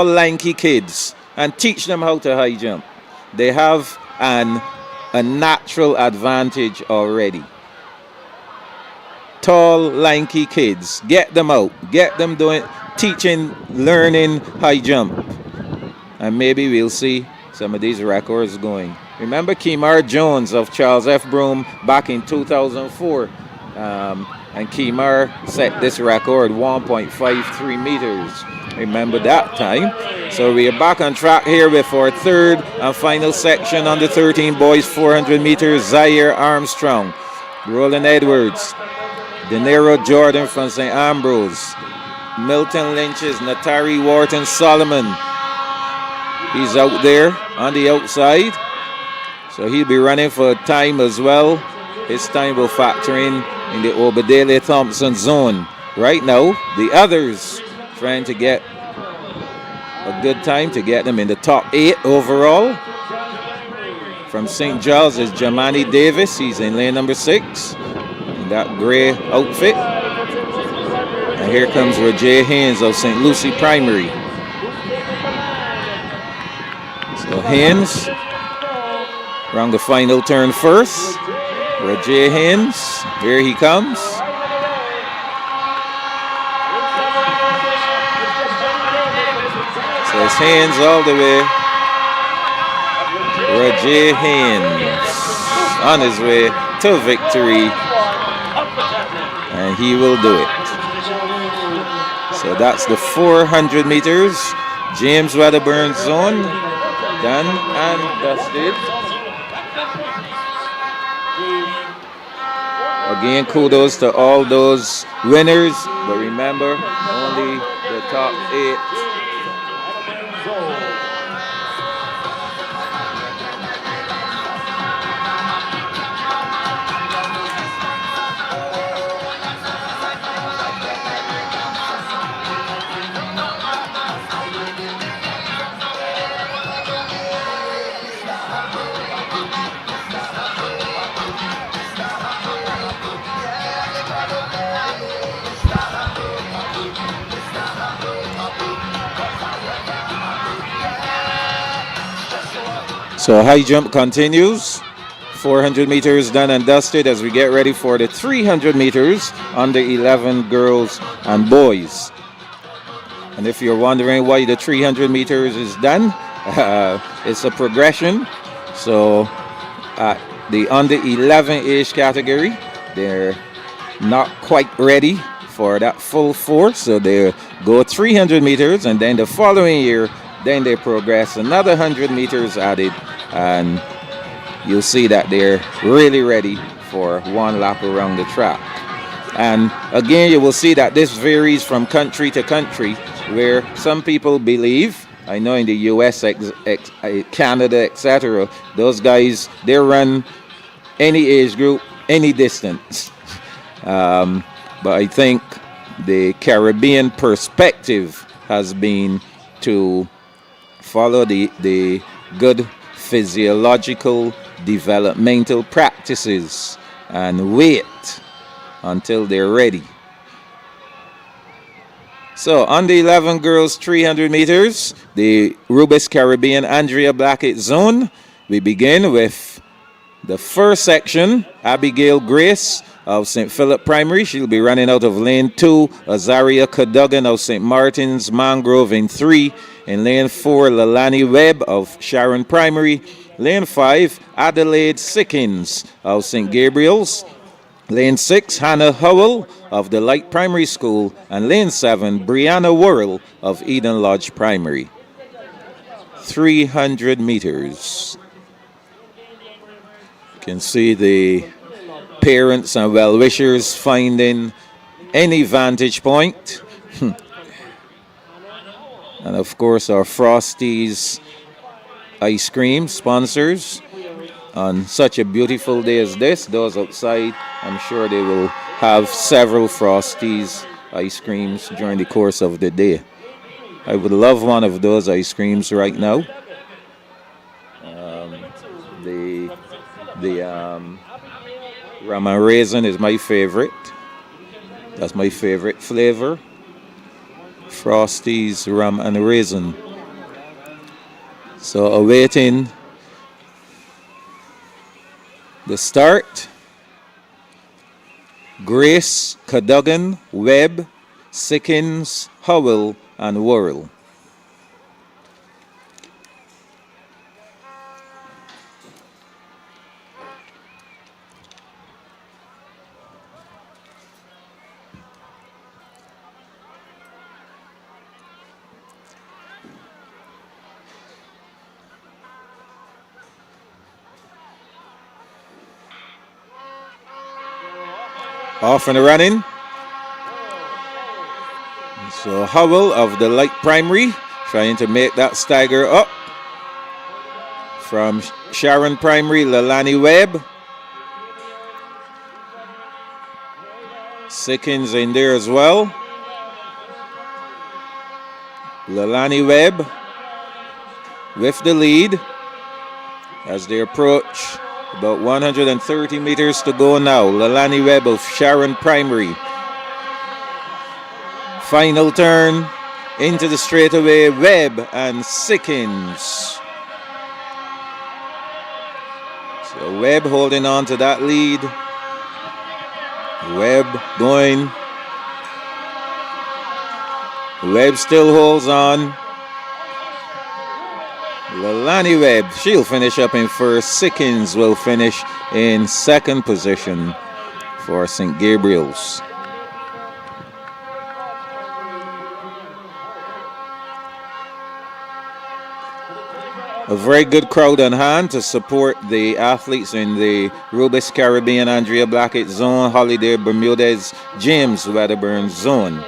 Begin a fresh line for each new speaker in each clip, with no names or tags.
lanky kids and teach them how to high jump. They have a natural advantage already. Tall, lanky kids, get them out, get them teaching, learning high jump, and maybe we'll see some of these records going. Remember Kemar Jones of Charles F. Broome back in 2004, and Kemar set this record 1.53 meters. Remember that time. So we are back on track here with our third and final section on the 13 boys 400 meters. Zaire Armstrong, Roland Edwards, De Niro Jordan from St. Ambrose, Milton Lynch's Natari Wharton Solomon. He's out there on the outside, so he'll be running for time as well. His time will factor in the Obadele Thompson zone. Right now, the others trying to get a good time to get them in the top 8 overall. From St. Giles is Jamani Davis. He's in lane number 6 in that gray outfit. And here comes Roger Haynes of St. Lucie Primary. So Haynes around the final turn first. Roger Haynes, here he comes. So it's Haynes all the way. Roger Haynes on his way to victory, and he will do it. So that's the 400 meters. James Wedderburn zone done and dusted. Again, kudos to all those winners, but remember, only the top 8. So high jump continues. 400 meters done and dusted as we get ready for the 300 meters under 11 girls and boys. And if you're wondering why the 300 meters is done, it's a progression. So the under 11 age category, they're not quite ready for that full force. So they go 300 meters and then the following year, then they progress another 100 meters added, and you'll see that they're really ready for one lap around the track. And again, you will see that this varies from country to country, where some people believe, I know in the US, Canada, etc., those guys, they run any age group, any distance. But I think the Caribbean perspective has been to follow the good physiological developmental practices and wait until they're ready. So on the 11 girls 300 meters, the Rubis Caribbean Andrea Blackett zone, we begin with the first section. Abigail Grace of St. Philip Primary, she'll be running out of lane 2. Azaria Cadogan of St. Martin's Mangrove in 3. In lane 4, Lalani Webb of Sharon Primary. Lane 5, Adelaide Sickins of St. Gabriel's. Lane 6, Hannah Howell of the Light Primary School. And lane 7, Brianna Worrell of Eden Lodge Primary. 300 meters. You can see the parents and well-wishers finding any vantage point. And of course our Frosties ice cream sponsors on such a beautiful day as this. Those outside, I'm sure they will have several Frosties ice creams during the course of the day. I would love one of those ice creams right now. The rum and raisin is my favorite. That's my favorite flavor. Frosties rum and raisin. So awaiting the start. Grace, Cadogan, Webb, Sickins, Howell, and Worrell. Off and running. So Howell of the light primary trying to make that stagger up. From Sharon Primary, Lalani Webb. Sickins in there as well. Lalani Webb with the lead as they approach. About 130 meters to go now. Lalani Webb of Sharon Primary. Final turn into the straightaway. Webb and Sickins. So Webb holding on to that lead. Webb going. Webb still holds on. Lalani Webb, she'll finish up in first. Sickins will finish in second position for St. Gabriel's. A very good crowd on hand to support the athletes in the Rubis Caribbean Andrea Blackett zone, Holiday Bermudez James Wedderburn zone.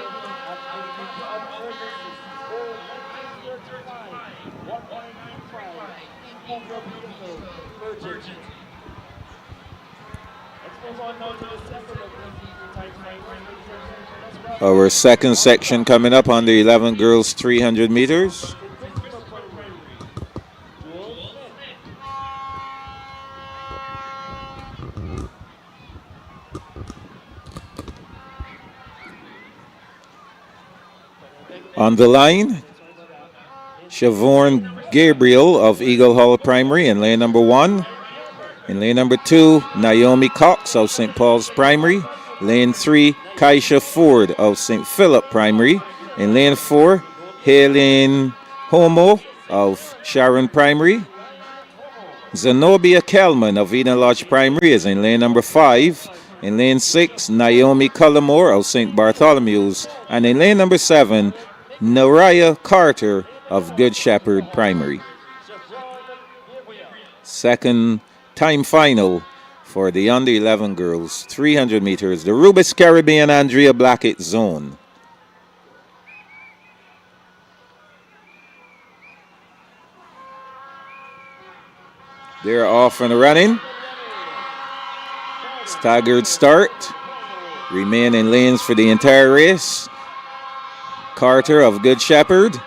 Our second section coming up on the 11 girls 300 meters. On the line, Siobhan Gabriel of Eagle Hall Primary in lane number 1. In lane number 2, Naomi Cox of St. Paul's Primary. Lane 3, Kaisha Ford of St. Philip Primary. In lane 4, Helen Homo of Sharon Primary. Zenobia Kelman of Eden Lodge Primary is in lane number 5. In lane 6, Naomi Cullimore of St. Bartholomew's. And in lane number 7, Naraya Carter of Good Shepherd Primary. Second time final for the under 11 girls 300 meters, the Rubis Caribbean Andrea Blackett zone. They're off and running. Staggered start. Remain in lanes for the entire race. Carter of Good Shepherd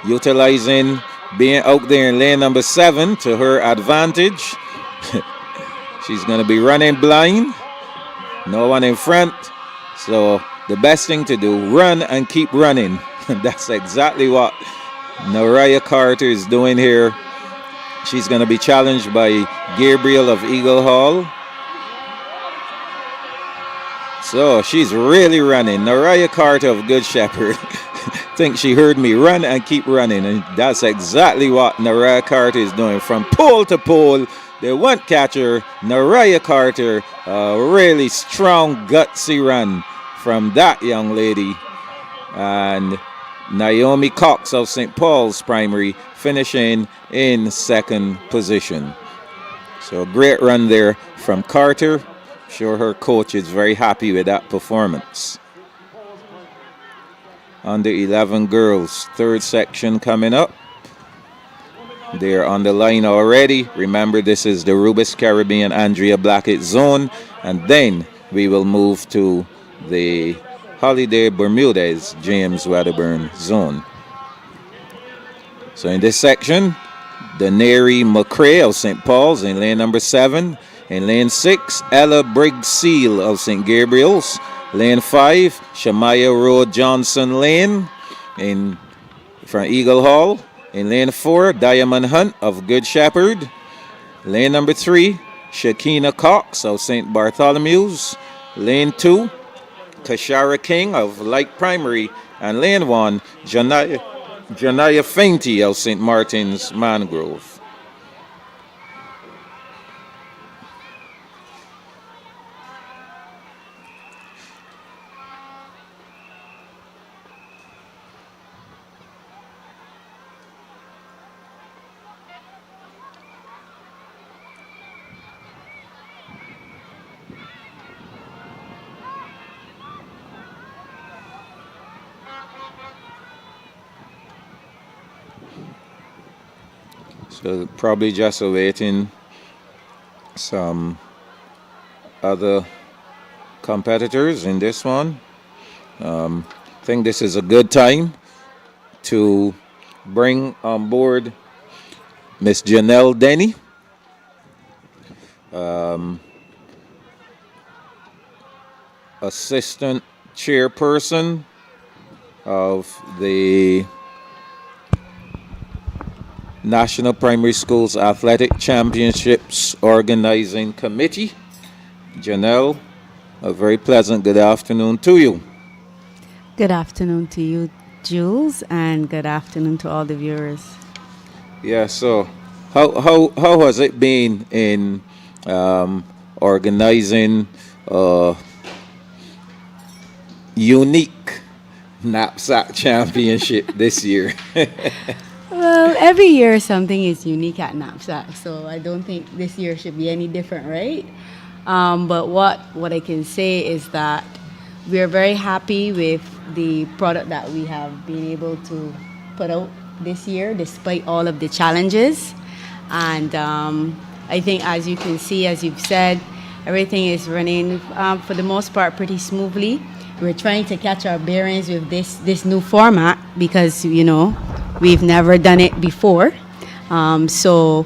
utilizing being out there in lane number 7 to her advantage. She's going to be running blind. No one in front. So the best thing to do, run and keep running. That's exactly what Naraya Carter is doing here. She's going to be challenged by Gabriel of Eagle Hall. So she's really running. Naraya Carter of Good Shepherd. Think she heard me, run and keep running. And that's exactly what Naraya Carter is doing. From pole to pole, they won't catch her. Naraya Carter, a really strong, gutsy run from that young lady. And Naomi Cox of St. Paul's Primary finishing in second position. So a great run there from Carter. Sure her coach is very happy with that performance. Under 11 girls, third section coming up. They're on the line already. Remember, this is the Rubis Caribbean Andrea Blackett zone. And then we will move to the Holiday Bermudez James Wedderburn zone. So in this section, Denary McCrae of St. Paul's in lane number 7. In lane 6, Ella Briggs Seal of St. Gabriel's. Lane 5, Shamaya Road Johnson Lane from Eagle Hall. In lane 4, Diamond Hunt of Good Shepherd. Lane number 3, Shakina Cox of St. Bartholomew's. Lane 2, Kashara King of Light Primary. And lane 1, Janaya Fainty of St. Martin's Mangrove. So probably just awaiting some other competitors in this one. I think this is a good time to bring on board Miss Janelle Denny. Assistant chairperson of the National Primary Schools Athletic Championships Organizing Committee. Janelle, a very pleasant good afternoon to you.
Good afternoon to you, Jules, and good afternoon to all the viewers.
Yeah, so how has it been in organizing a unique knapsack championship this year?
Well, every year something is unique at NAPSACB, so I don't think this year should be any different, right? But what I can say is that we are very happy with the product that we have been able to put out this year, despite all of the challenges. And I think, as you can see, as you've said, everything is running for the most part pretty smoothly. We're trying to catch our bearings with this new format because, we've never done it before. So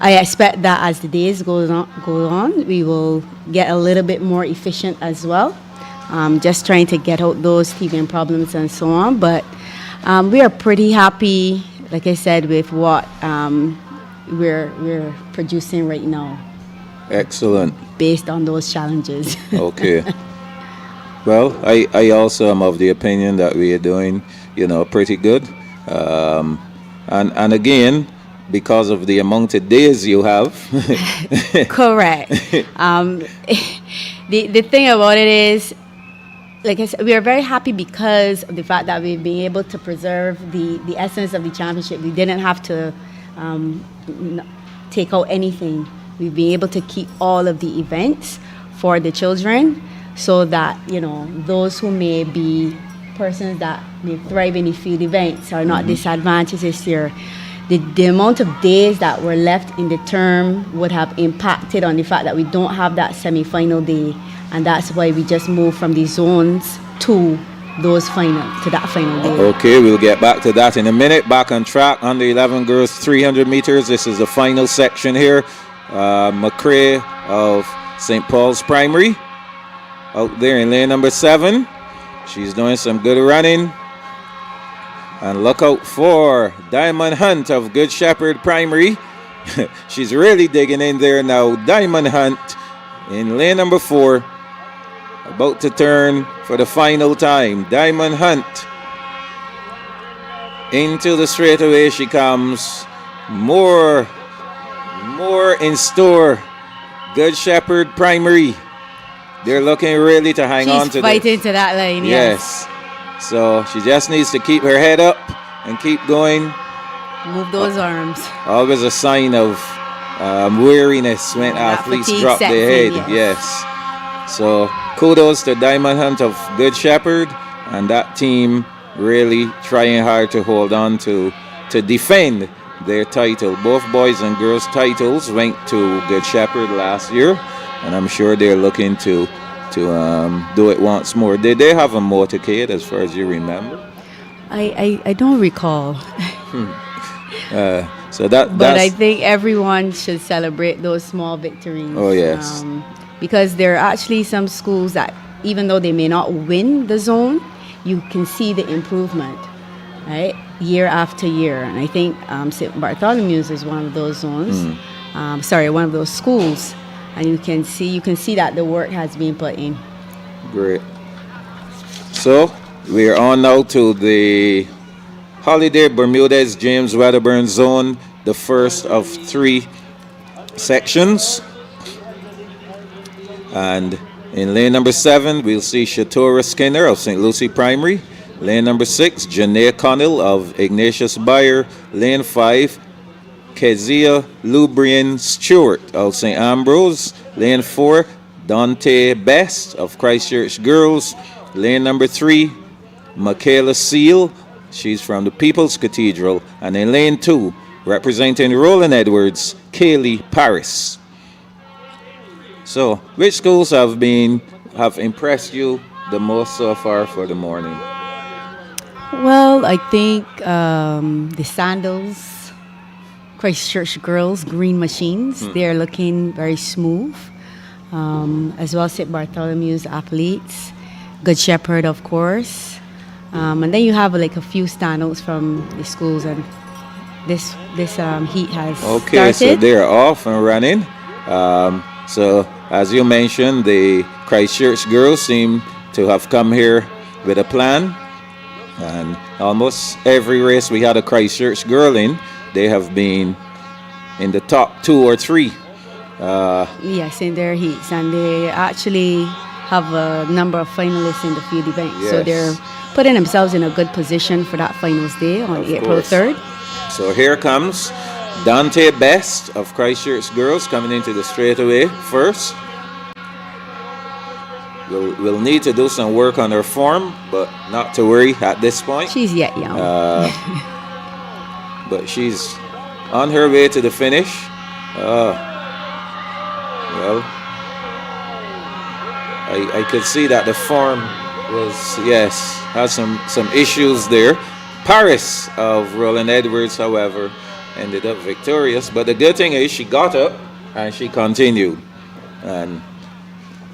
I expect that as the days go on, we will get a little bit more efficient as well. Just trying to get out those teething problems and so on. But we are pretty happy, like I said, with what we're producing right now.
Excellent.
Based on those challenges.
Okay. Well, I also am of the opinion that we are doing, pretty good. And again, because of the amount of days you have.
Correct. The thing about it is, like I said, we are very happy because of the fact that we've been able to preserve the essence of the championship. We didn't have to take out anything. We've been able to keep all of the events for the children so that, those who may be persons that may thrive in the field events are not disadvantaged this year. The amount of days that were left in the term would have impacted on the fact that we don't have that semi-final day, and that's why we just moved from the zones to that final day.
Okay, we'll get back to that in a minute. Back on track, under 11 girls 300 meters. This is the final section here. McCrae of St. Paul's Primary out there in lane number 7. She's doing some good running. And look out for Diamond Hunt of Good Shepherd Primary. She's really digging in there now. Diamond Hunt in lane number 4. About to turn for the final time. Diamond Hunt. Into the straightaway she comes. More in store. Good Shepherd Primary. They're looking really to hang on to
She's fighting to that line,
yes. So she just needs to keep her head up and keep going.
Move those arms.
Always a sign of weariness when athletes drop their head. Yes. So kudos to Diamond Hunt of Good Shepherd and that team really trying hard to hold on to defend their title. Both boys and girls titles went to Good Shepherd last year, and I'm sure they're looking to do it once more. Did they have a motorcade as far as you remember?
I don't recall. But I think everyone should celebrate those small victories.
Oh, yes.
Because there are actually some schools that, even though they may not win the zone, you can see the improvement. right? Year after year. And I think St. Bartholomew's is one of those zones. One of those schools. And you can see that the work has been put in.
Great. So we are on now to the Holiday Bermudez James Wedderburn Zone, the first of 3 sections. And in lane number 7, we'll see Shatora Skinner of St. Lucie Primary. Lane number 6, Janae Connell of Ignatius Bayer. Lane 5, Kezia Lubrian Stewart of St. Ambrose. Lane 4, Dante Best of Christchurch Girls. Lane number 3, Michaela Seal. She's from the People's Cathedral. And in lane 2, representing Roland Edwards, Kaylee Paris. So, which schools have impressed you the most so far for the morning?
Well, I think the Sandals, Christchurch Girls, Green Machines, they're looking very smooth. As well as St. Bartholomew's Athletes, Good Shepherd, of course. And then you have like a few standouts from the schools, and this heat has
Okay,
started.
so they're off and running. So, as you mentioned, the Christchurch girls seem to have come here with a plan. And almost every race we had a Christchurch girl in, they have been in the top 2 or 3.
Yes, in their heats. And they actually have a number of finalists in the field event. So
Yes.
they're putting themselves in a good position for that finals day on
Of
April
course.
3rd.
So here comes Dante Best of Christchurch Girls coming into the straightaway first. We'll need to do some work on her form, but not to worry at this point.
She's yet young.
But she's on her way to the finish. Well, I could see that the form has some issues there. Paris of Roland Edwards, however, ended up victorious. But the good thing is she got up and she continued. And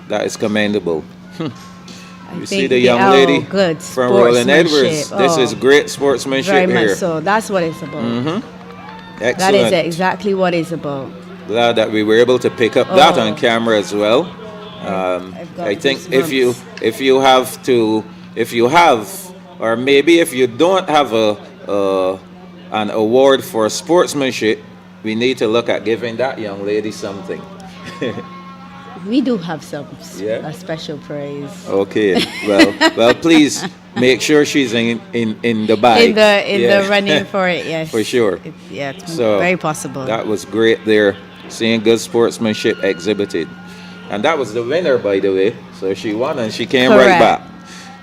that is commendable. You see the young lady
good
from Roland Edwards.
sportsmanship.
This is great sportsmanship
Very
here.
much so. That's what it's about.
Excellent.
That is exactly what it's about.
Glad that we were able to pick up that on camera as well.
I've got
I think
goosebumps.
if you have, or maybe if you don't have an award for sportsmanship, we need to look at giving that young lady something.
We do have a special praise.
Okay. Well, please make sure she's in the bag.
In the running for it, yes.
For sure.
It's
So
very possible.
That was great there, seeing good sportsmanship exhibited. And that was the winner, by the way. So she won and she came right
Correct.
back.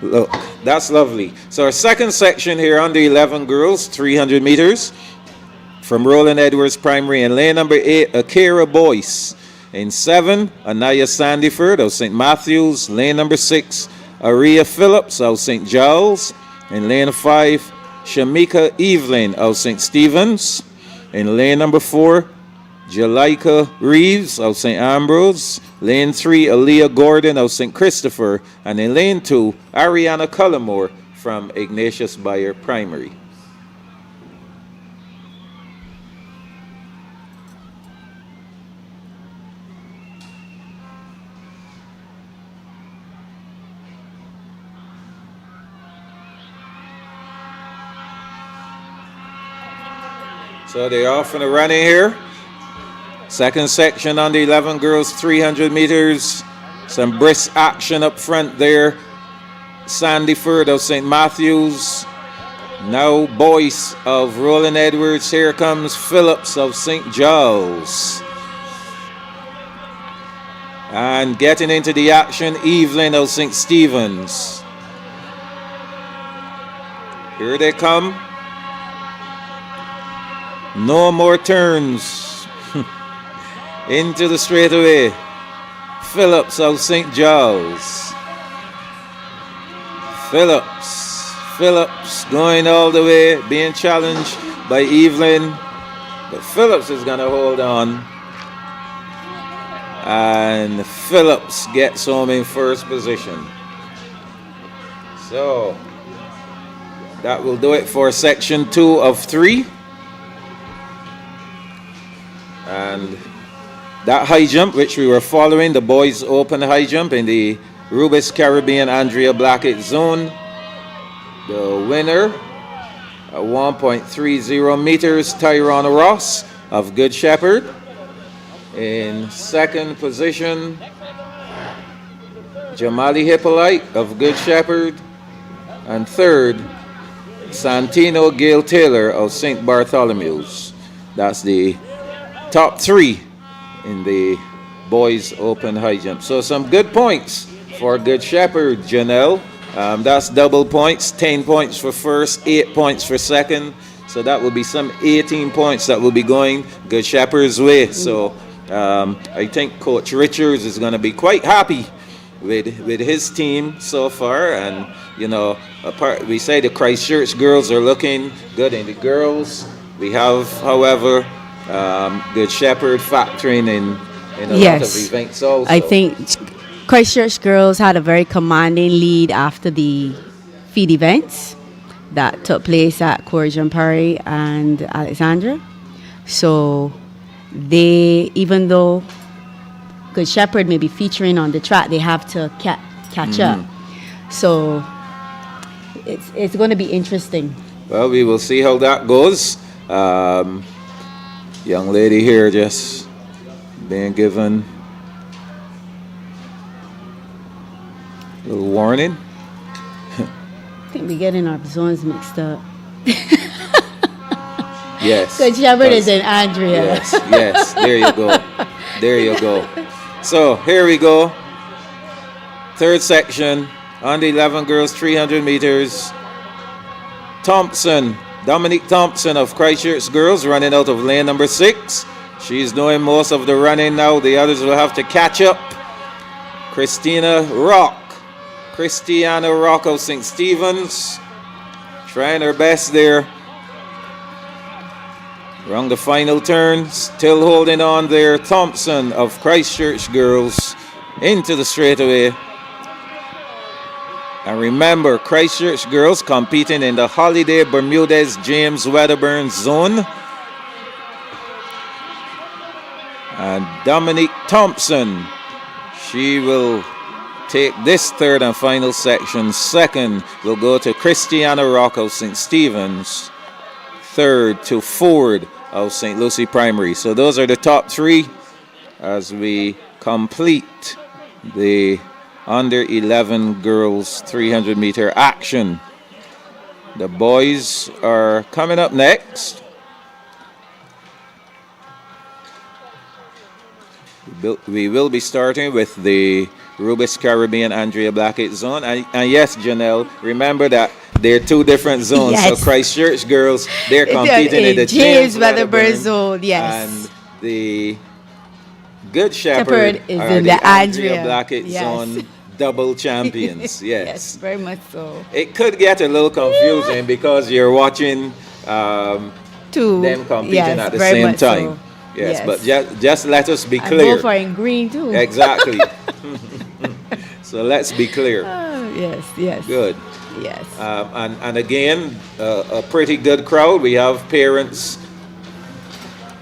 Look, that's lovely. So our second section here, under 11 girls, 300 meters, from Roland Edwards Primary. In lane number 8, Akira Boyce. In 7, Anaya Sandiford of St. Matthews. Lane number 6, Aria Phillips of St. Giles. In lane 5, Shamika Evelyn of St. Stephen's. In lane number 4, Jalika Reeves of St. Ambrose. Lane 3, Aaliyah Gordon of St. Christopher. And in lane 2, Ariana Cullimore from Ignatius Bayer Primary. So they're off and running here. Second section on the 11 girls, 300 meters. Some brisk action up front there. Sandiford of St. Matthews. Now Boyce of Roland Edwards. Here comes Phillips of St. Giles. And getting into the action, Evelyn of St. Stephen's. Here they come. No more turns. Into the straightaway. Phillips of St. Giles. Phillips going all the way, being challenged by Evelyn. But Phillips is going to hold on. And Phillips gets home in first position. So, That will do it for section 2 of 3. And that high jump, which we were following, the boys' open high jump in the Rubis Caribbean Andrea Blackett zone. The winner at 1.30 meters, Tyrone Ross of Good Shepherd. In second position, Jamali Hippolyte of Good Shepherd. And third, Santino Gail Taylor of St. Bartholomew's. That's the top 3 in the boys' open high jump. So some good points for Good Shepherd, Janelle. That's double points, 10 points for first, 8 points for second. So that will be some 18 points that will be going Good Shepherd's way. So I think Coach Richards is going to be quite happy with his team so far. And, you know, we say the Christchurch girls are looking good in the girls. We have, however, Good Shepherd factoring in a lot of events also.
I think Christchurch girls had a very commanding lead after the feed events that took place at Courgeon and Alexandra. So they, even though Good Shepherd may be featuring on the track, they have to catch up. So it's going to be interesting.
Well, we will see how that goes. Young lady here just being given a little warning.
I think we're getting our zones mixed up.
Yes.
Good Shepherd is in Andrea.
Yes. There you go. There you go. So here we go. Third section on the 11 girls 300 meters. Dominique Thompson of Christchurch girls running out of lane number 6. She's doing most of the running now. The others will have to catch up. Christiana Rock of St. Stephen's, trying her best there. Around the final turn, still holding on there. Thompson of Christchurch girls into the straightaway. And remember, Christchurch girls competing in the Holiday Bermudez James Wedderburn zone. And Dominique Thompson, she will take this third and final section. Second will go to Christiana Rock of St. Stephen's. Third to Ford of St. Lucie Primary. So those are the top 3 as we complete the under 11 girls 300 meter action. The boys are coming up next. We will be starting with the Rubis Caribbean Andrea Blackett zone. And yes, Janelle, remember that they're 2 different zones.
Yes.
So Christchurch girls, they're competing in the
James Wedderburn zone, yes.
And the Good Shepherd
is
are
in
the
the Andrea
Blackett
yes.
zone double champions. Yes.
Yes, very much so.
It could get a little confusing because you're watching them competing at the same time.
So.
Yes, but just let us be clear.
Both are in green too.
Exactly. So let's be clear.
Yes.
Good.
Yes.
And again, a pretty good crowd. We have parents.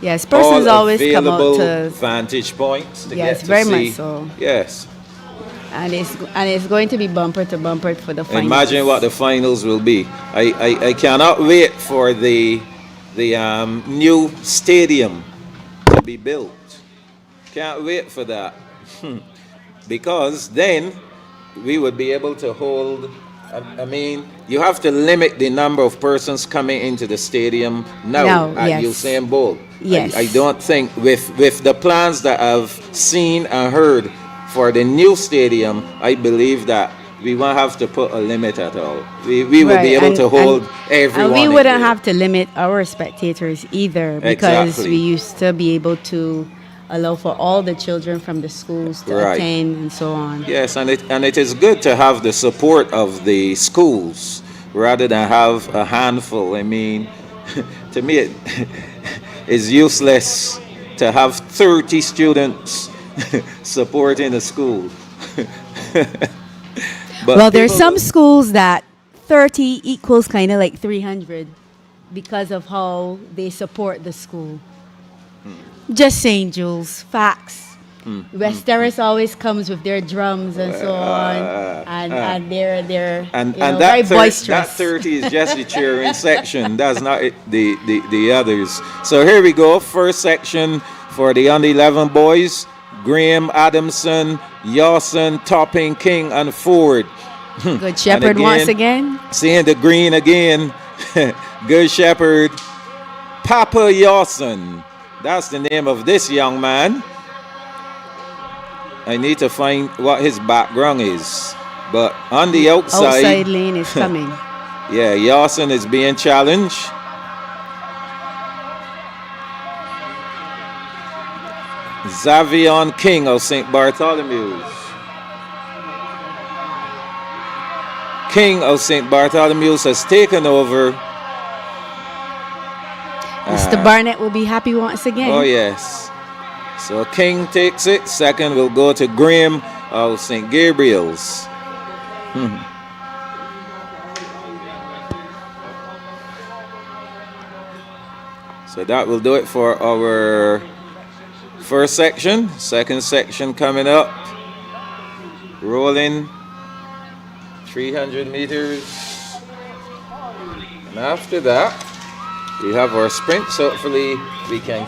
Yes, persons always come out to
vantage points to
yes,
get to
very
see.
much so.
Yes.
And it's going to be bumper to bumper for the finals.
Imagine what the finals will be. I cannot wait for the new stadium to be built. Can't wait for that. Because then we would be able to hold, I mean, you have to limit the number of persons coming into the stadium now at Usain Bolt.
Yes.
I don't think with the plans that I've seen and heard for the new stadium, I believe that we won't have to put a limit at all. We will be able to hold everyone.
And we wouldn't have to limit our spectators either, because we used to be able to allow for all the children from the schools to attend and so on.
Yes, and it is good to have the support of the schools rather than have a handful. I mean, to me it is useless to have 30 students supporting a school.
Well, there's some schools that 30 equals kind of like 300 because of how they support the school. Just saying, Jules. Facts. West Terrace always comes with their drums and so on, and they're very boisterous.
That 30 is just the cheering section. That's not the others. So here we go. First section for the under 11 boys: Graham, Adamson, Yawson, Topping, King, and Ford.
Good Shepherd once again.
Seeing the green again. Good Shepherd. Papa Yawson. That's the name of this young man. I need to find what his background is. But on the outside
lane is coming.
Yeah, Yawson is being challenged. Xavion King of St. Bartholomew's. King of St. Bartholomew's has taken over.
Mr. Barnett will be happy once again.
Oh, yes. So King takes it. Second will go to Graham of St. Gabriel's. So that will do it for our first section. Second section coming up. Rolling 300 meters. And after that, we have our sprint. So hopefully we can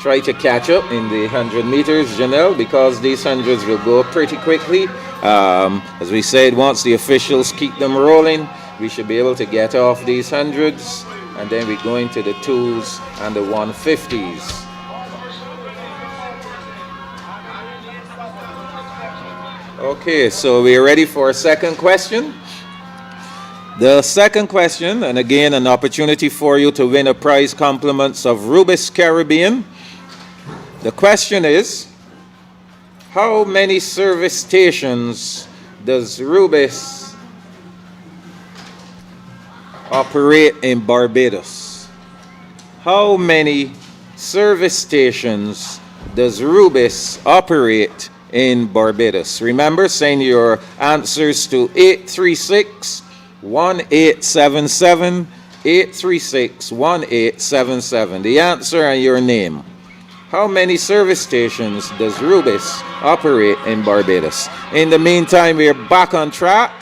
try to catch up in the 100 meters, Janelle, because these hundreds will go pretty quickly. As we said, once the officials keep them rolling, we should be able to get off these hundreds, and then we go into the 2s and the 150s. Okay, so we are ready for a second question. The second question, and again an opportunity for you to win a prize compliments of Rubis Caribbean. The question is, how many service stations does Rubis operate in Barbados? How many service stations does Rubis operate in Barbados? Remember, send your answers to 836-1877, 836-1877. The answer and your name. How many service stations does Rubis operate in Barbados? In the meantime, we are back on track.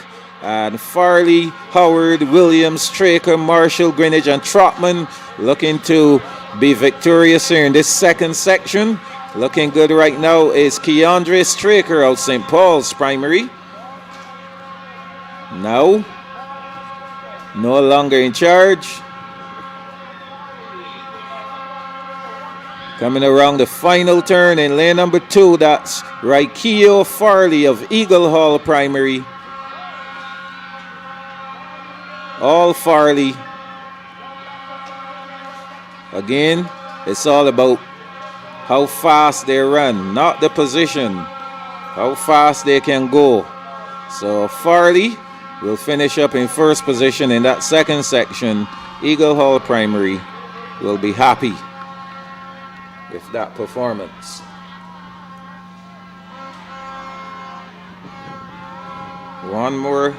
And Farley, Howard, Williams, Straker, Marshall, Greenwich, and Trotman looking to be victorious here in this second section. Looking good right now is Keandre Straker of St. Paul's Primary. Now, no longer in charge. Coming around the final turn in lane number 2, that's Raikio Farley of Eagle Hall Primary. All Farley. Again, it's all about how fast they run, not the position, how fast they can go. So Farley will finish up in first position in that second section. Eagle Hall Primary will be happy with that performance. One more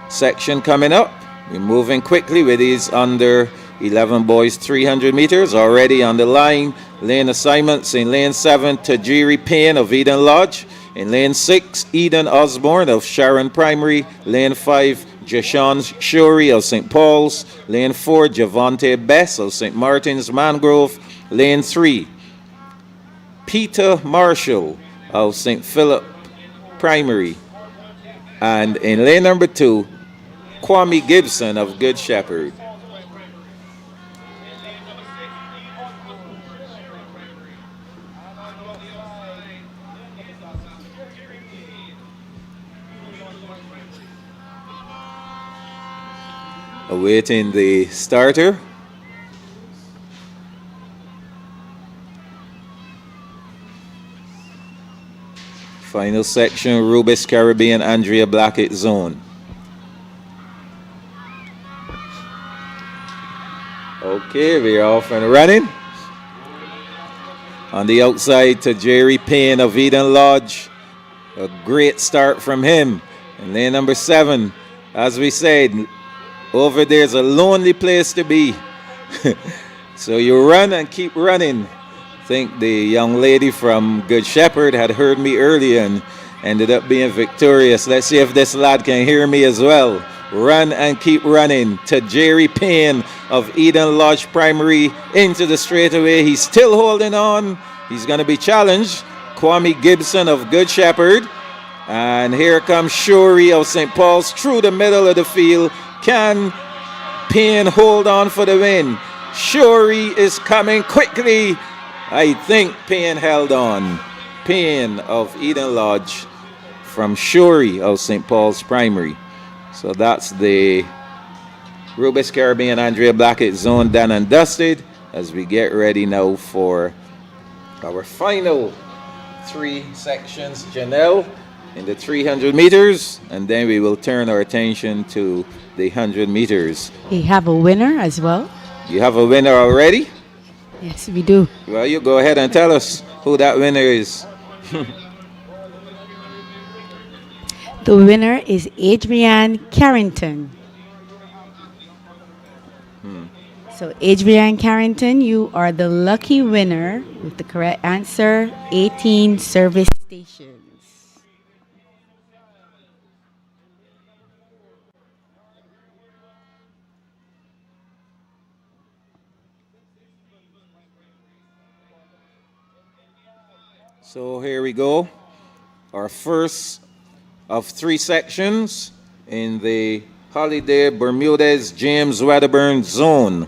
section coming up. We're moving quickly with these under 11 boys 300 meters already on the line. Lane assignments in lane 7, Tajiri Payne of Eden Lodge. In lane 6, Eden Osborne of Sharon Primary. Lane 5, Jashawn Shuri of St. Paul's. Lane 4, Javante Bess of St. Martin's Mangrove. Lane 3, Peter Marshall of St. Philip Primary. And in lane number 2, Kwame Gibson of Good Shepherd. Awaiting the starter. Final section, Rubis Caribbean, Andrea Blackett zone. Okay, we're off and running. On the outside to Jerry Payne of Eden Lodge. A great start from him. And lane number 7, as we said, Over there's a lonely place to be. So you run and keep running. I think the young lady from Good Shepherd had heard me earlier and ended up being victorious. Let's see if this lad can hear me as well. Run and keep running to Jerry Payne of Eden Lodge Primary into the straightaway. He's still holding on. He's going to be challenged. Kwame Gibson of Good Shepherd. And here comes Shuri of St. Paul's through the middle of the field. Can Payne hold on for the win? Shuri is coming quickly. I think Payne held on. Payne of Eden Lodge from Shuri of St. Paul's Primary. So that's the Rubis Caribbean Andrea Blackett zone done and dusted as we get ready now for our final 3 sections. Janelle in the 300 meters, and then we will turn our attention to the 100 meters.
We have a winner as well.
You have a winner already?
Yes, we do.
Well, you go ahead and tell us who that winner is.
The winner is Adrienne Carrington. So Adrienne Carrington, you are the lucky winner with the correct answer, 18 service stations.
So here we go. Our first of 3 sections in the Holiday Bermudez James Wedderburn zone.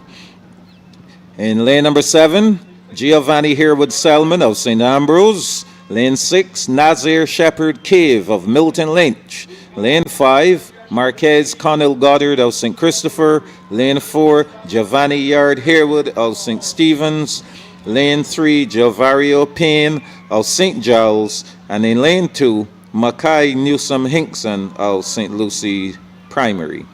In lane number 7, Giovanni Herwood Selman of St. Ambrose. Lane 6, Nazir Shepherd Cave of Milton Lynch. Lane 5, Marquez Connell Goddard of St. Christopher. Lane 4, Giovanni Yard Herwood of St. Stephen's. Lane 3, Jovario Payne of St. Giles. And in lane 2, Mackay Newsom Hinkson of St. Lucie Primary.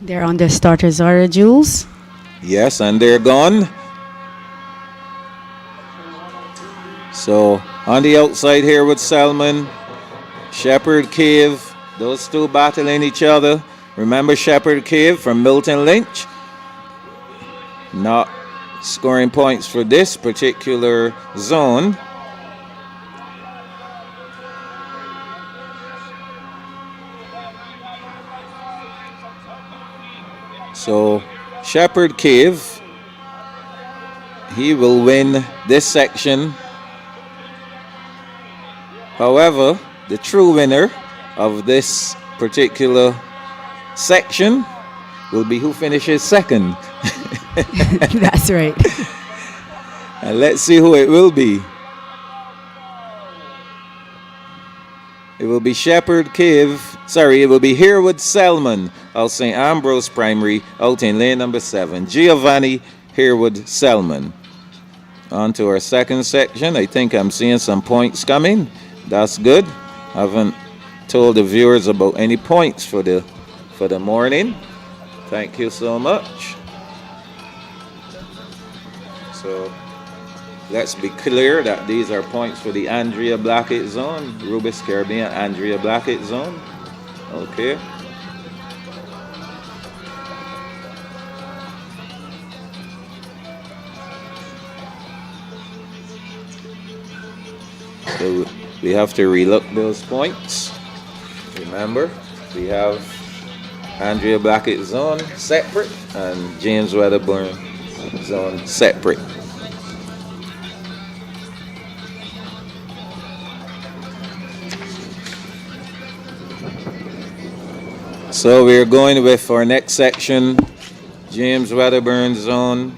They're on their starters order, Jules.
Yes, and they're gone. So on the outside here with Selman, Shepherd Cave, those two battling each other. Remember Shepherd Cave from Milton Lynch? Not scoring points for this particular zone. So Shepherd Cave, he will win this section. However, the true winner of this particular section will be who finishes second.
That's right.
And let's see who it will be. It will be Shepherd Cave. Sorry, it will be Herwood Selman of St. Ambrose Primary out in lane number 7. Giovanni Herwood Selman. On to our second section. I think I'm seeing some points coming. That's good. I haven't told the viewers about any points for the morning. Thank you so much. So let's be clear that these are points for the Andrea Blackett zone, Rubis Caribbean Andrea Blackett zone. Okay. So we have to relook those points. Remember, we have Andrea Blackett zone separate and James Wedderburn zone separate. So we're going with our next section, James Wedderburn zone.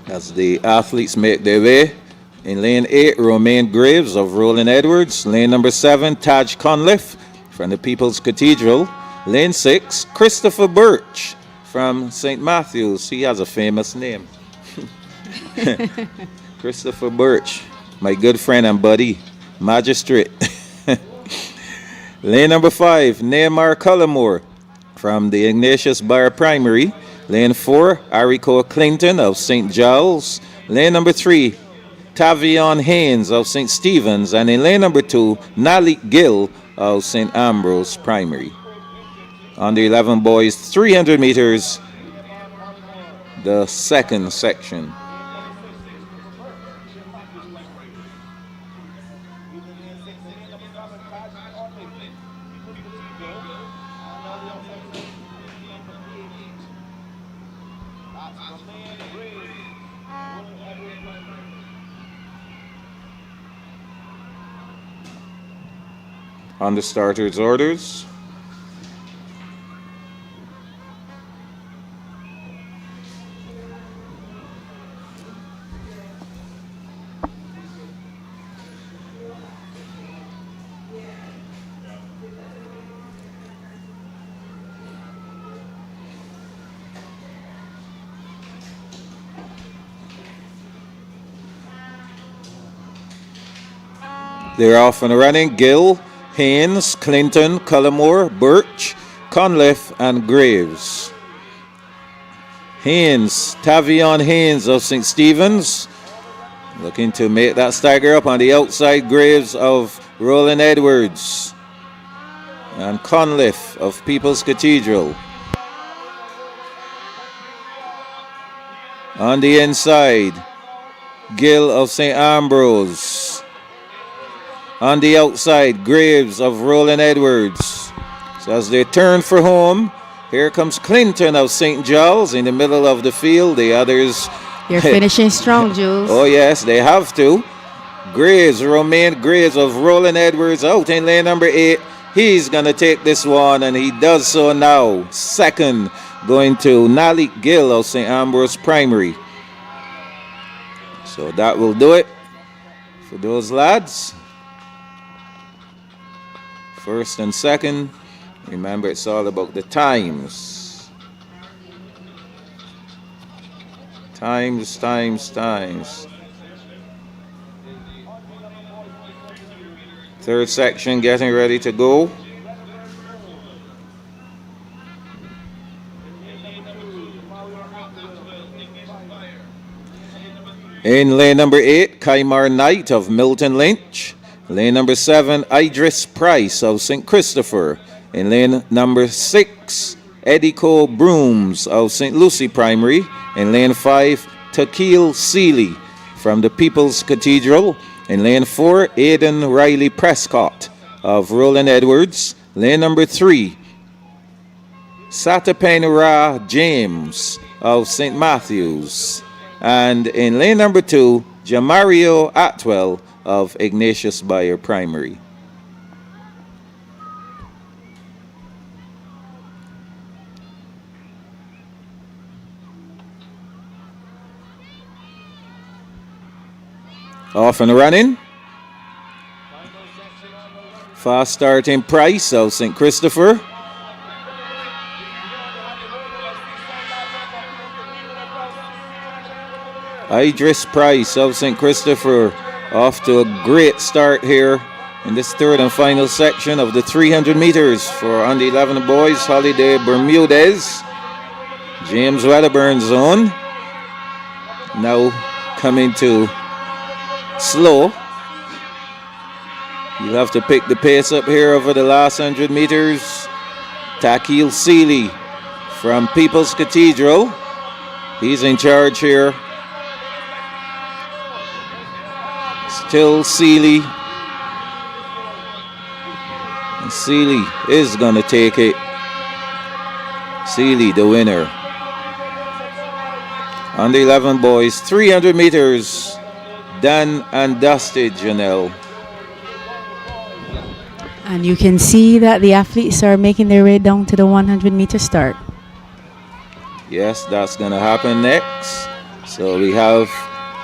As the athletes make their way. In lane 8, Romaine Graves of Roland Edwards. Lane number 7, Taj Conliffe from the People's Cathedral. Lane 6, Christopher Birch from St. Matthews. He has a famous name. Christopher Birch, my good friend and buddy, magistrate. Lane number 5, Neymar Cullimore from the Ignatius Bar Primary. Lane 4, Arico Clinton of St. Giles. Lane number 3, Tavion Haynes of St. Stephen's. And in lane number 2, Nalik Gill of St. Ambrose Primary. On the 11 boys, 300 meters, the second section. On the starters' orders. They're off and running. Gill, Haynes, Clinton, Cullimore, Birch, Conliffe, and Graves. Haynes, Tavion Haynes of St. Stephen's, looking to make that stagger up. On the outside, Graves of Roland Edwards, and Conliffe of People's Cathedral. On the inside, Gill of St. Ambrose. On the outside, Graves of Roland Edwards. So as they turn for home, here comes Clinton of St. Giles in the middle of the field. The others...
You're finishing strong, Jules.
Oh, yes, they have to. Graves, Romain Graves of Roland Edwards out in lane number 8. He's going to take this one, and he does so now. Second, going to Nalik Gill of St. Ambrose Primary. So that will do it for those lads. First and second, remember it's all about the times. Times. Third section getting ready to go. In lane number 8, Kaimar Knight of Milton Lynch. Lane number 7, Idris Price of St. Christopher. In lane number 6, Edico Brooms of St. Lucie Primary. In lane 5, Takil Seeley from the People's Cathedral. In lane 4, Aidan Riley Prescott of Roland Edwards. Lane number 3, Satapen Ra James of St. Matthews. And in lane number 2, Jamario Atwell of Ignatius Bayer Primary. Off and running. Fast starting Price of St. Christopher. Idris Price of St. Christopher off to a great start here in this third and final section of the 300 meters for on the 11 boys. Holiday Bermudez, James Wedderburn's zone. Now coming to slow. You'll have to pick the pace up here over the last 100 meters. Takil Seeley from People's Cathedral. He's in charge here. Still Seeley. And Seeley is going to take it. Seeley, the winner. On the 11 boys, 300 meters, done and dusted, Janelle.
And you can see that the athletes are making their way down to the 100-meter start.
Yes, that's going to happen next. So we have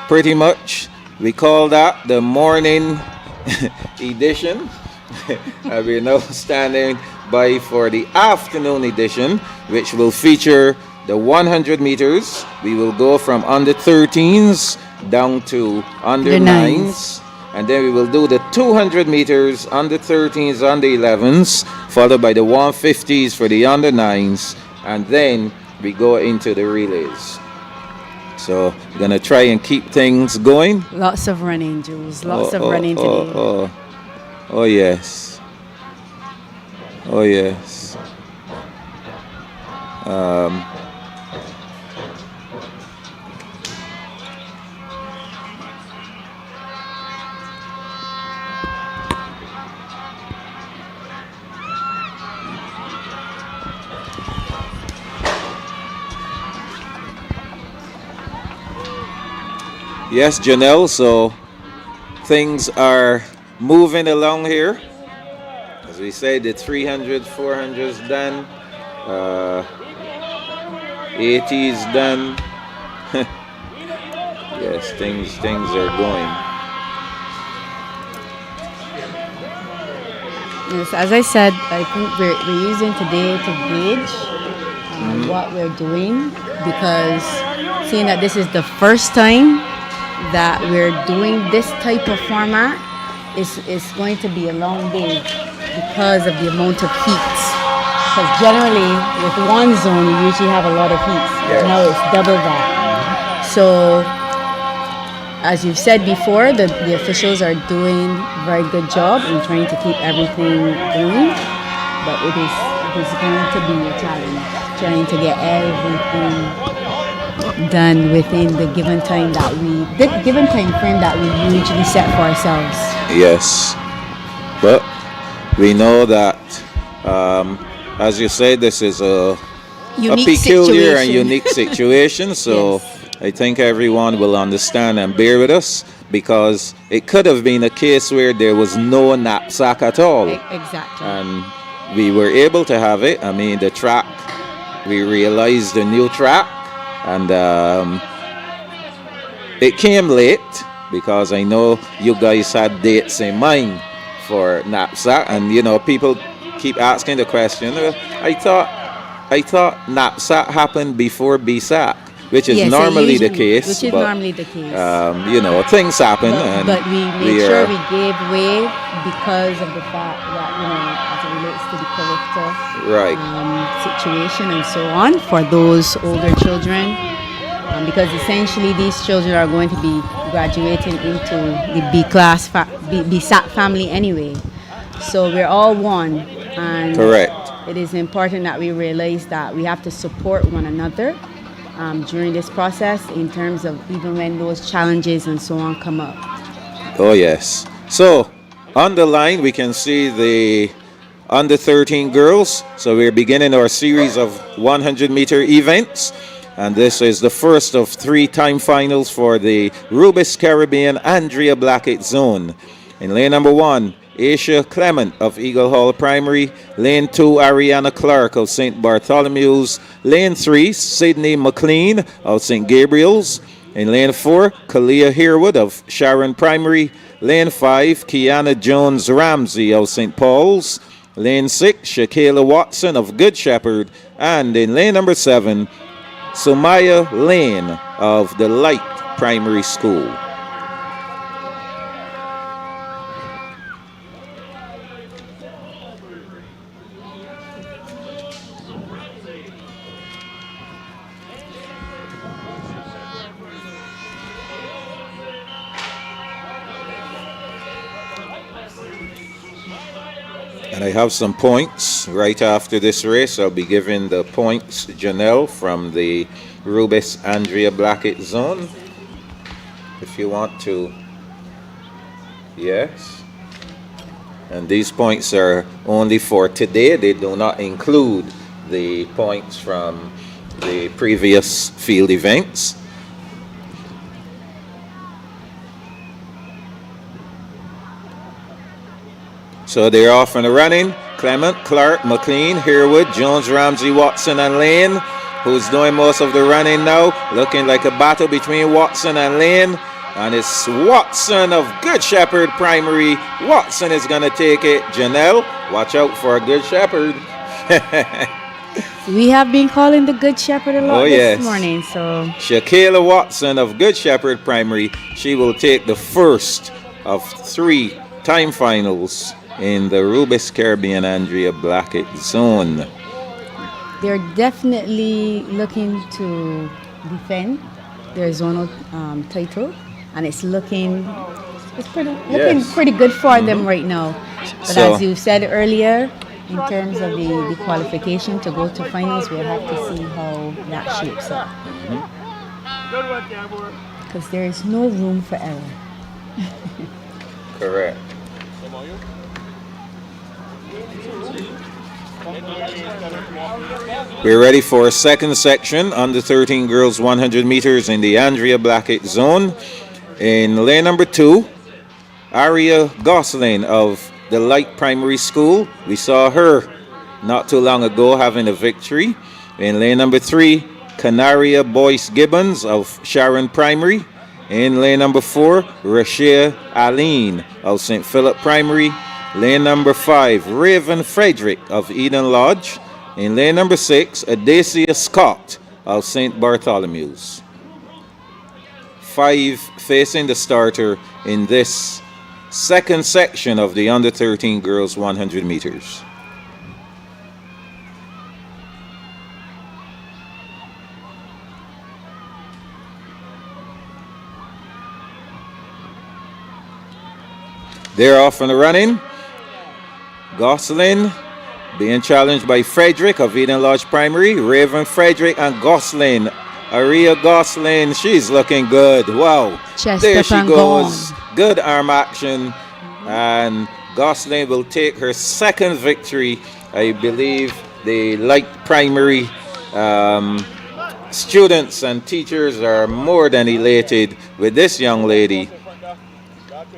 pretty much, we call that the morning edition. And we're now standing by for the afternoon edition, which will feature the 100 meters. We will go from under 13s down to under
The
9s.
nines.
And then we will do the 200 meters under 13s, under 11s, followed by the 150s for the under 9s. And then we go into the relays. So we're going to try and keep things going.
Lots of running, Jules. Lots of running today.
Oh, yes. Oh, yes. Yes, Janelle, so things are moving along here. As we say, the 300, 400's done. 80's done. Yes, things are going.
Yes, as I said, I think we're using today to gauge what we're doing, because seeing that this is the first time that we're doing this type of format, is going to be a long day because of the amount of heat. Because generally with one zone you usually have a lot of heat.
Yes.
Now it's double that. So as you've said before, the officials are doing a very good job in trying to keep everything going. But it is going to be a challenge, trying to get everything done within the given time frame that we usually set for ourselves.
Yes. But we know that, as you said, this is a
Unique
peculiar and
situation.
unique situation. So
Yes.
I think everyone will understand and bear with us, because it could have been a case where there was no knapsack at all.
Exactly.
And we were able to have it. I mean, the track, we realized the new track, and it came late, because I know you guys had dates in mind for knapsack, and people keep asking the question. I thought knapsack happened before BSAC, which is
Yes,
normally the
usually-
case.
Which is
but,
normally the case.
things happen, and
But we made
are-
sure we gave way because of the fact that, as it relates to the character
Right.
situation and so on for those older children. Because essentially these children are going to be graduating into the BSAC family anyway. So we're all one. And
Correct.
it is important that we realize that we have to support one another during this process, in terms of even when those challenges and so on come up.
Oh, yes. So, on the line, we can see the under 13 girls. So, we're beginning our series of 100-meter events. And this is the first of 3 time finals for the Rubis Caribbean Andrea Blackett zone. In lane number 1, Asia Clement of Eagle Hall Primary. Lane 2, Ariana Clark of St. Bartholomew's. Lane 3, Sydney McLean of St. Gabriel's. In lane 4, Kalia Herwood of Sharon Primary. Lane 5, Kiana Jones Ramsey of St. Paul's. Lane 6, Shakayla Watson of Good Shepherd. And in lane number 7, Sumaya Lane of the Light Primary School. And I have some points right after this race. I'll be giving the points to Janelle from the Rubis Andrea Blackett zone. If you want to. Yes. And these points are only for today. They do not include the points from the previous field events. So they're off and running. Clement, Clark, McLean, Herwood, Jones, Ramsey, Watson, and Lane, who's doing most of the running now. Looking like a battle between Watson and Lane. And it's Watson of Good Shepherd Primary. Watson is going to take it. Janelle, watch out for a Good Shepherd.
We have been calling the Good Shepherd a lot this morning, so
Shakayla Watson of Good Shepherd Primary. She will take the first of 3 time finals in the Rubis Caribbean Andrea Blackett zone.
they're definitely looking to defend their zonal title, and it's looking pretty good for them right now. But
So-
as you said earlier, in terms of the qualification to go to finals, we'll have to see how that shapes up. Because there is no room for error.
Correct. We're ready for a second section, under 13 girls 100 meters in the Andrea Blackett zone. In lane number 2, Aria Gosling of the Light Primary School. We saw her not too long ago having a victory. In lane number 3, Canaria Boyce Gibbons of Sharon Primary. In lane number 4, Rashia Aline of St. Philip Primary. Lane number 5, Raven Frederick of Eden Lodge. In lane number 6, Adacia Scott of St. Bartholomew's. 5 facing the starter in this second section of the under 13 girls 100 meters. They're off and running. Gosling being challenged by Frederick of Eden Lodge Primary. Raven Frederick and Gosling. Aria Gosling, she's looking good. Wow.
Chest
there
up
she
and
goes.
gone.
Good arm action. And Gosling will take her second victory. I believe the Light Primary students and teachers are more than elated with this young lady,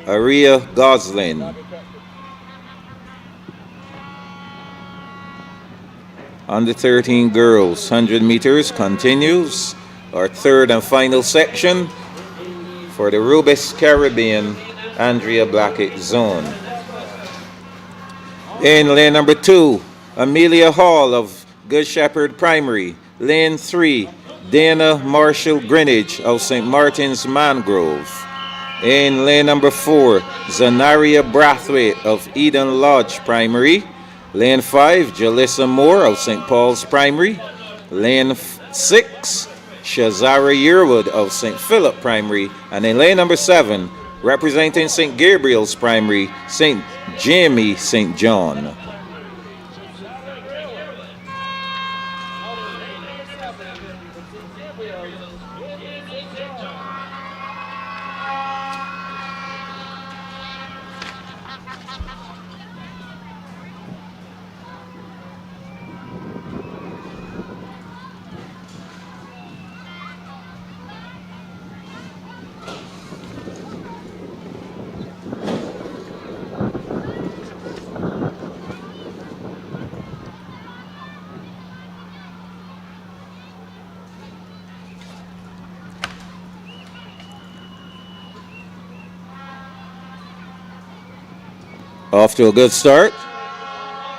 Aria Gosling. Under 13 girls 100 meters continues our third and final section for the Rubis Caribbean Andrea Blackett zone. In lane number 2, Amelia Hall of Good Shepherd Primary. Lane 3, Dana Marshall Greenwich of St. Martin's Mangrove. In lane number 4, Zanaria Brathwaite of Eden Lodge Primary. Lane 5, Jalissa Moore of St. Paul's Primary. Lane 6, Shazara Yearwood of St. Philip Primary. And in lane number 7, representing St. Gabriel's Primary, St. Jamie St. John. Off to a good start.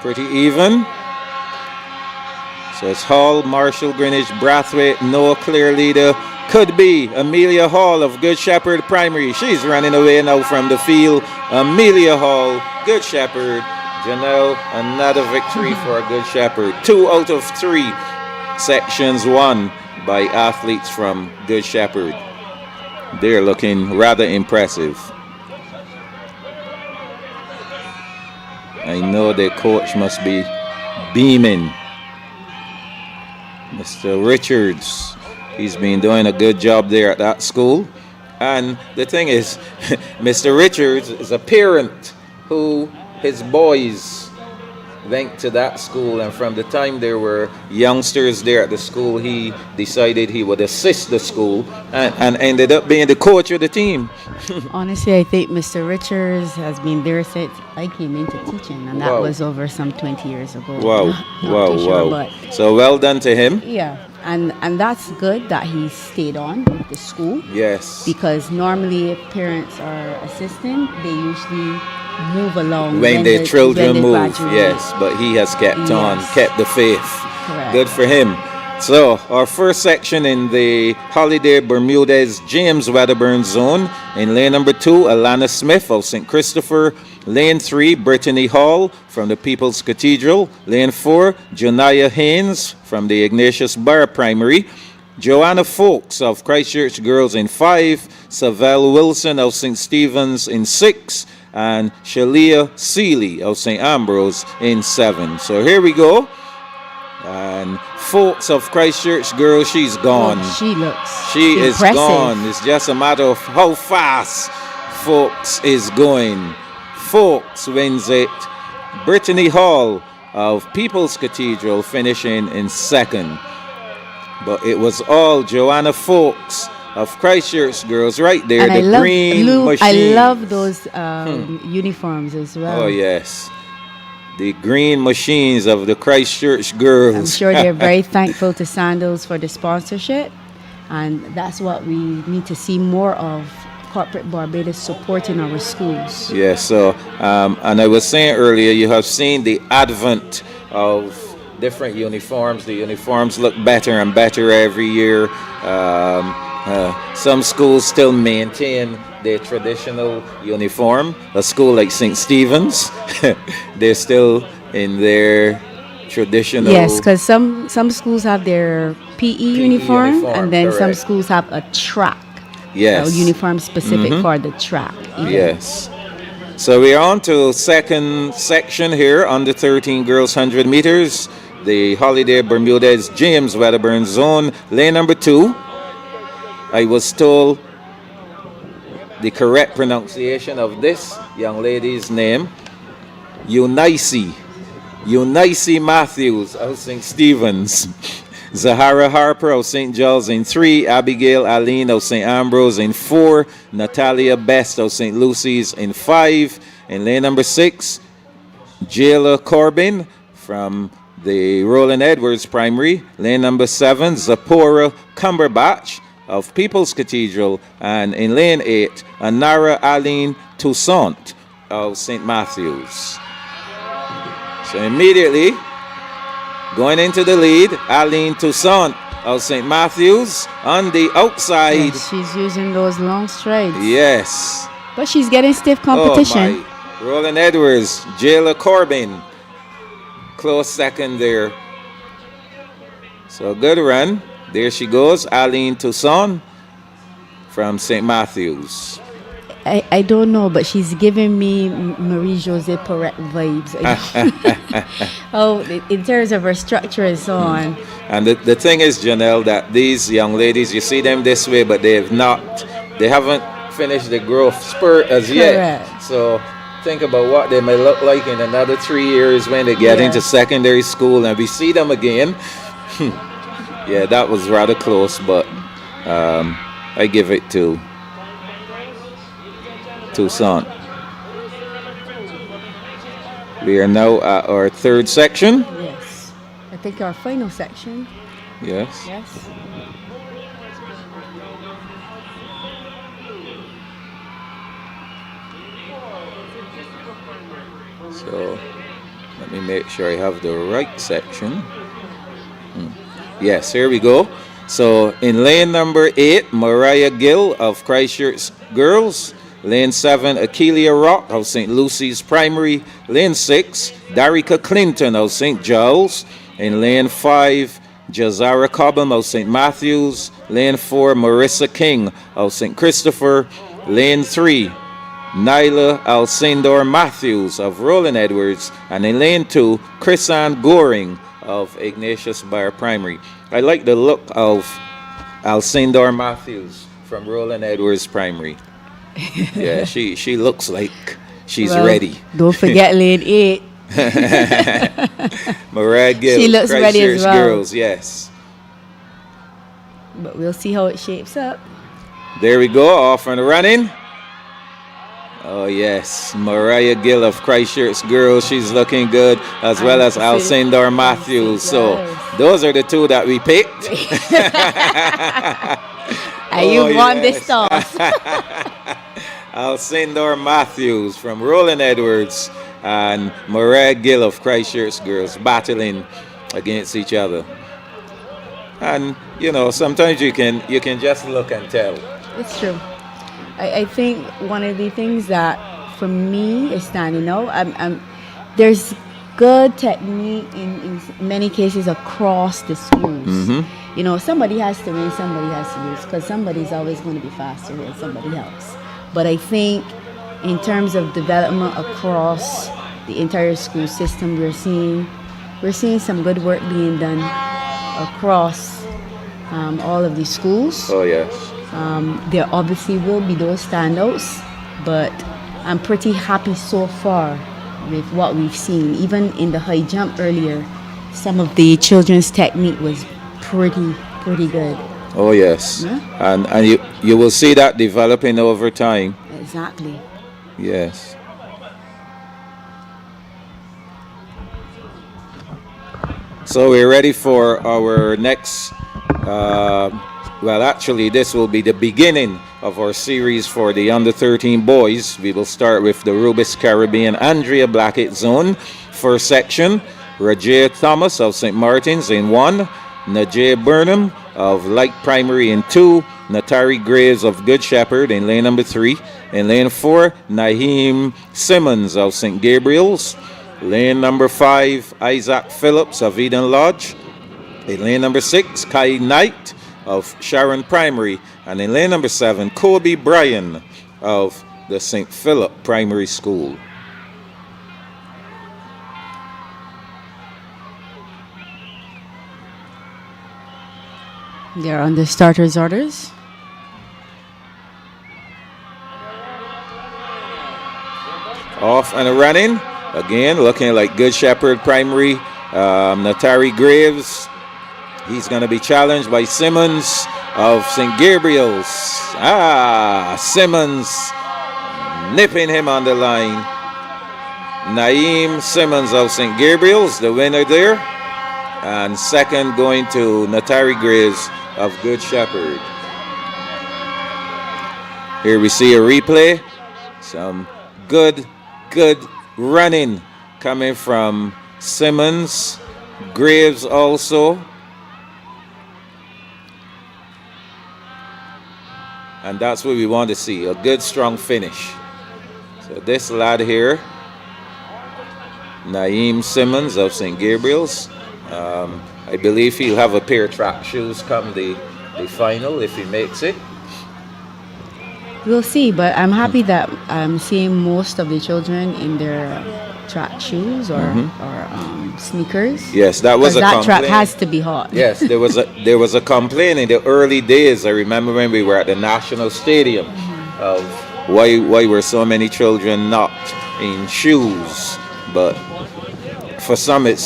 Pretty even. So it's Hall, Marshall, Greenwich, Brathwaite, no clear leader. Could be Amelia Hall of Good Shepherd Primary. She's running away now from the field. Amelia Hall, Good Shepherd. Janelle, another victory for Good Shepherd. 2 out of 3 sections won by athletes from Good Shepherd. They're looking rather impressive. I know the coach must be beaming. Mr. Richards, he's been doing a good job there at that school. And the thing is, Mr. Richards is a parent who his boys went to that school, and from the time there were youngsters there at the school, he decided he would assist the school and ended up being the coach of the team.
Honestly, I think Mr. Richards has been there since I came into teaching, and that was over some 20 years ago.
Wow,
Not too sure, but
so well done to him.
yeah, and that's good that he stayed on with the school.
Yes.
Because normally if parents are assisting, they usually move along
When their children
when they
move,
graduate.
yes, but he has kept on,
Yes.
kept the faith.
Correct.
Good for him. So, our first section in the Holiday Bermudez James Wedderburn zone. In lane number 2, Alana Smith of St. Christopher. Lane 3, Brittany Hall from the People's Cathedral. Lane 4, Janaya Haynes from the Ignatius Bar Primary. Joanna Folks of Christchurch Girls in 5. Savelle Wilson of St. Stephen's in 6. And Shalia Seeley of St. Ambrose in 7. So here we go. And Folks of Christchurch Girls, she's gone.
Oh, she looks
She is
impressive.
gone. It's just a matter of how fast Folks is going. Folks wins it. Brittany Hall of People's Cathedral finishing in 2nd. But it was all Joanna Folks of Christchurch Girls right there.
And
the green machine.
I love those uniforms as well.
Oh, yes. The green machines of the Christchurch Girls.
I'm sure they're very thankful to Sandals for the sponsorship, and that's what we need to see more of. Corporate Barbados supporting our schools.
Yes, so, and I was saying earlier, you have seen the advent of different uniforms. The uniforms look better and better every year. Some schools still maintain their traditional uniform. A school like St. Stephen's, they're still in their traditional.
Yes, because some schools have their PE uniform, and then some
correct.
schools have a track.
Yes.
A uniform specific for the track. event.
Yes. So we're on to second section here, under 13 girls 100 meters. The Holiday Bermudez James Wedderburn zone, lane number 2. I was told the correct pronunciation of this young lady's name, Eunice Matthews of St. Stephen's. Zahara Harper of St. Giles in 3, Abigail Aline of St. Ambrose in 4, Natalia Best of St. Lucy's in 5, in lane number 6, Jayla Corbin from the Roland Edwards Primary, lane number 7, Zipporah Cumberbatch of People's Cathedral, and in lane 8, Anara Aline Toussaint of St. Matthews. So immediately, going into the lead, Aline Toussaint of St. Matthews on the outside.
Yes, she's using those long strides.
Yes.
But she's getting stiff competition.
Oh my. Roland Edwards, Jayla Corbin, close second there. So good run. There she goes, Aline Toussaint from St. Matthews.
I don't know, but she's giving me Marie-Josée Perret vibes. Oh, in terms of her structure and so on.
And the thing is, Janelle, that these young ladies, you see them this way, but they haven't finished the growth spurt as yet.
Correct.
So think about what they may look like in another 3 years when they get into secondary school and we see them again. Yeah, that was rather close, but I give it to Toussaint. We are now at our third section.
Yes. I think our final section.
Yes.
Yes.
So let me make sure I have the right section. Yes, here we go. So in lane number 8, Mariah Gill of Christchurch Girls. Lane 7, Akeelia Rock of St. Lucy's Primary. Lane 6, Darika Clinton of St. Giles. In lane 5, Jazara Cobham of St. Matthews. Lane 4, Marissa King of St. Christopher. Lane 3, Nyla Alcindor Matthews of Roland Edwards. And in lane 2, Chrisanne Goring of Ignatius Bar Primary. I like the look of Alcindor Matthews from Roland Edwards Primary. Yeah, she looks like she's ready.
Don't forget lane 8.
Mariah Gill,
She looks ready as
Christchurch
well.
Girls, yes.
But we'll see how it shapes up.
There we go, off and running. Oh yes, Mariah Gill of Christchurch Girls, she's looking good, as well as Alcindor Matthews. So those are the two that we picked.
And you won this toss.
Alcindor Matthews from Roland Edwards and Mariah Gill of Christchurch Girls battling against each other. And you know, sometimes you can just look and tell.
It's true. I think one of the things that for me is standing out, there's good technique in many cases across the schools. You know, somebody has to win, somebody has to lose, because somebody's always going to be faster than somebody else. But I think in terms of development across the entire school system, we're seeing some good work being done across all of these schools.
Oh yes.
There obviously will be those standouts, but I'm pretty happy so far with what we've seen. Even in the high jump earlier, some of the children's technique was pretty good.
Oh yes.
Yeah?
And you will see that developing over time.
Exactly.
Yes. So we're ready for our next well, actually, this will be the beginning of our series for the under 13 boys. We will start with the Rubis Caribbean Andrea Blackett zone. First section, Rajay Thomas of St. Martin's in 1, Najee Burnham of Light Primary in 2, Natari Graves of Good Shepherd in lane number 3. In lane 4, Naheem Simmons of St. Gabriel's. Lane number 5, Isaac Phillips of Eden Lodge. In lane number 6, Kai Knight of Sharon Primary, and in lane number 7, Kobe Bryan of the St. Philip Primary School.
They're on the starters' orders.
Off and a running. Again, looking like Good Shepherd Primary. Natari Graves, he's going to be challenged by Simmons of St. Gabriel's. Simmons nipping him on the line. Naeem Simmons of St. Gabriel's, the winner there. And second going to Natari Graves of Good Shepherd. Here we see a replay. Some good running coming from Simmons. Graves also. And that's what we want to see, a good strong finish. So this lad here, Naeem Simmons of St. Gabriel's, I believe he'll have a pair of track shoes come the final if he makes it.
We'll see, but I'm happy that I'm seeing most of the children in their track shoes or sneakers.
Yes, that was a
that
complaint.
track has to be hot.
Yes, there was a complaint in the early days. I remember when we were at the National Stadium of why were so many children not in shoes, but for some they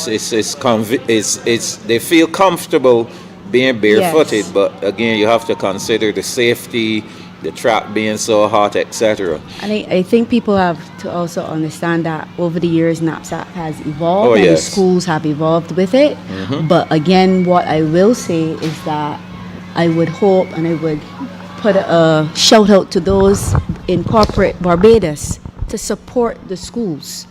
feel comfortable being barefooted,
Yes.
but again you have to consider the safety, the track being so hot, etc.
And I think people have to also understand that over the years NAPSAC has evolved
Oh,
and
yes.
the schools have evolved with it. But again, what I will say is that I would hope and I would put a shout out to those in corporate Barbados to support the schools.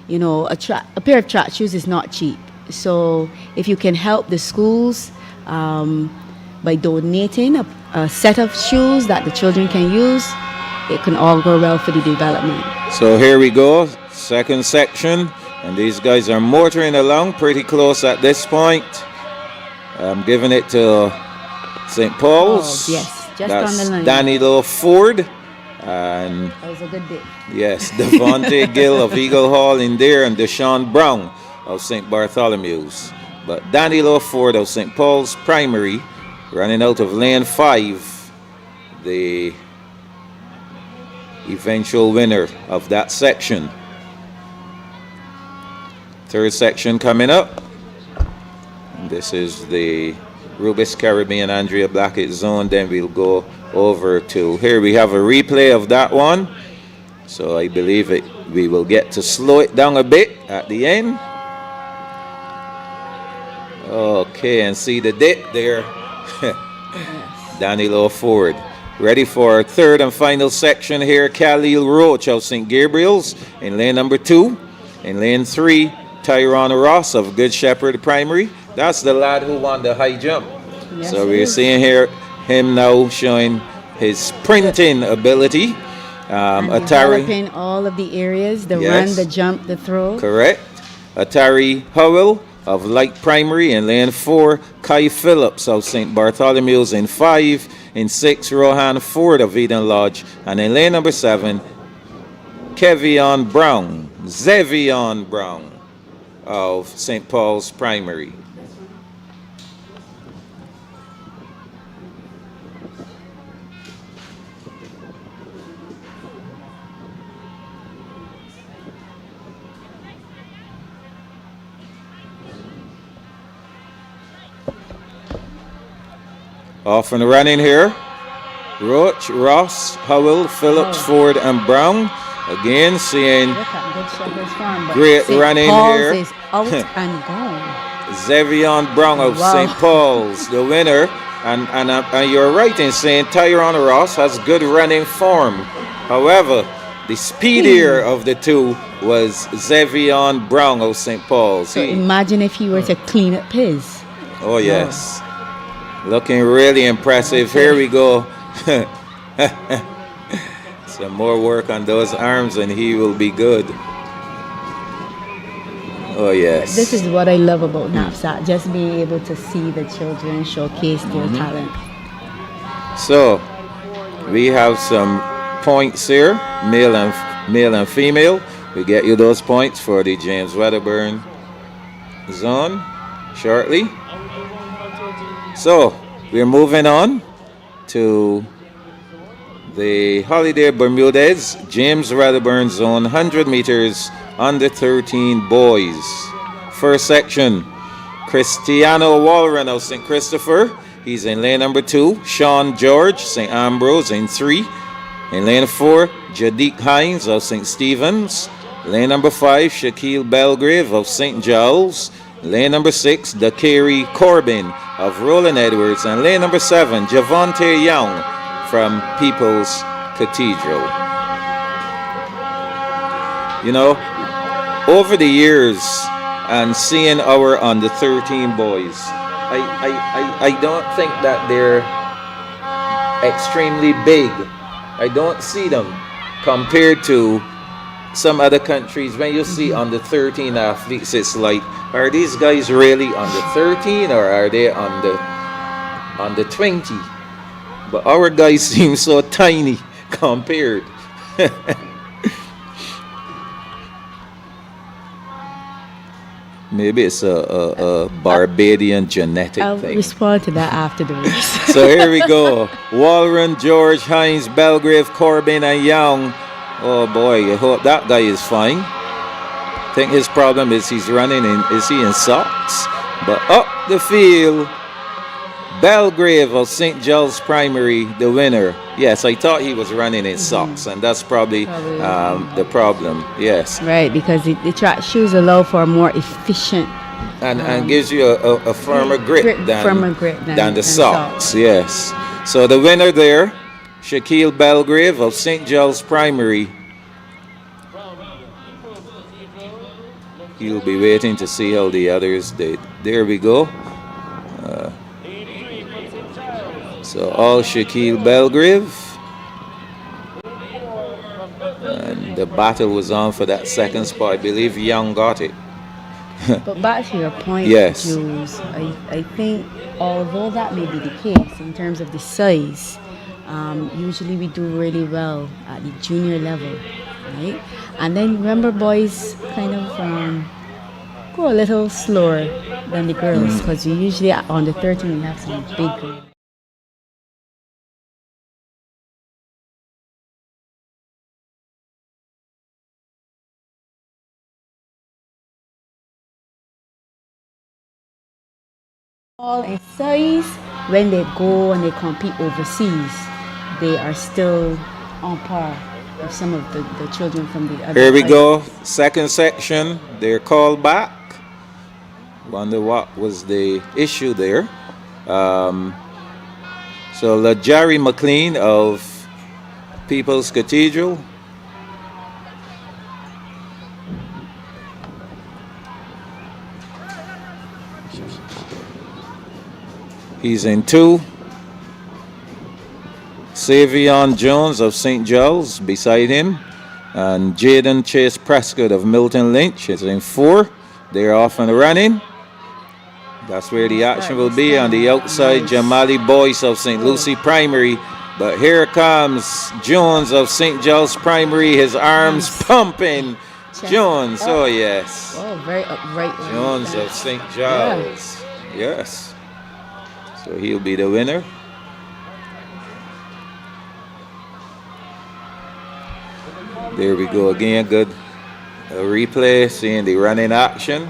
You know, a pair of track shoes is not cheap. So if you can help the schools by donating a set of shoes that the children can use, it can all go well for the development.
So here we go, second section, and these guys are motoring along pretty close at this point. I'm giving it to St. Paul's.
Oh, yes, just
That's
on the line.
Danilo Ford. And
That was a good day.
yes, Devontae Gill of Eagle Hall in there, and Deshaun Brown of St. Bartholomew's. But Danilo Ford of St. Paul's Primary running out of lane 5, the eventual winner of that section. Third section coming up. This is the Rubis Caribbean Andrea Blackett zone. Then we'll go over to here. We have a replay of that one. So I believe we will get to slow it down a bit at the end. Okay, and see the dip there. Danilo Ford. Ready for our third and final section here. Khalil Roach of St. Gabriel's in lane number 2. In lane 3, Tyron Ross of Good Shepherd Primary. That's the lad who won the high jump.
Yes,
So
it
we're
is.
seeing here him now showing his sprinting ability.
And
Atari,
developing all of the areas, the
Yes.
run, the jump, the throw.
correct. Atari Howell of Light Primary in lane 4. Kai Phillips of St. Bartholomew's in 5. In 6, Rohan Ford of Eden Lodge. And in lane number 7, Zevion Brown of St. Paul's Primary. Off and running here. Roach, Ross, Howell, Phillips, Ford, and Brown. Again, seeing
Look at Good Shepherd's Farm. But
Great
St.
running
Paul's
here.
is out and gone.
Zevion Brown of
Wow.
St. Paul's, the winner. And you're right in saying Tyron Ross has good running form. However, the speedier of the two was Zevion Brown of St. Paul's.
So imagine if he were to clean up his.
Oh, yes. Looking really impressive. Here we go. Some more work on those arms and he will be good. Oh, yes.
This is what I love about NAPSAC, just being able to see the children showcase their talent.
So, we have some points here, male and female. We get you those points for the James Wedderburn zone shortly. So, we're moving on to the Holiday Bermudez James Wedderburn zone, 100 meters under 13 boys. First section, Cristiano Walren of St. Christopher. He's in lane number 2. Sean George, St. Ambrose in 3. In lane 4, Jadique Hines of St. Stephen's. Lane number 5, Shaquille Belgrave of St. Giles. Lane number 6, Dakari Corbin of Roland Edwards. And lane number 7, Javonte Young from People's Cathedral. You know, over the years and seeing our under 13 boys, I don't think that they're extremely big. I don't see them compared to some other countries. When you see under 13 athletes, it's like, are these guys really under 13 or are they under 20? But our guys seem so tiny compared. Maybe it's a Barbadian genetic
I'll
thing.
respond to that after the race.
So here we go. Walren, George, Hines, Belgrave, Corbin, and Young. Oh boy, I hope that guy is fine. I think his problem is he's running is he in socks? But up the field, Belgrave of St. Giles Primary, the winner. Yes, I thought he was running in socks, and that's probably the problem. Yes.
Right, because the track shoes allow for a more efficient
And gives you a firmer grip than the socks. Yes. So the winner there, Shaquille Belgrave of St. Giles Primary. He'll be waiting to see how the others did. There we go. So all Shaquille Belgrave. And the battle was on for that second spot. I believe Young got it.
But back to your point,
Yes.
Jules, I think although that may be the case in terms of the size, usually we do really well at the junior level, right? And then remember boys kind of go a little slower than the girls because we usually on the 13 we have some big girls. All in size, when they go and they compete overseas, they are still on par with some of the children from the other
Here we go.
high schools.
Second section. They're called back. Wonder what was the issue there. Um, so LaJarry McLean of People's Cathedral. He's in 2. Savion Jones of St. Giles beside him. And Jaden Chase Prescott of Milton Lynch is in 4. They're off and running. That's where the action will be. On the outside, Jamali Boyce of St. Lucie Primary. But here comes Jones of St. Giles Primary. His arms pumping. Jones, oh yes.
Oh, very upright.
Jones of St. Giles. Yes. So he'll be the winner. There we go again. Good replay, seeing the running action.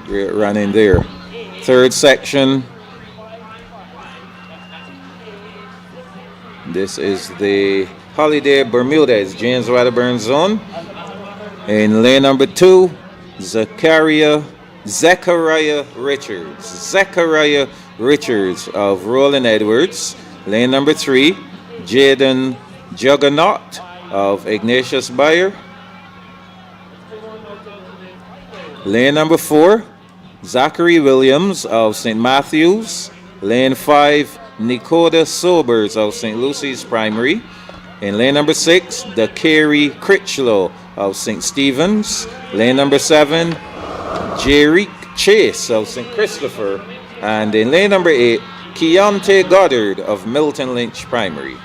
Great running there. Third section. This is the Holiday Bermudez James Wedderburn zone. In lane number 2, Zechariah Richards. Zechariah Richards of Roland Edwards. Lane number 3, Jaden Juggernaut of Ignatius Bayer. Lane number 4, Zachary Williams of St. Matthews. Lane 5, Nicoda Sobers of St. Lucie's Primary. In lane number 6, the Carey Critchlow of St. Stephen's. Lane number 7, Jerick Chase of St. Christopher. And in lane number 8, Keontae Goddard of Milton Lynch Primary.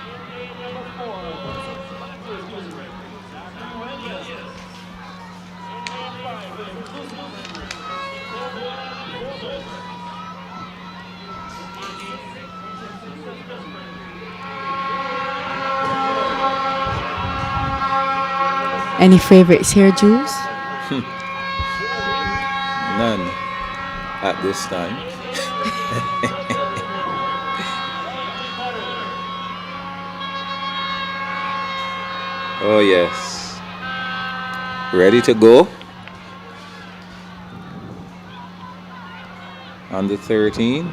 Any favorites here, Jules?
None at this time. Oh yes. Ready to go? Under 13.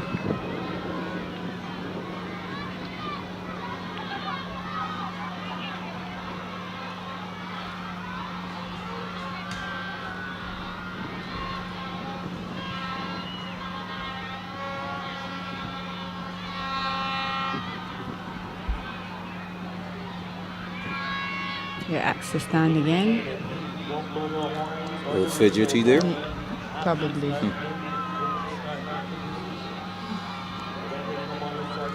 Your axe to stand again?
A little fidgety there.
Probably.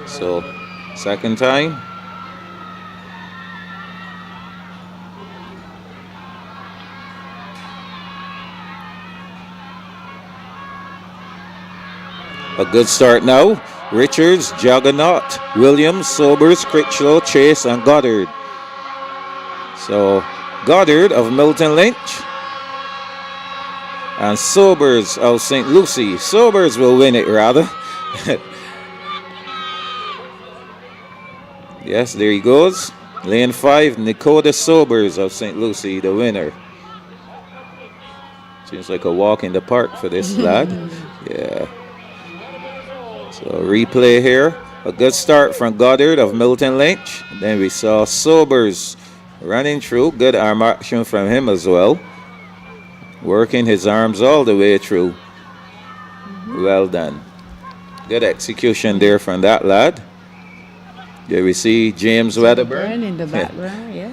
So, second time. A good start now. Richards, Juggernaut, Williams, Sobers, Critchlow, Chase, and Goddard. So, Goddard of Milton Lynch and Sobers of St. Lucie. Sobers will win it, rather. Yes, there he goes. Lane 5, Nicoda Sobers of St. Lucie, the winner. Seems like a walk in the park for this lad. Yeah. So, replay here. A good start from Goddard of Milton Lynch. Then we saw Sobers running through. Good arm action from him as well. Working his arms all the way through. Well done. Good execution there from that lad. There we see James Wedderburn
In the background, yeah.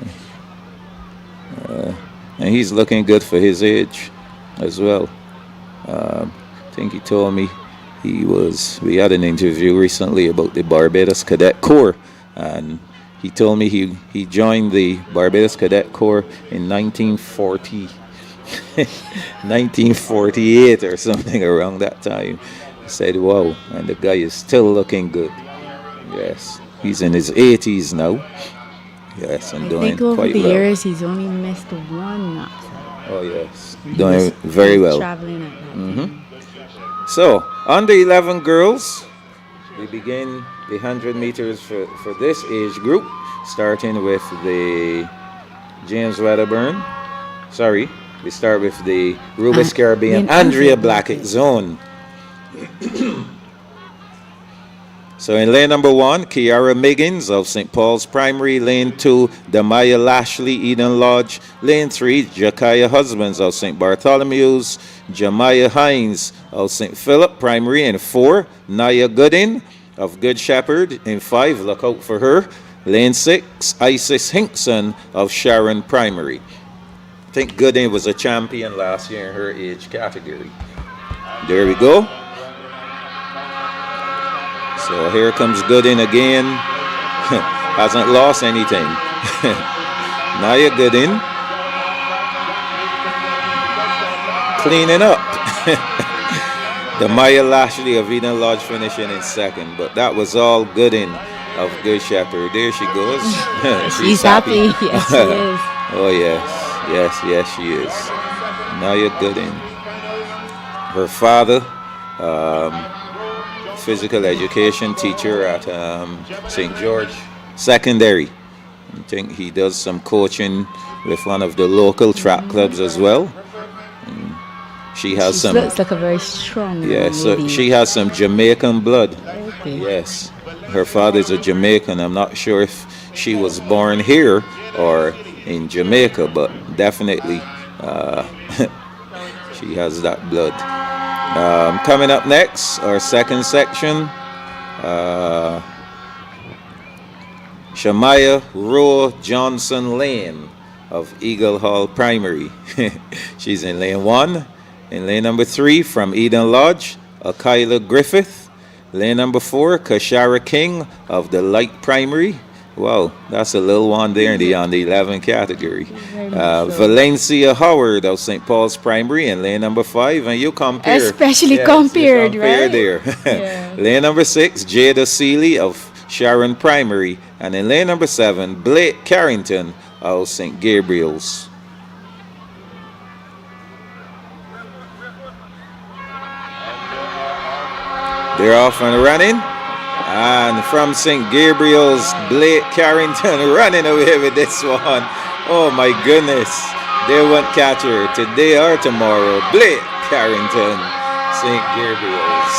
And he's looking good for his age as well. I think he told me we had an interview recently about the Barbados Cadet Corps, and he told me he joined the Barbados Cadet Corps in 1948 or something around that time. I said, wow, and the guy is still looking good. Yes, he's in his 80s now. Yes, and
I
doing
think over
quite
the
well.
years he's only missed one knockout.
Oh yes, doing very well.
Traveling at that time.
So, under 11 girls, we begin the 100 meters for this age group, starting with the James Wedderburn. Sorry, we start with the Rubis Caribbean Andrea Blackett zone. So in lane number 1, Kiara Miggins of St. Paul's Primary. Lane 2, Damaya Lashley, Eden Lodge. Lane 3, Jakaya Husbands of St. Bartholomew's. Jamaya Hines of St. Philip Primary. And 4, Naya Goodin of Good Shepherd. In 5, look out for her. Lane 6, Isis Hinkson of Sharon Primary. I think Goodin was a champion last year in her age category. There we go. So here comes Goodin again. Hasn't lost anything. Naya Goodin. Cleaning up. The Maya Lashley of Eden Lodge finishing in second. But that was all Goodin of Good Shepherd. There she goes.
She's happy. Yes, she is.
Oh, yes. Yes, she is. Naya Goodin. Her father, physical education teacher at St. George Secondary. I think he does some coaching with one of the local track clubs as well. And she looks
like a very strong
lady. So she has some Jamaican blood. Okay. Yes. Her father's a Jamaican. I'm not sure if she was born here or in Jamaica, but definitely she has that blood. Coming up next, our second section, Shamaya Roe Johnson Lane of Eagle Hall Primary. She's in lane 1. In lane number 3, from Eden Lodge, Akila Griffith. Lane number 4, Kashara King of the Light Primary. Wow, that's a little one there in the under 11 category. Valencia Howard of St. Paul's Primary in lane number 5, and you compare.
Especially compared, right?
There. Yeah. Lane number 6, Jada Seeley of Sharon Primary, and in lane number 7, Blake Carrington of St. Gabriel's. They're off and running. And from St. Gabriel's, Blake Carrington running away with this one. Oh my goodness. They won't catch her today or tomorrow. Blake Carrington, St. Gabriel's.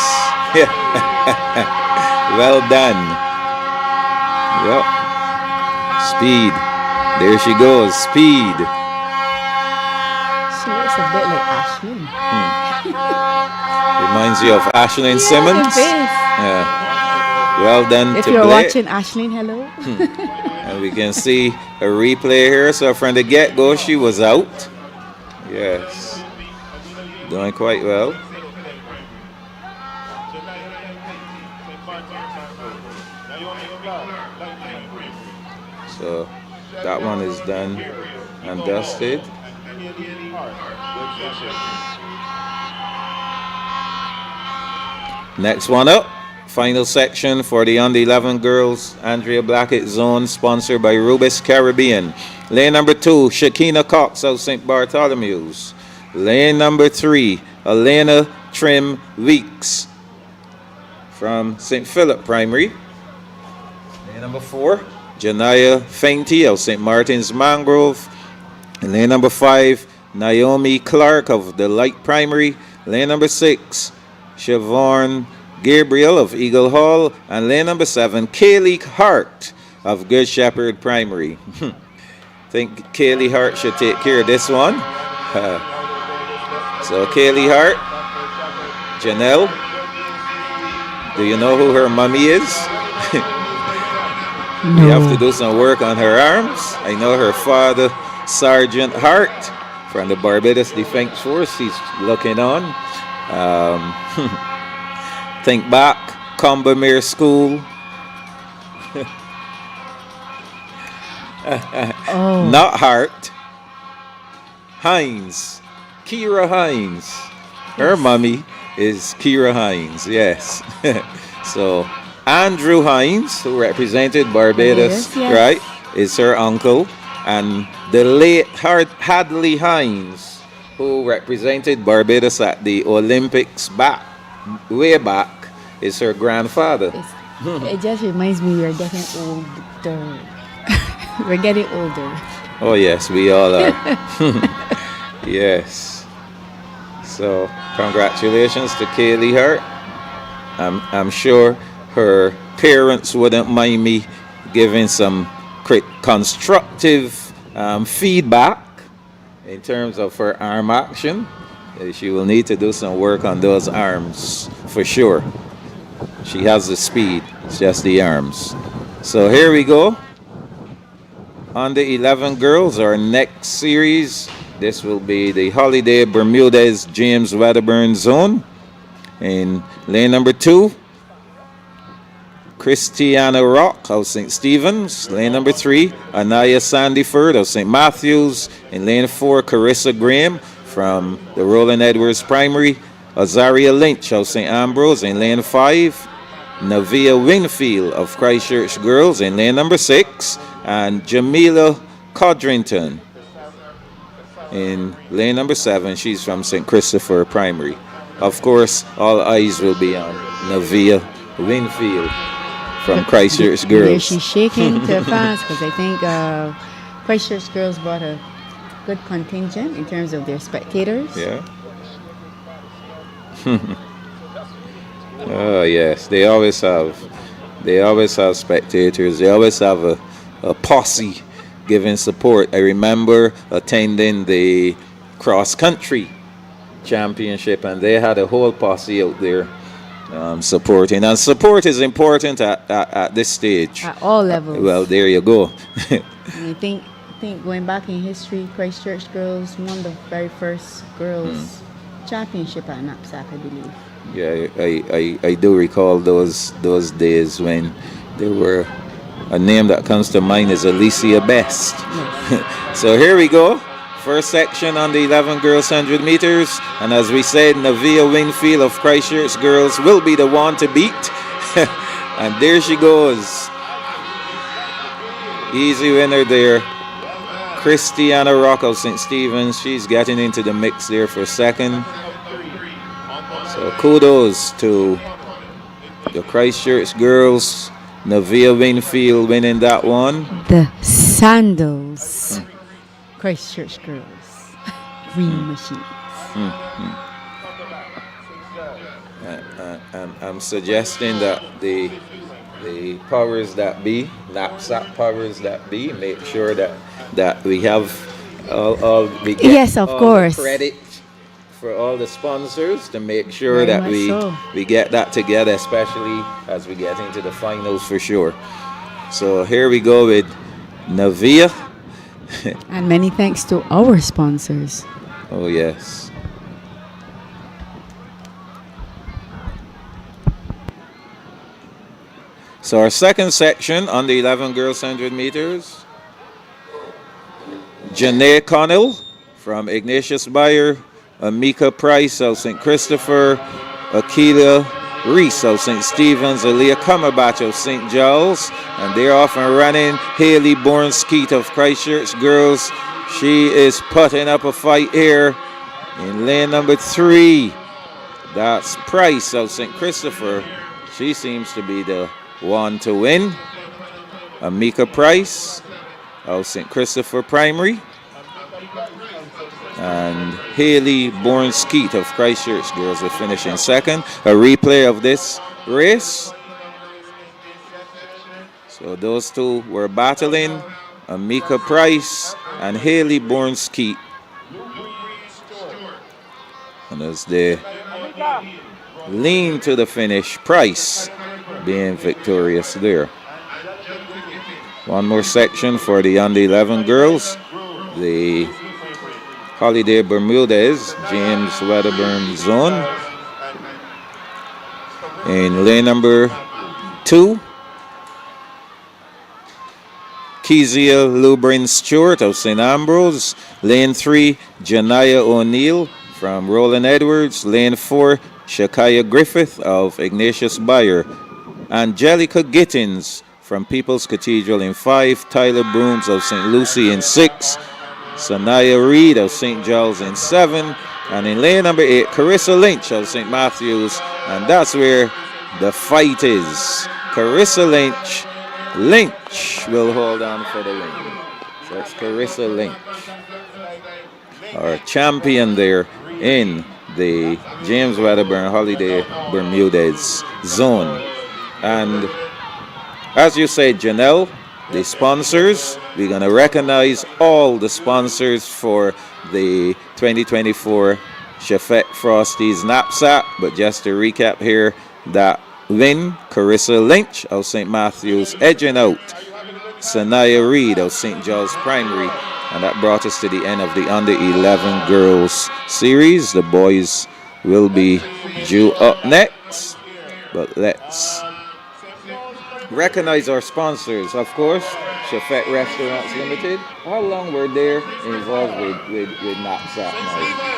Well done. Yep. Speed. There she goes. Speed.
She looks a bit like Ashlyn.
Reminds you of Ashlyn Simmons. Yeah. Well done
if
to
you're
Blake.
Watching Ashlyn, hello.
And we can see a replay here. So from the get-go, she was out. Yes. Doing quite well. So that one is done and dusted. Next one up. Final section for the under 11 girls, Andrea Blackett zone, sponsored by Rubis Caribbean. Lane number 2, Shakina Cox of St. Bartholomew's. Lane number 3, Elena Trim Weeks from St. Philip Primary. Lane number 4, Janaya Fainty of St. Martin's Mangrove. And lane number 5, Naomi Clark of the Light Primary. Lane number 6, Siobhan Gabriel of Eagle Hall, and lane number 7, Kaylee Hart of Good Shepherd Primary. I think Kaylee Hart should take care of this one. So Kaylee Hart, Janelle, do you know who her mommy is?
No.
You have to do some work on her arms. I know her father, Sergeant Hart, from the Barbados Defense Force. He's looking on. Think back, Combermere School. Not Hart. Hines. Kira Hines. Her mommy is Kira Hines, yes. So, Andrew Hines, who represented Barbados,
yes.
Right, is her uncle. And the late Hadley Hines, who represented Barbados at the Olympics back way back is her grandfather.
It just reminds me we're getting older. We're getting older.
Oh yes, we all are. Yes. So congratulations to Kaylee Hart. I'm sure her parents wouldn't mind me giving some constructive feedback in terms of her arm action. She will need to do some work on those arms for sure. She has the speed, it's just the arms. So here we go. On the 11 girls, our next series, this will be the Holiday Bermudez James Wedderburn Zone. In lane number 2, Christiana Rock of St. Stephen's. Lane number 3, Anaya Sandyford of St. Matthews. In lane 4, Carissa Graham from the Roland Edwards Primary. Azaria Lynch of St. Ambrose. In lane 5, Navia Winfield of Christchurch Girls. In lane number 6, and Jamila Codrington. In lane number 7, she's from St. Christopher Primary. Of course, all eyes will be on Navia Winfield from Christchurch Girls.
Yeah, she's shaking to fans because I think Christchurch Girls brought a good contingent in terms of their spectators.
Yeah. Oh yes, they always have spectators. They always have a posse giving support. I remember attending the cross country championship, and they had a whole posse out there supporting. And support is important at this stage.
At all levels.
Well, there you go.
And I think going back in history, Christchurch Girls won the very first girls championship at NAPSAC, I believe.
Yeah, I do recall those days when there were. A name that comes to mind is Alicia Best. Yes. So here we go. First section on the 11 girls 100 meters. And as we said, Navia Winfield of Christchurch Girls will be the one to beat. And there she goes. Easy winner there. Christiana Rock of St. Stephen's. She's getting into the mix there for second. So kudos to the Christchurch Girls. Navia Winfield winning that one.
The Sandals. Christchurch Girls. Green Machines.
I'm suggesting that the powers that be, NAPSAC powers that be, make sure that we have all we get
yes, of
all
course.
The credit for all the sponsors to make sure that we get that together, especially as we get into the finals for sure. So here we go with Navia.
And many thanks to our sponsors.
Oh yes. So our second section on the 11 girls 100 meters. Janae Connell from Ignatius Bayer. Amika Price of St. Christopher, Akila Reese of St. Stephen's, Aaliyah Cumberbatch of St. Giles, and they're off and running. Haley Bourne-Skeet of Christchurch Girls. She is putting up a fight here in lane number 3. That's Price of St. Christopher. She seems to be the one to win. Amika Price of St. Christopher Primary. And Haley Bourne-Skeet of Christchurch Girls will finish in second. A replay of this race. So those two were battling, Amika Price and Haley Bourne-Skeet. And as they lean to the finish, Price being victorious there. One more section for the under 11 girls. The Holiday Bermudez James Wedderburn Zone. In lane number 2, Kezia Lubrin Stewart of St. Ambrose. Lane 3, Janaya O'Neill from Roland Edwards. Lane 4, Shakaya Griffith of Ignatius Bayer. Angelica Gittins from People's Cathedral in 5. Tyler Brooms of St. Lucie in 6. Sanaya Reed of St. Giles in 7. And in lane number 8, Carissa Lynch of St. Matthews And that's where the fight is. Carissa Lynch will hold on for the win. So it's Carissa Lynch, our champion there in the James Wedderburn Holiday Bermudez zone. And as you said, Janelle, the sponsors, we're going to recognize all the sponsors for the 2024 Chefette Frosty's knapsack. But just to recap here, that win, Carissa Lynch of St. Matthew's edging out Sanaya Reid of St. John's Primary. And that brought us to the end of the under 11 girls series. The boys will be due up next. But let's recognize our sponsors, of course. Chefette Restaurants Limited. How long were they involved with NAPSACbb now?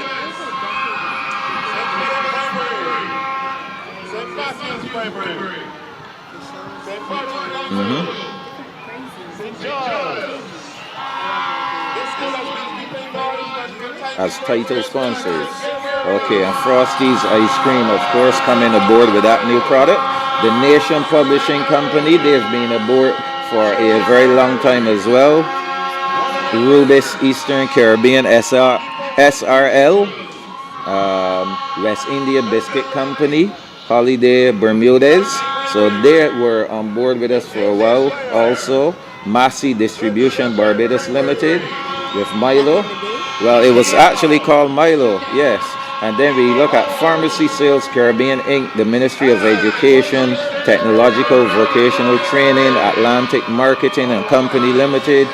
As title sponsors. Okay, and Frosty's Ice Cream, of course, coming aboard with that new product. The Nation Publishing Company, they've been aboard for a very long time as well. Rubis Eastern Caribbean SRL, West India Biscuit Company, Holiday Bermudez. So they were on board with us for a while. Also, Massey Distribution Barbados Limited with Milo. Well, it was actually called Milo, yes. And then we look at Pharmacy Sales Caribbean Inc., the Ministry of Education, Technological Vocational Training, Atlantic Marketing and Company Limited,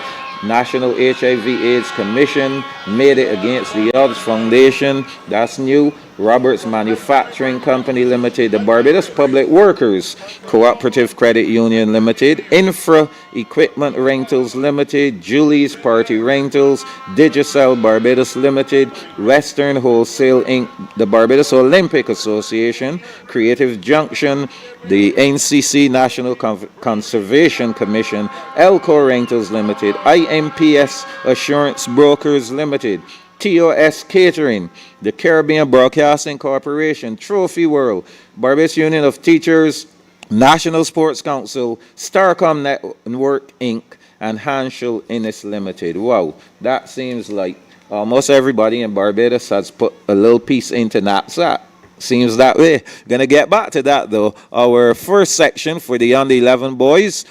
National HIV/AIDS Commission, Made It Against the Odds Foundation, that's new. Roberts Manufacturing Company Limited, the Barbados Public Workers Cooperative Credit Union Limited, Infra Equipment Rentals Limited, Julie's Party Rentals, Digicel Barbados Limited, Western Wholesale Inc., the Barbados Olympic Association, Creative Junction, the NCC National Conservation Commission, Elco Rentals Limited, IMPS Assurance Brokers Limited, TOS Catering, the Caribbean Broadcasting Corporation, Trophy World, Barbados Union of Teachers, National Sports Council, Starcom Network Inc., and Hanschel Innes Limited. Wow, that seems like almost everybody in Barbados has put a little piece into NAPSACbb. Seems that way. Gonna get back to that though. Our first section for the under 11 boys.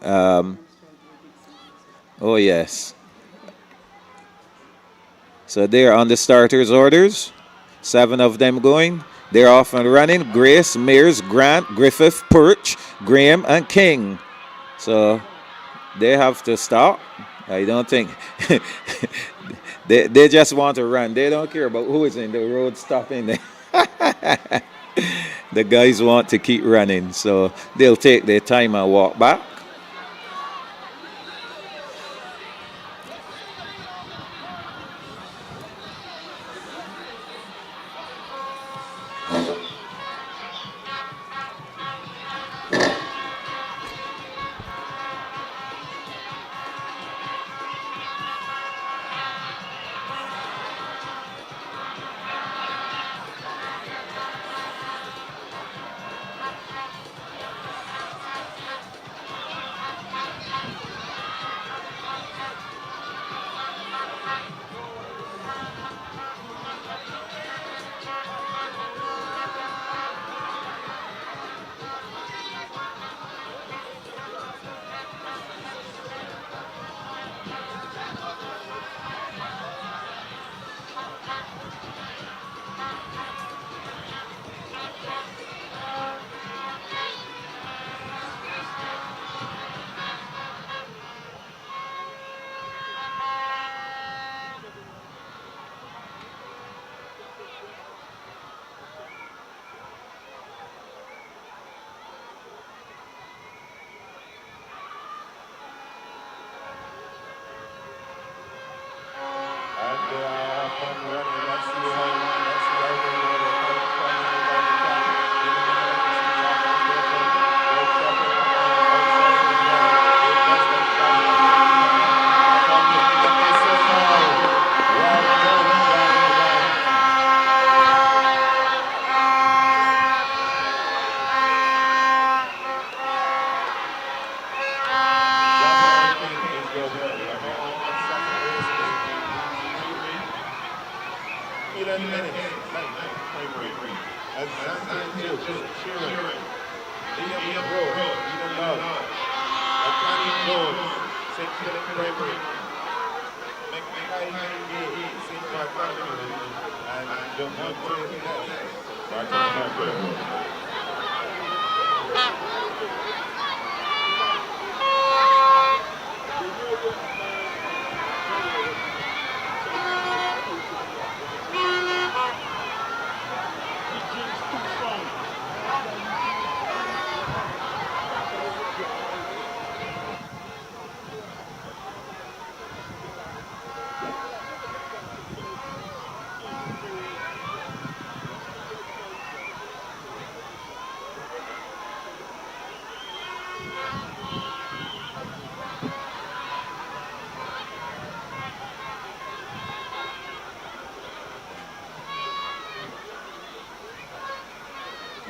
Oh yes. So they're on the starters' orders. 7 of them going. They're off and running. Grace, Mears, Grant, Griffith, Perch, Graham, and King. So they have to stop. I don't think they just want to run. They don't care about who is in the road stopping them. The guys want to keep running. So they'll take their time and walk back.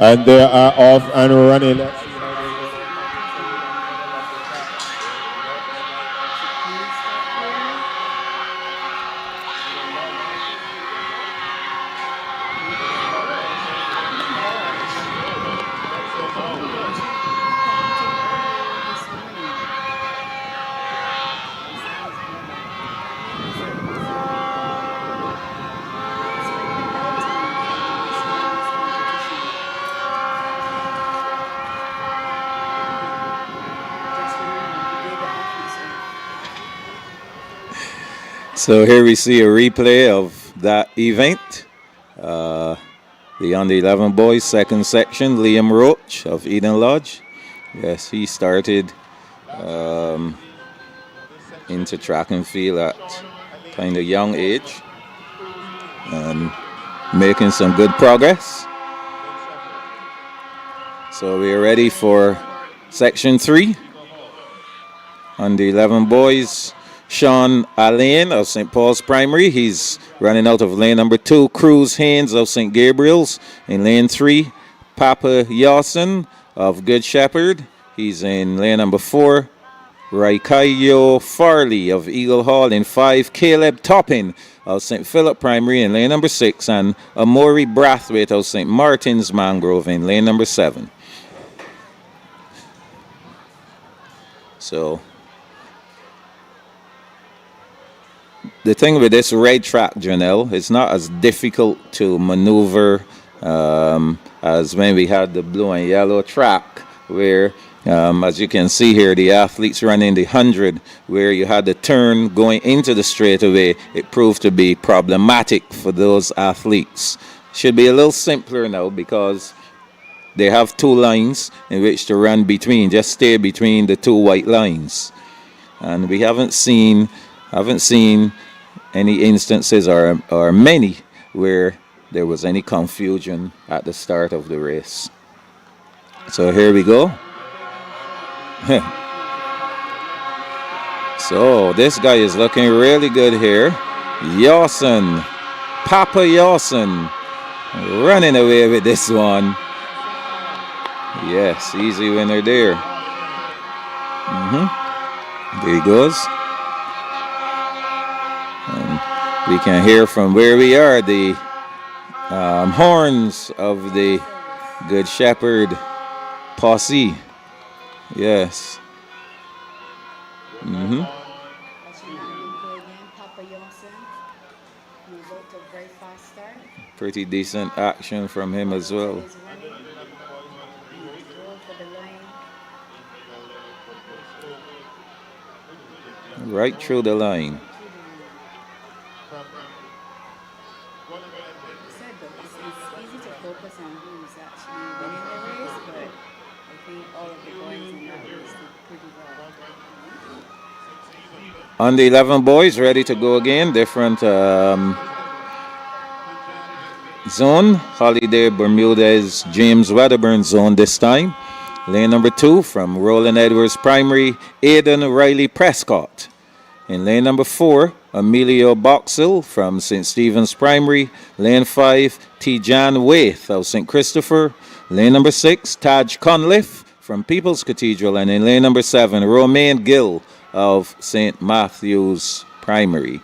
And they are off and running.
So here we see a replay of that event. The under 11 boys second section, Liam Roach of Eden Lodge. Yes, he started into track and field at kind of young age and making some good progress. So we are ready for section 3. Under 11 boys, Sean Allain of St. Paul's Primary. He's running out of lane number 2. Cruz Haynes of St. Gabriel's. In lane 3, Papa Yawson of Good Shepherd. He's in lane number 4. Raikayo Farley of Eagle Hall. In 5, Caleb Toppin of St. Philip Primary in lane number 6. And Amori Brathwaite of St. Martin's Mangrove in lane number 7. So the thing with this red track, Janelle, it's not as difficult to maneuver as when we had the blue and yellow track, where, as you can see here, the athletes running the 100, where you had the turn going into the straightaway. It proved to be problematic for those athletes. Should be a little simpler now because they have 2 lines in which to run between. Just stay between the 2 white lines. And we haven't seen any instances or many where there was any confusion at the start of the race. So here we go. So this guy is looking really good here. Yawson, Papa Yawson, running away with this one. Yes, easy winner there. There he goes. We can hear from where we are the horns of the Good Shepherd posse. Yes. Pretty decent action from him as well. Right through the line. On the 11 boys, ready to go again. Different zone. Holiday Bermudez James Wedderburn zone this time. Lane number 2 from Roland Edwards Primary, Aidan Riley Prescott. In lane number 4, Emilio Boxell from St. Stephen's Primary. Lane 5, Tijan Waith of St. Christopher. Lane number 6, Taj Conliffe from People's Cathedral. And in lane number 7, Romain Gill of St. Matthew's Primary.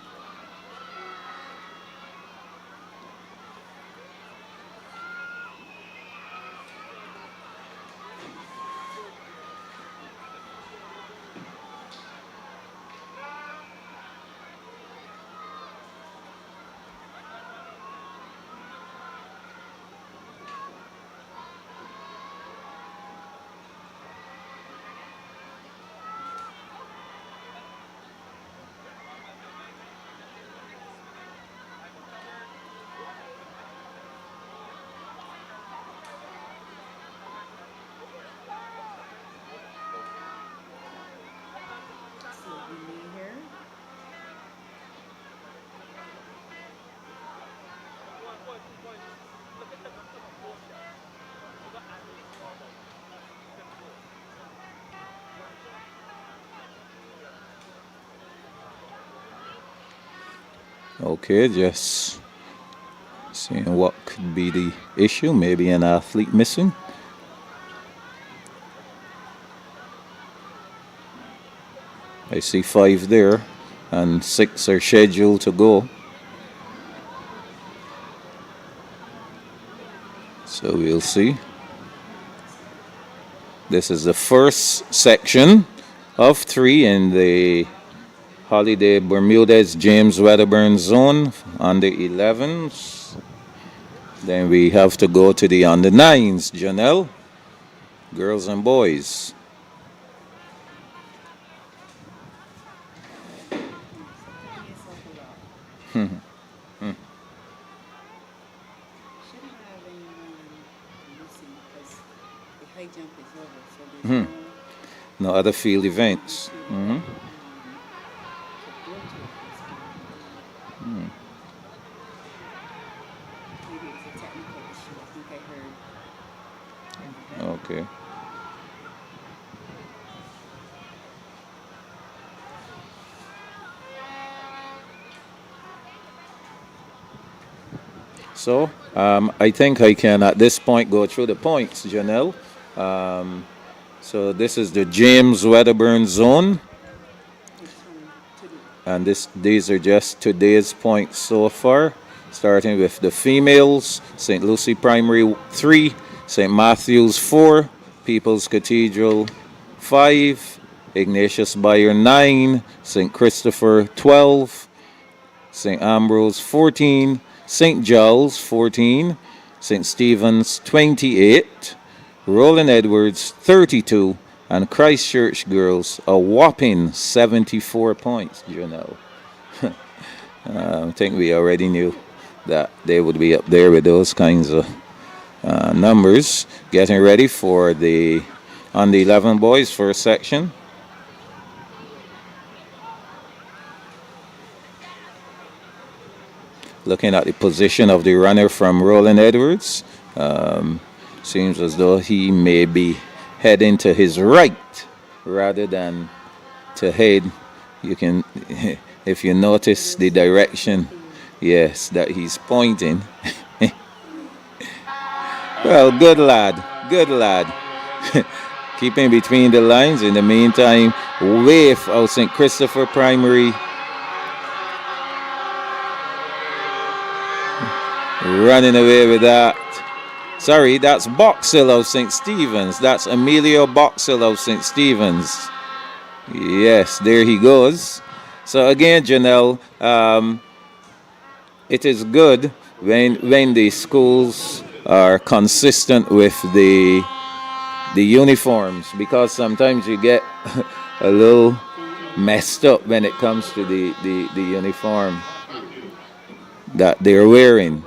Okay, just seeing what could be the issue. Maybe an athlete missing. I see 5 there, and 6 are scheduled to go. So we'll see. This is the first section of 3 in the Holiday Bermudez James Wedderburn zone under 11s. Then we have to go to the under 9s, Janelle, girls and boys. No other field events. Okay. So, I think I can at this point go through the points, Janelle. So this is the James Wedderburn zone. And these are just today's points so far. Starting with the females, St. Lucie Primary 3, St. Matthew's 4, People's Cathedral 5, Ignatius Bayer 9, St. Christopher 12, St. Ambrose 14, St. Giles 14, St. Stephen's 28, Roland Edwards 32, and Christchurch girls a whopping 74 points, you know. I think we already knew that they would be up there with those kinds of numbers. Getting ready for the under 11 boys first section. Looking at the position of the runner from Roland Edwards, seems as though he may be heading to his right rather than to head. You can, if you notice the direction, yes, that he's pointing. Well, good lad, good lad. Keeping between the lines. In the meantime, wave of St. Christopher Primary. Running away with that. Sorry, that's Boxill of St. Stephen's. That's Emilio Boxill of St. Stephen's. Yes, there he goes. So again, Janelle, it is good when the schools are consistent with the uniforms, because sometimes you get a little messed up when it comes to the uniform that they're wearing.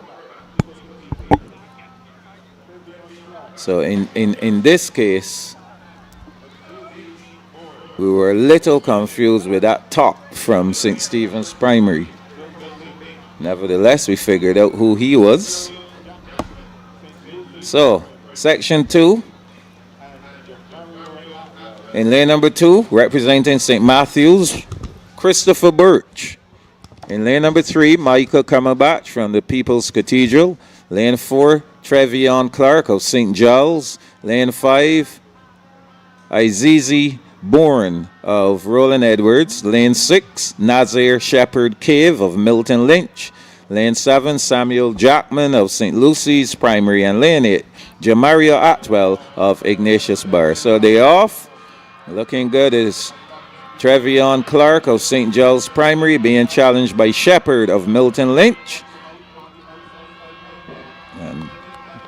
So in this case, we were a little confused with that top from St. Stephen's Primary. Nevertheless, we figured out who he was. So, section 2. In lane number 2, representing St. Matthew's, Christopher Birch. In lane number 3, Michael Camelbach from the People's Cathedral. Lane 4, Trevion Clark of St. Giles. Lane 5, Izizi Bourne of Roland Edwards. Lane 6, Nazir Shepherd Cave of Milton Lynch. Lane 7, Samuel Jackman of St. Lucie's Primary. And lane 8, Jamario Atwell of Ignatius Bar. So they off. Looking good is Trevion Clark of St. Giles Primary being challenged by Shepherd of Milton Lynch. And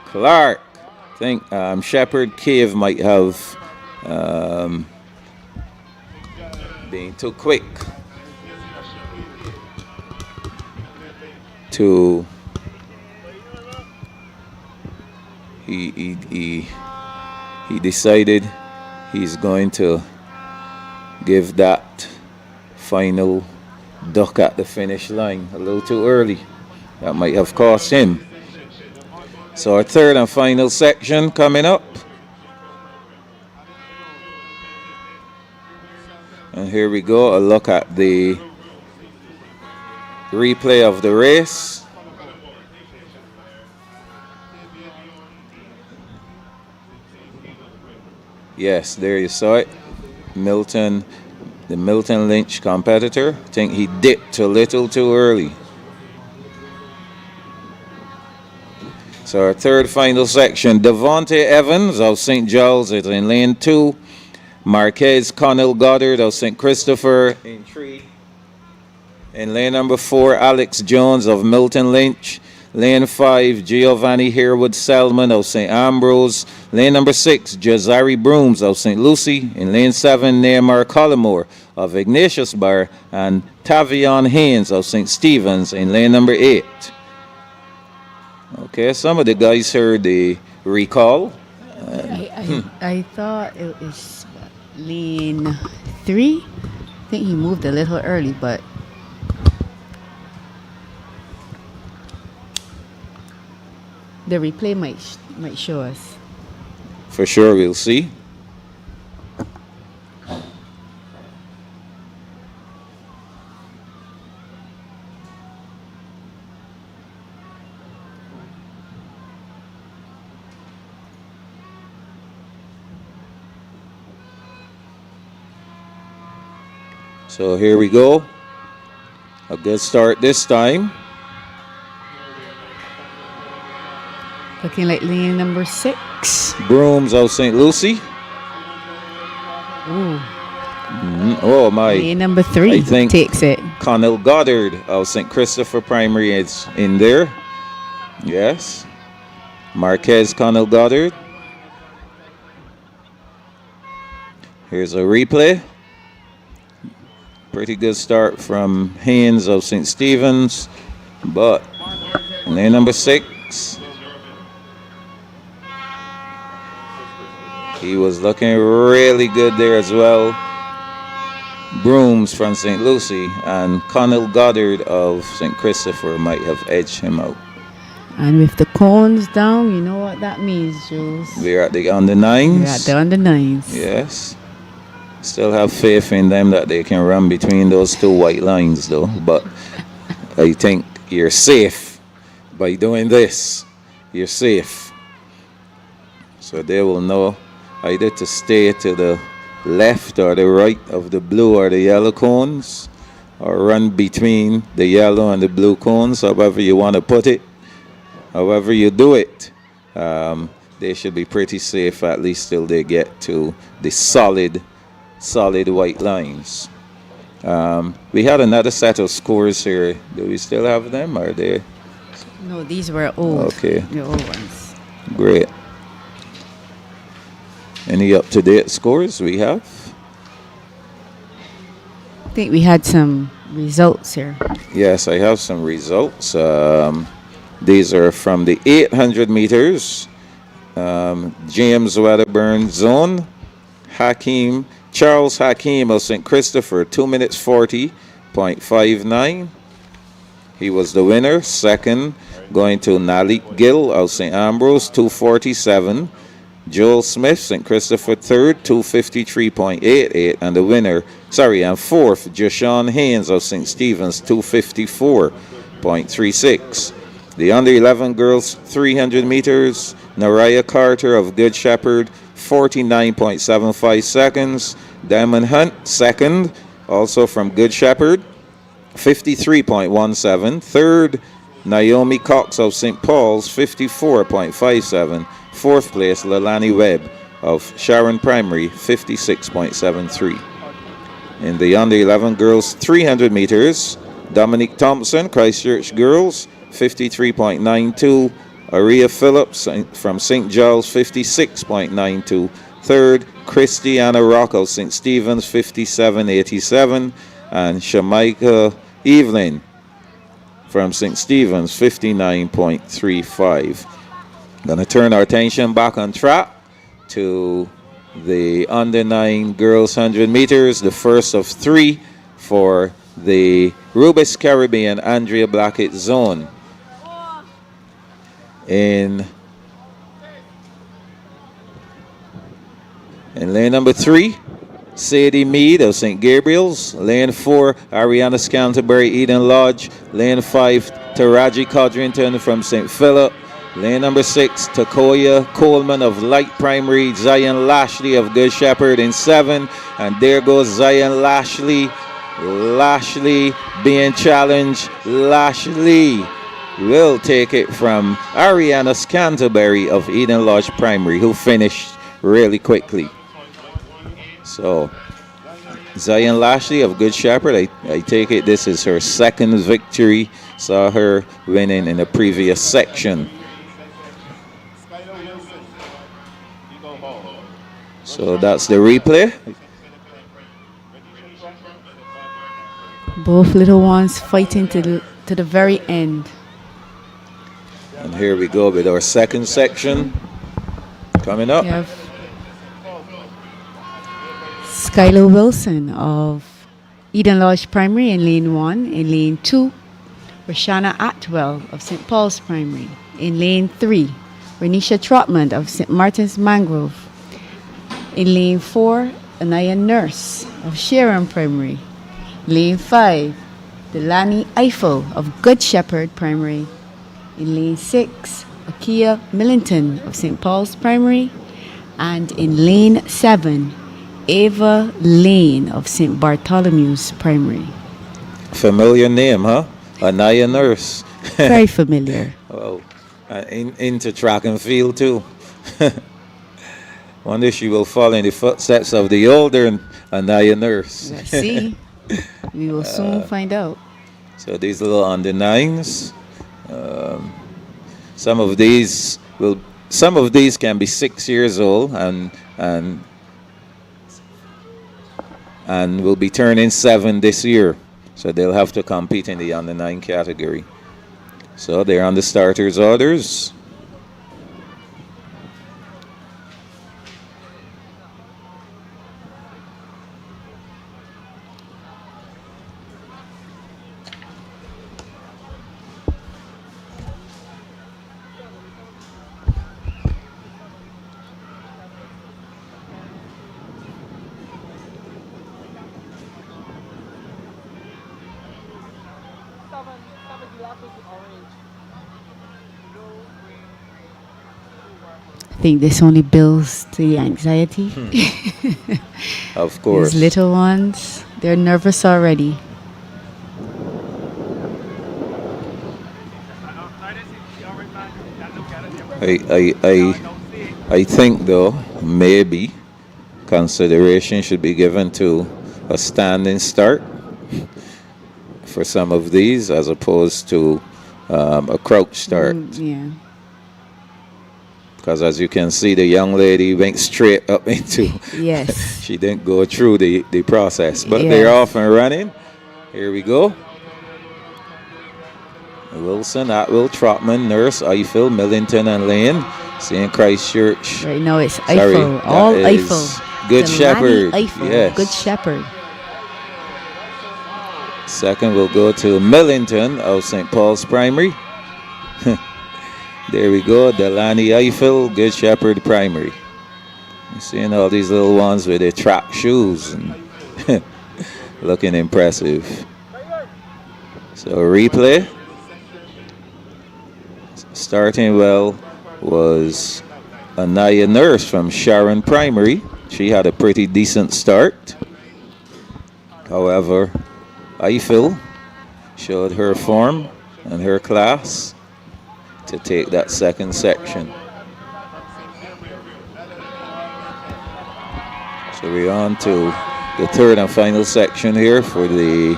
Clark, I think Shepherd Cave might have been too quick to he decided he's going to give that final duck at the finish line a little too early. That might have cost him. So our third and final section coming up. And here we go, a look at the replay of the race. Yes, there you saw it. Milton, the Milton Lynch competitor. I think he dipped a little too early. So our third final section, Devontae Evans of St. Giles is in lane 2. Marquez Connell Goddard of St. Christopher in 3. In lane number 4, Alex Jones of Milton Lynch. Lane 5, Giovanni Harewood Selman of St. Ambrose. Lane number 6, Jazari Brooms of St. Lucie. In lane 7, Nehemiah Collymore of Ignatius Bar. And Tavion Haynes of St. Stephen's in lane number 8. Okay, some of the guys heard the recall.
I thought it was lane 3. I think he moved a little early, but the replay might show us.
For sure, we'll see. So here we go. A good start this time.
Looking like lane number 6.
Brooms of St. Lucie.
Ooh.
Oh my.
Lane number 3
I think
takes it.
Connell Goddard of St. Christopher Primary is in there. Yes. Marquez Connell Goddard. Here's a replay. Pretty good start from Haynes of St. Stephen's, but lane number 6, he was looking really good there as well. Brooms from St. Lucie and Connell Goddard of St. Christopher might have edged him out.
And with the cones down, you know what that means, Jules.
We're at the under 9s.
We're at the under 9s.
Yes. Still have faith in them that they can run between those two white lines, though. But I think you're safe by doing this. You're safe. So they will know either to stay to the left or the right of the blue or the yellow cones, or run between the yellow and the blue cones, however you want to put it. However you do it, they should be pretty safe, at least till they get to the solid white lines. We had another set of scores here. Do we still have them? Are they?
No, these were old.
Okay.
The old ones.
Great. Any up-to-date scores we have?
I think we had some results here.
Yes, I have some results. These are from the 800 meters. James Wedderburn zone. Charles Hakeem of St. Christopher, 2 minutes 40.59. He was the winner. Second, going to Nalik Gill of St. Ambrose, 2:47. Joel Smith, St. Christopher, third, 2:53.88. And the winner, and fourth, Joshawn Haynes of St. Stephen's, 2:54.36. The under 11 girls, 300 meters, Nariah Carter of Good Shepherd, 49.75 seconds. Diamond Hunt, second, also from Good Shepherd, 53.17. Third, Naomi Cox of St. Paul's, 54.57. Fourth place, Lalani Webb of Sharon Primary, 56.73. In the under 11 girls 300 meters, Dominique Thompson, Christchurch girls, 53.92. Aria Phillips from St. Giles, 56.92. Third, Christiana Rock of St. Stephen's, 57.87. And Shamaika Evelyn from St. Stephen's, 59.35. Going to turn our attention back on track to the under 9 girls 100 meters, the first of 3 for the Rubis Caribbean Andrea Blackett zone. In In lane number 3, Sadie Mead of St. Gabriel's. Lane 4, Ariana Scanterbury, Eden Lodge. Lane 5, Taraji Codrington from St. Philip. Lane number 6, Takoya Coleman of Light Primary. Zion Lashley of Good Shepherd in 7. And there goes Zion Lashley. Lashley being challenged. Lashley will take it from Ariana Scanterbury of Eden Lodge Primary, who finished really quickly. So Zion Lashley of Good Shepherd, I take it this is her second victory. Saw her winning in the previous section. So that's the replay.
Both little ones fighting to the very end.
And here we go with our second section coming up.
We have Skylar Wilson of Eden Lodge Primary in lane 1. In lane 2, Rashana Atwell of St. Paul's Primary. In lane 3, Renisha Trotman of St. Martin's Mangrove. In lane 4, Anaya Nurse of Sharon Primary. Lane 5, Delani Eiffel of Good Shepherd Primary. In lane 6, Akia Millington of St. Paul's Primary. And in lane 7, Ava Lane of St. Bartholomew's Primary.
Familiar name, huh? Anaya Nurse.
Very familiar.
Oh, into track and field too. Wonder she will follow in the footsteps of the older Anaya Nurse.
Let's see. We will soon find out.
So these little under 9s. Some of these can be 6 years old and will be turning 7 this year. So they'll have to compete in the under 9 category. So they're on the starters' orders.
I think this only builds the anxiety.
Of course.
These little ones, they're nervous already.
I think though maybe consideration should be given to a standing start for some of these as opposed to a crouch start.
Yeah.
Because as you can see, the young lady went straight up into.
Yes.
She didn't go through the process, but
Yes.
they're off and running. Here we go. Wilson, Atwell, Trotman, Nurse, Eiffel, Millington, and Lane. St. Christchurch.
Right now it's
Sorry,
Eiffel.
that
All
is
Eiffel.
Good
Delani
Shepherd.
Eiffel.
Yes.
Good Shepherd.
Second will go to Millington of St. Paul's Primary. There we go. Delani Eiffel, Good Shepherd Primary. You're seeing all these little ones with their track shoes and looking impressive. So replay. Starting well was Anaya Nurse from Sharon Primary. She had a pretty decent start. However, Eiffel showed her form and her class to take that second section. So we're on to the third and final section here for the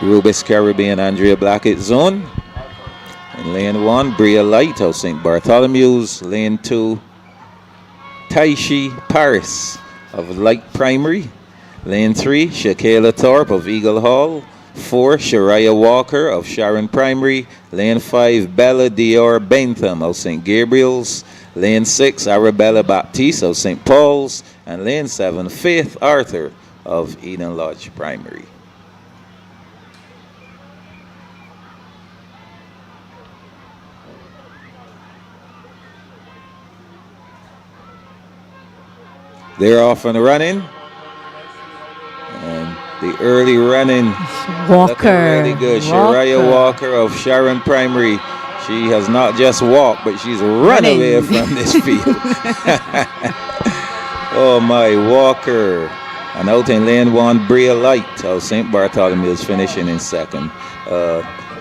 Rubis Caribbean Andrea Blackett zone. In lane 1, Bria Light of St. Bartholomew's. Lane 2, Taishi Paris of Light Primary. Lane 3, Shakayla Thorpe of Eagle Hall. 4, Shariah Walker of Sharon Primary. Lane 5, Bella Dior Bentham of St. Gabriel's. Lane 6, Arabella Baptiste of St. Paul's. And lane 7, Faith Arthur of Eden Lodge Primary. They're off and running. And the early running, looking really good. Shariah Walker of Sharon Primary. She has not just walked, but she's run away from this field. Oh my, Walker. And out in lane 1, Brea Light of St. Bartholomew's finishing in second.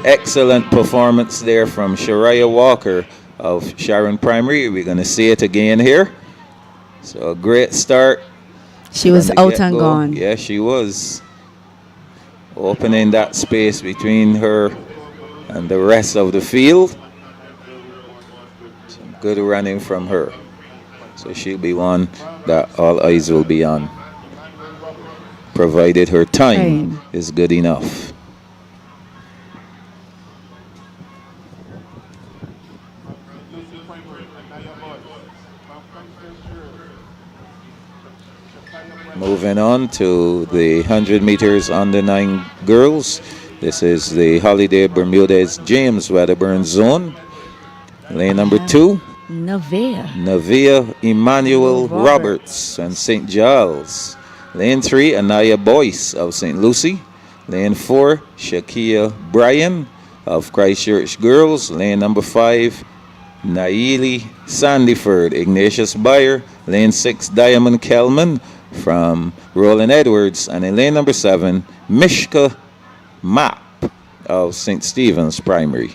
Excellent performance there from Shariah Walker of Sharon Primary. We're going to see it again here. So a great start.
She was out and gone.
Yeah, she was. Opening that space between her and the rest of the field. Some good running from her. So she'll be one that all eyes will be on, provided her time is good enough. Moving on to the 100 meters under 9 girls. This is the Holiday Bermudez James Wedderburn zone. Lane number 2. Navia Emmanuel Roberts and St. Giles. Lane 3, Anaya Boyce of St. Lucie. Lane 4, Shakia Bryan of Christchurch Girls. Lane number 5, Naili Sandyford, Ignatius Bayer. Lane 6, Diamond Kelman from Roland Edwards. And in lane number 7, Mishka Mapp of St. Stephen's Primary.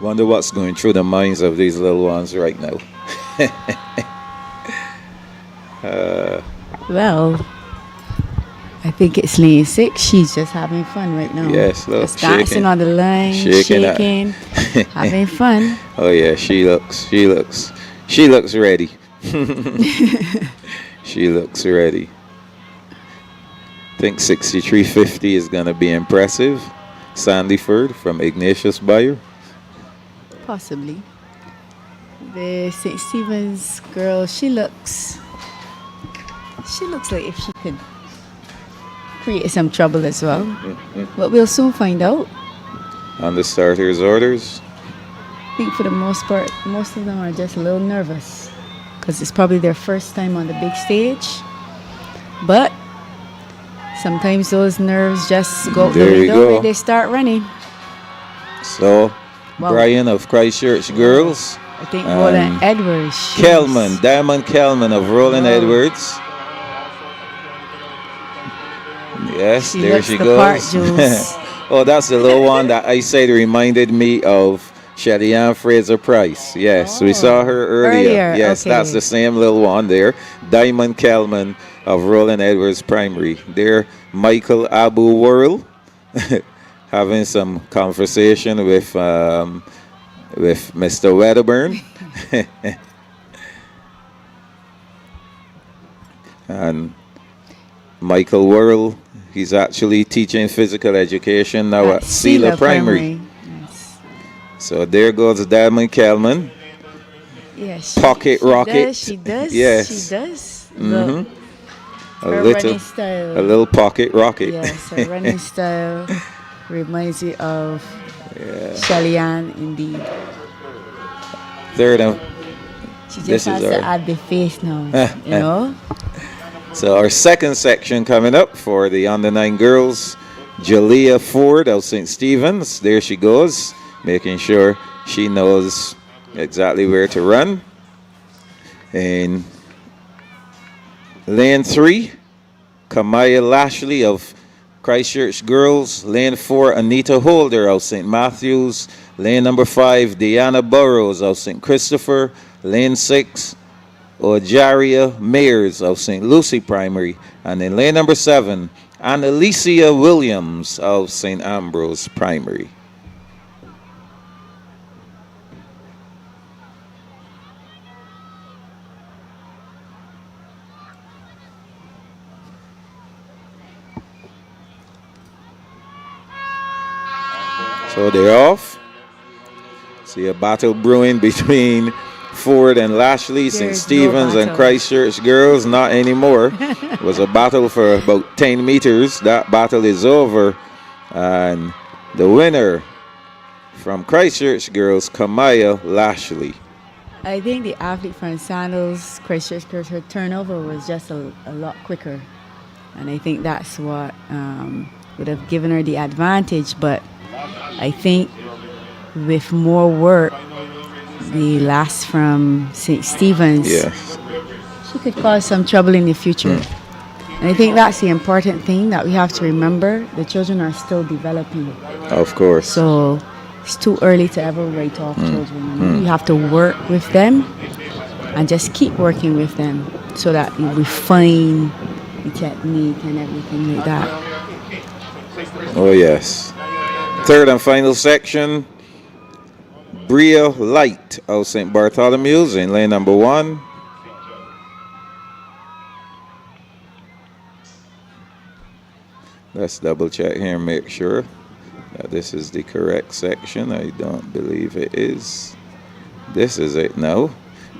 Wonder what's going through the minds of these little ones right now.
Well, I think it's lane 6. She's just having fun right now.
Yes, look,
just dancing on the line, shaking having fun.
Oh yeah, she looks ready. She looks ready. I think 63.50 is gonna be impressive. Sandyford from Ignatius Bayer.
Possibly. The St. Stephen's girl, she looks like if she could create some trouble as well. But we'll soon find out.
On the starters' orders.
I think for the most part, most of them are just a little nervous because it's probably their first time on the big stage. But sometimes those nerves just go out the window and they start running.
So, Brian of Christchurch Girls.
I think Roland Edwards.
Diamond Kelman of Roland Edwards. Yes, there she goes. Oh, that's the little one that I said reminded me of Shelly Ann Fraser Price. Yes, we saw her earlier. Yes, that's the same little one there. Diamond Kelman of Roland Edwards Primary. There, Michael Abu Worrell having some conversation with Mr. Wedderburn. And Michael Worrell, he's actually teaching physical education now at Sealer Primary. Yes. So there goes Diamond Kelman.
Yes.
Pocket rocket.
She does.
Yes.
She does.
Mm-hmm.
Her running style.
A little pocket rocket.
Yes, her running style reminds me of Shelly Ann, indeed.
Third.
She just has to add the face now, you know?
So our second section coming up for the under 9 girls, Jalea Ford of St. Stephen's. There she goes, making sure she knows exactly where to run. And lane 3, Kamaya Lashley of Christchurch Girls. Lane 4, Anita Holder of St. Matthews. Lane number 5, Deanna Burrows of St. Christopher. Lane 6, Ojaria Mayers of St. Lucie Primary. And in lane number 7, Annalicia Williams of St. Ambrose Primary. So they're off. See a battle brewing between Ford and Lashley, St.
There's no
Stephen's and
battle.
Christchurch girls, not anymore. It was a battle for about 10 meters. That battle is over. And the winner from Christchurch girls, Kamaya Lashley.
I think the athlete from Sandals, Christchurch, her turnover was just a lot quicker. And I think that's what would have given her the advantage. But I think with more work, the lass from St. Stephen's,
Yes.
she could cause some trouble in the future. And I think that's the important thing that we have to remember. The children are still developing.
Of course.
So it's too early to ever write off children. You have to work with them and just keep working with them so that you refine the technique and everything like that.
Oh, yes. Third and final section, Bria Light of St. Bartholomew's in lane number 1. Let's double check here and make sure that this is the correct section. I don't believe it is. This is it now.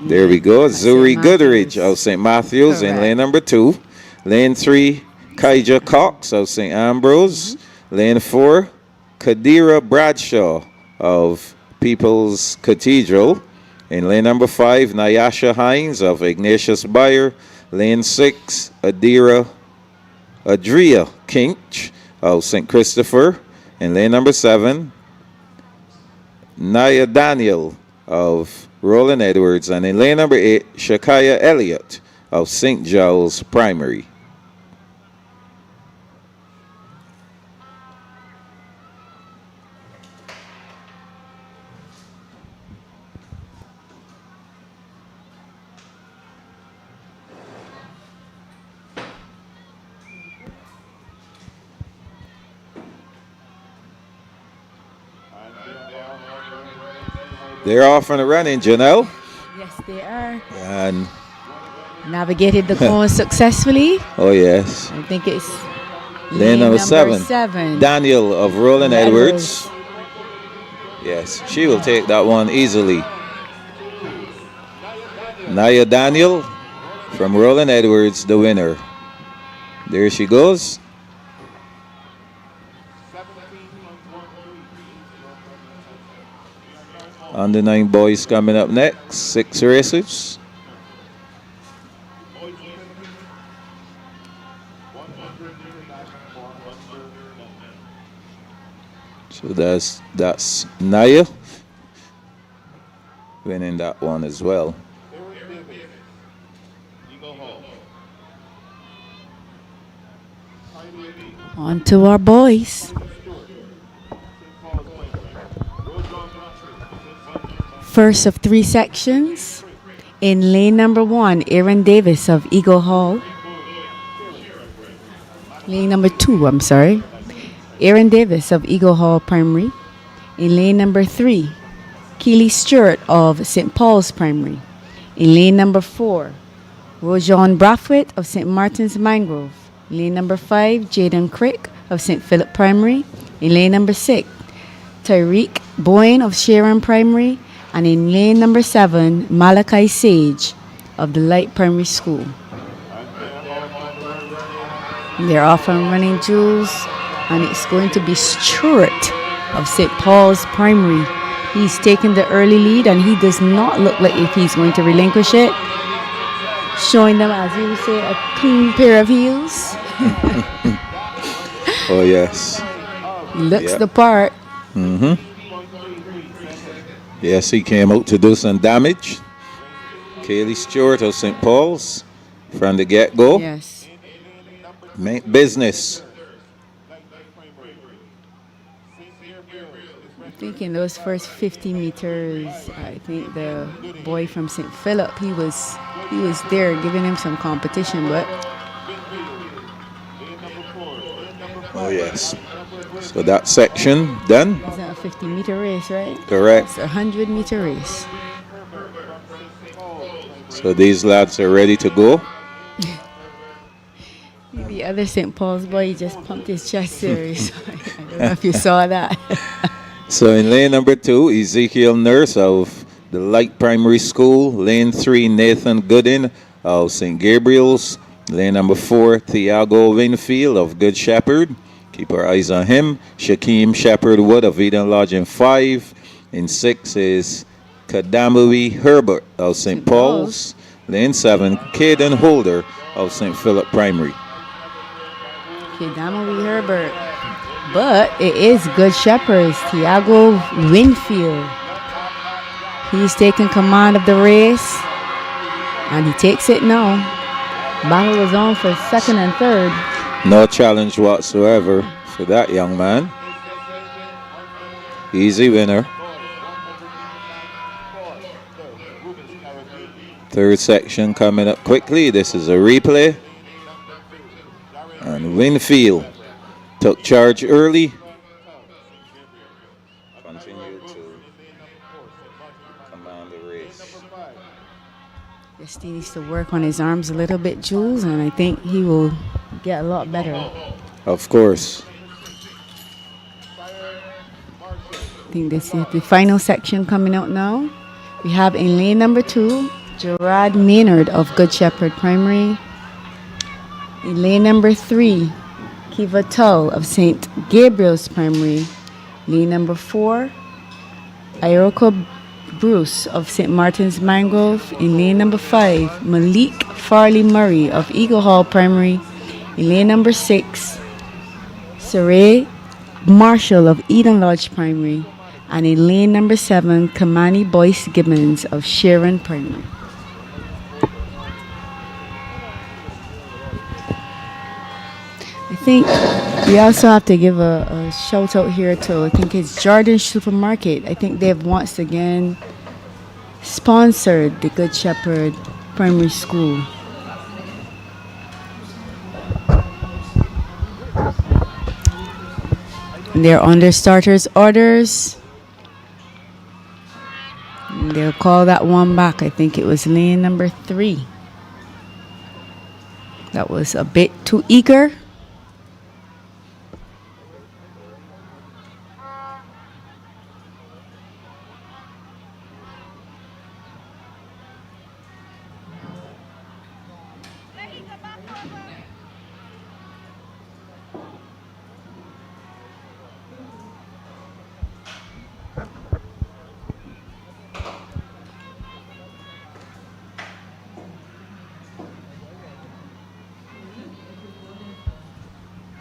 There we go. Zuri Goodrich of St. Matthew's in lane number 2. Lane 3, Kaija Cox of St. Ambrose. Lane 4, Kadira Bradshaw of People's Cathedral. In lane number 5, Nyasha Hines of Ignatius Bayer. Lane 6, Adria Kinch of St. Christopher. In lane number 7, Naya Daniel of Roland Edwards. And in lane number 8, Shakaya Elliott of St. Giles Primary. They're off on a running, Janelle.
Yes, they are.
And
Navigated the cone successfully.
oh yes,
I think it's
lane number 7.
7.
Daniel of Roland Edwards. Yes, she will take that one easily. Naya Daniel from Roland Edwards, the winner. There she goes. Under 9 boys coming up next. 6 racers. So that's Naya winning that one as well.
On to our boys. First of 3 sections. In lane number 1, Aaron Davis of Eagle Hall. Lane number 2, I'm sorry. Aaron Davis of Eagle Hall Primary. In lane number 3, Keely Stewart of St. Paul's Primary. In lane number 4, Rojan Brathwaite of St. Martin's Mangrove. Lane number 5, Jaden Crick of St. Philip Primary. In lane number 6, Tyreek Boyne of Sharon Primary. And in lane number 7, Malachi Sage of the Light Primary School. They're off and running, Jules. And it's going to be Stewart of St. Paul's Primary. He's taken the early lead and he does not look like if he's going to relinquish it. Showing them, as you say, a clean pair of heels.
Oh yes.
Looks the part.
Yes, he came out to do some damage. Kaylee Stewart of St. Paul's from the get-go.
Yes.
Business.
I think in those first 50 meters, I think the boy from St. Philip, he was there giving him some competition, but
Oh yes. So that section done.
it's not a 50-meter race, right?
Correct.
It's a 100-meter race.
So these lads are ready to go.
The other St. Paul's boy, he just pumped his chest there. So I don't know if you saw that.
So in lane number 2, Ezekiel Nurse of the Light Primary School. Lane 3, Nathan Gooden of St. Gabriel's. Lane number 4, Thiago Winfield of Good Shepherd. Keep our eyes on him. Shaquem Shepherd Wood of Eden Lodge in 5. In 6 is Kadamui Herbert of St. Paul's. Lane 7, Caden Holder of St. Philip Primary.
Kadamui Herbert. But it is Good Shepherds, Thiago Winfield. He's taking command of the race, and he takes it now. Battle is on for second and third.
No challenge whatsoever for that young man. Easy winner. Third section coming up quickly. This is a replay. And Winfield took charge early. Continue to command the race.
Just he needs to work on his arms a little bit, Jules, and I think he will get a lot better.
Of course.
I think this is the final section coming out now. We have in lane number 2, Gerard Maynard of Good Shepherd Primary. In lane number 3, Kiva Tull of St. Gabriel's Primary. Lane number 4, Iroka Bruce of St. Martin's Mangrove. In lane number 5, Malik Farley Murray of Eagle Hall Primary. In lane number 6, Saray Marshall of Eden Lodge Primary. And in lane number 7, Kamani Boyce Gibbons of Sharon Primary. I think we also have to give a shout out here to, I think it's Jordan Supermarket. I think they've once again sponsored the Good Shepherd Primary School. And they're on their starters orders. And they'll call that one back. I think it was lane number 3. That was a bit too eager.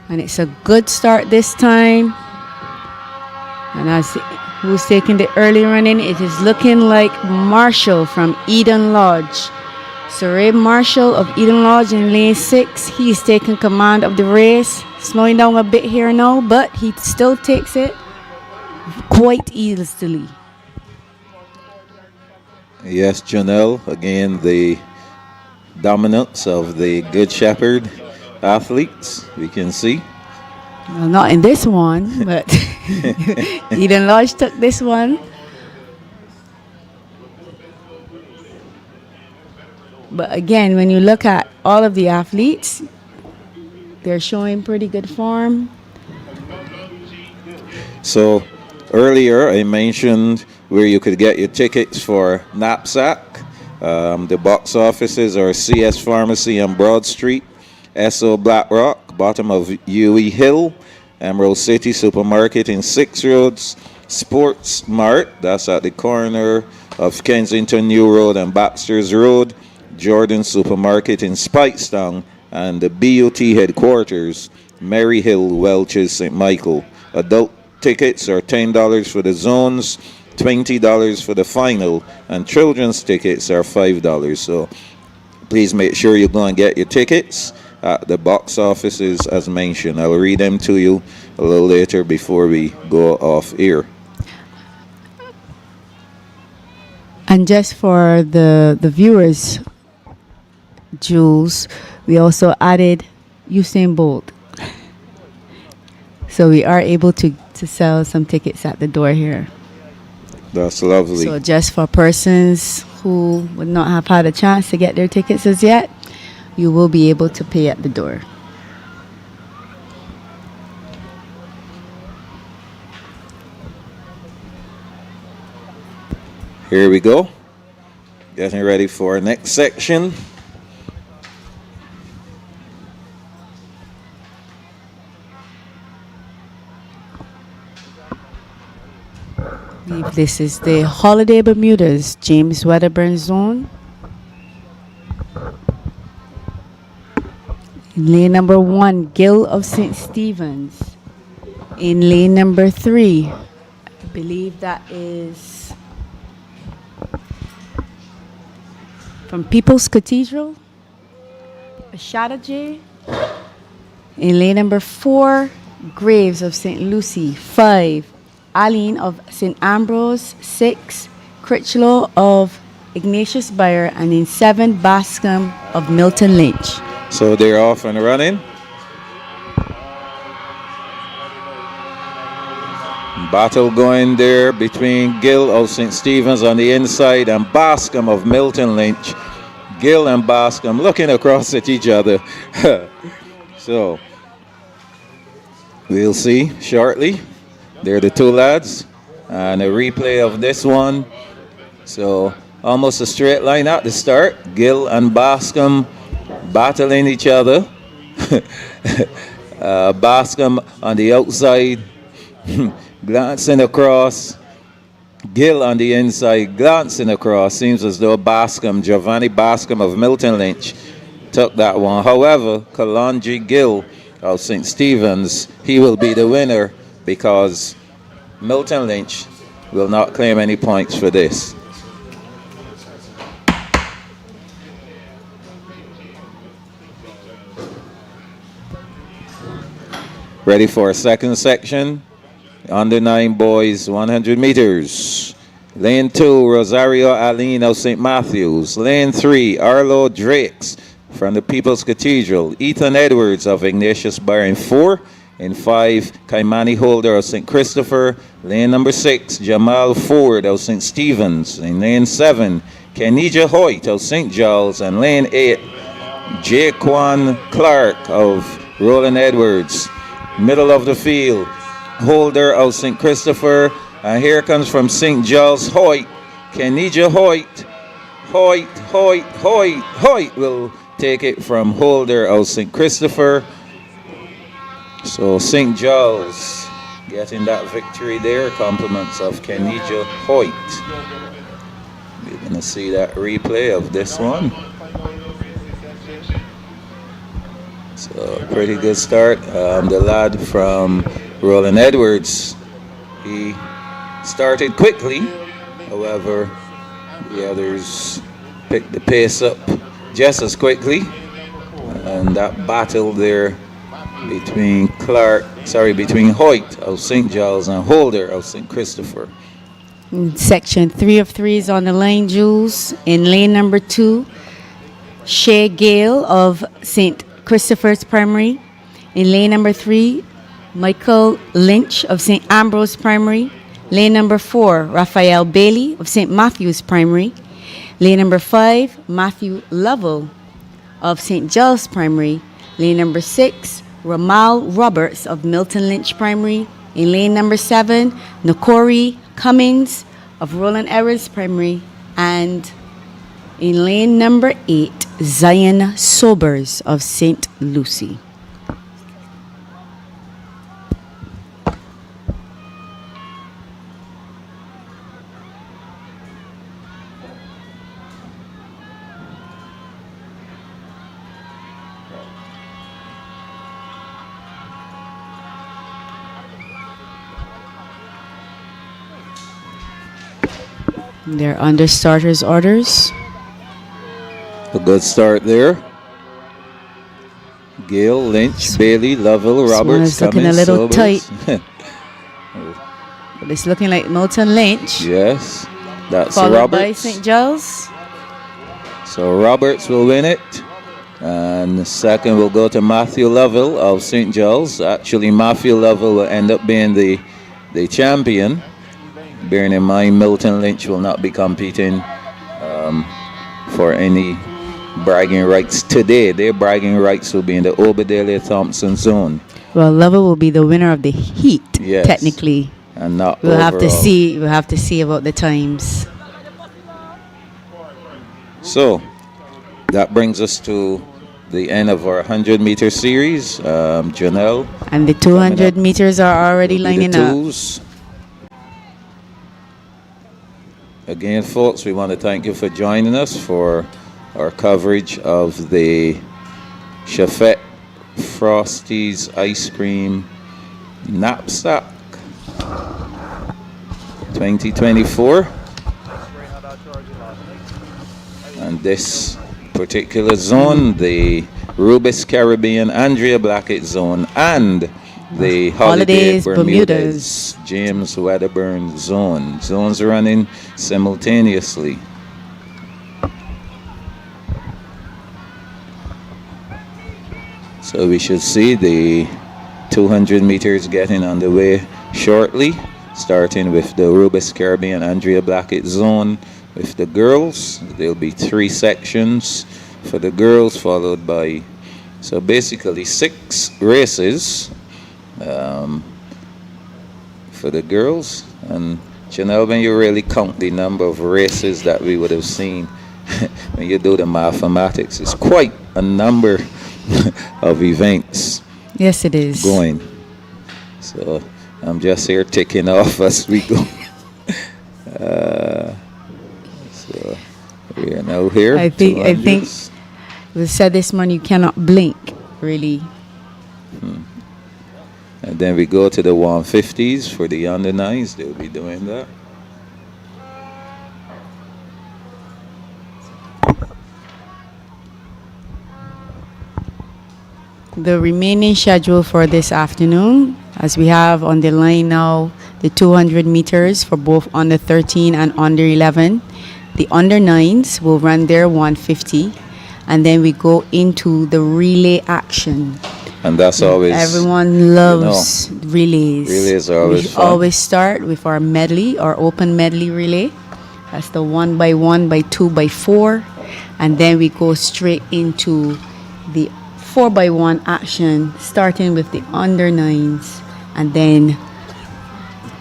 And it's a good start this time. And as who's taking the early running, it is looking like Marshall from Eden Lodge. Saray Marshall of Eden Lodge in lane 6. He's taking command of the race. Slowing down a bit here now, but he still takes it quite easily.
Yes, Janelle, again, the dominance of the Good Shepherd athletes, we can see.
Well, not in this one, but Eden Lodge took this one. But again, when you look at all of the athletes, they're showing pretty good form.
So earlier I mentioned where you could get your tickets for NAPSAC. The box offices are CS Pharmacy on Broad Street, SO Blackrock, bottom of UE Hill, Emerald City Supermarket in 6 Roads, Sports Mart, that's at the corner of Kensington New Road and Baxter's Road, Jordan Supermarket in Spikestown, and the BUT headquarters, Mary Hill, Welches, St. Michael. Adult tickets are $10 for the zones, $20 for the final, and children's tickets are $5. So please make sure you go and get your tickets at the box offices as mentioned. I'll read them to you a little later before we go off air.
And just for the viewers, Jules, we also added Usain Bolt. So we are able to sell some tickets at the door here.
That's lovely.
So just for persons who would not have had a chance to get their tickets as yet, you will be able to pay at the door.
Here we go. Getting ready for next section.
This is the Holiday Bermudas James Wedderburn Zone. In lane number 1, Gill of St. Stephen's. In lane number 3, I believe that is from People's Cathedral, Ashadaje. In lane number 4, Graves of St. Lucy. 5, Aline of St. Ambrose. 6, Critchlow of Ignatius Bayer. And in 7, Bascom of Milton Lynch.
So they're off and running. Battle going there between Gill of St. Stephen's on the inside and Bascom of Milton Lynch. Gill and Bascom looking across at each other. So we'll see shortly. They're the two lads. And a replay of this one. So almost a straight line at the start. Gill and Bascom battling each other. Bascom on the outside, glancing across. Gill on the inside, glancing across. Seems as though Giovanni Bascom of Milton Lynch, took that one. However, Kalonji Gill of St. Stephen's, he will be the winner because Milton Lynch will not claim any points for this. Ready for a second section. Under 9 boys, 100 meters. Lane 2, Rosario Aline of St. Matthews. Lane 3, Arlo Drakes from the People's Cathedral. Ethan Edwards of Ignatius Bayer in 4. In 5, Kaimani Holder of St. Christopher. Lane number 6, Jamal Ford of St. Stephen's. In lane 7, Kenija Hoyt of St. Giles. And lane 8, Jaquan Clark of Roland Edwards. Middle of the field, Holder of St. Christopher, and here comes from St. Giles Hoyt, Kenija Hoyt. Hoyt will take it from Holder of St. Christopher. So St. Giles getting that victory there, compliments of Kenija Hoyt. We're going to see that replay of this one. So pretty good start. The lad from Roland Edwards, he started quickly. However, the others picked the pace up just as quickly. And that battle there between between Hoyt of St. Giles and Holder of St. Christopher.
Section 3 of 3 is on the line, Jules. In lane number 2, Shea Gale of St. Christopher's Primary. In lane number 3, Michael Lynch of St. Ambrose Primary. Lane number 4, Raphael Bailey of St. Matthew's Primary. Lane number 5, Matthew Lovell of St. Giles Primary. Lane number 6, Ramal Roberts of Milton Lynch Primary. In lane number 7, Nakori Cummings of Roland Edwards Primary. And in lane number 8, Zion Sobers of St. Lucy. They're under starters' orders.
A good start there. Gale, Lynch, Bailey, Lovell, Roberts,
looking a little
Sobers.
tight. But it's looking like Milton Lynch.
Yes, that's
followed
Roberts.
by St. Giles.
So Roberts will win it. And the second will go to Matthew Lovell of St. Giles. Actually, Matthew Lovell will end up being the champion. Bearing in mind, Milton Lynch will not be competing for any bragging rights today. Their bragging rights will be in the Obadiah Thompson zone.
Well, Lovell will be the winner of the heat,
Yes.
technically.
And not
We'll have to
overall.
see. We'll have to see about the times.
So that brings us to the end of our 100-meter series. Janelle.
And the
coming
200
up
meters are already
will be the
lining up.
twos. Again, folks, we want to thank you for joining us for our coverage of the Chafette Frosties Ice Cream Knapsack 2024. And this particular zone, the Rubis Caribbean Andrea Blackett zone, and the Holidays Bermudas James Wedderburn zone. Zones are running simultaneously. So we should see the 200 meters getting underway shortly, starting with the Rubis Caribbean Andrea Blackett zone with the girls. There'll be 3 sections for the girls, followed by, so basically 6 races for the girls. And Janelle, when you really count the number of races that we would have seen, when you do the mathematics, it's quite a number of events.
Yes, it is.
Going. So I'm just here ticking off as we go. So we are now here.
I think we said this morning, you cannot blink, really.
And then we go to the 150s for the under 9s. They'll be doing that.
The remaining schedule for this afternoon, as we have on the line now, the 200 meters for both under 13 and under 11. The under 9s will run their 150, and then we go into the relay action.
And that's always,
everyone loves relays.
Relays are always
we
fun.
always start with our medley, our open medley relay. That's the 1 by 1 by 2 by 4, and then we go straight into the 4 by 1 action, starting with the under 9s, and then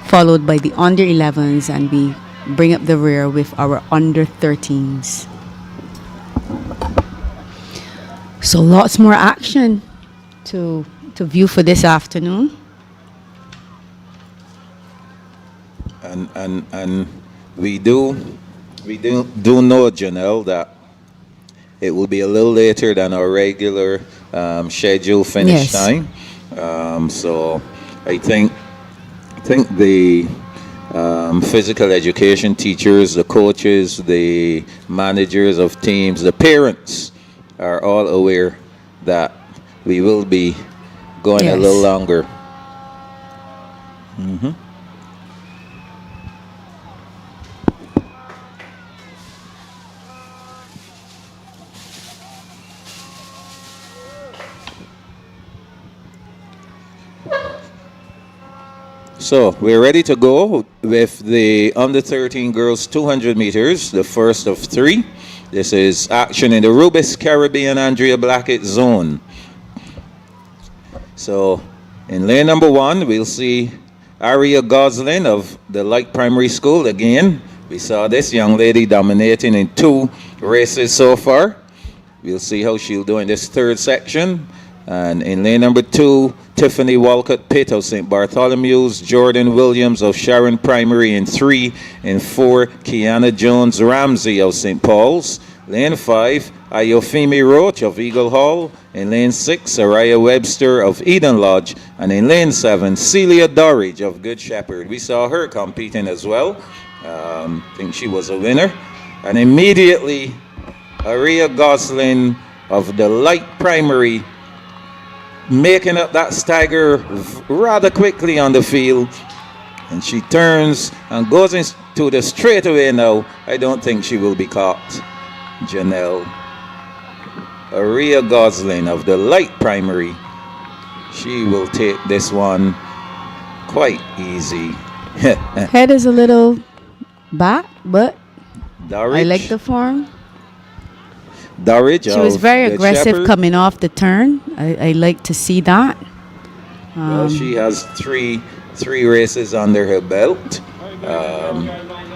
followed by the under 11s, and we bring up the rear with our under 13s. So lots more action to view for this afternoon.
And we do know, Janelle, that it will be a little later than our regular schedule finish time. So I think the physical education teachers, the coaches, the managers of teams, the parents are all aware that we will be going a little longer. So we're ready to go with the under 13 girls 200 meters, the first of 3. This is action in the Rubis Caribbean Andrea Blackett zone. So in lane number 1, we'll see Aria Goslin of the Light Primary School. Again, we saw this young lady dominating in 2 races so far. We'll see how she'll do in this 3rd section. And in lane number 2, Tiffany Walcott Pitt of St. Bartholomew's, Jordan Williams of Sharon Primary in 3. In 4, Kiana Jones Ramsey of St. Paul's. Lane 5, Ayofemi Roach of Eagle Hall. In lane 6, Araya Webster of Eden Lodge. And in lane 7, Celia Dorridge of Good Shepherd. We saw her competing as well. I think she was a winner. And immediately, Aria Goslin of the Light Primary making up that stagger rather quickly on the field. And she turns and goes into the straightaway now. I don't think she will be caught. Janelle. Aria Goslin of the Light Primary. She will take this one quite easy.
Head is a little back, but
Dorridge.
I like the form.
Dorridge.
She was very aggressive
Shepherd.
coming off the turn. I like to see that.
Well, she has three races under her belt.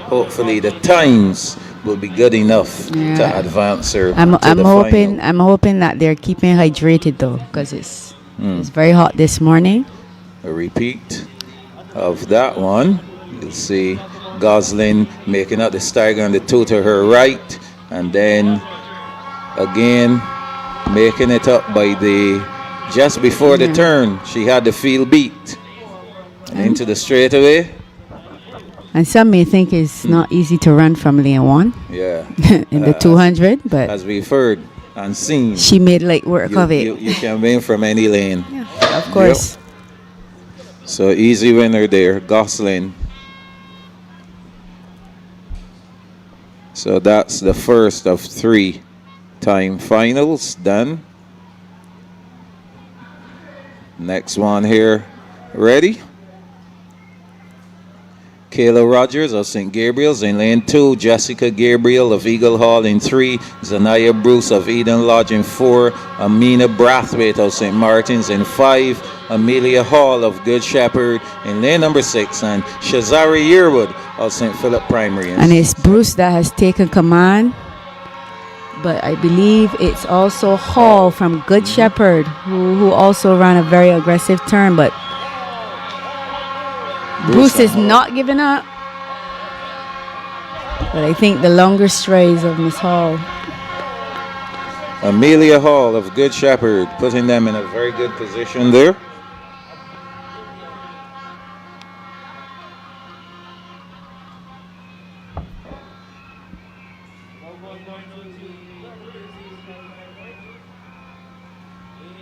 Hopefully the times will be good enough to
Yeah.
advance her
I'm
to
I'm
the
hoping
final.
I'm hoping that they're keeping hydrated though, because it's very hot this morning.
A repeat of that one. You'll see Gosling making up the stagger on the two to her right, and then again making it up by the just before the
Yeah.
turn. She had the field beat and
And,
into the straightaway.
and some may think it's not easy to run from lane one
Yeah,
in the
as
200, but
as we've heard and seen,
she made light work
you
of it.
you, you can win from any lane.
Yeah, of course.
So easy winner there, Gosling. So that's the first of 3 time finals done. Next one here. Ready? Kayla Rogers of St. Gabriel's in lane 2. Jessica Gabriel of Eagle Hall in 3. Zanaya Bruce of Eden Lodge in 4. Amina Brathwaite of St. Martin's in 5. Amelia Hall of Good Shepherd in lane number 6. And Shazari Yearwood of St. Philip Primary.
And it's Bruce that has taken command, but I believe it's also Hall from Good Shepherd who also ran a very aggressive turn, but Bruce is not giving up. But I think the longer strides of Miss Hall.
Amelia Hall of Good Shepherd putting them in a very good position there.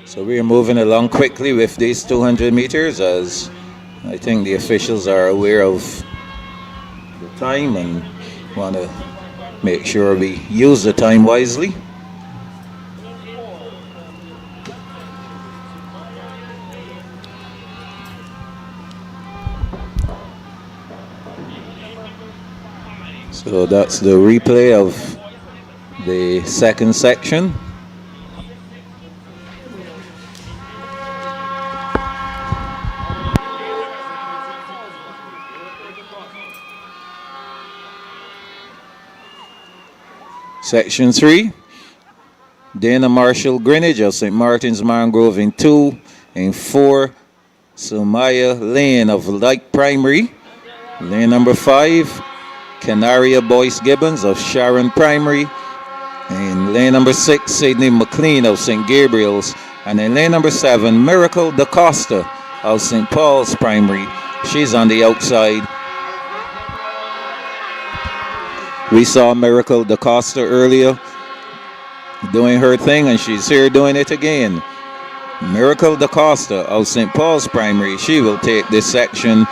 So we are moving along quickly with these 200 meters as I think the officials are aware of the time and want to make sure we use the time wisely. So that's the replay of the second section. Section 3, Dana Marshall Greenwich of St. Martin's Mangrove in 2. In 4, Sumaya Lane of Light Primary. Lane number 5, Canaria Boyce Gibbons of Sharon Primary. In lane number 6, Sydney McLean of St. Gabriel's. And in lane number 7, Miracle DaCosta of St. Paul's Primary. She's on the outside. We saw Miracle DaCosta earlier doing her thing, and she's here doing it again. Miracle DaCosta of St. Paul's Primary. She will take this section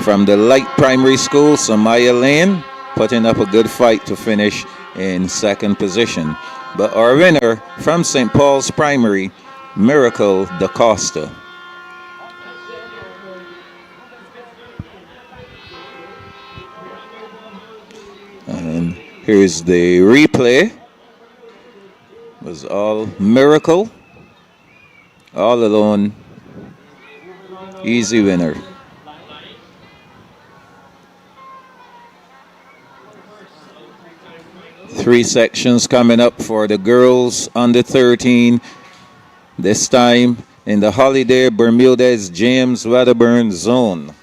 from the Light Primary School, Samaya Lane, putting up a good fight to finish in second position. But our winner from St. Paul's Primary, Miracle DaCosta. And here's the replay. It was all Miracle. All alone. Easy winner. Three sections coming up for the girls under 13. This time in the Holiday Bermudez James Wedderburn zone.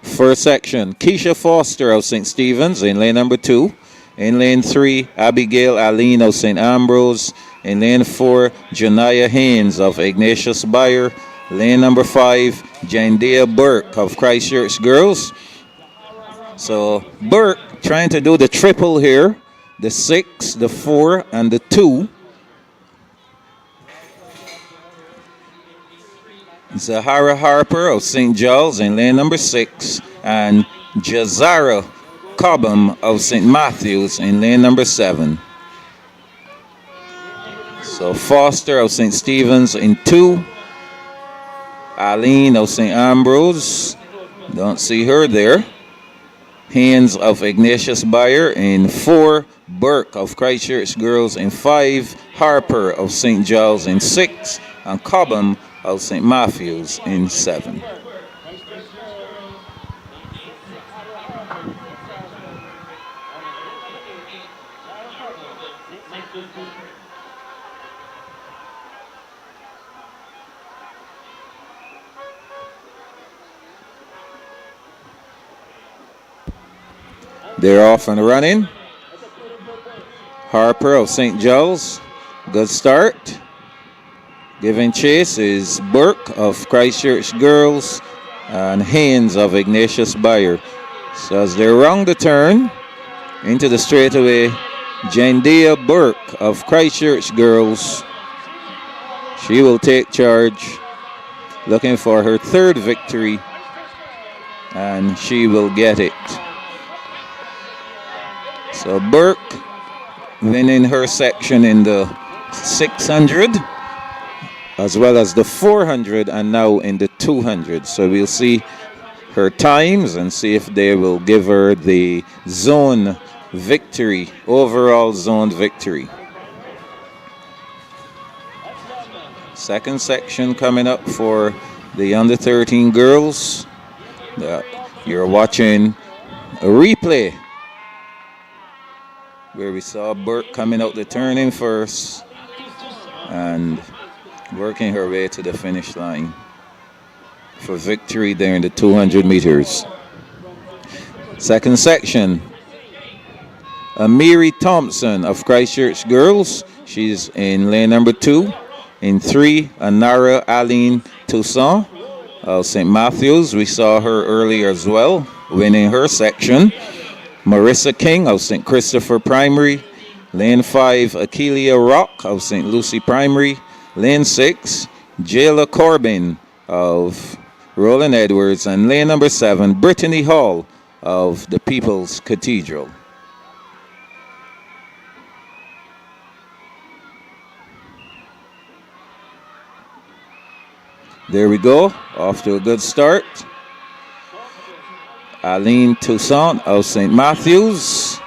First section, Keisha Foster of St. Stephen's in lane number 2. In lane 3, Abigail Aline of St. Ambrose. In lane 4, Janaya Haynes of Ignatius Bayer. Lane number 5, Jandea Burke of Christchurch Girls. So Burke trying to do the triple here. The 6, the 4, and the 2. Zahara Harper of St. Giles in lane number 6, and Jazara Cobham of St. Matthews in lane number 7. So Foster of St. Stephen's in 2, Aline of St. Ambrose, don't see her there. Haynes of Ignatius Bayer in 4, Burke of Christchurch Girls in 5, Harper of St. Giles in 6, and Cobham of St. Matthews in 7. They're off and running. Harper of St. Giles, good start. Giving chase is Burke of Christchurch Girls and Haynes of Ignatius Bayer. So as they round the turn into the straightaway, Jandea Burke of Christchurch Girls, she will take charge, looking for her 3rd victory, and she will get it. So Burke winning her section in the 600, as well as the 400, and now in the 200. So we'll see her times and see if they will give her the zone victory, overall zone victory. Second section coming up for the under 13 girls. You're watching a replay where we saw Burke coming out the turning first and working her way to the finish line for victory there in the 200 meters. Second section, Amiri Thompson of Christchurch Girls. She's in lane number 2. In 3, Anara Aline Toussaint of St. Matthews. We saw her earlier as well, winning her section. Marissa King of St. Christopher Primary. Lane 5, Akelia Rock of St. Lucy Primary. Lane 6, Jayla Corbin of Roland Edwards. And lane number 7, Brittany Hall of the People's Cathedral. There we go, off to a good start. Aline Toussaint of St. Matthews.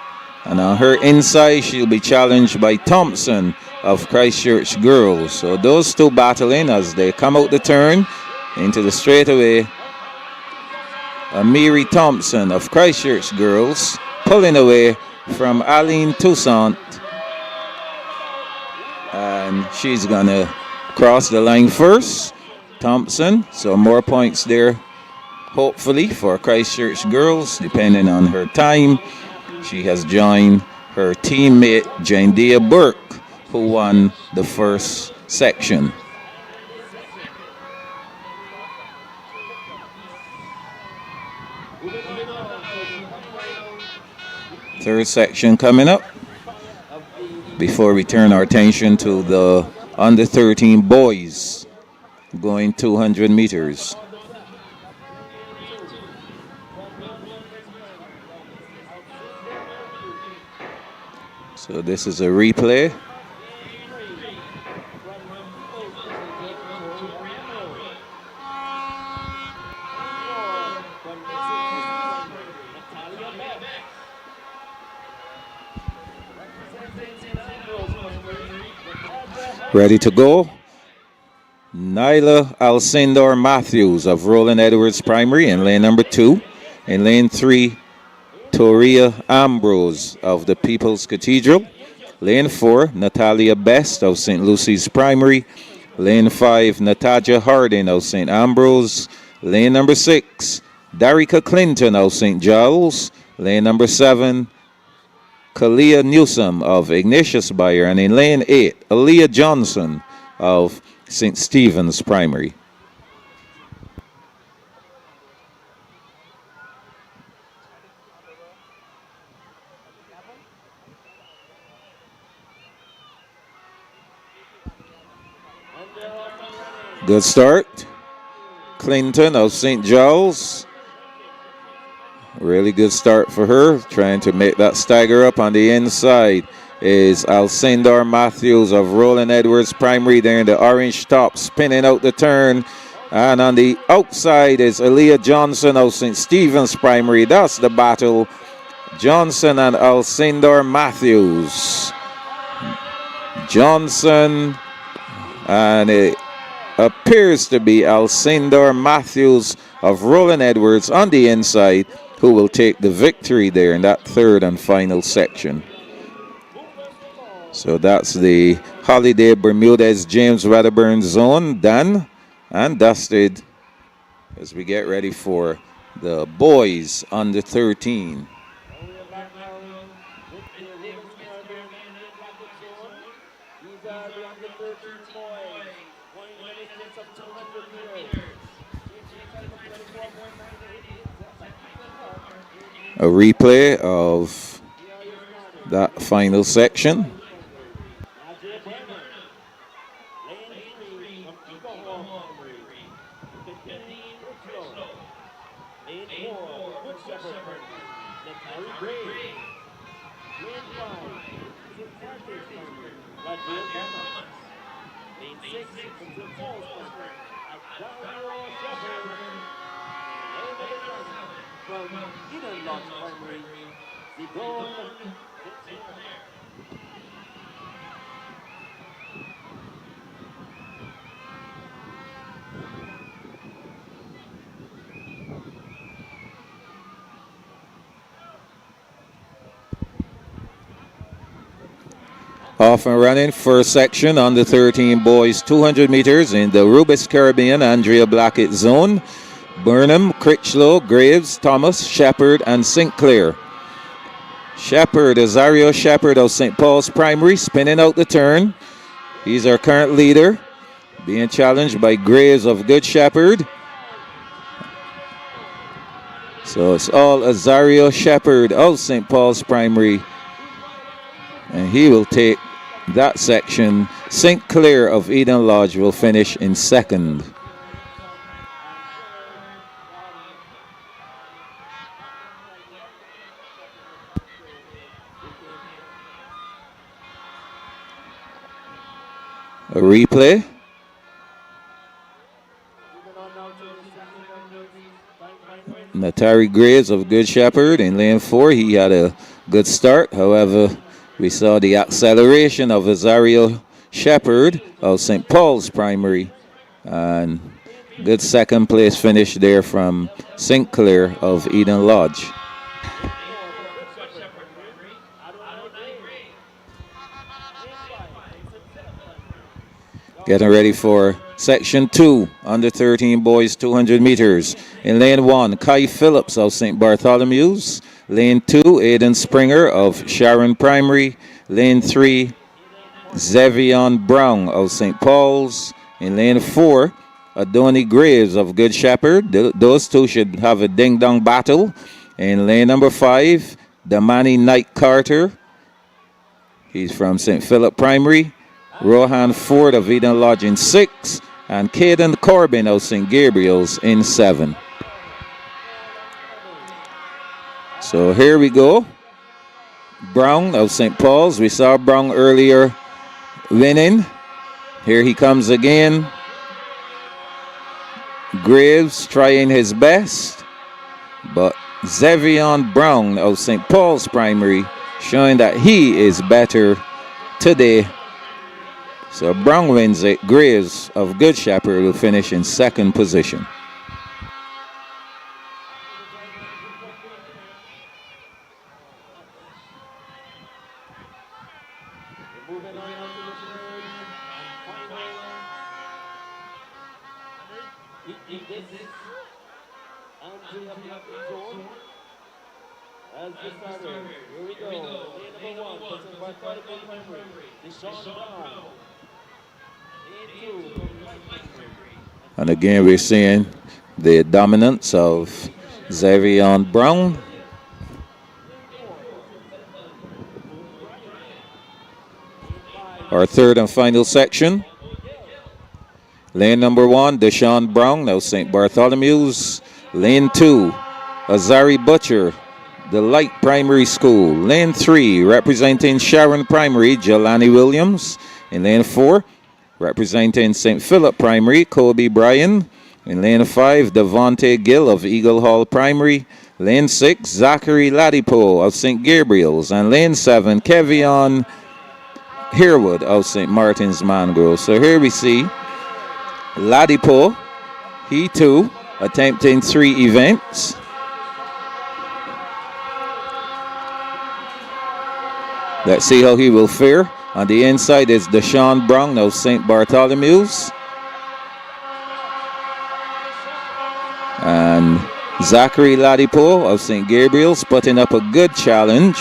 And on her inside, she'll be challenged by Thompson of Christchurch Girls. So those two battling as they come out the turn into the straightaway. Amiri Thompson of Christchurch Girls pulling away from Aline Toussaint. And she's going to cross the line first. Thompson, so more points there, hopefully, for Christchurch Girls, depending on her time. She has joined her teammate, Jandea Burke, who won the first section. Third section coming up before we turn our attention to the under 13 boys going 200 meters. So this is a replay. Ready to go. Nyla Alcindor Matthews of Roland Edwards Primary in lane number 2. In lane 3, Toria Ambrose of the People's Cathedral. Lane 4, Natalia Best of St. Lucy's Primary. Lane 5, Nataja Harding of St. Ambrose. Lane number 6, Darika Clinton of St. Giles. Lane number 7, Kalia Newsom of Ignatius Bayer. And in lane 8, Aaliyah Johnson of St. Stephen's Primary. Good start. Clinton of St. Giles. Really good start for her. Trying to make that stagger up on the inside is Alcindor Matthews of Roland Edwards Primary there in the orange top, spinning out the turn. And on the outside is Aaliyah Johnson of St. Stephen's Primary. That's the battle. Johnson and Alcindor Matthews. Johnson, and it appears to be Alcindor Matthews of Roland Edwards on the inside, who will take the victory there in that third and final section. So that's the Holiday Bermudez James Wedderburn zone done and dusted as we get ready for the boys under 13. A replay of that final section. Off and running, first section under 13 boys 200 meters in the Rubis Caribbean Andrea Blackett zone. Burnham, Critchlow, Graves, Thomas, Shepherd, and Sinclair. Shepherd, Azario Shepherd of St. Paul's Primary, spinning out the turn. He's our current leader, being challenged by Graves of Good Shepherd. So it's all Azario Shepherd of St. Paul's Primary, and he will take that section. St. Clair of Eden Lodge will finish in second. A replay. Natari Graves of Good Shepherd in lane 4. He had a good start. However, we saw the acceleration of Azario Shepherd of St. Paul's Primary. And good second place finish there from St. Clair of Eden Lodge. Getting ready for section 2, under 13 boys 200 meters. In lane 1, Kai Phillips of St. Bartholomew's. Lane 2, Aiden Springer of Sharon Primary. Lane 3, Zevion Brown of St. Paul's. In lane 4, Adoni Graves of Good Shepherd. Those two should have a ding-dong battle. In lane number 5, Damani Knight Carter. He's from St. Philip Primary. Rohan Ford of Eden Lodge in 6, and Caden Corbin of St. Gabriel's in 7. So here we go. Brown of St. Paul's. We saw Brown earlier winning. Here he comes again. Graves trying his best, but Zevion Brown of St. Paul's Primary showing that he is better today. So Brown wins it. Graves of Good Shepherd will finish in second position. And again, we're seeing the dominance of Zevion Brown. Our third and final section. Lane number 1, Deshaun Brown of St. Bartholomew's. Lane 2, Azari Butcher, the Light Primary School. Lane 3, representing Sharon Primary, Jelani Williams. In lane 4, representing St. Philip Primary, Kobe Bryan. In lane 5, Devontae Gill of Eagle Hall Primary. Lane 6, Zachary Ladipo of St. Gabriel's. And lane 7, Kevion Harewood of St. Martin's Mangrove. So here we see Ladipo, he too attempting 3 events. Let's see how he will fare. On the inside is Deshaun Brown of St. Bartholomew's. And Zachary Ladipo of St. Gabriel's putting up a good challenge.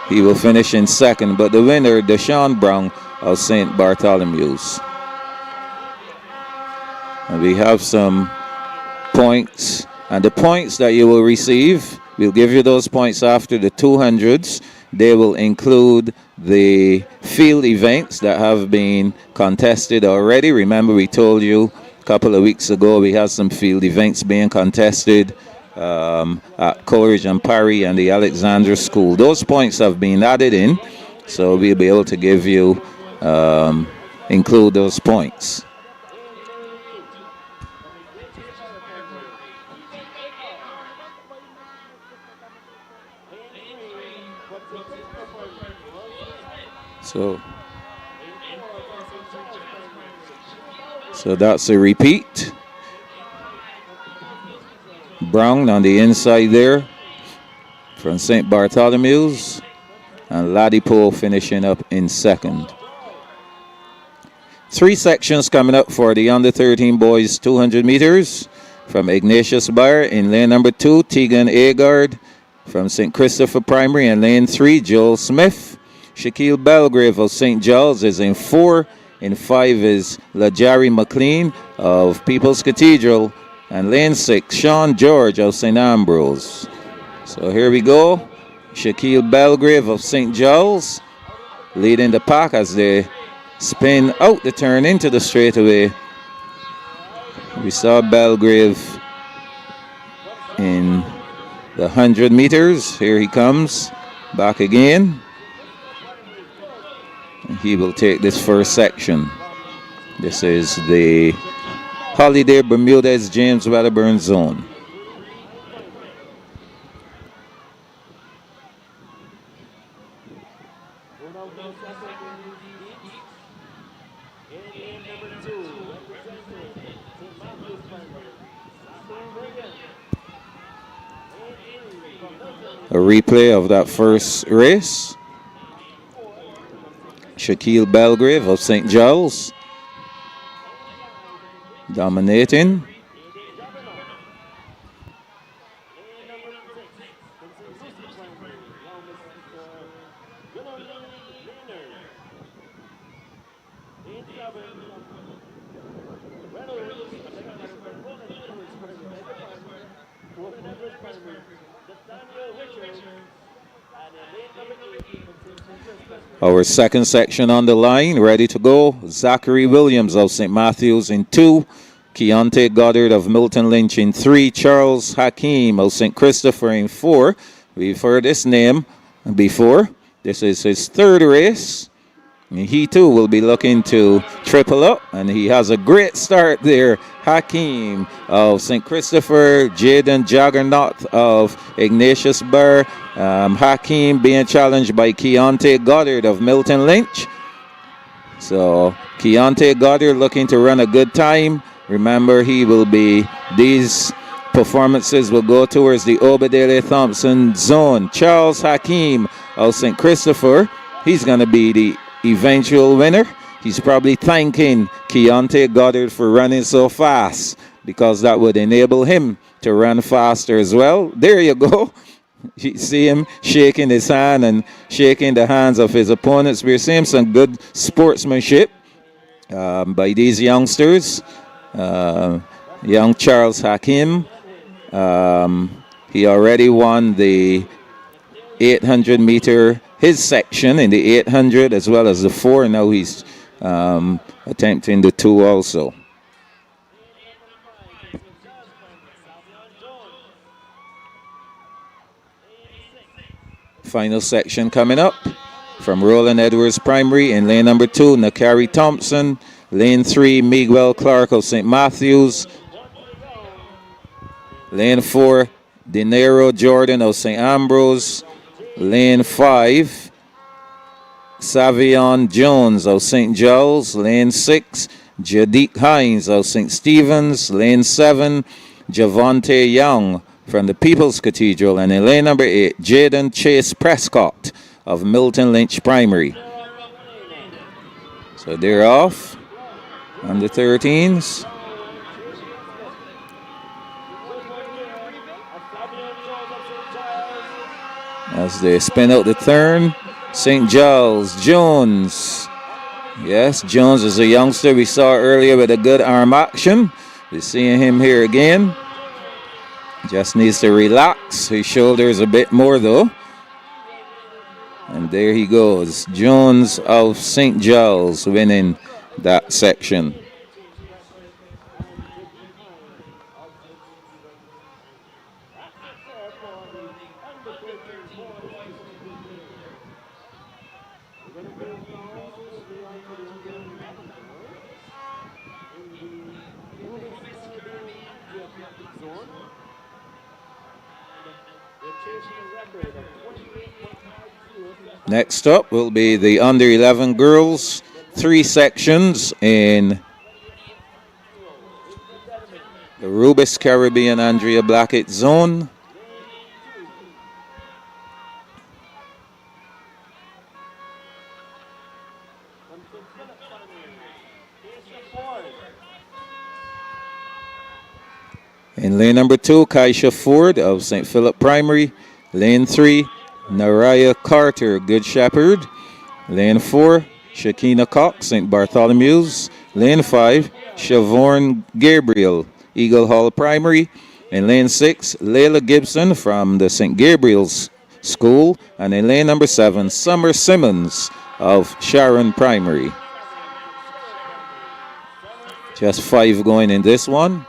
He will finish in second, but the winner, Deshaun Brown of St. Bartholomew's. And we have some points, and the points that you will receive, we'll give you those points after the 200s. They will include the field events that have been contested already. Remember, we told you a couple of weeks ago we had some field events being contested at Coleridge and Parry and the Alexandra School. Those points have been added in, so we'll be able to give you, include those points. So that's a repeat. Brown on the inside there from St. Bartholomew's, and Ladipo finishing up in second. 3 sections coming up for the under 13 boys 200 meters. From Ignatius Bayer in lane number 2, Tegan Agard from St. Christopher Primary, and lane 3, Joel Smith. Shaquille Belgrave of St. Giles is in 4. In 5 is Lajari McLean of People's Cathedral. And lane 6, Sean George of St. Ambrose. So here we go. Shaquille Belgrave of St. Giles leading the pack as they spin out the turn into the straightaway. We saw Belgrave in the 100 meters. Here he comes back again. He will take this first section. This is the Holiday Bermudez James Wedderburn zone. A replay of that first race. Shaquille Belgrave of St. Giles dominating. Our second section on the line, ready to go. Zachary Williams of St. Matthew's in 2. Keontae Goddard of Milton Lynch in 3. Charles Hakeem of St. Christopher in 4. We've heard this name before. This is his 3rd race. He too will be looking to triple up, and he has a great start there. Hakeem of St. Christopher, Jaden Jaggernaut of Ignatius Burr. Hakeem being challenged by Keontae Goddard of Milton Lynch. So Keontae Goddard looking to run a good time. Remember, these performances will go towards the Obadele Thompson zone. Charles Hakeem of St. Christopher, he's going to be the eventual winner. He's probably thanking Keontae Goddard for running so fast, because that would enable him to run faster as well. There you go. You see him shaking his hand and shaking the hands of his opponents. We're seeing some good sportsmanship by these youngsters. Young Charles Hakim, he already won the 800 meter, his section in the 800 as well as the 4. Now he's attempting the 2 also. Final section coming up. From Roland Edwards Primary in lane number 2, Nakari Thompson. Lane 3, Miguel Clark of St. Matthews. Lane 4, Dinero Jordan of St. Ambrose. Lane 5, Savion Jones of St. Giles. Lane 6, Jadique Hines of St. Stephen's. Lane 7, Javonte Young from the People's Cathedral. And in lane number 8, Jaden Chase Prescott of Milton Lynch Primary. So they're off on the 13s. As they spin out the turn, St. Giles, Jones. Yes, Jones is a youngster we saw earlier with a good arm action. We're seeing him here again. Just needs to relax his shoulders a bit more though. And there he goes. Jones of St. Giles winning that section. Next up will be the under 11 girls, 3 sections in the Rubis Caribbean Andrea Blackett zone. In lane number 2, Kaisha Ford of St. Philip Primary. Lane 3, Naraya Carter, Good Shepherd. Lane 4, Shakina Cox, St. Bartholomew's. Lane 5, Siobhan Gabriel, Eagle Hall Primary. In lane 6, Layla Gibson from the St. Gabriel's School. And in lane number 7, Summer Simmons of Sharon Primary. Just 5 going in this one.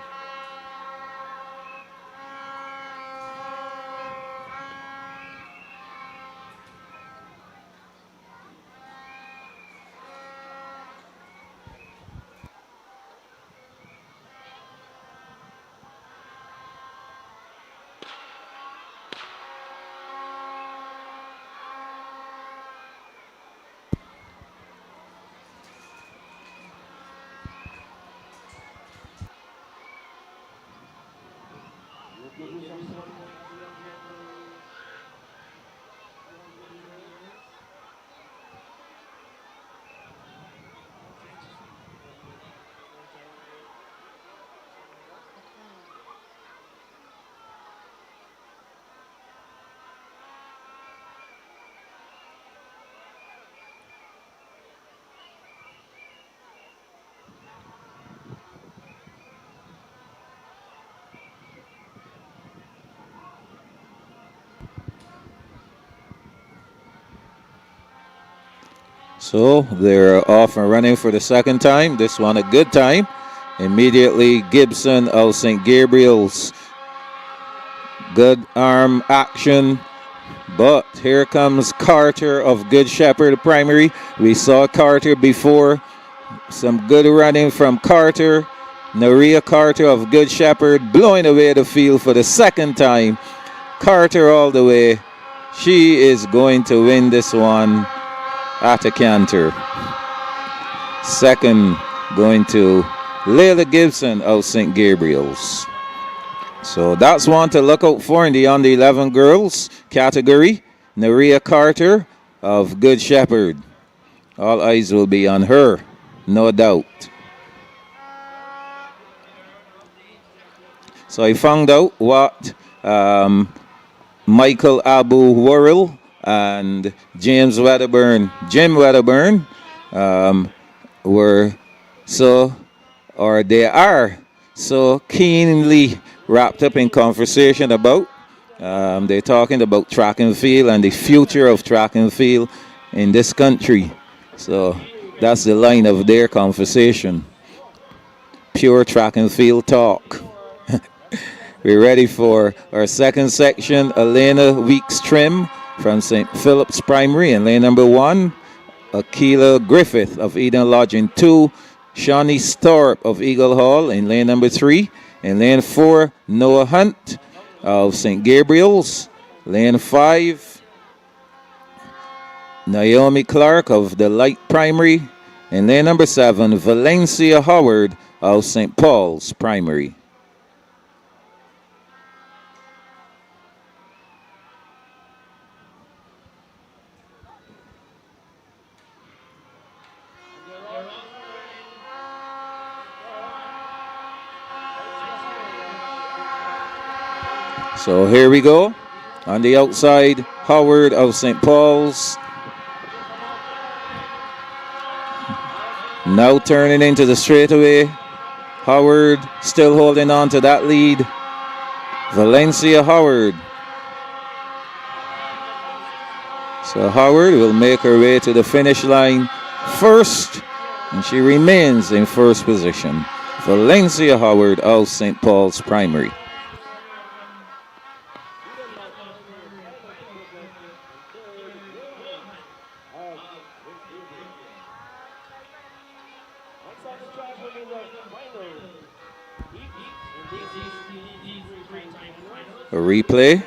So they're off and running for the second time. This one a good time. Immediately Gibson of St. Gabriel's. Good arm action. But here comes Carter of Good Shepherd Primary. We saw Carter before. Some good running from Carter. Naria Carter of Good Shepherd blowing away the field for the second time. Carter all the way. She is going to win this one at a canter. Second going to Layla Gibson of St. Gabriel's. So that's one to look out for in the under 11 girls category. Naria Carter of Good Shepherd. All eyes will be on her, no doubt. So I found out what Michael Abu Worrell and Jim Wedderburn they are so keenly wrapped up in conversation about. They're talking about track and field and the future of track and field in this country. So that's the line of their conversation. Pure track and field talk. We're ready for our second section. Elena Weeks Trim from St. Philip's Primary in lane number 1. Akila Griffith of Eden Lodging 2. Shawnee Storp of Eagle Hall in lane number 3. In lane 4, Noah Hunt of St. Gabriel's. Lane 5, Naomi Clark of the Light Primary. In lane number 7, Valencia Howard of St. Paul's Primary. So here we go. On the outside, Howard of St. Paul's. Now turning into the straightaway. Howard still holding on to that lead. Valencia Howard. So Howard will make her way to the finish line first, and she remains in first position. Valencia Howard of St. Paul's Primary. A replay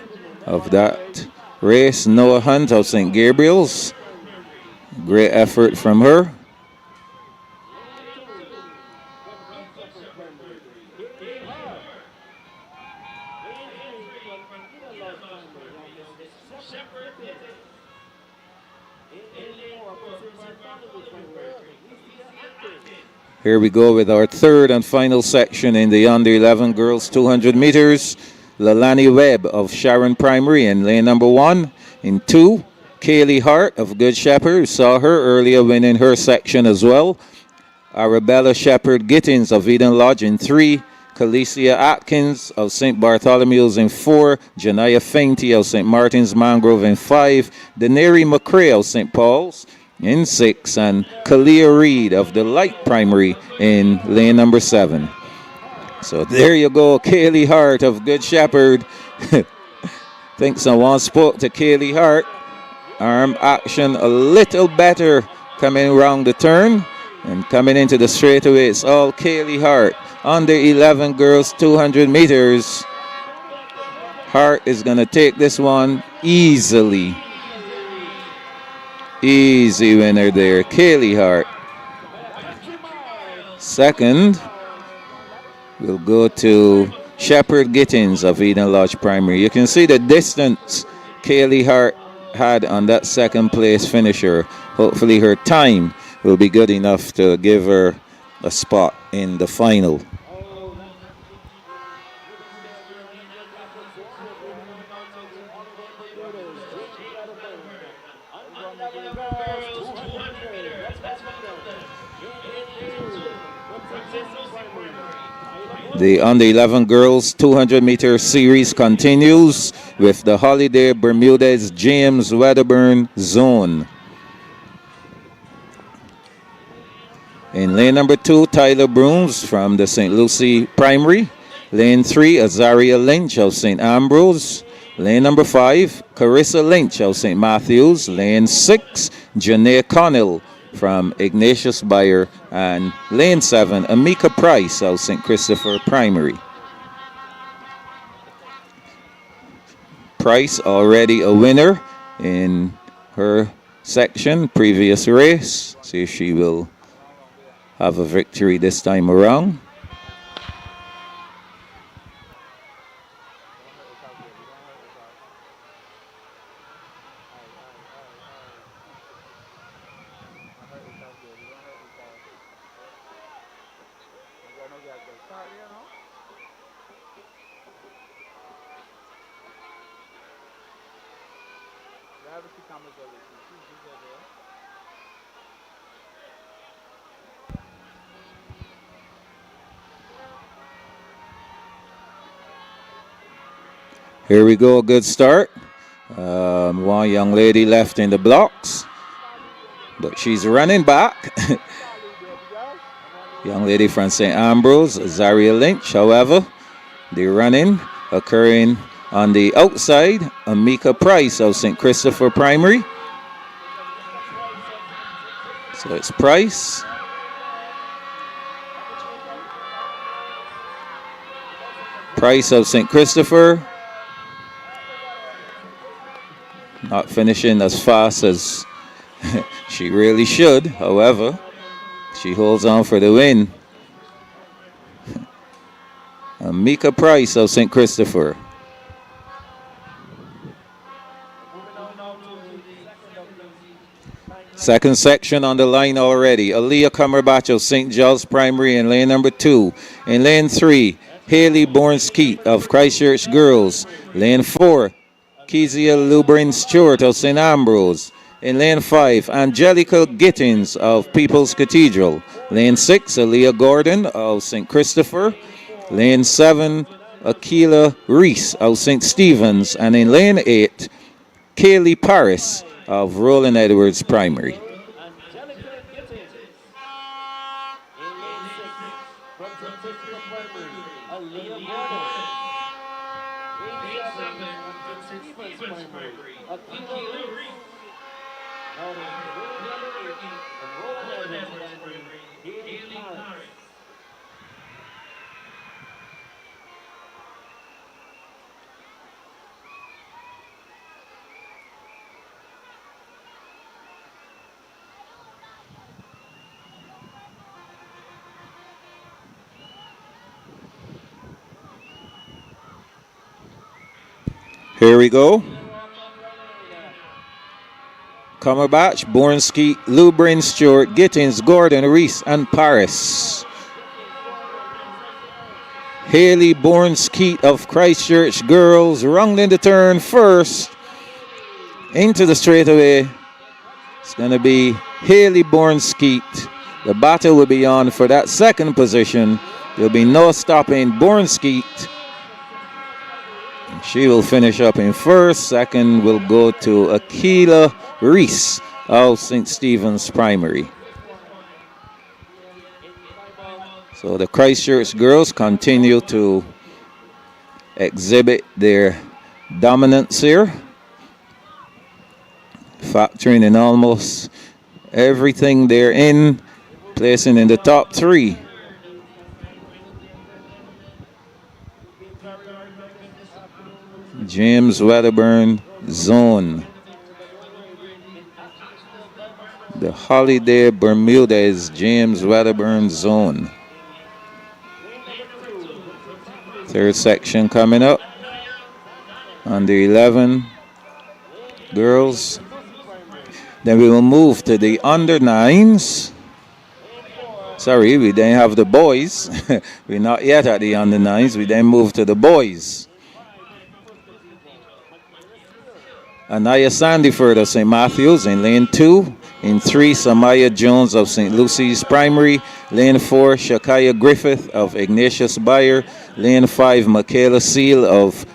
of that race. Noah Hunt of St. Gabriel's. Great effort from her. Here we go with our third and final section in the under 11 girls 200 meters. Lalani Webb of Sharon Primary in lane number 1. In 2, Kaylee Hart of Good Shepherd. Saw her earlier winning her section as well. Arabella Shepherd Gittins of Eden Lodge in 3. Calicia Atkins of St. Bartholomew's in 4. Janaya Fainty of St. Martin's Mangrove in 5. Denary McCrae of St. Paul's in 6. And Kalia Reed of the Light Primary in lane number 7. So there you go, Kaylee Hart of Good Shepherd. Think someone spoke to Kaylee Hart. Arm action a little better coming around the turn. And coming into the straightaway, it's all Kaylee Hart. Under 11 girls, 200 meters. Hart is going to take this one easily. Easy winner there, Kaylee Hart. Second, we'll go to Shepherd Gittins of Eden Lodge Primary. You can see the distance Kaylee Hart had on that second place finisher. Hopefully her time will be good enough to give her a spot in the final. The under 11 girls 200 meter series continues with the Holiday Bermudez James Wedderburn zone. In lane number 2, Tyler Brooms from the St. Lucie Primary. Lane 3, Azaria Lynch of St. Ambrose. Lane number 5, Carissa Lynch of St. Matthews. Lane 6, Janae Connell from Ignatius Bayer. And lane 7, Amika Price of St. Christopher Primary. Price already a winner in her section, previous race. See if she will have a victory this time around. Here we go, a good start. One young lady left in the blocks, but she's running back. Young lady from St. Ambrose, Zaria Lynch, however, the running occurring on the outside, Amika Price of St. Christopher Primary. So it's Price. Price of St. Christopher. Not finishing as fast as She really should, however. She holds on for the win. Mika Price of St. Christopher. Second section on the line already. Aaliyah Cumberbatch of St. Giles Primary in lane number 2. In lane 3, Haley Bourne-Skeet of Christchurch Girls. Lane 4, Kezia Lubrin Stewart of St. Ambrose. In lane 5, Angelica Gittins of People's Cathedral. Lane 6, Aaliyah Gordon of St. Christopher. Lane 7, Akila Reese of St. Stephen's. And in lane 8, Kaylee Paris of Roland Edwards Primary. Here we go. Cumberbatch, Bourne-Skeet, Lubrin, Stewart, Gittins, Gordon, Reese, and Paris. Haley Bourne-Skeet of Christchurch Girls wrongling the turn first. Into the straightaway. It's going to be Haley Bourne-Skeet. The battle will be on for that second position. There'll be no stopping Bourne-Skeet. She will finish up in first. Second will go to Akila Reese of St. Stephen's Primary. So the Christchurch girls continue to exhibit their dominance here, factoring in almost everything they're in, placing in the top 3. James Wedderburn Zone. The Holiday Bermuda is James Wedderburn Zone. Third section coming up. Under 11 girls. Then we will move to the under 9s. Sorry, we didn't have the boys. We're not yet at the under 9s. We then move to the boys. Anaya Sandyford of St. Matthews in lane 2. In 3, Samaya Jones of St. Lucy's Primary. Lane 4, Shakaya Griffith of Ignatius Bayer. Lane 5, Michaela Seal of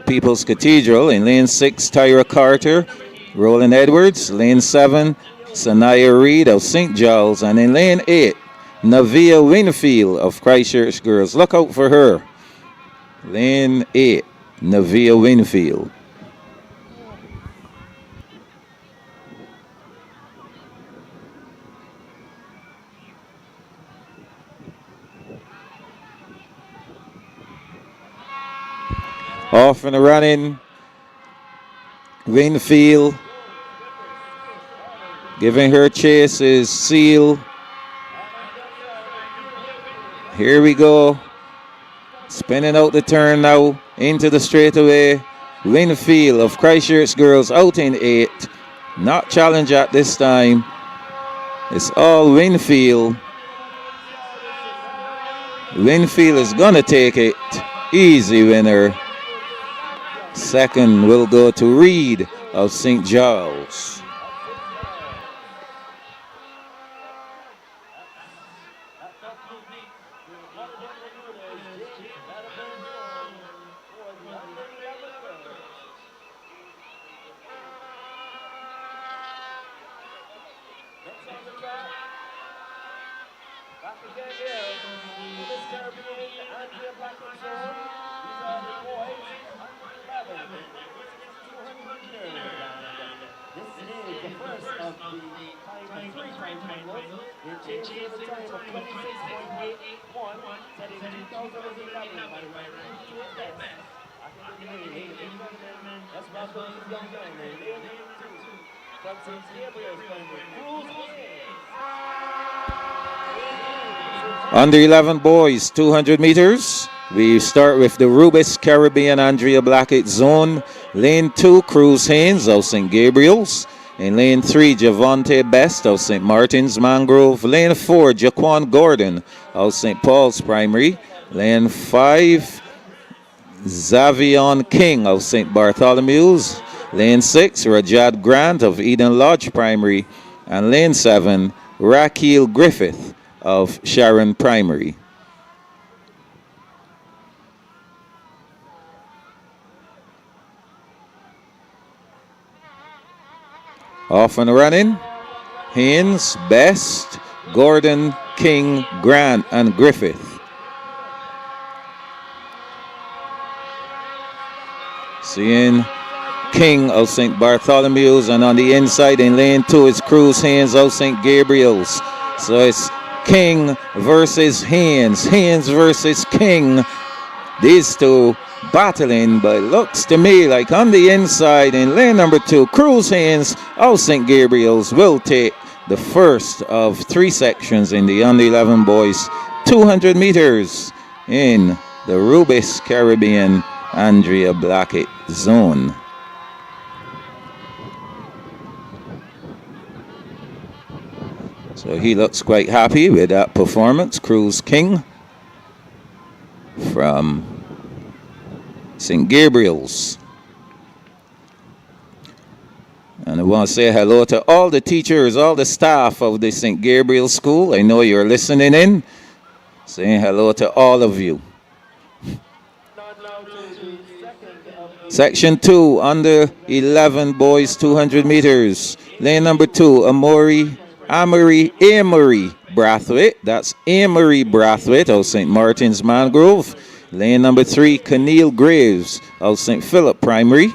People's Cathedral. In lane 6, Tyra Carter, Roland Edwards. Lane 7, Sanaya Reed of St. Giles. And in lane 8, Navia Winfield of Christchurch Girls. Look out for her. Lane 8, Navia Winfield. Off and running, Winfield. Giving her chase is Seal. Here we go. Spinning out the turn now into the straightaway. Winfield of Christchurch Girls out in 8. Not challenge at this time. It's all Winfield. Winfield is going to take it. Easy winner. Second will go to Reed of St. Giles. Under 11 boys, 200 meters. We start with the Rubis Caribbean Andrea Blackett zone. Lane 2, Cruz Haynes of St. Gabriel's. In lane 3, Javonte Best of St. Martin's Mangrove. Lane 4, Jaquan Gordon of St. Paul's Primary. Lane 5, Zavion King of St. Bartholomew's. Lane 6, Rajad Grant of Eden Lodge Primary. And lane 7, Raquel Griffith of Sharon Primary. Off and running, Haynes, Best, Gordon, King, Grant, and Griffith. Seeing King of St. Bartholomew's, and on the inside in lane 2 is Cruz Haynes of St. Gabriel's. So it's King versus Haynes, Haynes versus King. These two battling, but it looks to me like on the inside in lane number 2, Cruz Haynes of St. Gabriel's will take the first of 3 sections in the under 11 boys 200 meters in the Rubis Caribbean Andrea Blackett zone. So he looks quite happy with that performance. Cruz King from St. Gabriel's. And I want to say hello to all the teachers, all the staff of the St. Gabriel School. I know you're listening in. Saying hello to all of you. Section 2, under 11 boys, 200 meters. Lane number 2, Amory Brathwaite. That's Amory Brathwaite of St. Martin's Mangrove. Lane number 3, Keneal Graves of St. Philip Primary.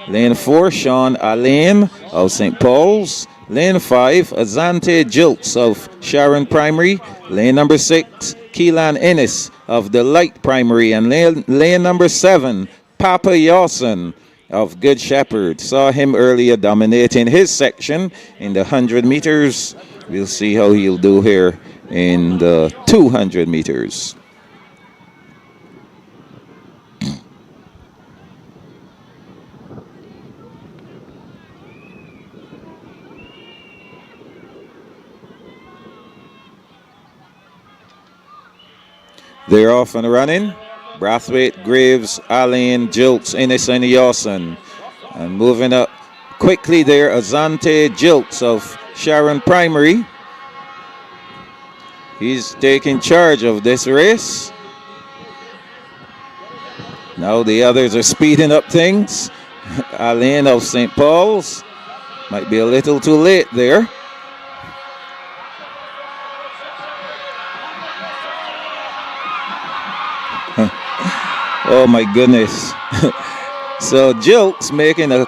Lane 4, Sean Alain of St. Paul's. Lane 5, Azante Jilts of Sharon Primary. Lane number 6, Keelan Ennis of Delight Primary. And lane number 7, Papa Yawson of Good Shepherd. Saw him earlier dominating his section in the 100 meters. We'll see how he'll do here in the 200 meters. They're off and running. Brathwaite, Graves, Alain, Jilts, Ennis, and Yawson. And moving up quickly there, Azante Jilts of Sharon Primary. He's taking charge of this race. Now the others are speeding up things. Alain of St. Paul's might be a little too late there. Oh my goodness. So Jilts making a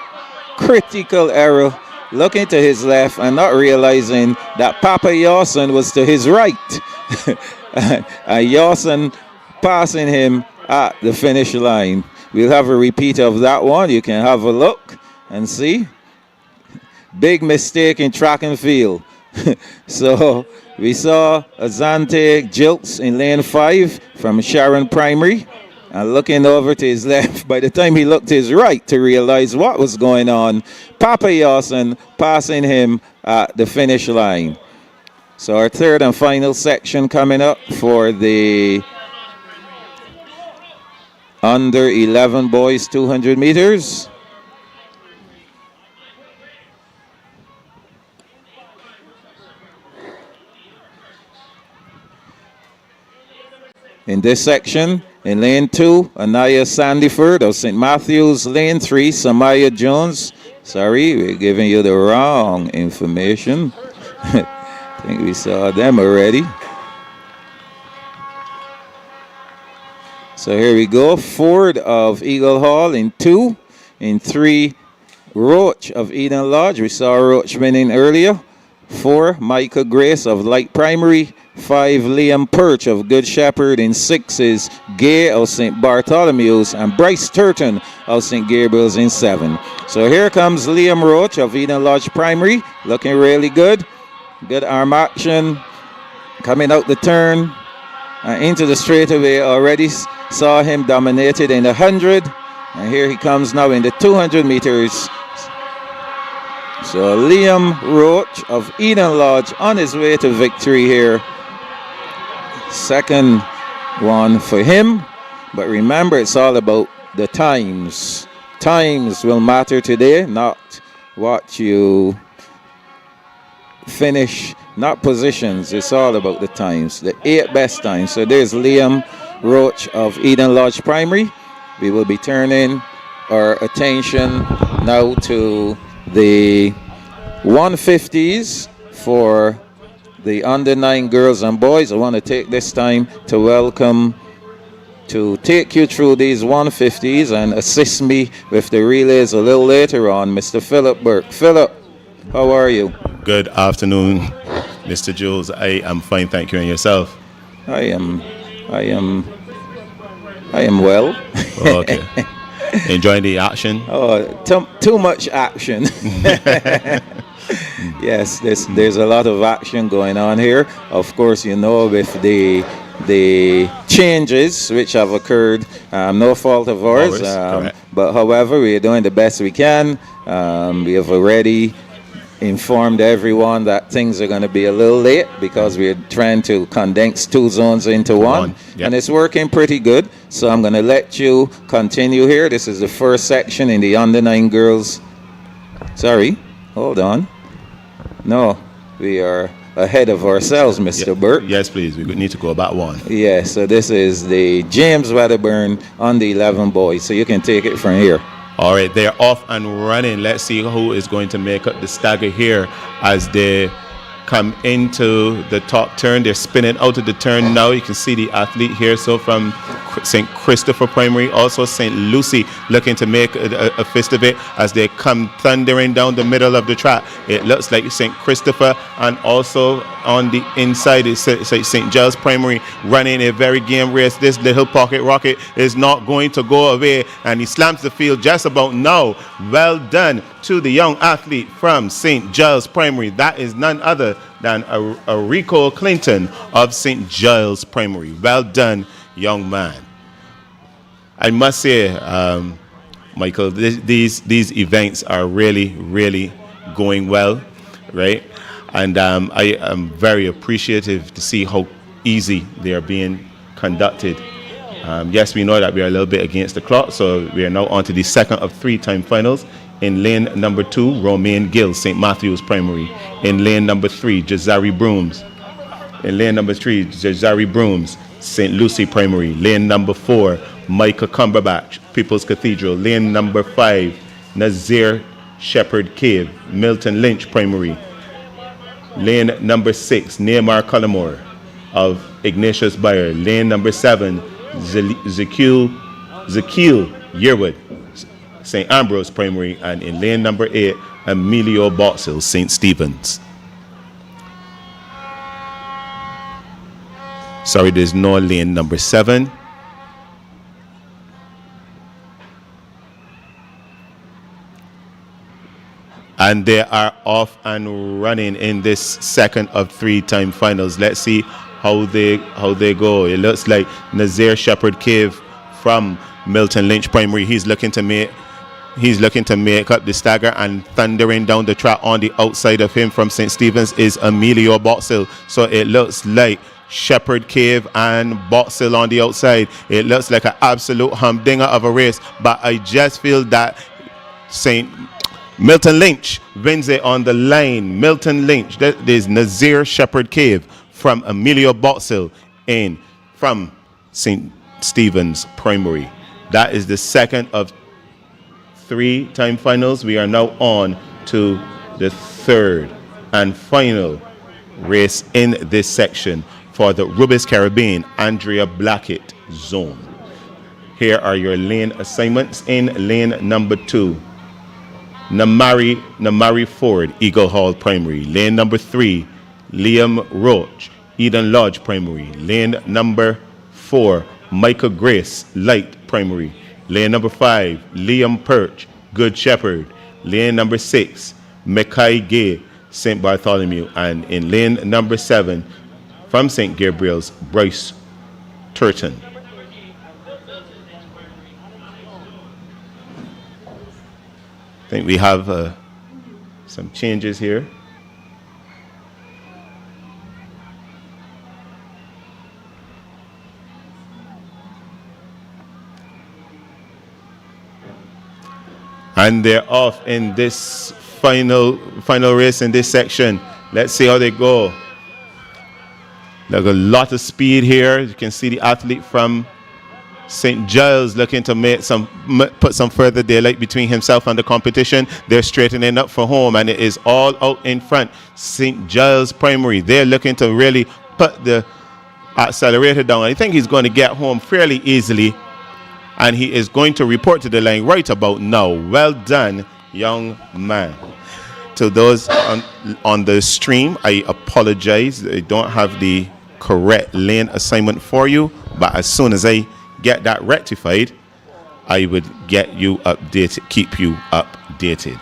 critical error, looking to his left and not realizing that Papa Yawson was to his right. And Yawson passing him at the finish line. We'll have a repeat of that one. You can have a look and see. Big mistake in track and field. So we saw Azante Jilts in lane 5 from Sharon Primary. And looking over to his left, by the time he looked to his right to realize what was going on, Papa Yawson passing him at the finish line. So our third and final section coming up for the under 11 boys 200 meters. In this section, in lane 2, Anaya Sandiford of St. Matthew's. Lane 3, Samaya Jones. Sorry, we're giving you the wrong information. I think we saw them already. So here we go. Ford of Eagle Hall in 2. In 3, Roach of Eden Lodge. We saw Roach winning earlier. 4, Micah Grace of Light Primary. 5, Liam Perch of Good Shepherd. In 6 is Gay of St. Bartholomew's, and Bryce Turton of St. Gabriel's in 7. So here comes Liam Roach of Eden Lodge Primary, looking really good. Good arm action, coming out the turn and into the straightaway. Already saw him dominated in the 100, and here he comes now in the 200 meters. So Liam Roach of Eden Lodge on his way to victory here. Second one for him, but remember, it's all about the times. Times will matter today, not what you finish, not positions. It's all about the times, the 8 best times. So there's Liam Roach of Eden Lodge Primary. We will be turning our attention now to the 150s for the under 9 girls and boys. I want to take this time to take you through these 150s and assist me with the relays a little later on, Mr. Philip Burke. Philip, how are you?
Good afternoon, Mr. Jules. I am fine, thank you. And yourself?
I am well.
Okay. Enjoying the action?
Oh, too much action. Yes, there's a lot of action going on here. Of course, you know, with the changes which have occurred, no fault of ours. But however, we are doing the best we can. We have already informed everyone that things are going to be a little late because we're trying to condense 2 zones into one.
Yep.
And it's working pretty good. So I'm going to let you continue here. This is the first section in the under 9 girls. Sorry, hold on. No, we are ahead of ourselves, Mr. Burke.
Yes, please. We need to go about 1.
Yeah, so this is the James Wedderburn under 11 boys. So you can take it from here.
All right, they're off and running. Let's see who is going to make up the stagger here as they come into the top turn. They're spinning out of the turn now. You can see the athlete here. So from St. Christopher Primary, also St. Lucy looking to make a fist of it as they come thundering down the middle of the track. It looks like St. Christopher, and also on the inside is St. Giles Primary running a very game race. This little pocket rocket is not going to go away, and he slams the field just about now. Well done to the young athlete from St. Giles Primary. That is none other than a Rico Clinton of St. Giles Primary. Well done, young man. I must say, Michael, these events are really going well, right? And I am very appreciative to see how easy they are being conducted. Yes, we know that we are a little bit against the clock, so we are now on to the second of 3 time finals. In lane number 2, Romaine Gill, St. Matthew's Primary. In lane number 3, Jazari Brooms. In lane number 3, Jazari Brooms, St. Lucy Primary. Lane number 4, Micah Cumberbatch, People's Cathedral. Lane number 5, Nazir Shepherd Cave, Milton Lynch Primary. Lane number 6, Neymar Cullimore of Ignatius Bayer. Lane number 7, Zakiel Yearwood, St. Ambrose Primary. And in lane number 8, Emilio Boxell, St. Stephen's. Sorry, there's no lane number 7. And they are off and running in this second of 3 time finals. Let's see how they go. It looks like Nazir Shepherd Cave from Milton Lynch Primary. He's looking to make up the stagger, and thundering down the track on the outside of him from St. Stephen's is Emilio Boxell. So it looks like Shepherd Cave and Boxell on the outside. It looks like an absolute humdinger of a race, but I just feel that Milton Lynch wins it on the line. Milton Lynch. That is Nazir Shepherd Cave from Emilio Boxell from St. Stephen's Primary. That is the second of 3 time finals. We are now on to the third and final race in this section for the Rubis Caribbean Andrea Blackett zone. Here are your lane assignments. In lane number 2, Namari Ford, Eagle Hall Primary. Lane number 3, Liam Roach, Eden Lodge Primary. Lane number 4, Michael Grace Light Primary. Lane number 5, Liam Perch, Good Shepherd. Lane number 6, Mekai Gay, St. Bartholomew. And in lane number 7, from St. Gabriel's, Bryce Turton. I think we have some changes here. And they're off in this final race in this section. Let's see how they go. There's a lot of speed here. You can see the athlete from St. Giles looking to put some further daylight between himself and the competition. They're straightening up for home, and it is all out in front. St. Giles Primary, they're looking to really put the accelerator down. I think he's going to get home fairly easily, and he is going to report to the line right about now. Well done, young man. To those on the stream, I apologize. I don't have the correct lane assignment for you, but as soon as I get that rectified, I would get you updated, keep you updated.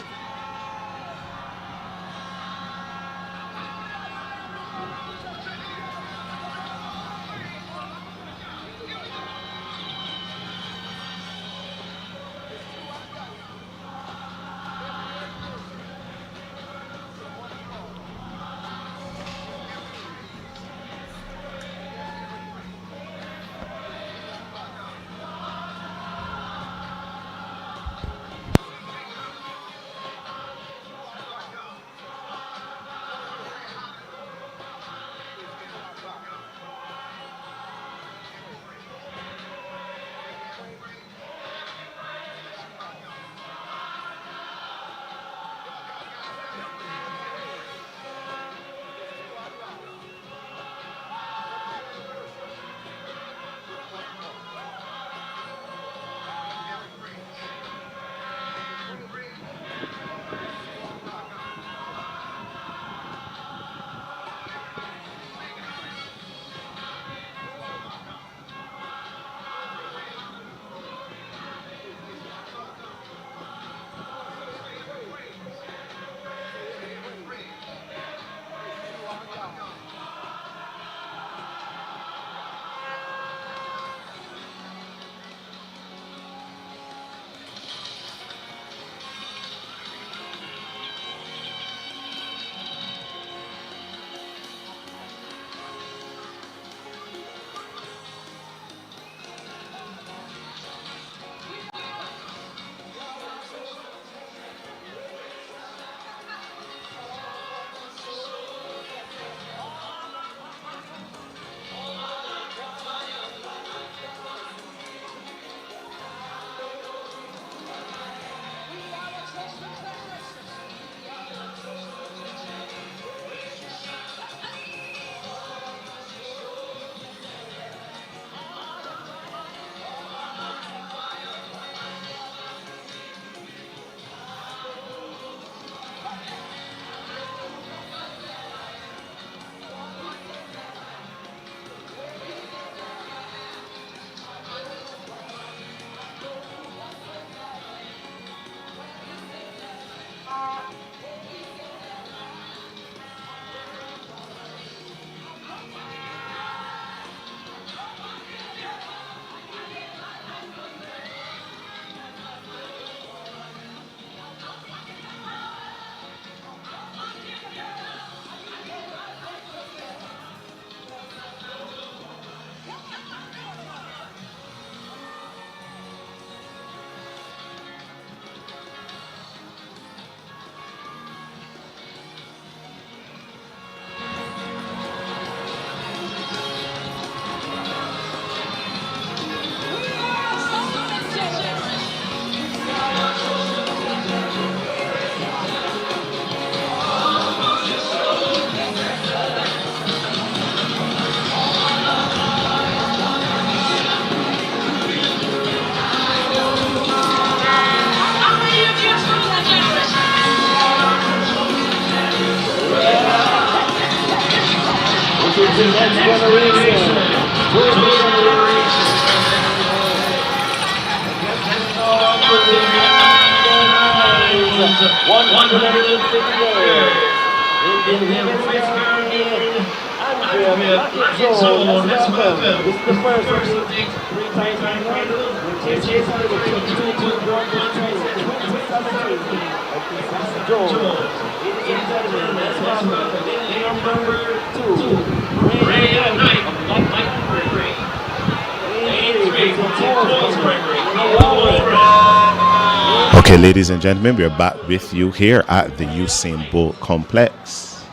Okay, ladies and gentlemen, we're back with you here at the Usain Bolt Complex.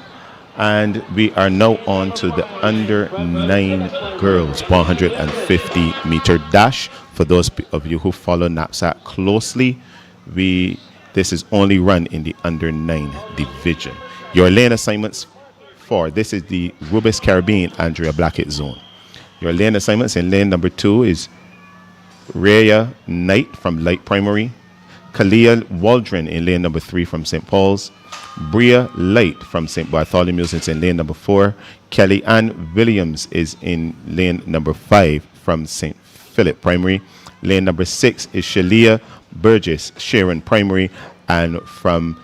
And we are now on to the under 9 girls 150 meter dash. For those of you who follow NAPSAC closely, this is only run in the under 9 division. Your lane assignments for this is the Rubis Caribbean Andrea Blackett zone. Your lane assignments in lane number 2 is Rhea Knight from Light Primary, Kalia Waldron in lane number 3 from St. Paul's, Bria Light from St. Bartholomew's is in lane number 4, Kelly Ann Williams is in lane number 5 from St. Philip Primary, lane number 6 is Shalia Burgess Sharon Primary, and from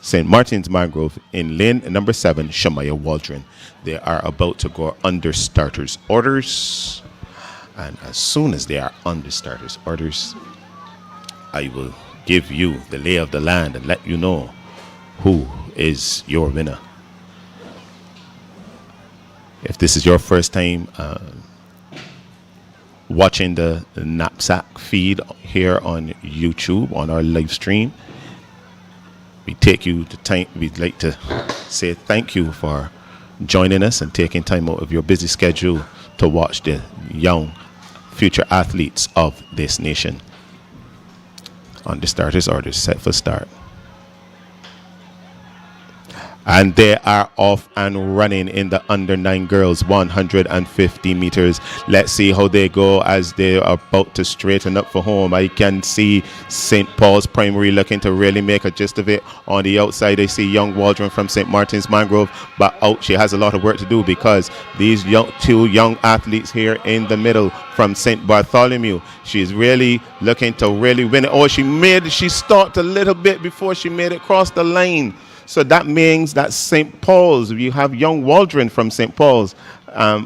St. Martin's Mangrove in lane number 7, Shamaya Waldron. They are about to go under starters orders, and as soon as they are under starters orders, I will give you the lay of the land and let you know who is your winner. If this is your first time watching the NAPSAC feed here on YouTube on our live stream, we take you to time. We'd like to say thank you for joining us and taking time out of your busy schedule to watch the young future athletes of this nation. On the starters orders, set for start. And they are off and running in the under 9 girls 150 meters. Let's see how they go as they are about to straighten up for home. I can see St. Paul's Primary looking to really make a gist of it. On the outside, I see young Waldron from St. Martin's Mangrove, but out she has a lot of work to do because these two young athletes here in the middle from St. Bartholomew, she's really looking to really win it. Oh, she stopped a little bit before she made it cross the line. So that means that St. Paul's, you have young Waldron from St. Paul's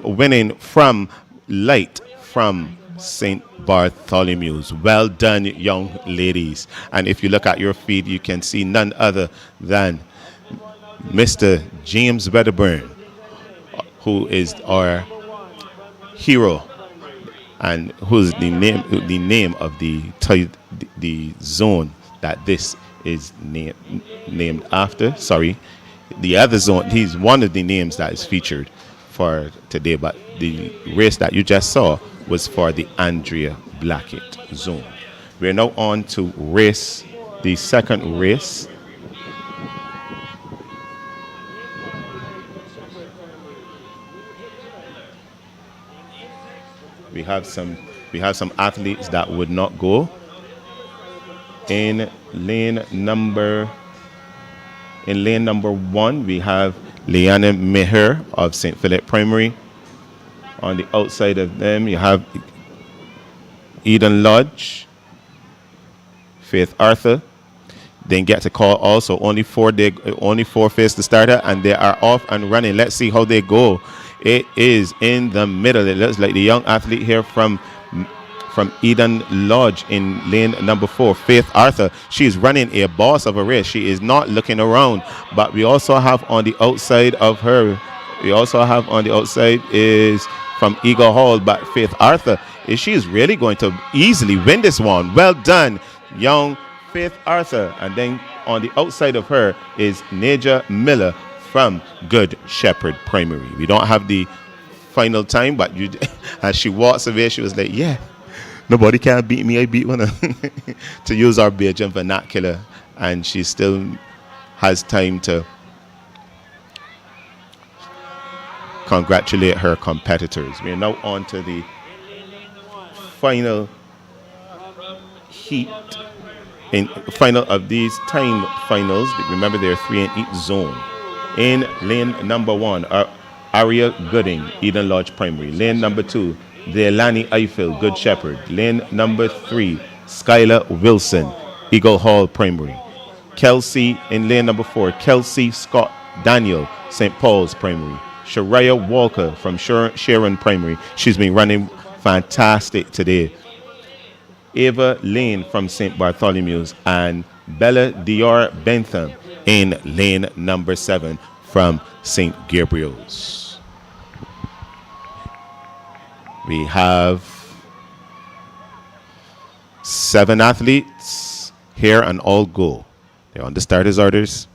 winning from Light from St. Bartholomew's. Well done, young ladies. And if you look at your feed, you can see none other than Mr. James Wedderburn, who is our hero and who's the name of the zone that this is named after. Sorry, the other zone, he's one of the names that is featured for today, but the race that you just saw was for the Andrea Blackett zone. We're now on to the second race. We have some athletes that would not go. In lane number 1, we have Leanna Meher of St. Philip Primary. On the outside of them, you have Eden Lodge, Faith Arthur. They get to call also. Only four face the starter, and they are off and running. Let's see how they go. It is in the middle. It looks like the young athlete here from Eden Lodge in lane number 4, Faith Arthur. She is running a boss of a race. She is not looking around. But we also have on the outside of her, is from Eagle Hall, but Faith Arthur, she is really going to easily win this one. Well done, young Faith Arthur. And then on the outside of her is Naja Miller from Good Shepherd Primary. We don't have the final time, but as she walks away, she was like, yeah, nobody can beat me, I beat one. To use our Bajan vernacular. And she still has time to congratulate her competitors. We are now on to the final heat, final of these time finals. Remember, there are 3 in each zone. In lane number 1, Aria Gooding, Eden Lodge Primary. Lane number 2, Delaney Eiffel, Good Shepherd. Lane number 3, Skylar Wilson, Eagle Hall Primary. Kelsey in lane number 4, Kelsey Scott Daniel, St. Paul's Primary. Shariah Walker from Sharon Primary. She's been running fantastic today. Ava Lane from St. Bartholomew's, and Bella Dior Bentham in lane number 7 from St. Gabriel's. We have 7 athletes here and all go. They're on the starters' orders.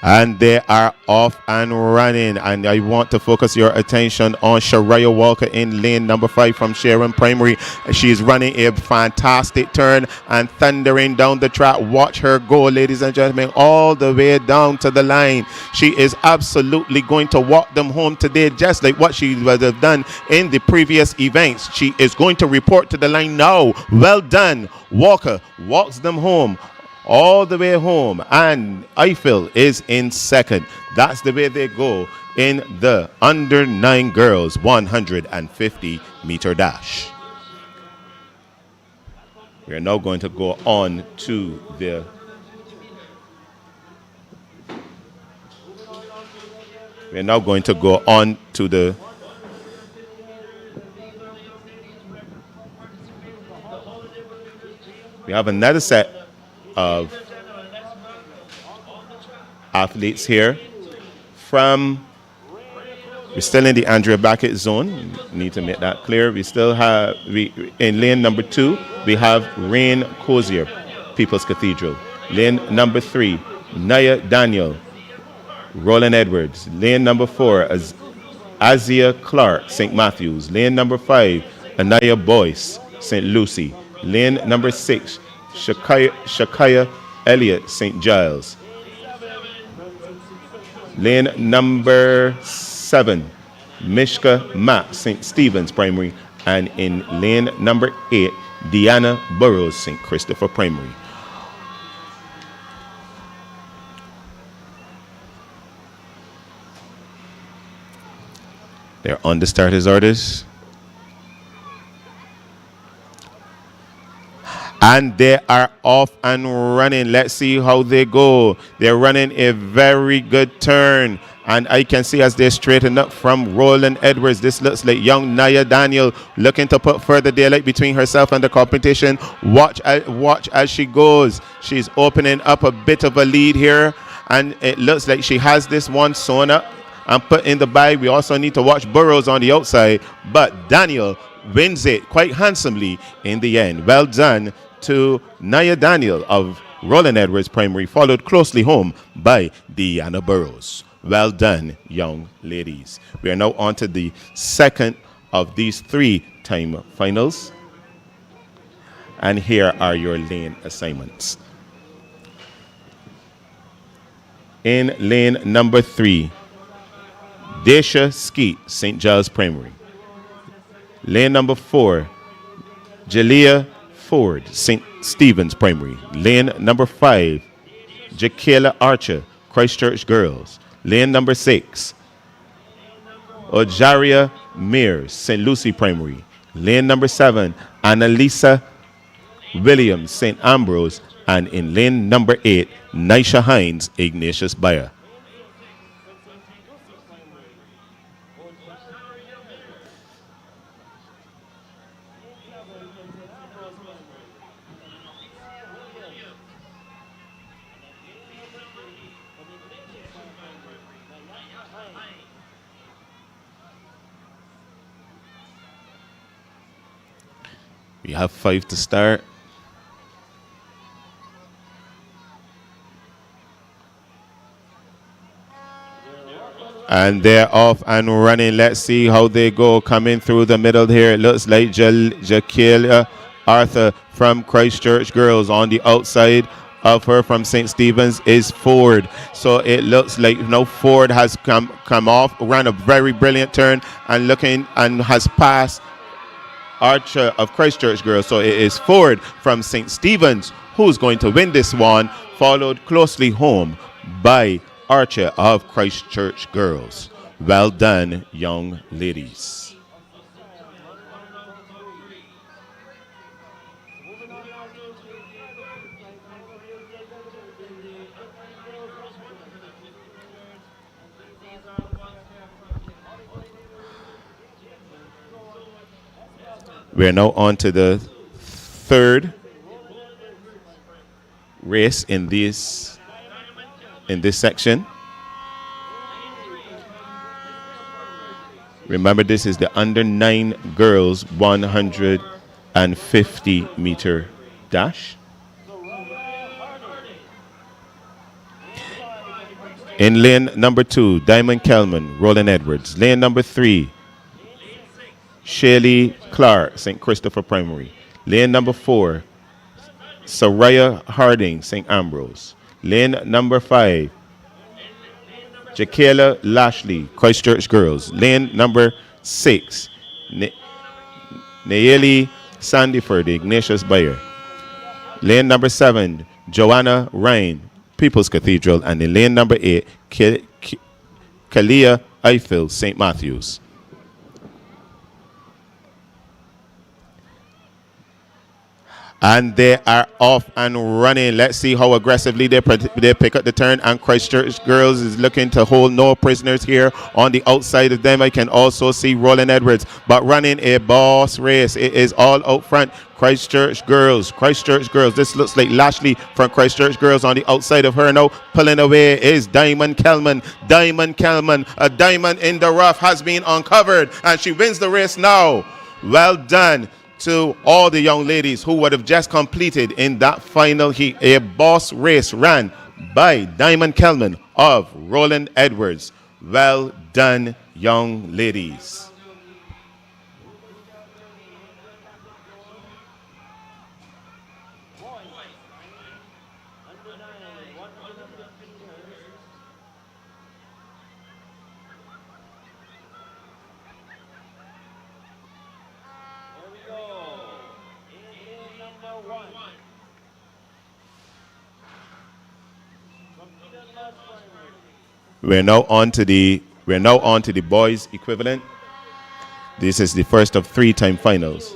And they are off and running. And I want to focus your attention on Shariah Walker in lane number 5 from Sharon Primary. She's running a fantastic turn and thundering down the track. Watch her go, ladies and gentlemen, all the way down to the line. She is absolutely going to walk them home today, just like what she would have done in the previous events. She is going to report to the line now. Well done. Walker walks them home, all the way home, and Eiffel is in second. That's the way they go in the under 9 girls 150 meter dash. We are now going to go on to the we have another set of athletes here from, we're still in the Andrea Beckett zone. Need to make that clear. We still have, in lane number 2, we have Rain Cozier, People's Cathedral. Lane number 3, Naya Daniel, Roland Edwards. Lane number 4, Azia Clark, St. Matthews. Lane number 5, Anaya Boyce, St. Lucie. Lane number 6, Shakaya Elliott, St. Giles. Lane number 7, Mishka Matt, St. Stephen's Primary. And in lane number 8, Deanna Burrows, St. Christopher Primary. They're on the starters' orders. And they are off and running. Let's see how they go. They're running a very good turn. And I can see as they straighten up from Roland Edwards, this looks like young Naya Daniel looking to put further daylight between herself and the competition. Watch as she goes. She's opening up a bit of a lead here. And it looks like she has this one sewn up and put in the bag. We also need to watch Burrows on the outside. But Daniel wins it quite handsomely in the end. Well done to Naya Daniel of Roland Edwards Primary, followed closely home by Deanna Burrows. Well done, young ladies. We are now on to the second of these 3-time finals. And here are your lane assignments. In lane number 3, Desha Skeet, St. Giles Primary. Lane number 4, Jalea Ford, St. Stephen's Primary. Lane number 5, Jaquela Archer, Christchurch Girls. Lane number 6, Ojaria Mears, St. Lucie Primary. Lane number 7, Annalisa Williams, St. Ambrose. And in lane number 8, Nisha Hines, Ignatius Bayer. We have 5 to start. And they're off and running. Let's see how they go. Coming through the middle here. It looks like Jaquelia Arthur from Christchurch Girls. On the outside of her from St. Stephen's is Ford. So it looks like Ford has come off, ran a very brilliant turn and looking and has passed Archer of Christchurch Girls. So it is Ford from St. Stephen's who's going to win this one, followed closely home by Archer of Christchurch Girls. Well done, young ladies. We're now on to the third race in this section. Remember, this is the under 9 girls 150 meter dash. In lane number 2, Diamond Kelman, Roland Edwards. Lane number 3, Shaylee Clark, St. Christopher Primary. Lane number 4, Soraya Harding, St. Ambrose. Lane number 5, Jaquela Lashley, Christchurch Girls. Lane number 6, Nayeli Sandyford, Ignatius Bayer. Lane number 7, Joanna Ryan, People's Cathedral. And in lane number 8, Kalia Eiffel, St. Matthews. And they are off and running. Let's see how aggressively they pick up the turn. And Christchurch Girls is looking to hold no prisoners here. On the outside of them, I can also see Roland Edwards. But running a boss race. It is all out front. Christchurch Girls. This looks like Lashley from Christchurch Girls. On the outside of her now, pulling away is Diamond Kelman. A diamond in the rough has been uncovered. And she wins the race now. Well done to all the young ladies who would have just completed in that final heat. A boss race ran by Diamond Kelman of Roland Edwards. Well done, young ladies. We're now on to the boys equivalent. This is the first of 3-time finals.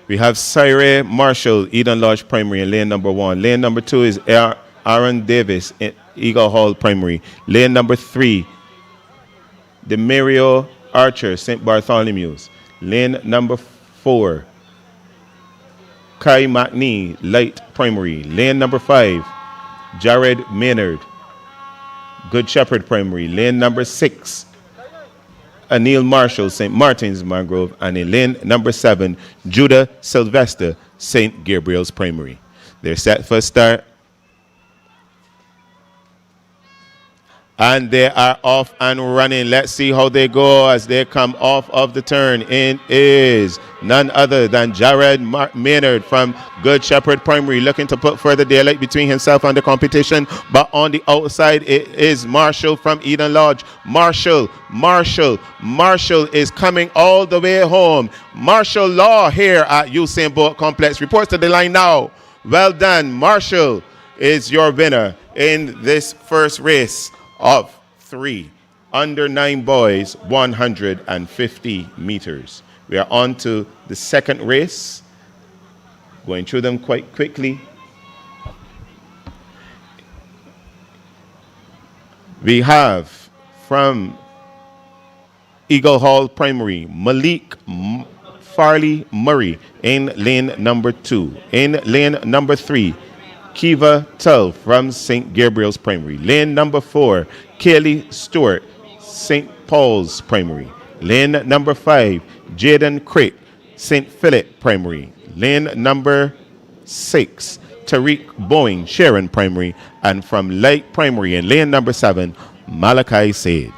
We have Cyril Marshall, Eden Lodge Primary in lane number 1. Lane number 2 is Aaron Davis, Eagle Hall Primary. Lane number 3, Demario Archer, St. Bartholomew's. Lane number 4, Kai McNee, Light Primary. Lane number 5, Jared Maynard, Good Shepherd Primary. Lane number 6, Anil Marshall, St. Martin's Mangrove. And in lane number 7, Judah Sylvester, St. Gabriel's Primary. They're set for a start. And they are off and running. Let's see how they go as they come off of the turn. In is none other than Jared Maynard from Good Shepherd Primary, looking to put further daylight between himself and the competition. But on the outside, it is Marshall from Eden Lodge. Marshall is coming all the way home. Marshall Law here at Usain Bolt Complex reports to the line now. Well done. Marshall is your winner in this first race of 3 under 9 boys 150 meters. We are on to the second race, going through them quite quickly. We have from Eagle Hall Primary, Malik Farley Murray in lane number 2. In lane number 3, Kiva Tull from St. Gabriel's Primary. Lane number 4, Kaylee Stewart, St. Paul's Primary. Lane number 5, Jaden Crick, St. Philip Primary. Lane number 6, Tariq Boeing, Sharon Primary. And from Light Primary in lane number 7, Malachi Sage.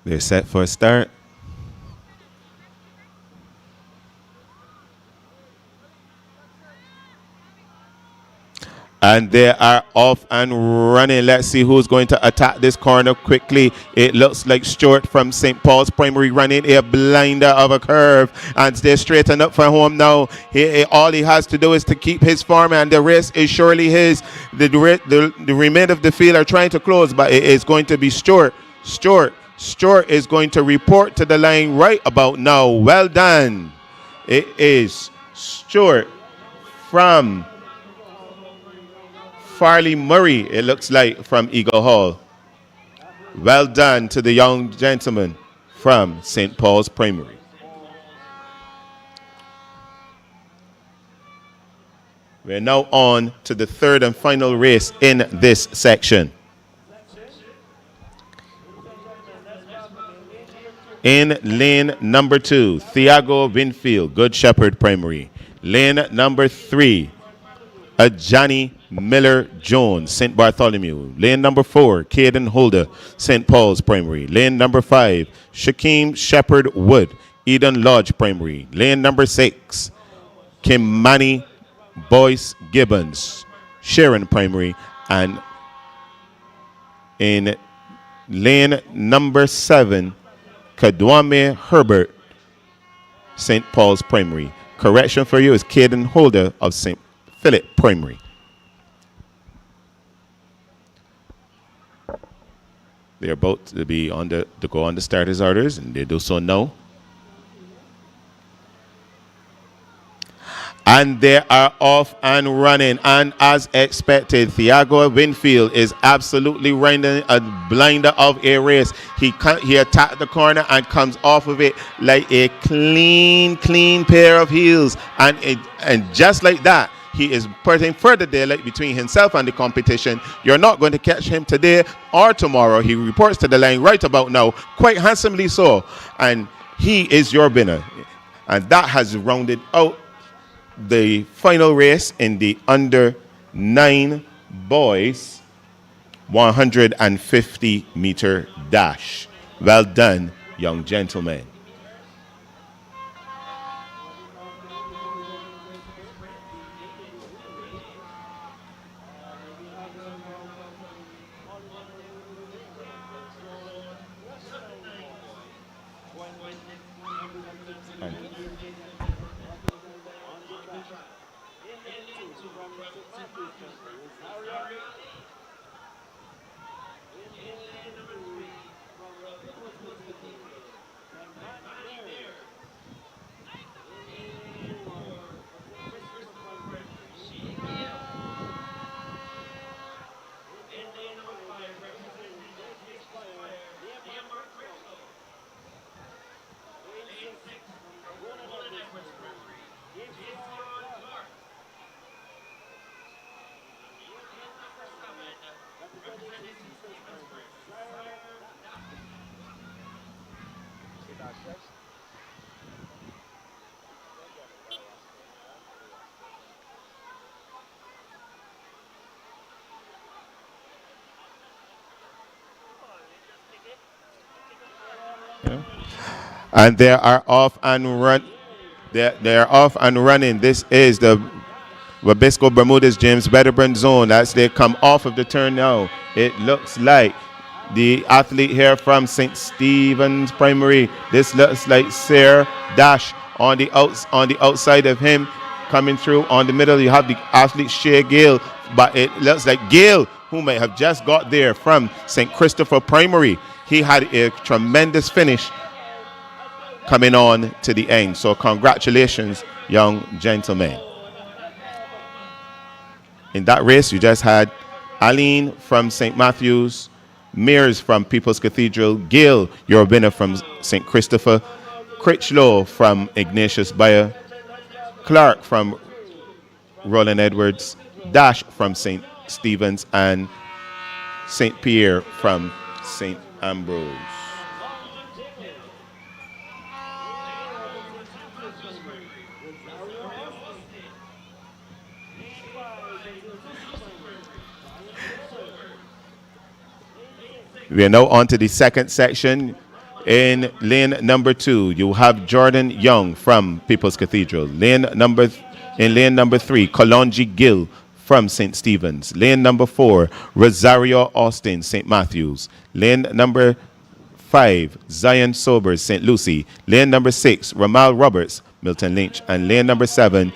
They're set for a start. And they are off and running. Let's see who's going to attack this corner quickly. It looks like Stuart from St. Paul's Primary running a blinder of a curve. And they're straightened up for home now. All he has to do is to keep his form, and the race is surely his. The remainder of the field are trying to close, but it is going to be Stuart. Stuart is going to report to the line right about now. Well done. It is Stuart from Farley Murray, it looks like, from Eagle Hall. Well done to the young gentleman from St. Paul's Primary. We're now on to the third and final race in this section. In lane number 2, Thiago Winfield, Good Shepherd Primary. Lane number 3, Johnny Miller Jones, St. Bartholomew. Lane number 4, Caden Holder, St. Paul's Primary. Lane number 5, Shaquem Shepherd Wood, Eden Lodge Primary. Lane number 6, Kimani Boyce Gibbons, Sharon Primary. And in lane number 7, Kadwame Herbert, St. Paul's Primary. Correction for you is Caden Holder of St. Philip Primary. They are about to be to go on the starters' orders, and they do so now. And they are off and running. And as expected, Thiago Winfield is absolutely running a blinder of a race. He attacked the corner and comes off of it like a clean pair of heels. And just like that, he is putting further daylight between himself and the competition. You're not going to catch him today or tomorrow. He reports to the line right about now, quite handsomely so. And he is your winner. And that has rounded out the final race in the under 9 boys 150-meter dash. Well done, young gentlemen. And they are off and run. They are off and running. This is the Wabisco Bermudez James Wedderburn zone. As they come off of the turn now, it looks like the athlete here from St. Stephen's Primary. This looks like Sarah Dash on the outside of him. Coming through on the middle, you have the athlete Shea Gale, but it looks like Gale, who might have just got there from St. Christopher Primary. He had a tremendous finish coming on to the end. So congratulations, young gentlemen. In that race, you just had Aline from St. Matthew's, Mears from People's Cathedral, Gale, your winner from St. Christopher, Critchlow from Ignatius Bayer, Clark from Roland Edwards, Dash from St. Stephen's, and St. Pierre from St. Ambrose. We are now on to the second section. In lane number 2, you have Jordan Young from People's Cathedral. In lane number 3, Kalonji Gill from St. Stephen's. Lane number 4, Rosario Austin, St. Matthews. Lane number 5, Zion Sobers, St. Lucie. Lane number 6, Ramal Roberts, Milton Lynch. And lane number 7,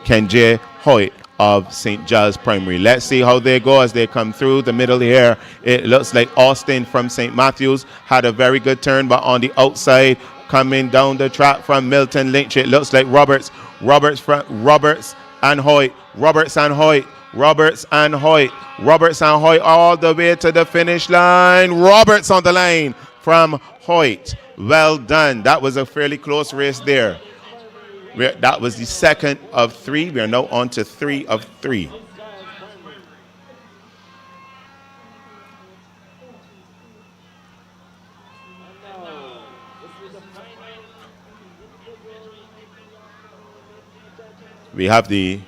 Kenje Hoyt of St. Giles Primary. Let's see how they go as they come through the middle here. It looks like Austin from St. Matthews had a very good turn, but on the outside, coming down the track from Milton Lynch, it looks like Roberts and Hoyt all the way to the finish line. Roberts on the line from Hoyt. Well done. That was a fairly close race there. That was the second of 3. We are now on to 3 of 3. We have the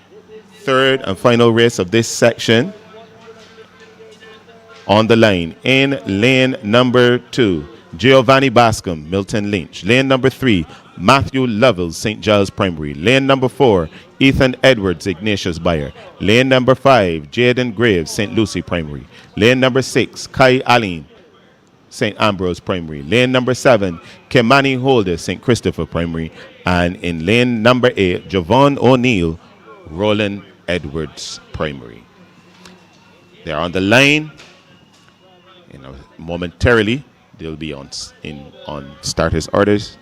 third and final race of this section on the line. In lane number 2, Giovanni Bascom, Milton Lynch. Lane number 3, Matthew Lovell, St. Giles Primary. Lane number 4, Ethan Edwards, Ignatius Bayer. Lane number 5, Jaden Graves, St. Lucie Primary. Lane number 6, Kai Allen, St. Ambrose Primary. Lane number 7, Kemani Holder, St. Christopher Primary. And in lane number 8, Javon O'Neill, Roland Edwards Primary. They're on the line. Momentarily, they'll be on starters' orders.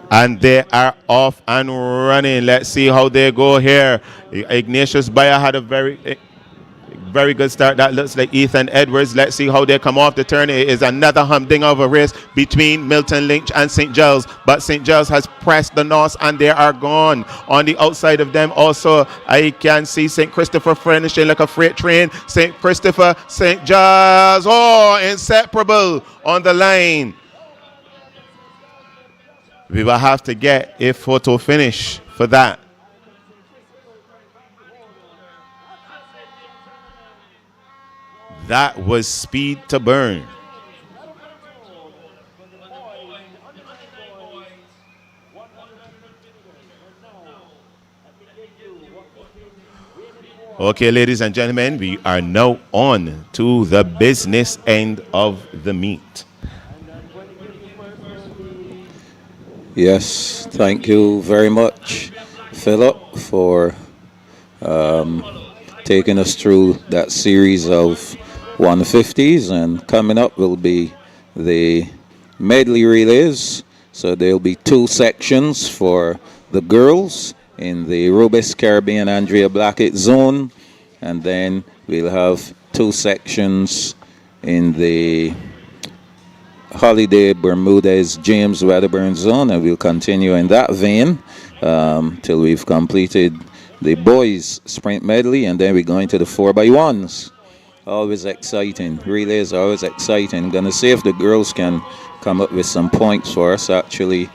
And they are off and running. Let's see how they go here. Ignatius Bayer had a very good start. That looks like Ethan Edwards. Let's see how they come off the turn. It is another humdinger of a race between Milton Lynch and St. Giles. But St. Giles has pressed the north and they are gone. On the outside of them also, I can see St. Christopher finishing like a freight train. St. Christopher, St. Giles. Oh, inseparable on the line. We will have to get a photo finish for that. That was speed to burn. Okay, ladies and gentlemen, we are now on to the business end of the meet.
Yes, thank you very much, Philip, for taking us through that series of 150s. And coming up will be the medley relays. So there'll be 2 sections for the girls in the Robust Caribbean Andrea Blackett zone. And then we'll have 2 sections in the Holiday Bermudez James Wedderburn zone, and we'll continue in that vein till we've completed the boys sprint medley, and then we're going to the 4x1s. Always exciting. Relays are always exciting. I'm gonna see if the girls can come up with some points for us. Actually,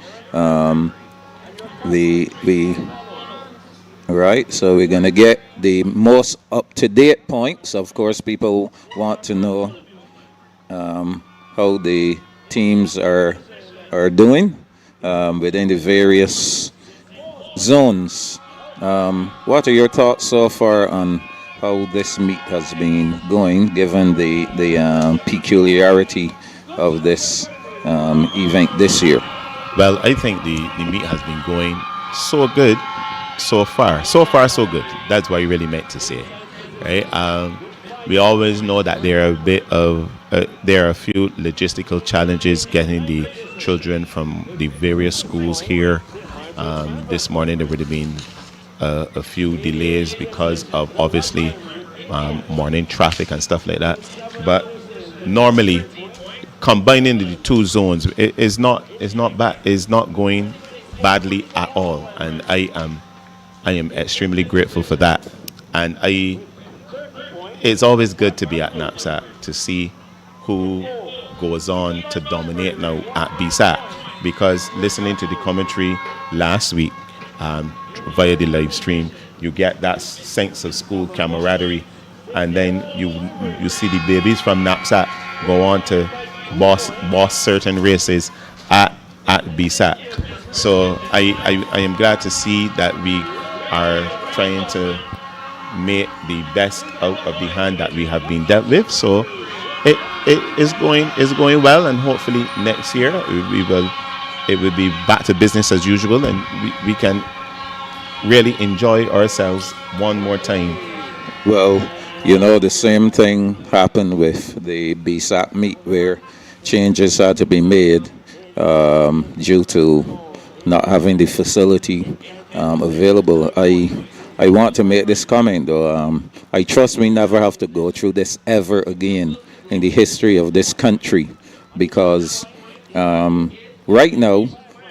right. So we're gonna get the most up-to-date points. Of course, people want to know how the teams are doing within the various zones. What are your thoughts so far on how this meet has been going, given the peculiarity of this event this year?
Well, I think the meet has been going so good so far. So far, so good. That's what you really meant to say, right? We always know that there are a few logistical challenges getting the children from the various schools here. This morning there would have been a few delays because of obviously morning traffic and stuff like that. But normally combining the two zones is not bad. It's not going badly at all, and I am extremely grateful for that. And it's always good to be at NAPSAC to see who goes on to dominate now at BSAC, because listening to the commentary last week via the live stream, you get that sense of school camaraderie, and then you see the babies from NAPSAC go on to boss certain races at BSAC. So I am glad to see that we are trying to make the best out of the hand that we have been dealt with. So it is going well, and hopefully next year it will be back to business as usual, and we can really enjoy ourselves one more time.
Well, the same thing happened with the BSAC meet, where changes had to be made due to not having the facility available. I want to make this comment, though. I trust we never have to go through this ever again in the history of this country, because right now,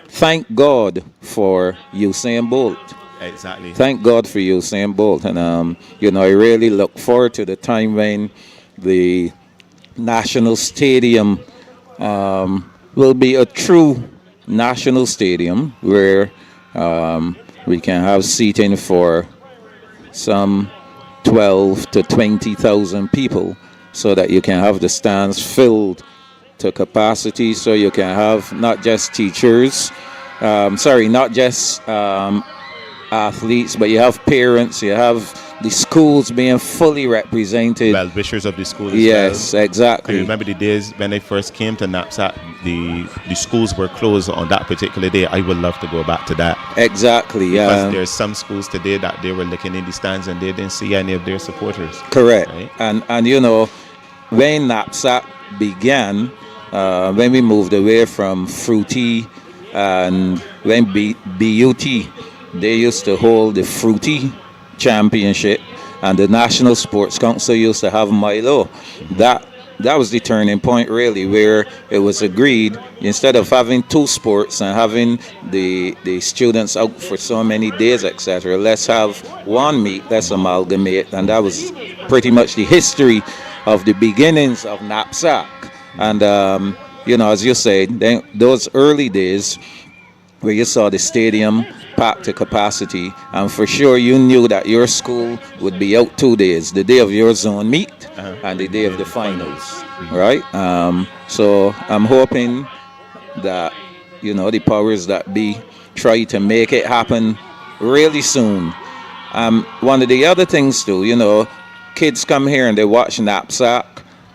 thank God for Usain Bolt.
Exactly.
Thank God for Usain Bolt. And, I really look forward to the time when the National Stadium will be a true national stadium, where we can have seating for some 12 to 20,000 people, so that you can have the stands filled to capacity, so you can have not just teachers, not just athletes, but you have parents, you have the schools being fully represented.
Well, wishers of the school as
yes,
well.
exactly.
I remember the days when I first came to NAPSAC, the schools were closed on that particular day. I would love to go back to that.
Exactly, yeah.
Because there's some schools today that they were looking in the stands and they didn't see any of their supporters.
Correct.
Right?
And when NAPSAC began, when we moved away from Fruity, and when BUT, they used to hold the Fruity Championship, and the National Sports Council used to have Milo. That was the turning point, really, where it was agreed, instead of having two sports and having the students out for so many days, etc., let's have one meet, let's amalgamate. And that was pretty much the history of the beginnings of NAPSAC. And as you said, then those early days where you saw the stadium packed to capacity, and for sure you knew that your school would be out 2 days, the day of your zone meet and the day of the finals, right? So I'm hoping that the powers that be try to make it happen really soon. One of the other things too, kids come here and they watch NAPSAC,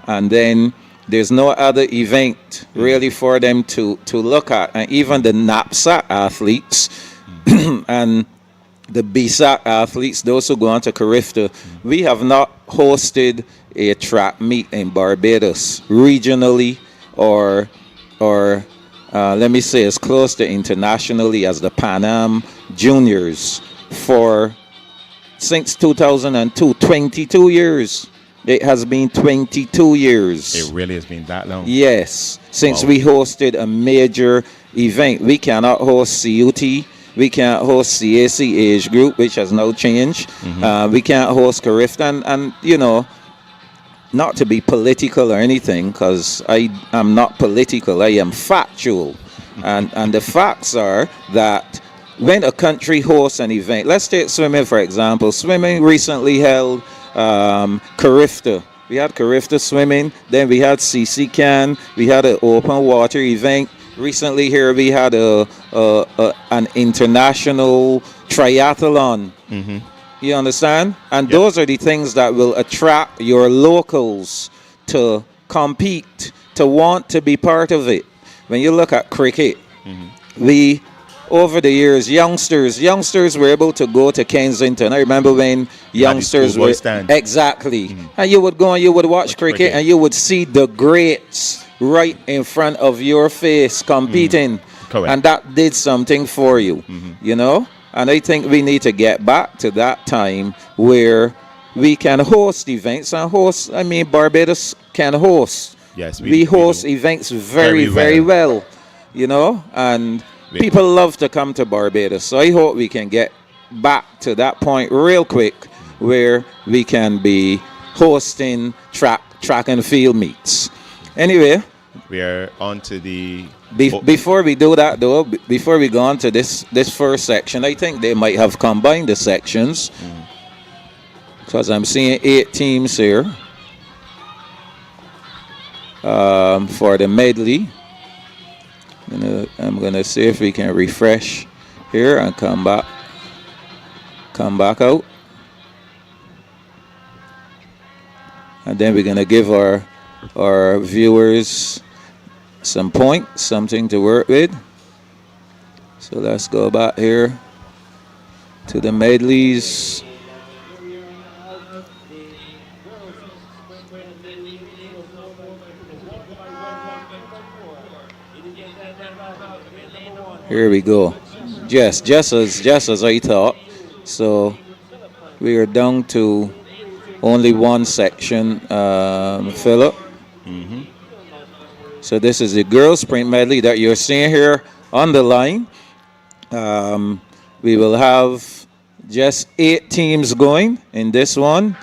and then there's no other event really for them to look at. And even the NAPSAC athletes and the BSAC athletes, those who go on to Carifta, we have not hosted a track meet in Barbados regionally, or let me say as close to internationally as the Pan Am Juniors since 2002, 22 years. It has been 22 years.
It really has been that long?
Yes. Since we hosted a major event. We cannot host CUT. We can't host CAC age group, which has now changed. We can't host Carifta. And not to be political or anything, because I am not political. I am factual. And the facts are that when a country hosts an event, let's take swimming, for example. Swimming recently held Carifta. We had Carifta swimming, then we had CC Can, we had an open water event. Recently here we had an international triathlon. You understand? And those are the things that will attract your locals to compete, to want to be part of it. When you look at cricket, over the years, youngsters were able to go to Kensington. I remember when youngsters were exactly, and you would go and you would watch cricket, and you would see the greats right in front of your face competing, and that did something for you, And I think we need to get back to that time where we can host events and Barbados can host.
Yes,
we host
do
events very, very well, you know, and people love to come to Barbados. So I hope we can get back to that point real quick where we can be hosting track and field meets. Anyway,
we are on to the
before we do that though, before we go on to this first section, I think they might have combined the sections because I'm seeing 8 teams here for the medley. I'm gonna see if we can refresh here and come back out, and then we're gonna give our viewers some points, something to work with. So let's go back here to the medleys. Here we go. Just as I thought. So we are down to only one section, Philip. So this is the girls sprint medley that you're seeing here on the line. We will have just 8 teams going in this one.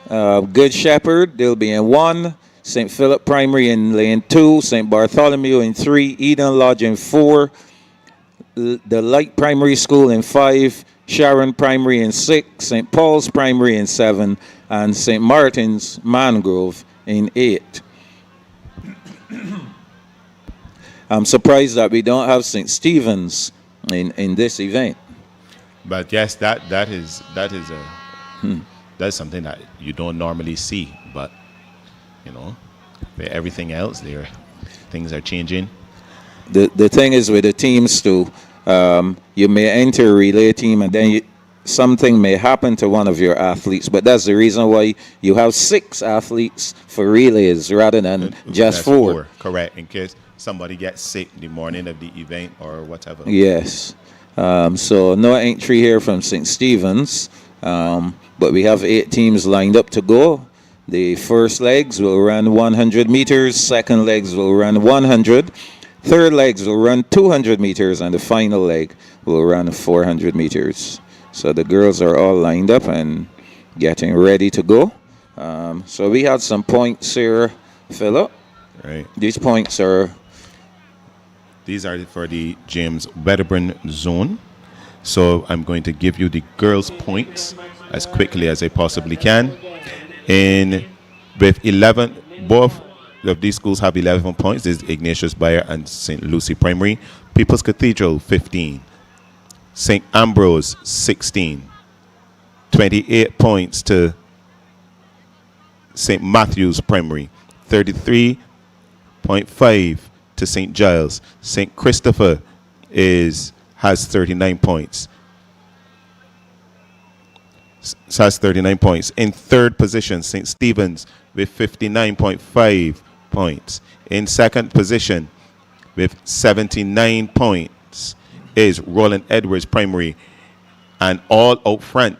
Good Shepherd, they'll be in 1. St. Philip Primary in lane 2. St. Bartholomew in 3. Eden Lodge in 4. The Light Primary School in 5. Sharon Primary in 6. St. Paul's Primary in 7. And St. Martin's Mangrove in 8. I'm surprised that we don't have St. Stephen's in this event.
But yes, that's something that you don't normally see. But you know, with everything else, things are changing.
The thing is with the teams too, you may enter a relay team and then something may happen to one of your athletes, but that's the reason why you have 6 athletes for relays rather than just 4.
Correct, in case somebody gets sick the morning of the event or whatever.
Yes. So no entry here from St. Stephen's, but we have 8 teams lined up to go. The first legs will run 100 meters, second legs will run 100, third legs will run 200 meters, and the final leg will run 400 meters. So the girls are all lined up and getting ready to go. So we had some points here, Philip.
Right.
These
are for the James Wedderburn zone. So I'm going to give you the girls' points as quickly as I possibly can. With 11, both of these schools have 11 points. This is Ignatius Bayer and St. Lucie Primary. People's Cathedral, 15. St. Ambrose, 16. 28 points to St. Matthew's Primary. 33.5 to St. Giles. St. Christopher has 39 points. Has 39 points. In third position, St. Stephen's with 59.5 points. In second position with 79 points is Roland Edwards Primary. And all out front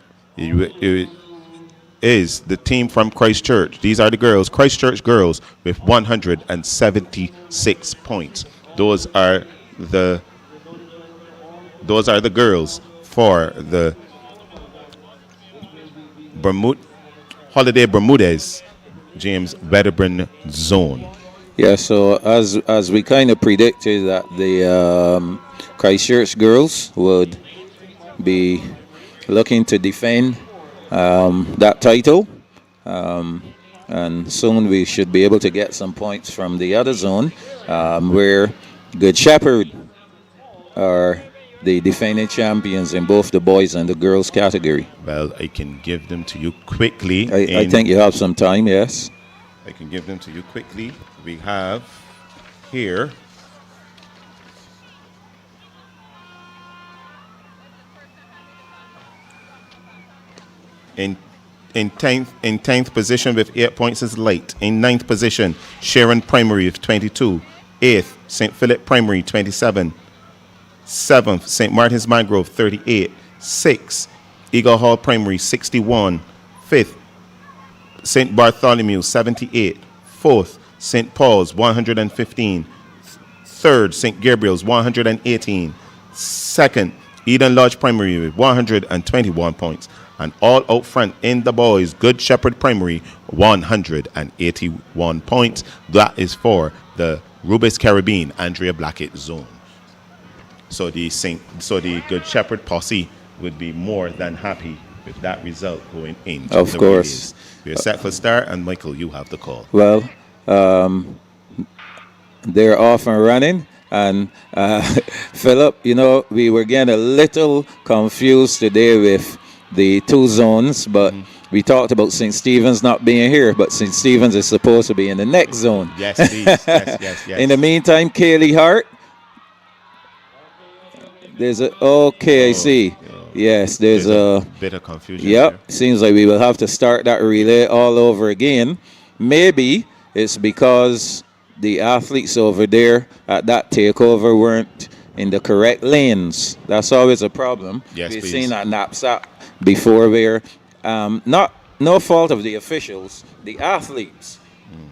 is the team from Christchurch. These are the girls, Christchurch girls, with 176 points. Those are the girls for the Holiday Bermudez James Wedderburn zone.
Yeah, so as we kind of predicted that the Christchurch girls would be looking to defend that title, and soon we should be able to get some points from the other zone, where Good Shepherd are the defending champions in both the boys and the girls category.
Well, I can give them to you quickly.
I think you have some time, yes.
I can give them to you quickly. We have here in 10th position with 8 points is Light. In 9th position, Sharon Primary with 22. 8th, St. Philip Primary, 27. 7th, St. Martin's Mangrove, 38. 6th, Eagle Hall Primary, 61. 5th, St. Bartholomew, 78. 4th, St. Paul's 115. Third, St. Gabriel's 118. Second, Eden Lodge Primary with 121 points. And all out front in the boys, Good Shepherd Primary, 181 points. That is for the Rubis Caribbean Andrea Blackett zone. So the Good Shepherd posse would be more than happy with that result going into
Of
the
course.
relays. We're set for start, and Michael, you have the call.
Well, they're off and running. And Philip, we were getting a little confused today with the two zones, but we talked about St. Stephen's not being here, but St. Stephen's is supposed to be in the next zone.
Yes, please. Yes.
In the meantime, Kaylee Hart. There's I see. Yes, there's a
bit of confusion.
Yep,
there.
seems like we will have to start that relay all over again. Maybe it's because the athletes over there at that takeover weren't in the correct lanes. That's always a problem.
Yes,
We've
please.
seen that NAPSACbb before where no fault of the officials, the athletes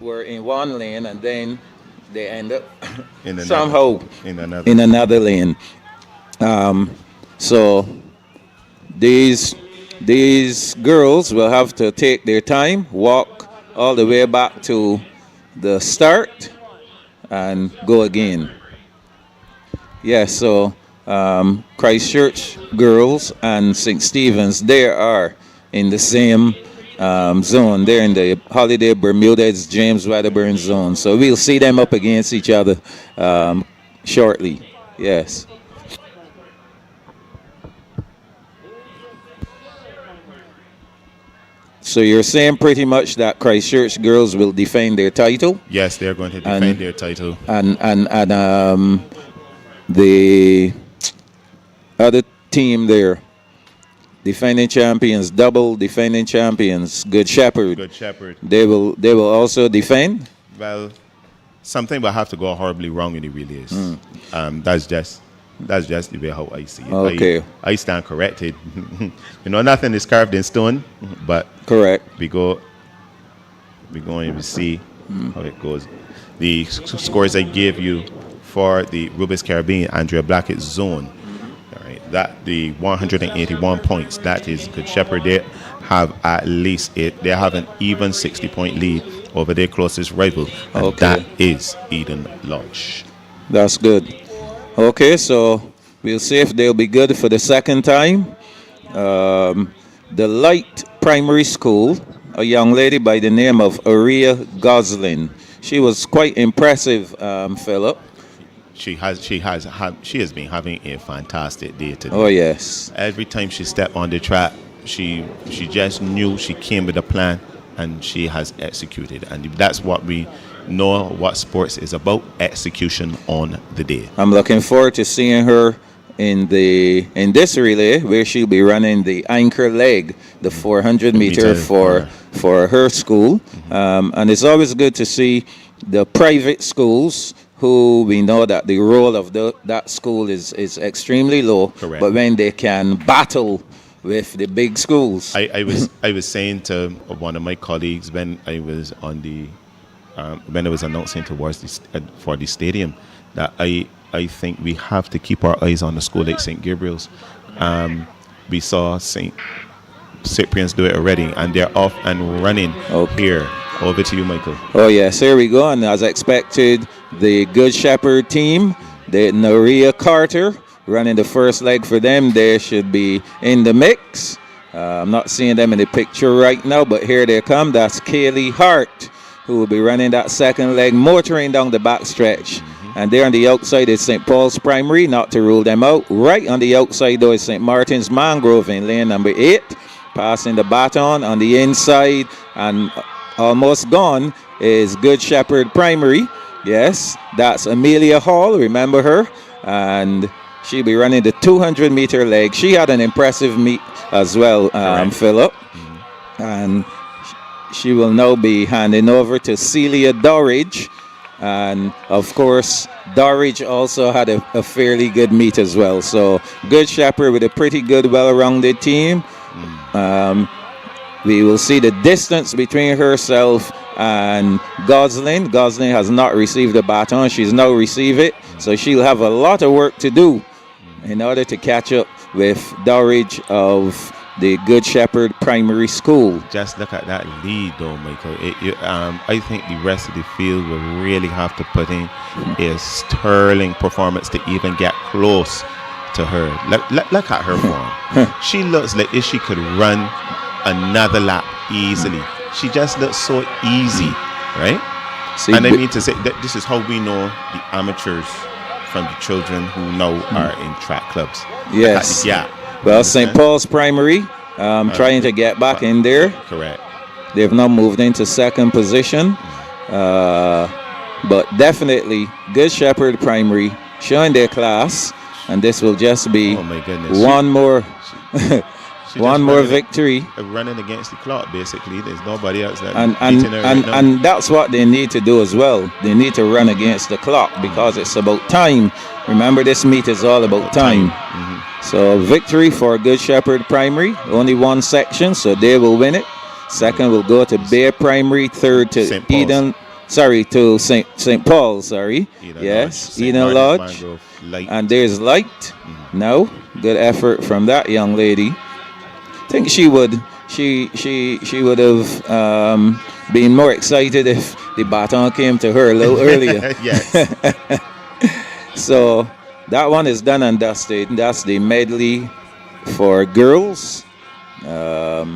were in one lane and then they end up somehow in another lane. So these girls will have to take their time, walk all the way back to the start and go again. Yes, so Christchurch girls and St. Stephen's, they are in the same zone. They're in the Holiday Bermudez James Wedderburn zone. So we'll see them up against each other shortly. Yes. So you're saying pretty much that Christchurch girls will defend their title?
Yes, they're going to defend their title.
And the other team there, defending champions, double defending champions, Good Shepherd.
Good Shepherd.
They will also defend?
Well, something will have to go horribly wrong in the relays. That's just the way how I see it.
Okay.
I stand corrected. Nothing is carved in stone, but
correct.
We're going to see how it goes. The scores I gave you for the Rubis Caribbean Andrea Blackett zone. All right, that the 181 points. That is Good Shepherd. They have at least they have an even 60-point lead over their closest rival, and that is Eden Lodge.
That's good. Okay, so we'll see if they'll be good for the second time. The Light Primary School, a young lady by the name of Aria Goslin. She was quite impressive, Philip.
She has been having a fantastic day today.
Oh yes.
Every time she stepped on the track, she just knew she came with a plan and she has executed. And that's what we know what sports is about, execution on the day. I'm
looking forward to seeing her in this relay where she'll be running the anchor leg, the 400 meter for her school. And it's always good to see the private schools who we know that the role of that school is extremely low.
Correct.
But when they can battle with the big schools.
I was saying to one of my colleagues when I was on the when I was announcing towards for the stadium that I think we have to keep our eyes on the school like St. Gabriel's. We saw St. Cyprian's do it already, and they're off and running here. Over to you, Michael.
Oh, yes, here we go. And as expected, the Good Shepherd team, the Naria Carter, running the first leg for them. They should be in the mix. I'm not seeing them in the picture right now, but here they come. That's Kaylee Hart, who will be running that second leg, motoring down the back stretch. And there on the outside is St. Paul's Primary, not to rule them out. Right on the outside, though, is St. Martin's Mangrove in lane number 8. Passing the baton on the inside and almost gone is Good Shepherd Primary. Yes, that's Amelia Hall, remember her? And she'll be running the 200-meter leg. She had an impressive meet as well, Philip. And she will now be handing over to Celia Dorridge. And, of course, Dorridge also had a fairly good meet as well. So, Good Shepherd with a pretty good, well-rounded team. We will see the distance between herself and Gosling. Gosling has not received the baton. She's now received it. So she'll have a lot of work to do in order to catch up with Dorridge of the Good Shepherd Primary School.
Just look at that lead, though, Michael. I think the rest of the field will really have to put in a sterling performance to even get close to her. Look at her form. She looks like if she could run another lap easily. She just looks so easy, right?
See,
and I mean to say that this is how we know the amateurs from the children who now are in track clubs.
Yes.
Yeah.
Well, St. Paul's Primary trying to get back in there.
Correct.
They've now moved into second position. But definitely Good Shepherd Primary showing their class. And this will just be
Oh, my goodness.
one more
She
one
just
more
running-
victory.
Running against the clock, basically. There's nobody else that
And
beating her right now.
and that's what they need to do as well. They need to run against the clock because it's about time. Remember, this meet is all about time. So victory for Good Shepherd Primary. Only one section, so they will win it. Second will go to Bear Primary. Third to
St. Paul's.
Eden. Sorry, to St. Paul. Sorry.
Eden
Yes,
Lodge, St.
Eden
Martin's
Lodge.
Mangrove, Light.
And there's Light. No, good effort from that young lady. I think she would have been more excited if the baton came to her a little earlier.
Yes.
So that one is done and dusted. That's the medley for girls. I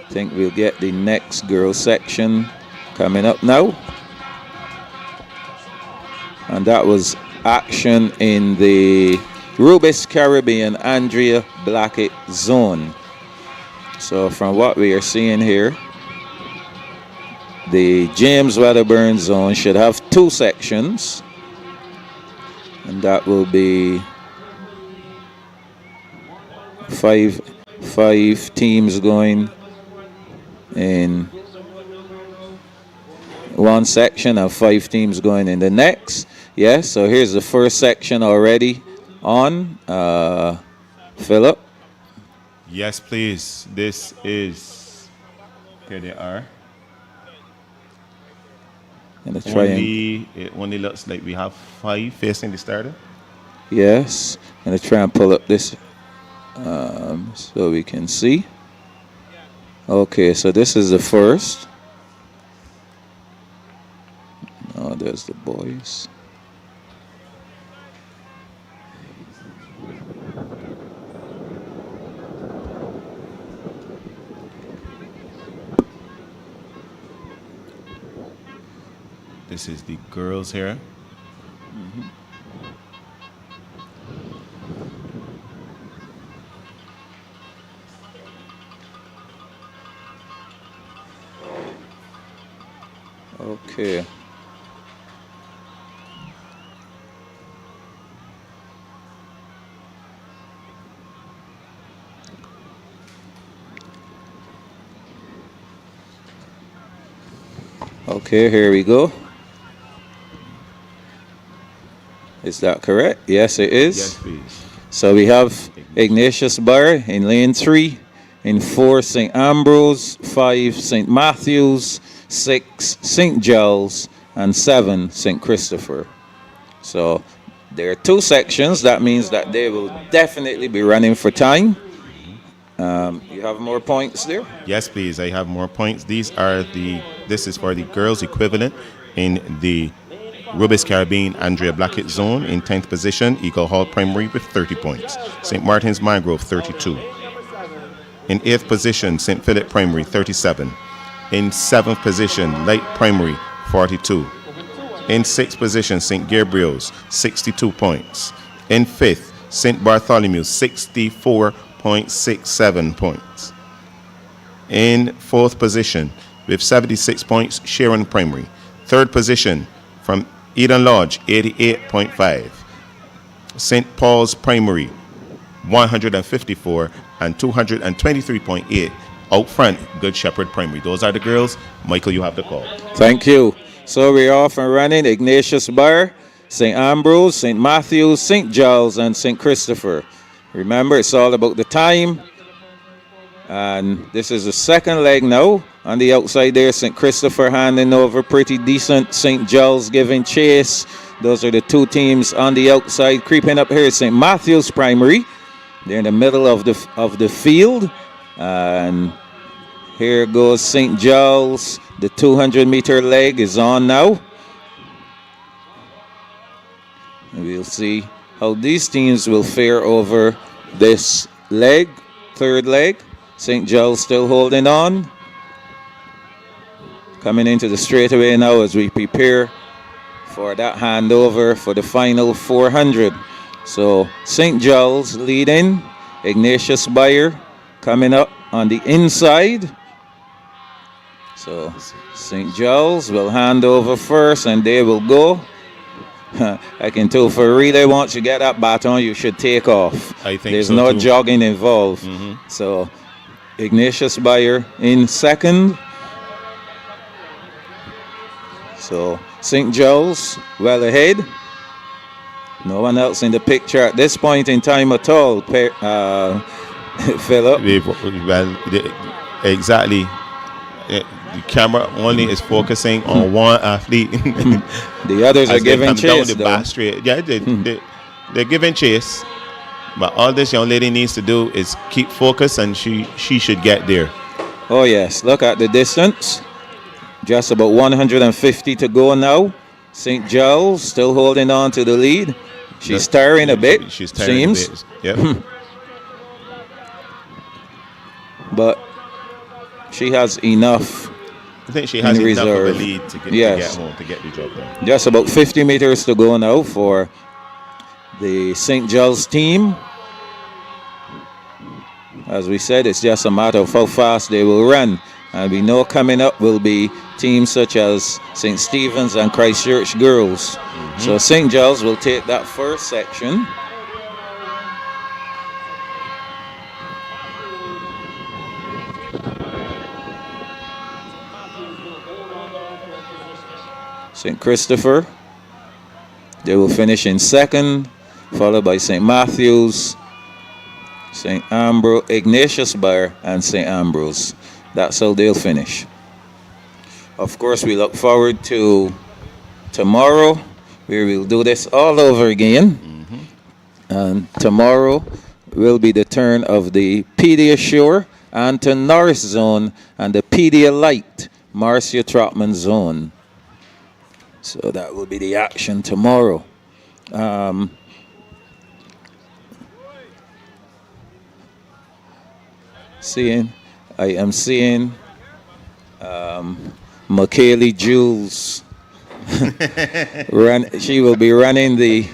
think we'll get the next girls section coming up now. And that was action in the Rubis Caribbean Andrea Blackett zone. So from what we are seeing here, the James Wedderburn zone should have two sections. And that will be five teams going in one section and 5 teams going in the next. Yes, so here's the first section already on. Philip.
Yes, please. This is. Here they are.
Gonna try and,
It only looks like we have 5 facing the starter.
yes, gonna try and pull up this so we can see. Okay, so this is the first. Oh, there's the boys.
This is the girls here.
Okay. Okay, here we go. Is that correct? Yes, it is.
Yes, please.
So we have Ignatius Bar in lane 3, in 4 St. Ambrose, 5 St. Matthews, 6 St. Giles, and 7 St. Christopher. So there are 2 sections. That means that they will definitely be running for time. You have more points there?
Yes, please. I have more points. This is for the girls equivalent in the Rubis Caribbean Andrea Blackett zone. In 10th position, Eagle Hall Primary with 30 points. St. Martin's Mangrove, 32. In 8th position, St. Philip Primary, 37. In 7th position, Light Primary, 42. In 6th position, St. Gabriel's, 62 points. In 5th, St. Bartholomew, 64.67 points. In 4th position, with 76 points, Sharon Primary. 3rd position, from Eden Lodge, 88.5. St. Paul's Primary, 154 and 223.8. Out front, Good Shepherd Primary. Those are the girls. Michael, you have the call.
Thank you. So we're off and running. Ignatius Bar, St. Ambrose, St. Matthews, St. Giles, and St. Christopher. Remember, it's all about the time. And this is the second leg now. On the outside there, St. Christopher handing over pretty decent. St. Giles giving chase. Those are the two teams on the outside. Creeping up here is St. Matthew's Primary. They're in the middle of the field. And here goes St. Giles. The 200-meter leg is on now. And we'll see how these teams will fare over this leg, third leg. St. Giles still holding on. Coming into the straightaway now as we prepare for that handover for the final 400. So St. Giles leading. Ignatius Bayer coming up on the inside. So St. Giles will hand over first and they will go. I can tell for relay, once you get that baton, you should take off.
I think
there's
so
no
too.
jogging involved. So Ignatius Bayer in second. So St. Giles well ahead. No one else in the picture at this point in time at all. Philip.
Well, exactly. The camera only is focusing on one athlete.
The others are giving chase.
Down the back straight. Yeah, they're giving chase. But all this young lady needs to do is keep focus, and she should get there.
Oh yes, look at the distance. Just about 150 to go now. St. Giles still holding on to the lead. She's tiring a bit.
She's tiring
seems.
a bit. Yep.
But she has enough.
I think she has
in
enough
reserve.
of a lead to get home, to get the job done.
Just about 50 meters to go now for the St. Giles team. As we said, it's just a matter of how fast they will run. And we know coming up will be teams such as St. Stephen's and Christchurch Girls. So St. Giles will take that first section. St. Christopher, they will finish in second, followed by St. Matthew's, St. Ambrose, Ignatius Bayer, and St. Ambrose. That's how they'll finish. Of course, we look forward to tomorrow, where we'll do this all over again. And tomorrow will be the turn of the Pediasure Anton Norris Zone and the Pedialyte Marcia Trotman Zone. So that will be the action tomorrow. I am seeing McKaylee Jules run. She will be running the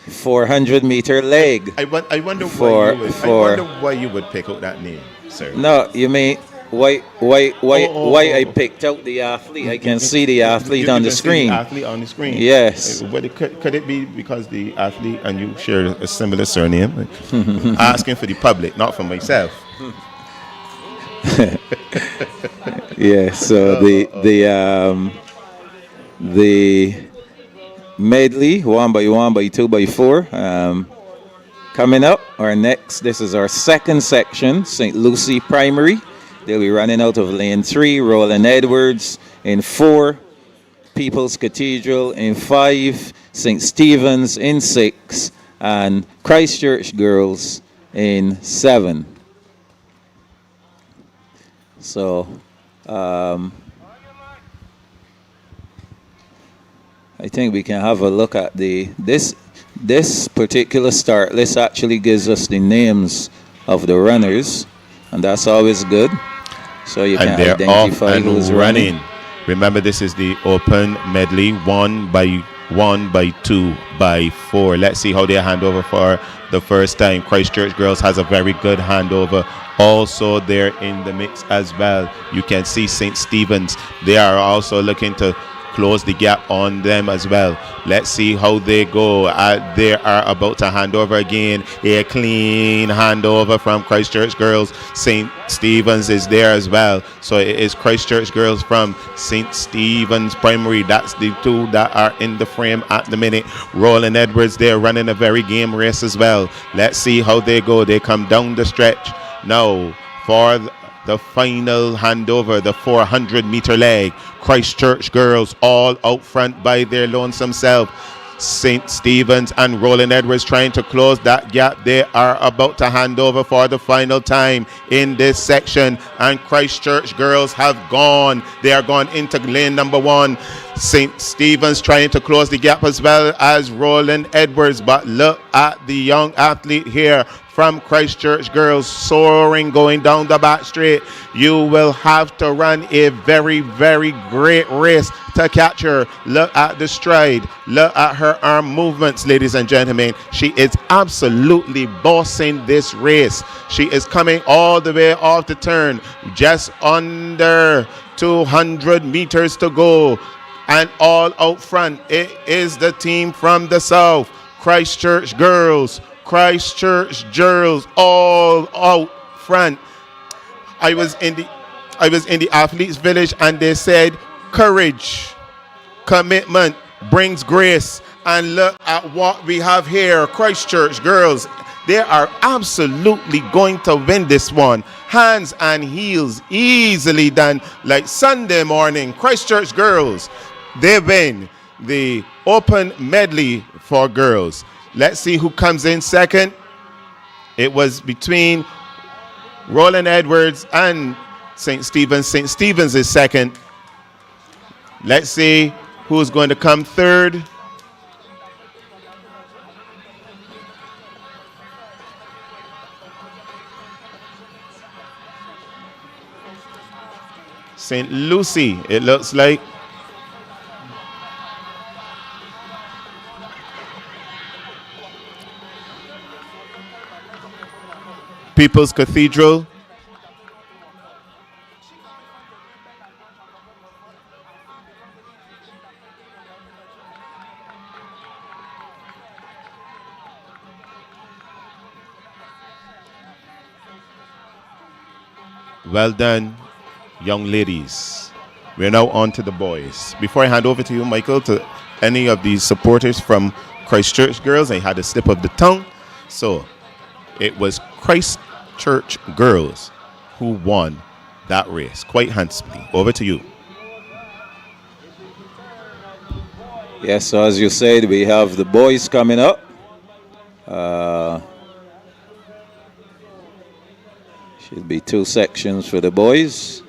400-meter leg.
I wonder why you would pick out that name, sir.
No, you mean why I picked out the athlete? I can see the athlete on the screen.
The athlete on the screen.
Yes.
But could it be because the athlete and you share a similar surname? Asking for the public, not for myself. Yeah. So the medley 1x1 x 2x4 coming up. Our next. This is our second section. St. Lucie Primary. They'll be running out of lane 3, Roland Edwards in 4, People's Cathedral in 5, St. Stephen's in 6, and Christchurch Girls in 7. So, I think we can have a look at this particular start list. Actually gives us the names of the runners, and that's always good. So you can identify who's running. Remember, this is the open medley, 1x1 x 2x4. Let's see how they hand over for the first time. Christchurch Girls has a very good handover. Also there in the mix as well. You can see St. Stephen's. They are also looking to close the gap on them as well. Let's see how they go. They are about to hand over again. A clean handover from Christchurch Girls. St. Stephen's is there as well. So it is Christchurch Girls from St. Stephen's Primary. That's the two that are in the frame at the minute. Roland Edwards, they're running a very game race as well. Let's see how they go. They come down the stretch. Now, for the final handover, the 400-meter leg. Christchurch girls all out front by their lonesome self. St. Stephen's and Roland Edwards trying to close that gap. They are about to hand over for the final time in this section, and Christchurch girls have gone. They are gone into lane number 1. St. Stephen's trying to close the gap as well as Roland Edwards, but look at the young athlete here from Christchurch girls soaring going down the back straight. You will have to run a very, very great race to catch her. Look at the stride. Look at her arm movements, ladies and gentlemen. She is absolutely bossing this race. She is coming all the way off the turn. Just under 200 meters to go. And all out front, it is the team from the south. Christchurch girls. Christchurch girls all out front. I was in the athletes village, and they said courage, commitment brings grace. And look at what we have here. Christchurch girls, they are absolutely going to win this one. Hands and heels, easily done, like Sunday morning. Christchurch girls, they win the open medley for girls. Let's see who comes in second. It was between Roland Edwards and St. Stephen's. St. Stephen's is second. Let's see who's going to come third. St. Lucie, it looks like. People's Cathedral. Well done, young ladies. We're now on to the boys. Before I hand over to you, Michael, to any of these supporters from Christchurch girls, I had a slip of the tongue. So it was Christchurch girls who won that race quite handsomely. Over to you.
Yes, so as you said, we have the boys coming up. Should be 2 sections for the boys.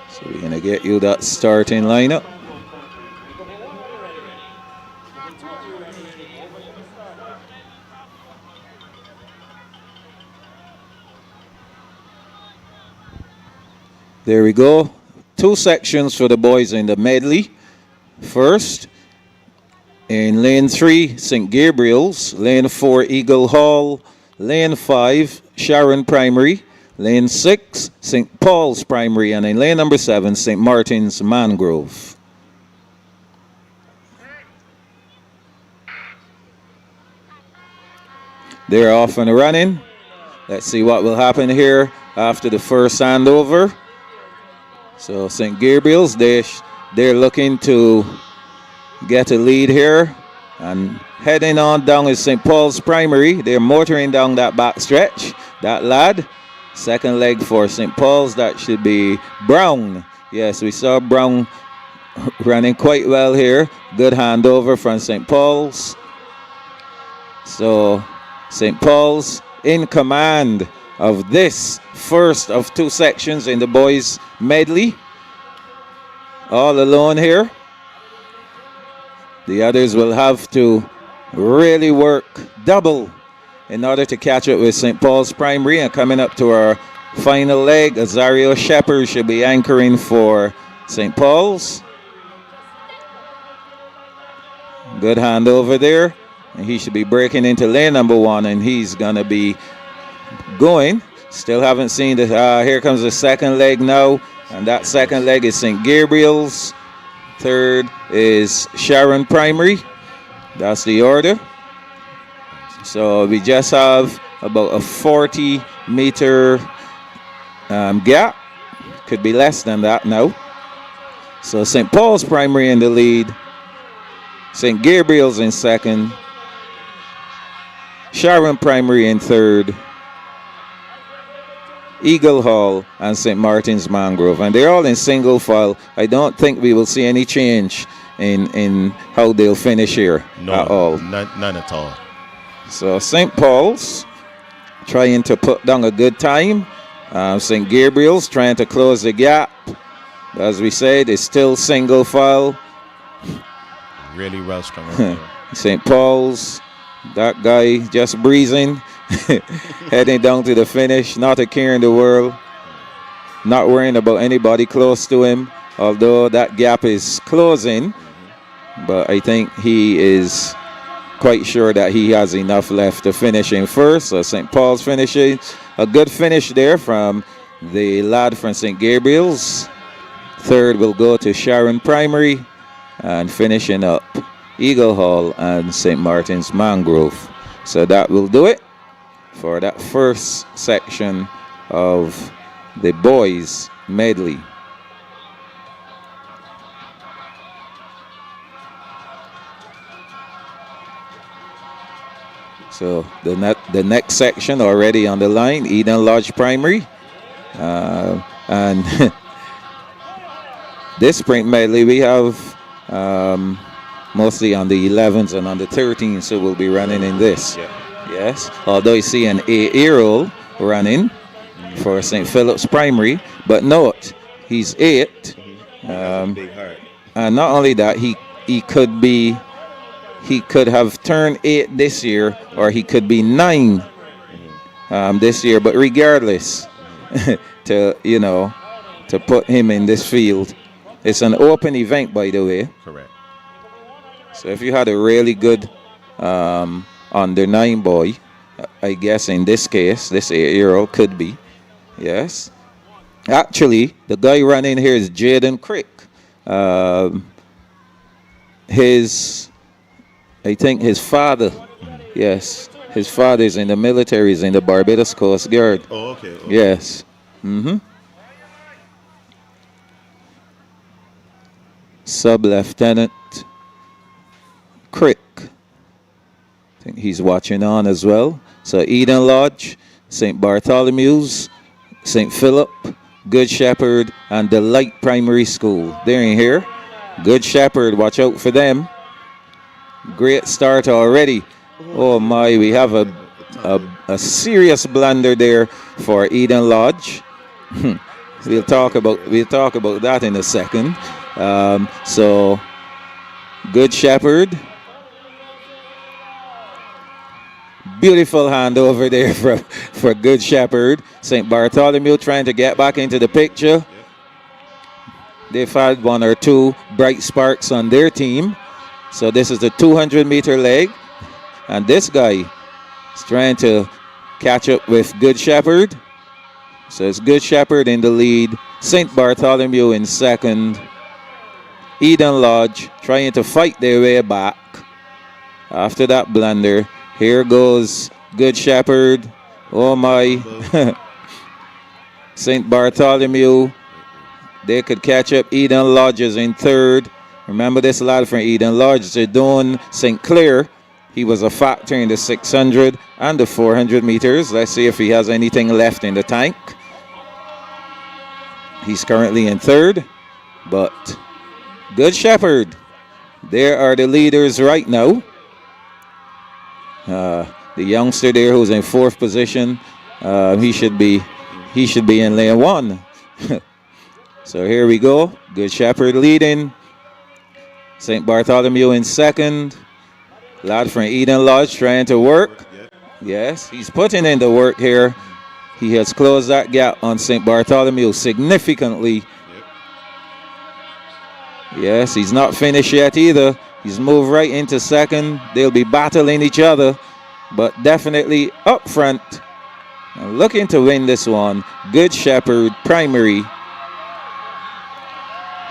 So we're going to get you that starting lineup. There we go. 2 sections for the boys in the medley. First, in lane 3, St. Gabriel's. Lane 4, Eagle Hall. Lane 5, Sharon Primary. Lane 6, St. Paul's Primary. And in lane number 7, St. Martin's Mangrove. They're off and running. Let's see what will happen here after the first handover. So St. Gabriel's, they're looking to get a lead here. And heading on down is St. Paul's Primary. They're motoring down that back stretch. That lad. Second leg for St. Paul's. That should be Brown. Yes, we saw Brown running quite well here. Good handover from St. Paul's. So St. Paul's in command of this first of 2 sections in the boys medley. All alone here. The others will have to really work double in order to catch up with St. Paul's Primary. And coming up to our final leg, Azario Shepherd should be anchoring for St. Paul's. Good handover there. And he should be breaking into lane number 1, and he's going to be going. Still haven't seen the here comes the second leg now, and that second leg is St. Gabriel's. Third is Sharon Primary. That's the order. So we just have about a 40-meter gap. Could be less than that now. So St. Paul's Primary in the lead. St. Gabriel's in second. Sharon Primary in third. Eagle Hall and St. Martin's Mangrove. And they're all in single file. I don't think we will see any change in how they'll finish here at all.
None at all.
So St. Paul's trying to put down a good time. St. Gabriel's trying to close the gap. As we said, it's still single file.
Really well strung.
St. Paul's, that guy just breezing, heading down to the finish, not a care in the world, not worrying about anybody close to him, although that gap is closing. But I think he is quite sure that he has enough left to finish in first. So St. Paul's finishing. A good finish there from the lad from St. Gabriel's. Third will go to Sharon Primary, and finishing up Eagle Hall and St. Martin's Mangrove. So that will do it for that first section of the boys medley. So the next section already on the line, Eden Lodge Primary. And this sprint medley we have mostly on the 11s and on the 13s, so we'll be running in this. Yes, although you see an 8-year-old running for St. Philip's Primary, but note, he's 8. And not only that, he could have turned 8 this year, or he could be 9 this year. But regardless, to put him in this field, it's an open event, by the way.
Correct.
So if you had a really good under 9 boy, I guess in this case, this 8-year-old could be. Yes. Actually, the guy running here is Jaden Crick. I think his father, yes, his father is in the military, is in the Barbados Coast Guard.
Oh, okay.
Yes. Sub-Lieutenant Crick. I think he's watching on as well. So Eden Lodge, St. Bartholomew's, St. Philip, Good Shepherd, and the Light Primary School. They're in here. Good Shepherd, watch out for them. Great start already. Oh my, we have a serious blunder there for Eden Lodge. We'll talk about that in a second. So Good Shepherd. Beautiful hand over there for Good Shepherd. St. Bartholomew trying to get back into the picture. They've had 1 or 2 bright sparks on their team. So this is the 200-meter leg. And this guy is trying to catch up with Good Shepherd. So it's Good Shepherd in the lead. St. Bartholomew in second. Eden Lodge trying to fight their way back after that blunder. Here goes Good Shepherd. Oh my. St. Bartholomew. They could catch up. Eden Lodge is in third. Remember this lad from Eden Lodge, Jadon St. Clair. He was a factor in the 600 and the 400 meters. Let's see if he has anything left in the tank. He's currently in third, but Good Shepherd, there are the leaders right now. The youngster there who's in 4th position, he should be in lane 1. So here we go. Good Shepherd leading. St. Bartholomew in second. Lad from Eden Lodge trying to work. Yes, he's putting in the work here. He has closed that gap on St. Bartholomew significantly. Yes, he's not finished yet either. He's moved right into second. They'll be battling each other, but definitely up front. And looking to win this one, Good Shepherd Primary.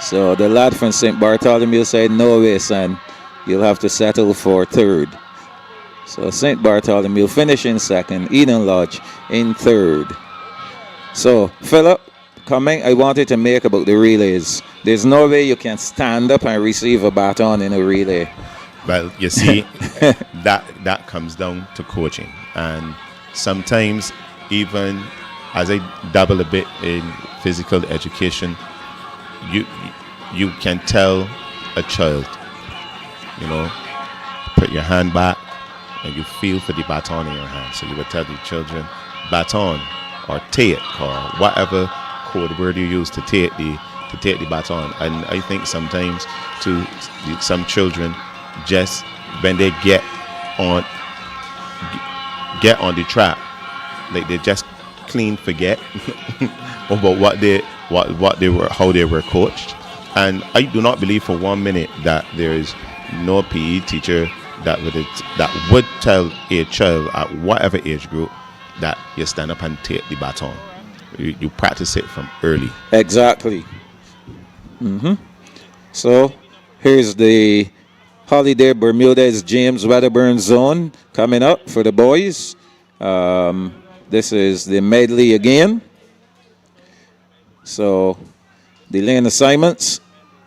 So the lad from St. Bartholomew said, no way, son. You'll have to settle for third. So St. Bartholomew finishing second. Eden Lodge in third. So Philip, comment I wanted to make about the relays. There's no way you can stand up and receive a baton in a relay.
Well, you see, that comes down to coaching, and sometimes even as I dabble a bit in physical education, you can tell a child, put your hand back and you feel for the baton in your hand. So you would tell the children baton or take or whatever code word you use to take the baton. And I think sometimes to some children, just when they get on the track, like they just clean forget about how they were coached. And I do not believe for 1 minute that there is no PE teacher that would tell a child at whatever age group that you stand up and take the baton. You practice it from early.
Exactly. So here's the Holiday Bermudez James Wedderburn zone coming up for the boys. This is the medley again. So the lane assignments: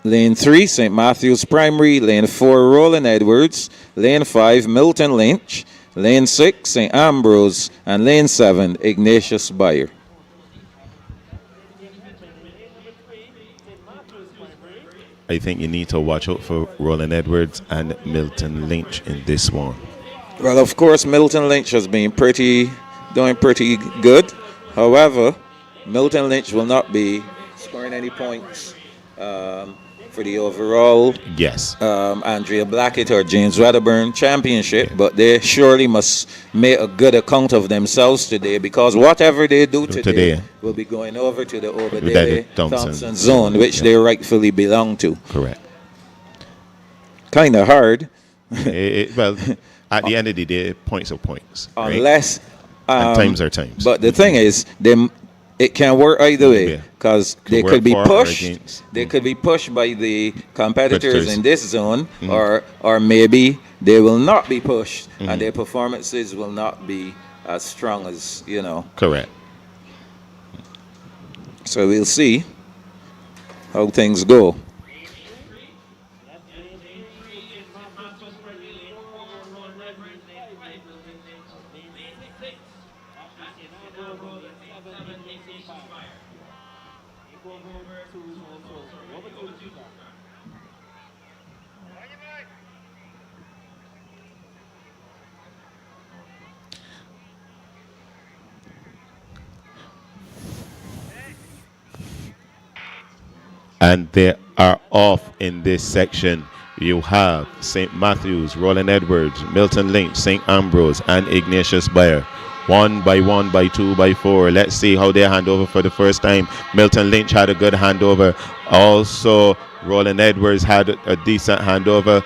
lane 3, St. Matthew's Primary; lane 4, Roland Edwards; lane 5, Milton Lynch; lane 6, St. Ambrose; and lane 7, Ignatius Bayer.
I think you need to watch out for Roland Edwards and Milton Lynch in this one.
Well, of course, Milton Lynch has been doing pretty good. However, Milton Lynch will not be scoring any points for the overall Andrea Blackett or James Wedderburn championship, but they surely must make a good account of themselves today, because whatever they do today will be going over to the Obadiah Thompson zone, which they rightfully belong to.
Correct.
Kind of hard.
Well, at the end of the day, points are points.
Unless...
and times are times.
But the thing is, it can work either way, because they could be pushed. They could be pushed by the competitors in this zone, or maybe they will not be pushed, and their performances will not be as strong as
Correct.
So we'll see how things go.
And they are off in this section. You have St. Matthew's, Roland Edwards, Milton Lynch, St. Ambrose, and Ignatius Bayer. 1 by 1 by 2 by 4. Let's see how they hand over for the first time. Milton Lynch had a good handover. Also, Roland Edwards had a decent handover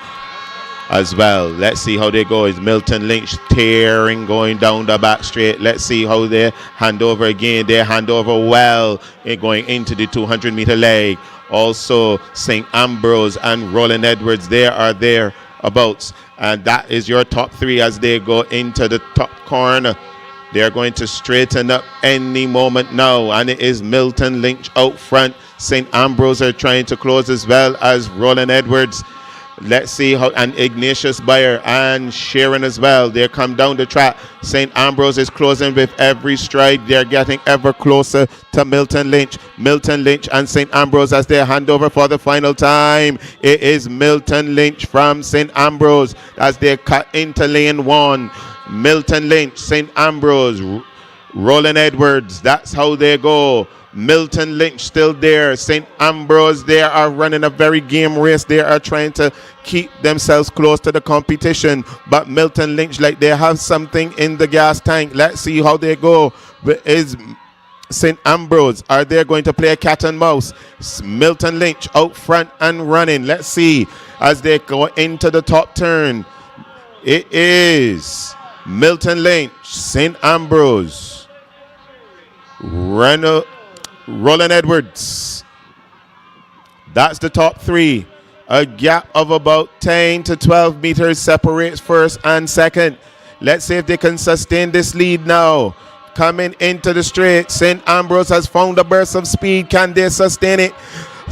as well. Let's see how they go. Is Milton Lynch tearing going down the back straight? Let's see how they hand over again. They hand over well going into the 200-meter leg. Also, St. Ambrose and Roland Edwards, they are thereabouts. And that is your top 3 as they go into the top corner. They're going to straighten up any moment now. And it is Milton Lynch out front. St. Ambrose are trying to close as well as Roland Edwards. Let's see how, and Ignatius Bayer and Sharon as well. They come down the track. St. Ambrose is closing with every stride. They're getting ever closer to Milton Lynch. Milton Lynch and St. Ambrose as they hand over for the final time. It is Milton Lynch from St. Ambrose as they cut into lane 1. Milton Lynch, St. Ambrose, Roland Edwards. That's how they go. Milton Lynch still there. St. Ambrose, they are running a very game race. They are trying to keep themselves close to the competition. But Milton Lynch, like they have something in the gas tank. Let's see how they go. Is St. Ambrose, are they going to play cat and mouse? Milton Lynch out front and running. Let's see as they go into the top turn. It is Milton Lynch, St. Ambrose, Roland Edwards. That's the top 3. A gap of about 10 to 12 meters separates first and second. Let's see if they can sustain this lead now. coming into the straight. St. Ambrose has found a burst of speed. Can they sustain it?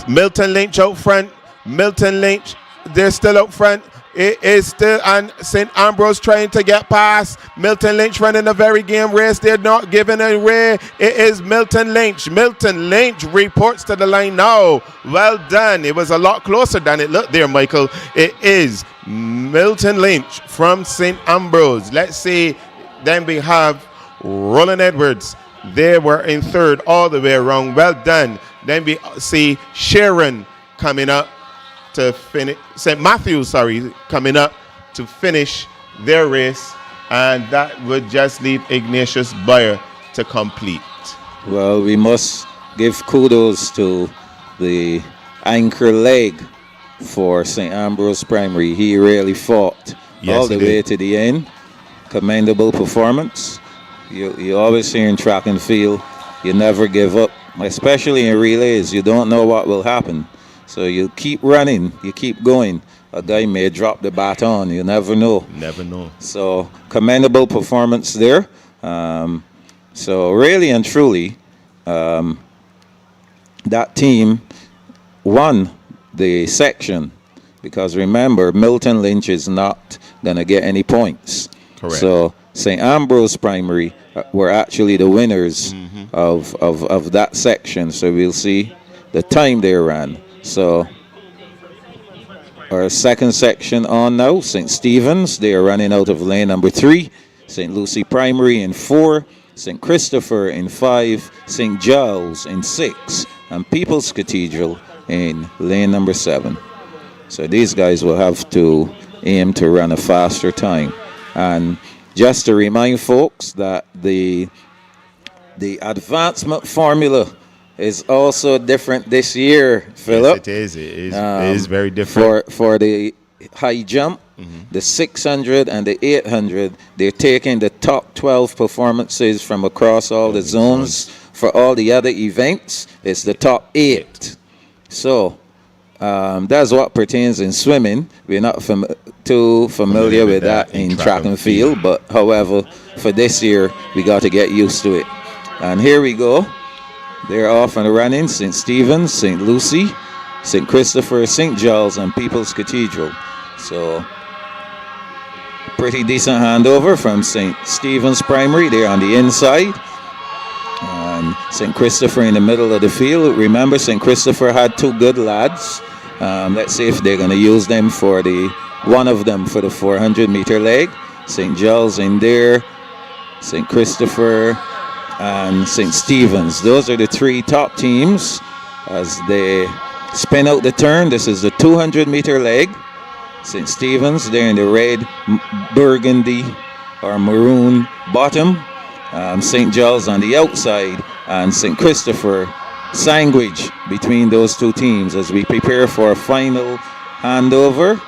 Milton Lynch out front. Milton Lynch, they're still out front. It is still, and St. Ambrose trying to get past. Milton Lynch running a very game race. They're not giving away. It is Milton Lynch. Milton Lynch reports to the line now. Well done. It was a lot closer than it looked there, Michael. It is Milton Lynch from St. Ambrose. Let's see. Then we have Roland Edwards. They were in third all the way around. Well done. Then we see Sharon coming up to finish, St. Matthews, coming up to finish their race, and that would just leave Ignatius Bayer to complete.
Well, we must give kudos to the anchor leg for St. Ambrose Primary. He really fought all the way to the end. Commendable performance. You always hear in track and field, you never give up, especially in relays. You don't know what will happen. So you keep running, you keep going. A guy may drop the baton, you never know.
Never know.
So commendable performance there. So really and truly, that team won the section, because remember, Milton Lynch is not going to get any points.
Correct.
So St. Ambrose Primary were actually the winners of that section. So we'll see the time they ran. So our second section on now, St. Stephen's, they are running out of lane number 3. St. Lucie Primary in 4. St. Christopher in 5. St. Giles in 6. And People's Cathedral in lane number 7. So these guys will have to aim to run a faster time. And just to remind folks that the advancement formula is also different this year, Philip.
Yes, it is very different.
For the high jump, the 600 and the 800, they're taking the top 12 performances from across all the zones. For all the other events, it's the top 8. So that's what pertains in swimming. We're not too familiar with that in track and field, but however, for this year, we got to get used to it. And here we go. They're off and running. St. Stephen's, St. Lucie, St. Christopher, St. Giles, and People's Cathedral. So, pretty decent handover from St. Stephen's Primary. They're on the inside. And St. Christopher in the middle of the field. Remember, St. Christopher had 2 good lads. Let's see if they're going to use them for one of them for the 400-meter leg. St. Giles in there. St. Christopher and St. Stephen's. Those are the 3 top teams as they spin out the turn. This is the 200-meter leg. St. Stephen's, they're in the red, burgundy, or maroon bottom. St. Giles on the outside, and St. Christopher sandwich between those 2 teams as we prepare for a final handover.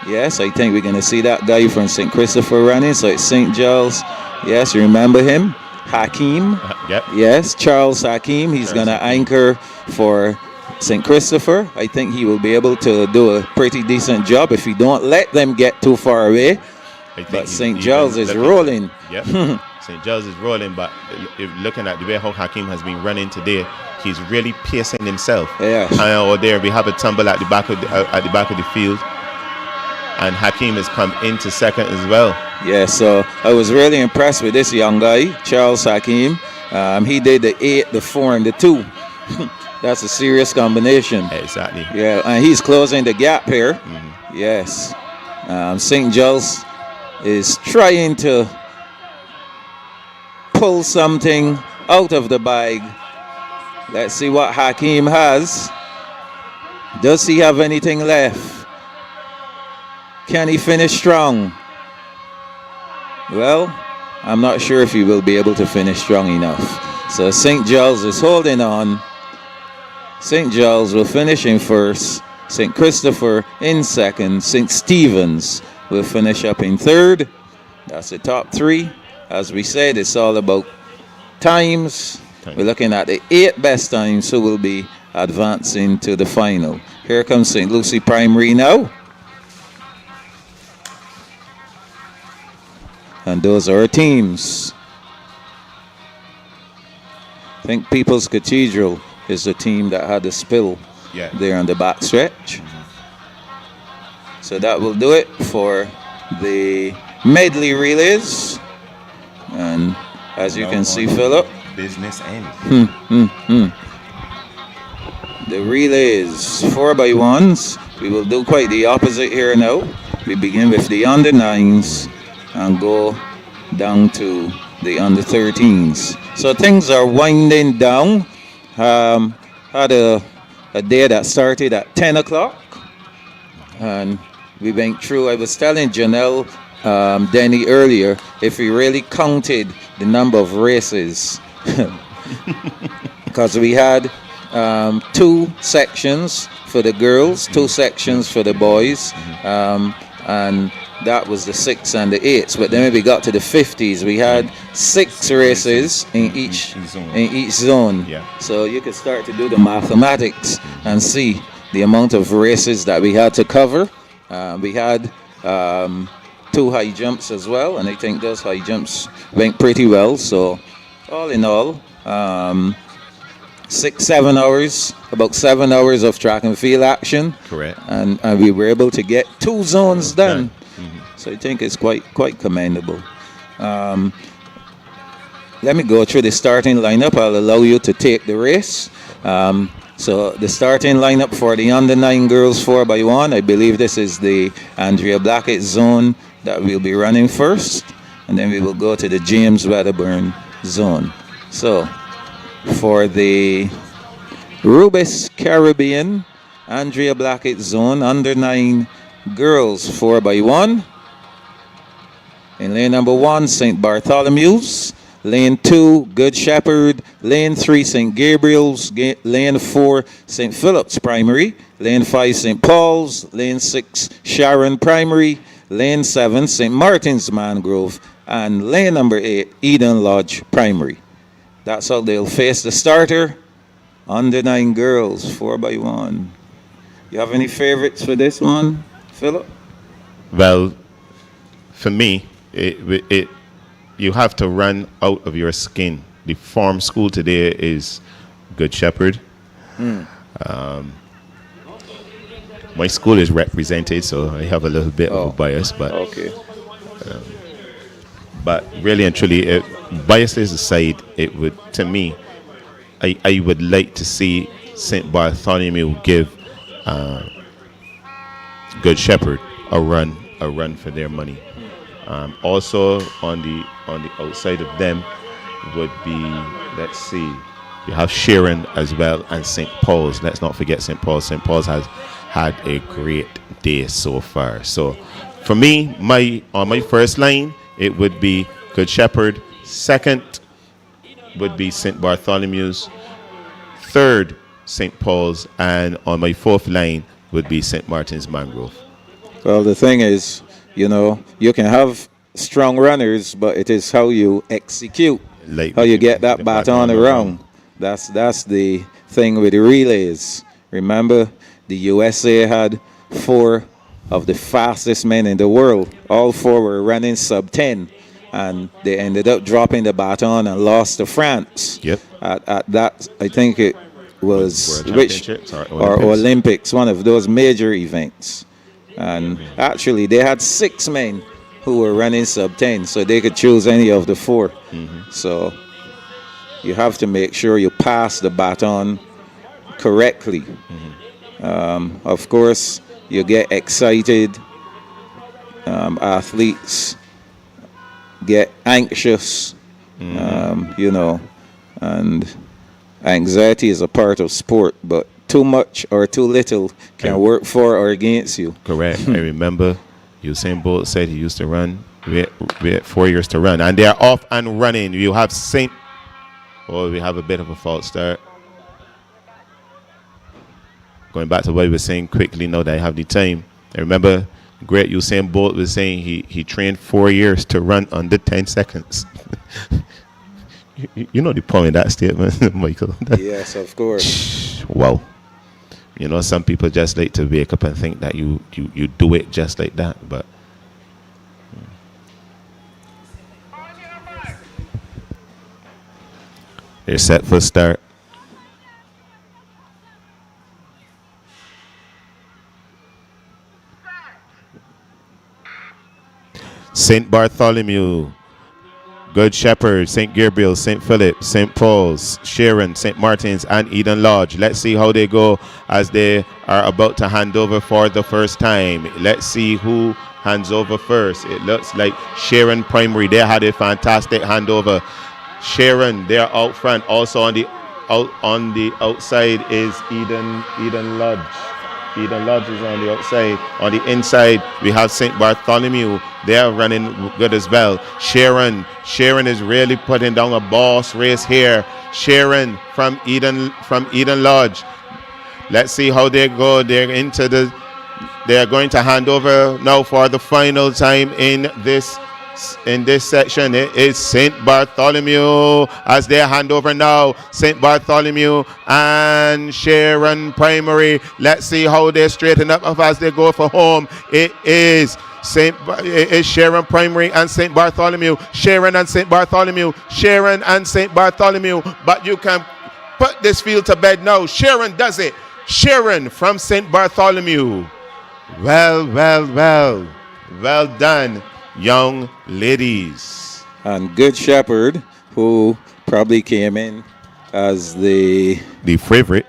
Yes, I think we're going to see that guy from St. Christopher running. So it's St. Giles. Yes, you remember him? Hakeem.
Yep.
Yes, Charles Hakeem. He's going to anchor for St. Christopher. I think he will be able to do a pretty decent job if he don't let them get too far away. But St. Giles is rolling.
Yep. St. Giles is rolling, but if looking at the way how Hakeem has been running today, he's really pacing himself.
Yeah.
And over there we have a tumble at the back of the field, and Hakeem has come into second as well.
Yeah, so I was really impressed with this young guy, Charles Hakeem. He did the 8, the 4, and the 2. That's a serious combination.
Exactly.
Yeah, and he's closing the gap here. Yes. St. Giles is trying to pull something out of the bag. Let's see what Hakeem has. Does he have anything left? Can he finish strong? Well, I'm not sure if he will be able to finish strong enough. So St. Giles is holding on. St. Giles will finish in first. St. Christopher in second. St. Stephen's will finish up in third. That's the top 3. As we said, it's all about times. We're looking at the 8 best times who will be advancing to the final. Here comes St. Lucie Primary now. And those are our teams. think People's Cathedral is the team that had the spill there on the back stretch. So that will do it for the medley relays. And as you can see, Philip,
business end.
The relays 4x1s. We will do quite the opposite here now. We begin with the under 9s and go down to the under 13s. So things are winding down. Had a day that started at 10 o'clock. And we went through, I was telling Janelle, Denny earlier, if we really counted the number of races, because we had 2 sections for the girls, 2 sections for the boys, and that was the 6 and the 8s. But then when we got to the 50s, we had 6 races in each zone. So you could start to do the mathematics and see the amount of races that we had to cover. We had 2 high jumps as well, and I think those high jumps went pretty well. So all in all, 6-7 hours, about 7 hours of track and field action.
Correct.
And we were able to get 2 zones done. So I think it's quite commendable. Let me go through the starting lineup. I'll allow you to take the race. So the starting lineup for the under 9 girls 4x1, I believe this is the Andrea Blackett zone that we'll be running first, and then we will go to the James Wedderburn zone. So for the Rubis Caribbean Andrea Blackett zone, under 9 girls 4x1, in lane number 1, St. Bartholomew's. Lane 2, Good Shepherd. Lane 3, St. Gabriel's. Lane 4, St. Philip's Primary. Lane 5, St. Paul's. Lane 6, Sharon Primary. Lane 7, St. Martin's Mangrove. And lane number 8, Eden Lodge Primary. That's how they'll face the starter. Under 9 girls, 4x1. You have any favorites for this one, Philip?
Well, for me, you have to run out of your skin. The farm school today is Good Shepherd. My school is represented, so I have a little bit of a bias, but
okay.
But really and truly, biases aside, it would, to me, I would like to see St. Bartholomew give Good Shepherd a run for their money. Also on the outside of them would be, let's see, you have Sharon as well and St. Paul's. Let's not forget St. Paul's. St. Paul's has had a great day so far. So for me, on my first line, it would be Good Shepherd. Second would be St. Bartholomew's. Third, St. Paul's. And on my fourth line would be St. Martin's Mangrove.
Well, the thing is, you can have strong runners, but it is how you execute, how you get that baton around. That's the thing with the relays. Remember, the USA had 4 of the fastest men in the world. All 4 were running sub 10, and they ended up dropping the baton and lost to France.
Yep.
At that, I think it was
or
Olympics, one of those major events. And actually, they had 6 men who were running sub 10, so they could choose any of the 4. So you have to make sure you pass the baton correctly. Of course, you get excited. Athletes get anxious, and anxiety is a part of sport, but too much or too little can work for or against you.
Correct. I remember Usain Bolt said he used to run. We had 4 years to run, and they are off and running. You have we have a bit of a false start. Going back to what we were saying quickly now that I have the time. I remember great Usain Bolt was saying he trained 4 years to run under 10 seconds. You know the point of that statement, Michael.
Yes, of course.
Wow. Some people just like to wake up and think that you do it just like that, but They're set for start. St. Bartholomew, Good Shepherd, St. Gabriel, St. Philip, St. Paul's, Sharon, St. Martin's, and Eden Lodge. Let's see how they go as they are about to hand over for the first time. Let's see who hands over first. It looks like Sharon Primary. They had a fantastic handover. Sharon, they're out front. Also on the outside is Eden Lodge. Eden Lodge is on the outside. On the inside, we have St. Bartholomew. They are running good as well. Sharon is really putting down a boss race here. Sharon from Eden Lodge. Let's see how they go. They're going to hand over now for the final time in this section. It is St. Bartholomew as they hand over now. St. Bartholomew and Sharon Primary. Let's see how they straighten up as they go for home. It is Sharon Primary and St. Bartholomew. Sharon and St. Bartholomew. Sharon and St. Bartholomew. But you can put this field to bed now. Sharon does it. Sharon from St. Bartholomew. Well done, young ladies.
And Good Shepherd, who probably came in as the
favorite.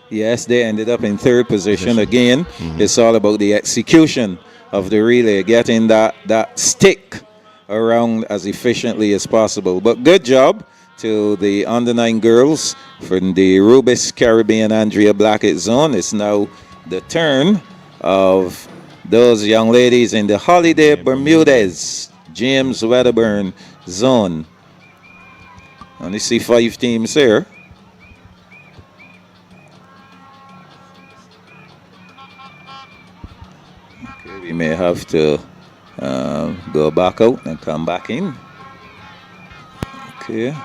Yes, they ended up in third position again. It's all about the execution of the relay, getting that stick around as efficiently as possible. But good job to the under 9 girls from the Rubis Caribbean Andrea Blackett zone. It's now the turn of those young ladies in the Holiday Bermudez James Wedderburn zone. Only see 5 teams here. Okay, we may have to go back out and come back in. Okay.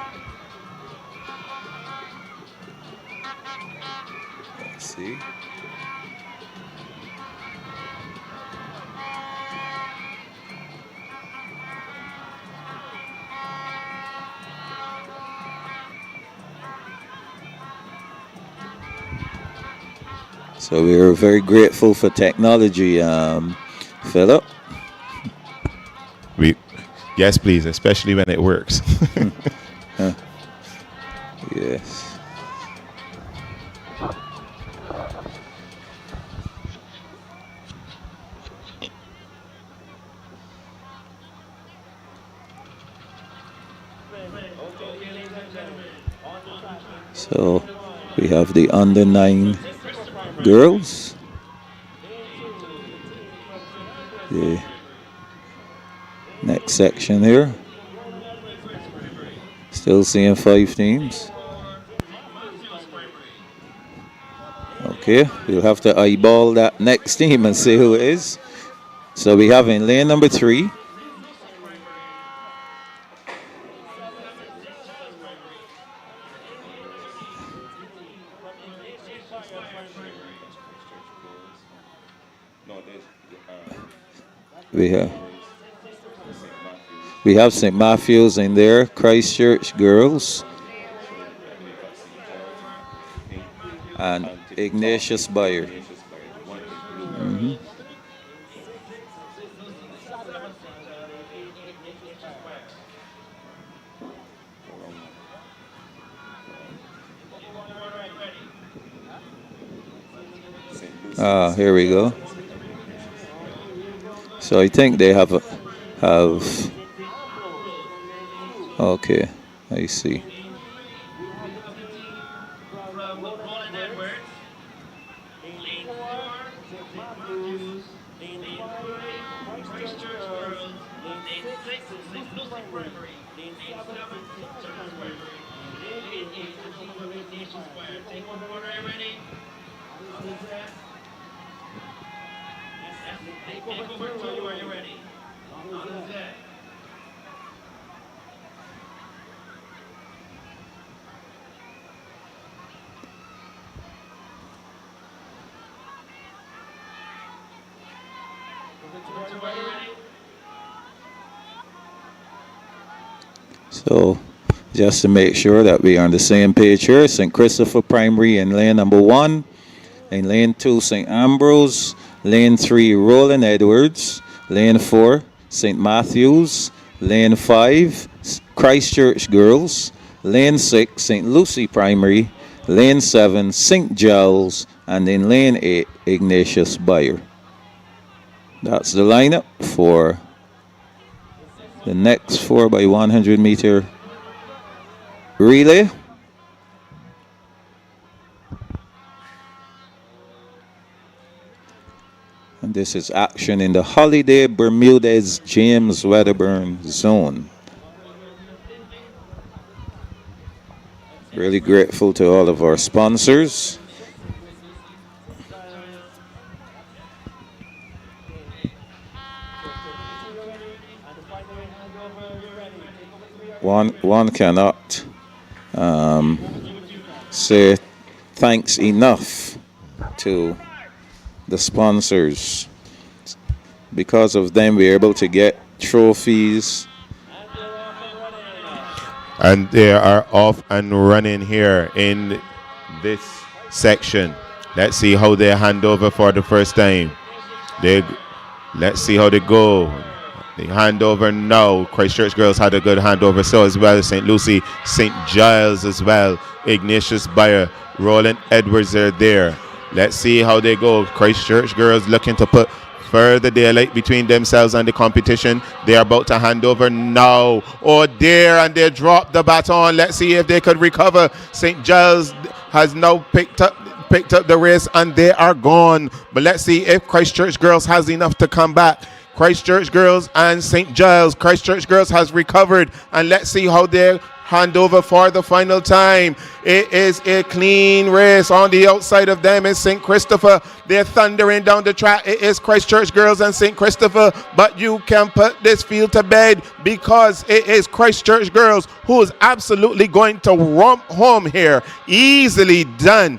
Let's see. So we are very grateful for technology, Philip.
Yes, please, especially when it works.
Yes. So we have the under 9 girls. The next section here. Still seeing 5 teams. Okay, we'll have to eyeball that next team and see who it is. So we have in lane number 3. We have St. Matthew's in there, Christchurch girls, and Ignatius Bayer. Here we go. So I think they have okay, I see. So just to make sure that we are on the same page here. St. Christopher Primary in lane number 1. In lane 2, St. Ambrose. Lane 3, Roland Edwards. Lane 4, St. Matthews. Lane 5, Christchurch Girls. Lane 6, St. Lucie Primary. Lane 7, St. Giles. And in lane 8, Ignatius Bayer. That's the lineup for the next 4x100 meter relay. And this is action in the Holiday Bermudez James Wedderburn zone. Really grateful to all of our sponsors. One cannot say thanks enough to the sponsors. Because of them, we're able to get trophies.
And they are off and running here in this section. Let's see how they hand over for the first time. Let's see how they go. They hand over now. Christchurch Girls had a good handover, so as well as St. Lucie, St. Giles as well. Ignatius Bayer, Roland Edwards are there. Let's see how they go. Christchurch Girls looking to put further daylight between themselves and the competition. They are about to hand over now. Oh dear, and they drop the baton. Let's see if they could recover. St. Giles has now picked up the race and they are gone. But let's see if Christchurch Girls has enough to come back. Christchurch Girls and St. Giles. Christchurch Girls has recovered, and let's see how they hand over for the final time. It is a clean race. On the outside of them is St. Christopher. They're thundering down the track. It is Christchurch Girls and St. Christopher, but you can put this field to bed because it is Christchurch Girls who is absolutely going to romp home here. Easily done.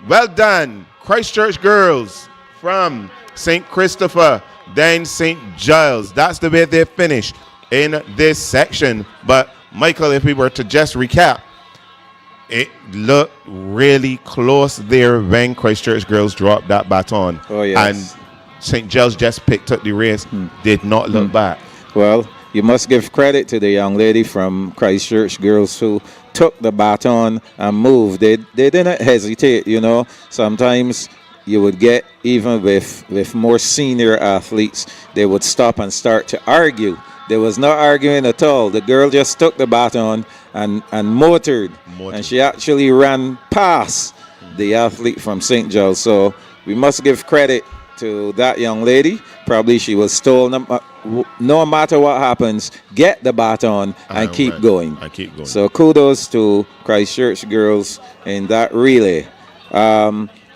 Well done, Christchurch Girls from St. Christopher, then St. Giles. That's the way they finish in this section. But Michael, if we were to just recap, it looked really close there when Christchurch Girls dropped that baton.
Oh, yes.
And St. Giles just picked up the race, did not look back.
Well, you must give credit to the young lady from Christchurch Girls who took the baton and moved. They didn't hesitate, you know. Sometimes you would get, even with more senior athletes, they would stop and start to argue. There was no arguing at all. The girl just took the baton and motored. And she actually ran past the athlete from St. Giles. So we must give credit to that young lady. Probably she was told, no matter what happens, get the baton and keep going. So kudos to Christchurch Girls in that relay.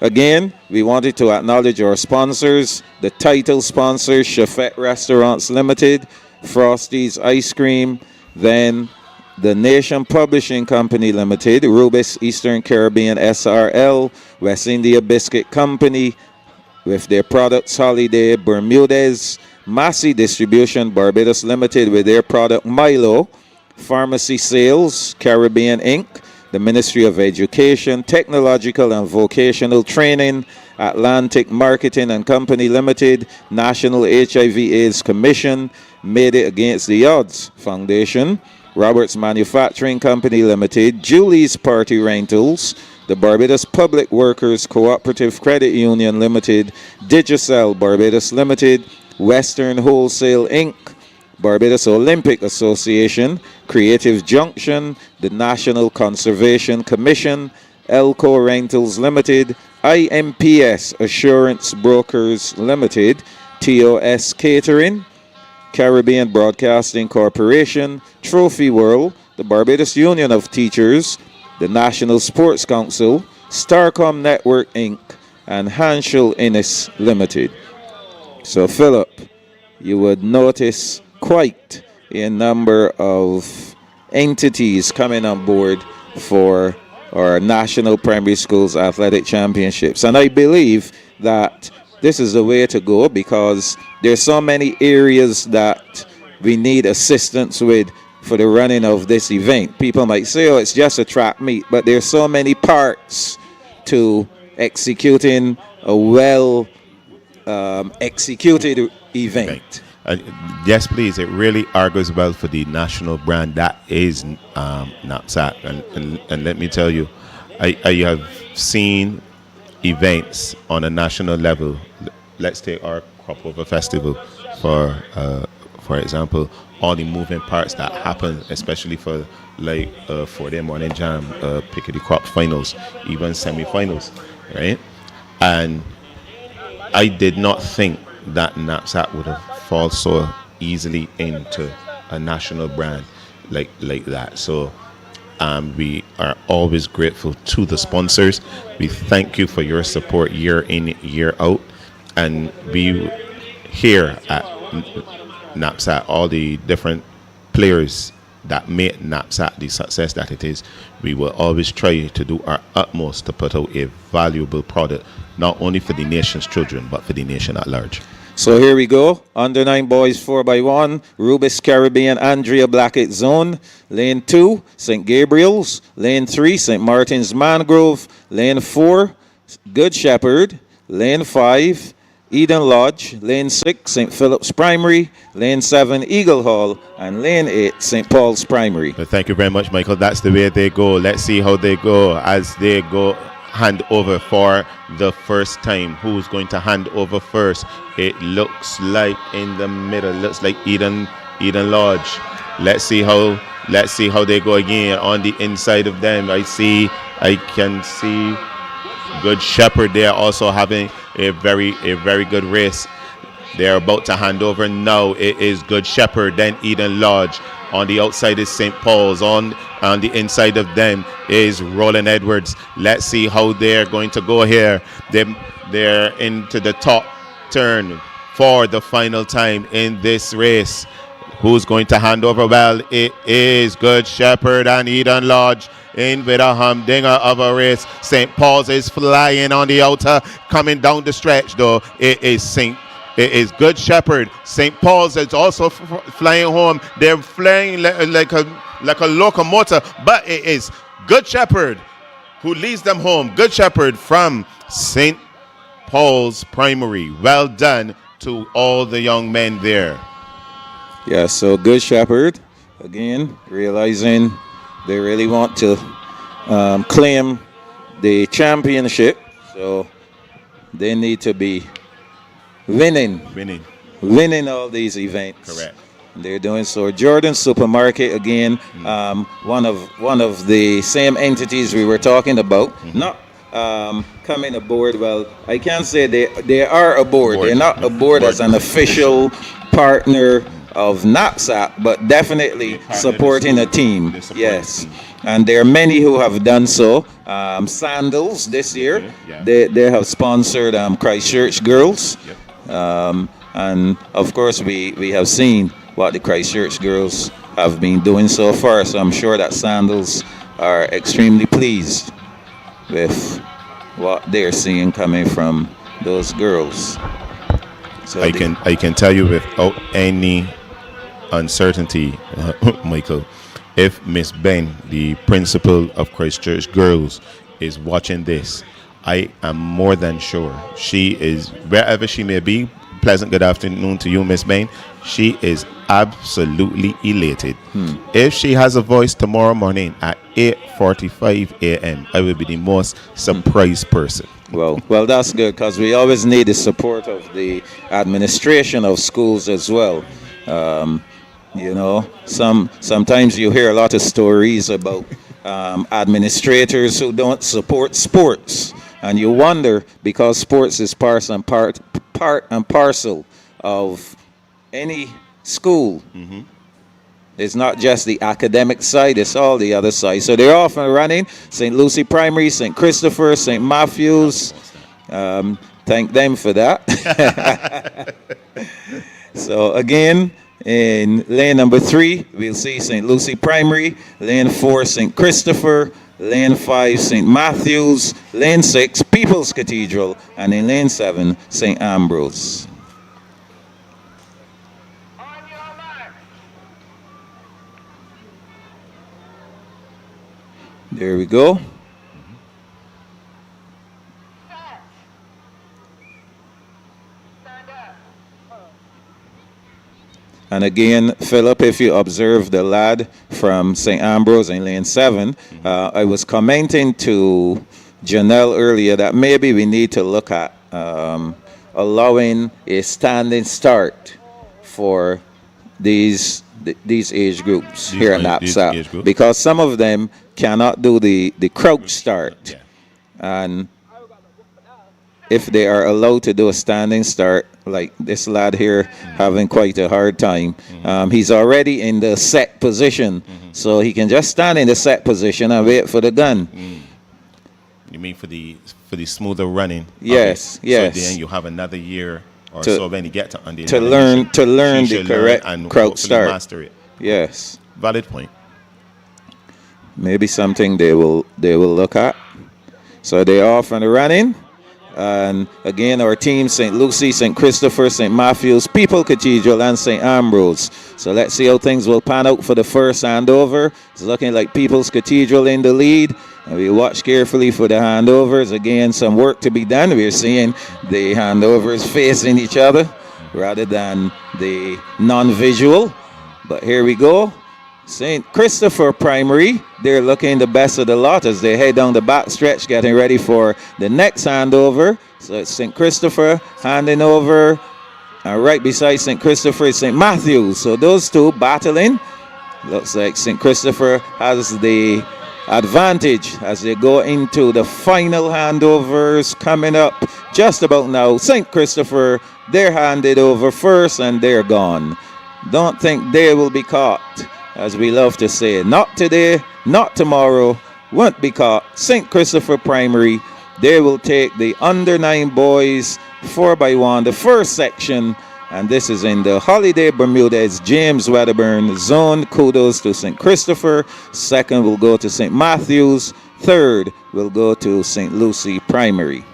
Again, we wanted to acknowledge our sponsors, the title sponsors, Chafette Restaurants Limited, Frosty's Ice Cream, then the Nation Publishing Company Limited, Rubis Eastern Caribbean SRL, West India Biscuit Company, with their products Holiday Bermudez, Massey Distribution Barbados Limited with their product Milo, Pharmacy Sales Caribbean Inc., the Ministry of Education, Technological and Vocational Training, Atlantic Marketing and Company Limited, National HIV/AIDS Commission, Made It Against the Odds Foundation, Roberts Manufacturing Company Limited, Julie's Party Rentals, the Barbados Public Workers Cooperative Credit Union Limited, Digicel Barbados Limited, Western Wholesale Inc., Barbados Olympic Association, Creative Junction, the National Conservation Commission, Elco Rentals Limited, IMPS Assurance Brokers Limited, TOS Catering, Caribbean Broadcasting Corporation, Trophy World, the Barbados Union of Teachers, the National Sports Council, Starcom Network Inc., and Hanschel Innes Limited. So Philip, you would notice quite a number of entities coming on board for our National Primary Schools Athletic Championships. And I believe that this is the way to go because there's so many areas that we need assistance with for the running of this event. People might say, oh, it's just a track meet, but there's so many parts to executing a well executed event.
Yes, please. It really argues well for the national brand that is NAPSAC. And let me tell you, I have seen events on a national level. Let's take our Crop Over Festival for example. All the moving parts that happen, especially for for their morning jam, Pickety Crop finals, even semi-finals, right? And I did not think that NAPSAC would have fall so easily into a national brand like that. So we are always grateful to the sponsors. We thank you for your support year in, year out. And we here at NAPSAC, all the different players that make NAPSAC the success that it is, we will always try to do our utmost to put out a valuable product, not only for the nation's children, but for the nation at large.
So here we go. Under 9 boys 4x1, Rubis Caribbean Andrea Blackett Zone. Lane 2, St. Gabriel's. Lane 3, St. Martin's Mangrove. Lane 4, Good Shepherd. Lane 5, Eden Lodge. Lane 6, St. Philip's Primary. Lane 7, Eagle Hall. And Lane 8, St. Paul's Primary.
Well, thank you very much, Michael. That's the way they go. Let's see how they go as they go hand over for the first time. Who's going to hand over first? It looks like in the middle. Looks like Eden Lodge. Let's see how they go again on the inside of them. I can see Good Shepherd there also having a very good race. They're about to hand over now. It is Good Shepherd, then Eden Lodge. On the outside is St. Paul's. On the inside of them is Roland Edwards. Let's see how they're going to go here. They're into the top turn for the final time in this race. Who's going to hand over? Well, it is Good Shepherd and Eden Lodge in with a humdinger of a race. St. Paul's is flying on the outer, coming down the stretch though. It is Good Shepherd. St. Paul's is also flying home. They're flying like a locomotive, but it is Good Shepherd who leads them home. Good Shepherd from St. Paul's Primary. Well done to all the young men there.
Yeah, so Good Shepherd, again, realizing they really want to claim the championship. So they need to be winning all these events.
Correct.
They're doing so. Jordan Supermarket again, one of the same entities we were talking about, not coming aboard. Well, I can't say they are aboard. They're not aboard as an official partner of NAPSAC, but definitely supporting a team. Yes. And there are many who have done so. Sandals this year, they have sponsored Christchurch girls. And of course we have seen what the Christchurch girls have been doing so far, so I'm sure that Sandals are extremely pleased with what they're seeing coming from those girls. So
I can tell you without any uncertainty, Michael, if Miss Ben, the principal of Christchurch Girls, is watching this, I am more than sure she is, wherever she may be. Pleasant good afternoon to you, Miss Bain. She is absolutely elated. If she has a voice tomorrow morning at 8:45 a.m., I will be the most surprised person.
Well, that's good, because we always need the support of the administration of schools as well. Sometimes you hear a lot of stories about administrators who don't support sports, and you wonder, because sports is part and parcel of any school. It's not just the academic side, it's all the other side. So they're off and running. St. Lucie Primary, St. Christopher, St. Matthews. Thank them for that. So again, in lane number 3, we'll see St. Lucie Primary. Lane 4, St. Christopher. Lane 5, St. Matthews. Lane 6, People's Cathedral. And in lane 7, St. Ambrose. There we go. And again, Philip, if you observe the lad from St. Ambrose in lane 7, I was commenting to Janelle earlier that maybe we need to look at allowing a standing start for these age groups here at NAPSACbb, because some of them cannot do the crouch start. And if they are allowed to do a standing start, like this lad here having quite a hard time, he's already in the set position, so he can just stand in the set position and wait for the gun.
You mean for the smoother running?
Yes, yes.
So then you have another year or so when you get to under
to learn the correct crouch start.
Master it.
Yes.
Valid point.
Maybe something they will look at. So they're off and running. And again, our team, St. Lucie, St. Christopher, St. Matthews, People Cathedral, and St. Ambrose. So let's see how things will pan out for the first handover. It's looking like People's Cathedral in the lead. And we watch carefully for the handovers. Again, some work to be done. We're seeing the handovers facing each other rather than the non-visual. But here we go. St. Christopher Primary, they're looking the best of the lot as they head down the back stretch, getting ready for the next handover. So it's St. Christopher handing over, and right beside St. Christopher is St. Matthews. So those two battling. Looks like St. Christopher has the advantage as they go into the final handovers coming up just about now. St. Christopher, they're handed over first and they're gone. Don't think they will be caught. As we love to say, not today, not tomorrow, won't be caught. St. Christopher Primary, they will take the under 9 boys 4x1, the first section, and this is in the Holiday Bermudez James Wedderburn zone. Kudos to St. Christopher. Second will go to St. Matthews. Third will go to St. Lucie Primary.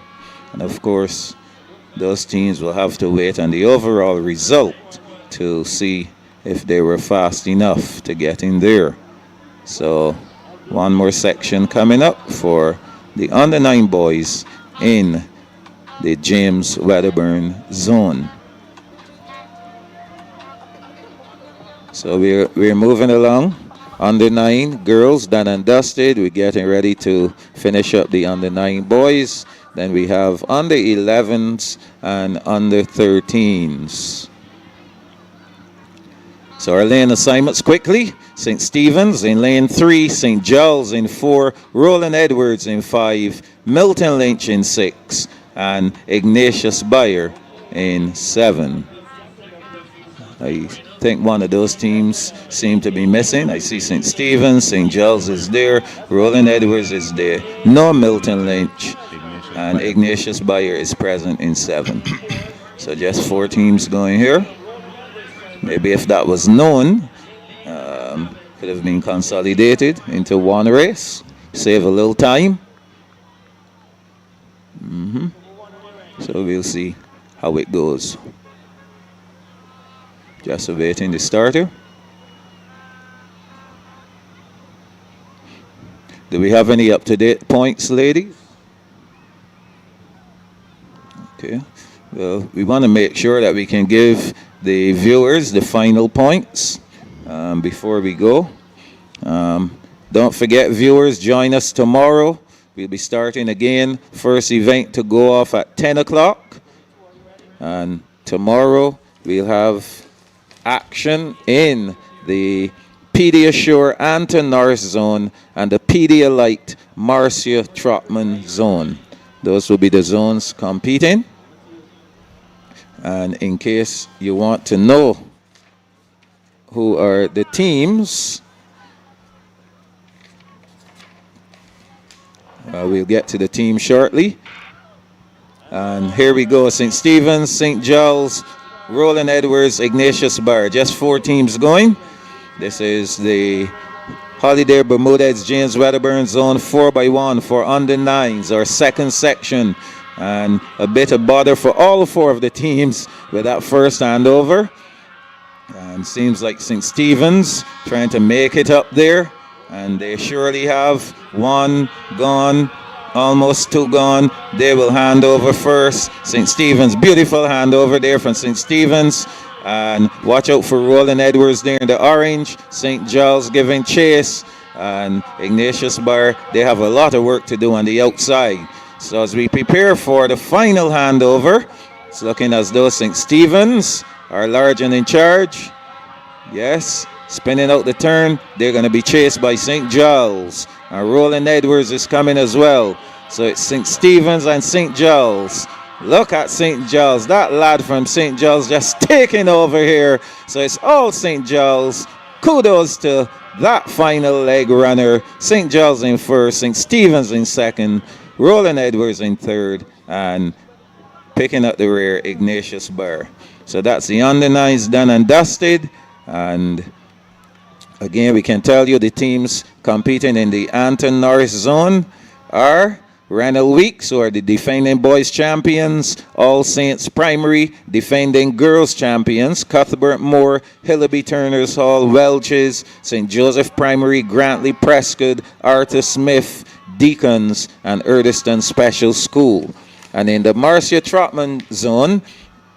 And of course, those teams will have to wait on the overall result to see if they were fast enough to get in there. So one more section coming up for the under 9 boys in the James Wedderburn zone. So we're moving along. Under 9 girls done and dusted. We're getting ready to finish up the under 9 boys. Then we have under 11s and under 13s. So our lane assignments quickly. St. Stephen's in lane 3, St. Giles in 4, Roland Edwards in 5, Milton Lynch in 6, and Ignatius Bayer in 7. I think one of those teams seem to be missing. I see St. Stephen's, St. Giles is there, Roland Edwards is there, no Milton Lynch, and Ignatius Bayer is present in 7. So just 4 teams going here. Maybe if that was known, could have been consolidated into one race, save a little time. So we'll see how it goes. Just awaiting the starter. Do we have any up-to-date points, ladies? Okay. Well, we want to make sure that we can give the viewers the final points before we go. Don't forget, viewers, join us tomorrow. We'll be starting again. First event to go off at 10 o'clock. And tomorrow we'll have action in the Pediasure Anton Norris zone and the Pedialyte Marcia Trotman zone. Those will be the zones competing. And in case you want to know who are the teams, we'll get to the team shortly. And here we go. St. Stephen's, St. Giles, Roland Edwards, Ignatius Bayer. Just 4 teams going. This is the Holiday Bermudez James Wedderburn zone 4x1 for under 9s, our second section. And a bit of bother for all 4 of the teams with that first handover. And seems like St. Stephen's trying to make it up there. And they surely have. One gone, almost two gone. They will hand over first. St. Stephen's, beautiful handover there from St. Stephen's. And watch out for Roland Edwards there in the orange. St. Giles giving chase. And Ignatius Bar, they have a lot of work to do on the outside. So as we prepare for the final handover, it's looking as though St. Stephen's are large and in charge. Yes, spinning out the turn. They're going to be chased by St. Giles. And Roland Edwards is coming as well. So it's St. Stephen's and St. Giles. Look at St. Giles. That lad from St. Giles just taking over here. So it's all St. Giles. Kudos to that final leg runner. St. Giles in first, St. Stephen's in second, Roland Edwards in third, and picking up the rear, Ignatius Burr. So that's the under nines done and dusted. And again, we can tell you the teams competing in the Anton Norris zone are Randall Weeks, who are the defending boys champions, All Saints Primary, defending girls champions, Cuthbert Moore, Hillaby Turners Hall, Welches, St. Joseph Primary, Grantley Prescott, Arthur Smith, Deacons, and Erdiston Special School. And in the Marcia Trotman zone,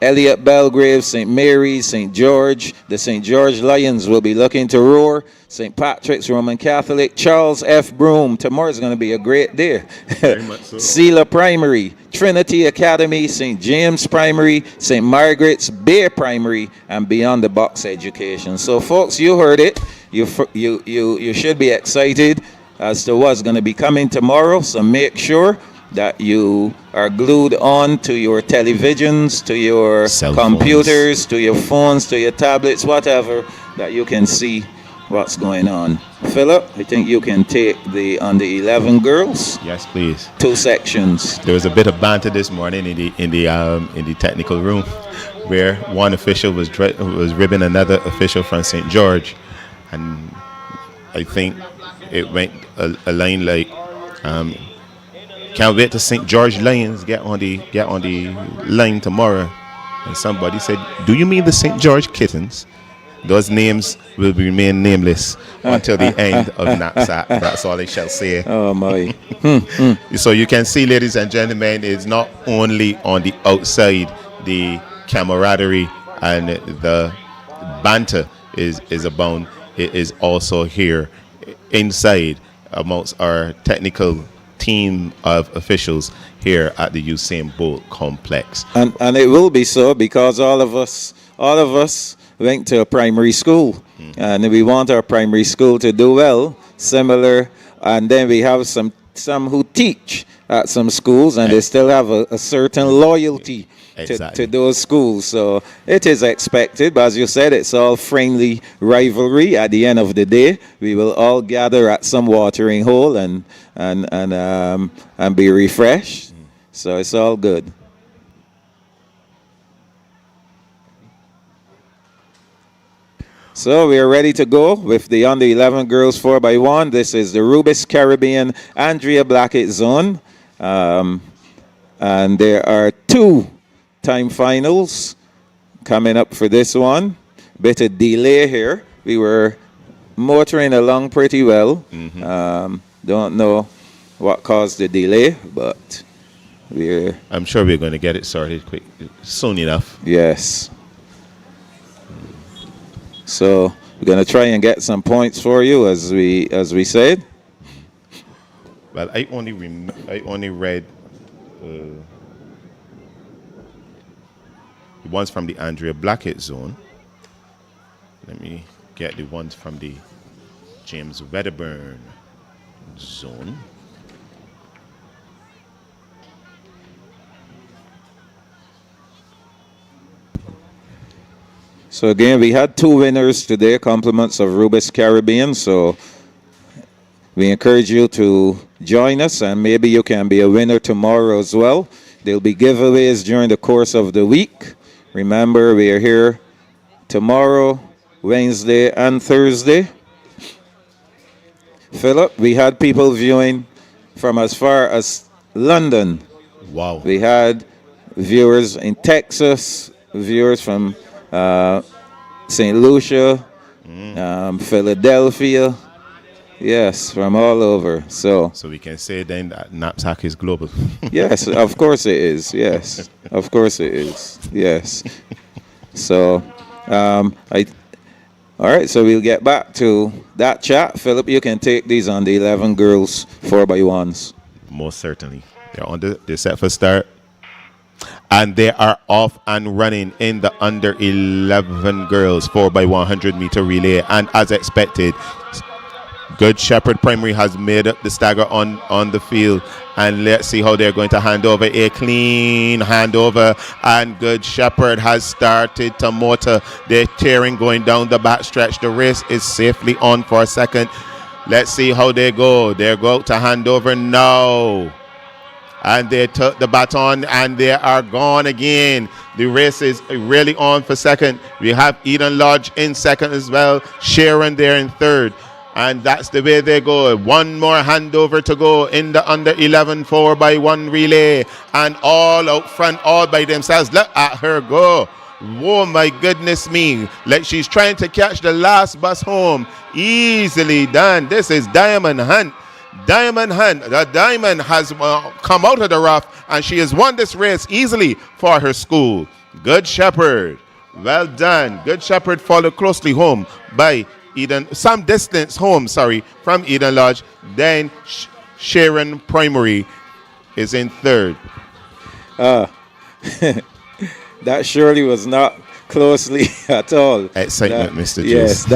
Elliot Belgrave, St. Mary's, St. George, the St. George Lions will be looking to roar. St. Patrick's Roman Catholic, Charles F. Broome. Tomorrow's going to be a great day.
Very much so.
Sela Primary, Trinity Academy, St. James Primary, St. Margaret's, Bay Primary, and Beyond the Box Education. So, folks, you heard it. You should be excited as to what's going to be coming tomorrow. So make sure that you are glued on to your televisions, to your computers, to your phones, to your tablets, whatever, that you can see what's going on. Philip, I think you can take the under 11 girls.
Yes, please.
Two sections.
There was a bit of banter this morning in the technical room, where one official was ribbing another official from St. George, and I think it went a line like, can't wait to St. George Lions get on the line tomorrow. And somebody said, do you mean the St. George Kittens? Those names will remain nameless until the end of NAPSAC. That's all I shall say.
Oh, my.
So you can see, ladies and gentlemen, it's not only on the outside, the camaraderie and the banter is abound. It is also here inside amongst our technical team of officials here at the Usain Bolt complex.
And it will be so because all of us went to a primary school, and we want our primary school to do well, similar, and then we have some who teach at some schools, and they still have a certain loyalty to those schools. So it is expected, but as you said, it's all friendly rivalry. At the end of the day, we will all gather at some watering hole and be refreshed. So it's all good. So we are ready to go with the under 11 girls 4x1. This is the Rubis Caribbean Andrea Blackett zone. And there are 2 time finals coming up for this one. Bit of delay here. We were motoring along pretty well. Don't know what caused the delay, but
I'm sure we're going to get it sorted quick soon enough.
Yes. So we're going to try and get some points for you, as we said.
Well, I only read the ones from the Andrea Blackett zone. Let me get the ones from the James Wedderburn zone.
So again, we had 2 winners today, compliments of Rubis Caribbean. So we encourage you to join us, and maybe you can be a winner tomorrow as well. There'll be giveaways during the course of the week. Remember, we are here tomorrow, Wednesday, and Thursday. Philip, we had people viewing from as far as London.
Wow.
We had viewers in Texas, viewers from St. Lucia, Philadelphia, Yes, from all over. So,
So we can say then that knapsack is global.
yes, of course it is. Yes, of course it is. Yes. So, I. All right, so we'll get back to that chat. Philip, you can take these on the 11 girls 4x1s.
Most certainly. They're set for start. And they are off and running in the under 11 girls 4x100 meter relay. And as expected, Good Shepherd Primary has made up the stagger on the field. And let's see how they're going to hand over. A clean handover. And Good Shepherd has started to motor. They're tearing going down the backstretch. The race is safely on for a second. Let's see how they go. They're going to hand over now. And they took the baton and they are gone again. The race is really on for second. We have Eden Lodge in second as well. Sharon there in third. And that's the way they go. One more handover to go in the under 11 4x1 relay. And all out front, all by themselves. Look at her go. Oh my goodness me. Like she's trying to catch the last bus home. Easily done. This is Diamond Hunt. Diamond Hunt. The Diamond has come out of the rough and she has won this race easily for her school. Good Shepherd. Well done. Good Shepherd followed closely home by some distance home, from Eden Lodge. Then Sharon Primary is in third.
That surely was not closely at all.
Excitement, Mr.
Yes,
Juice.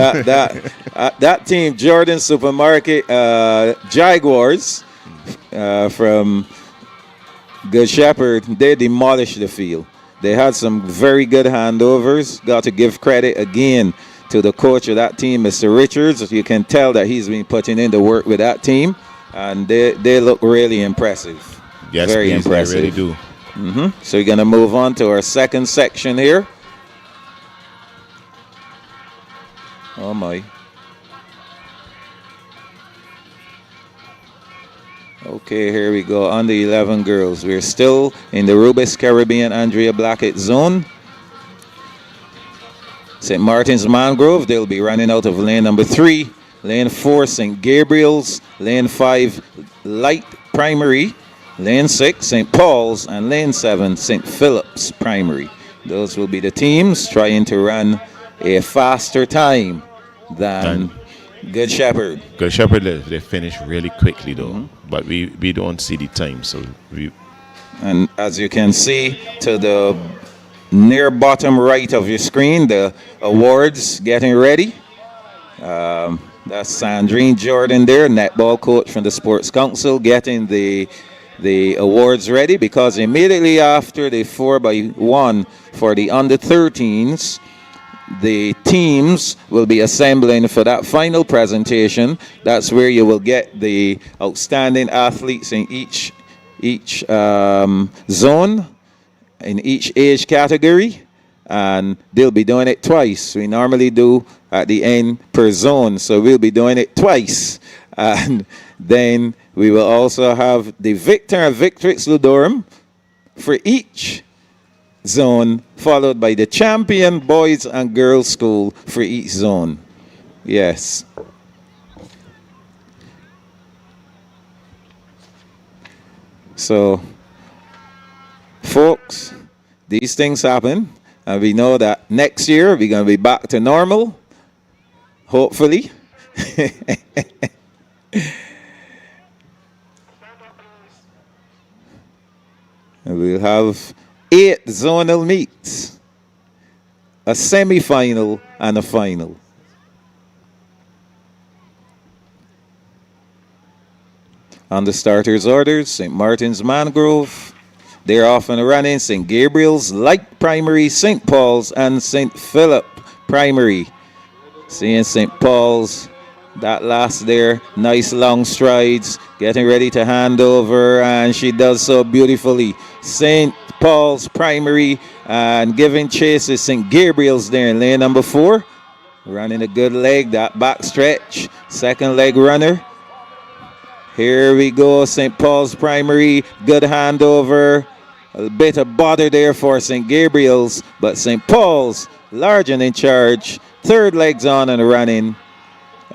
that team, Jordan Supermarket Jaguars from Good Shepherd, they demolished the field. They had some very good handovers. Got to give credit again to the coach of that team, Mr. Richards. You can tell that he's been putting in the work with that team, and they look really impressive.
Yes,
very
please,
impressive.
They really do.
So we're going to move on to our second section here. Oh my. Okay, here we go. Under 11 girls. We're still in the Rubis Caribbean Andrea Blackett zone. St. Martin's Mangrove, they'll be running out of lane number 3. Lane 4, St. Gabriel's. Lane 5, Light Primary. Lane 6, St. Paul's. And lane 7, St. Philip's Primary. Those will be the teams trying to run a faster time than Good Shepherd.
Good Shepherd, they finish really quickly though. But we don't see the time.
And as you can see to the near bottom right of your screen, the awards getting ready. That's Sandrine Jordan there, netball coach from the Sports Council, getting the awards ready, because immediately after the 4x1 for the under 13s, the teams will be assembling for that final presentation. That's where you will get the outstanding athletes in each zone, in each age category, and they'll be doing it twice. We normally do at the end per zone, so we'll be doing it twice. And then we will also have the victor and victrix Ludorum for each zone, followed by the champion boys and girls school for each zone. Yes. So, folks, these things happen, and we know that next year we're going to be back to normal, hopefully. And we'll have 8 zonal meets, a semi-final and a final. On the starters' orders, St. Martin's Mangrove, they're off and running. St. Gabriel's, Light Primary, St. Paul's, and St. Philip Primary. Seeing St. Paul's, that last there, nice long strides, getting ready to hand over, and she does so beautifully. St. Paul's Primary, and giving chase is St. Gabriel's there in lane number 4. Running a good leg, that back stretch, second leg runner. Here we go, St. Paul's Primary, good handover. A bit of bother there for St. Gabriel's, but St. Paul's large and in charge. Third legs on and running.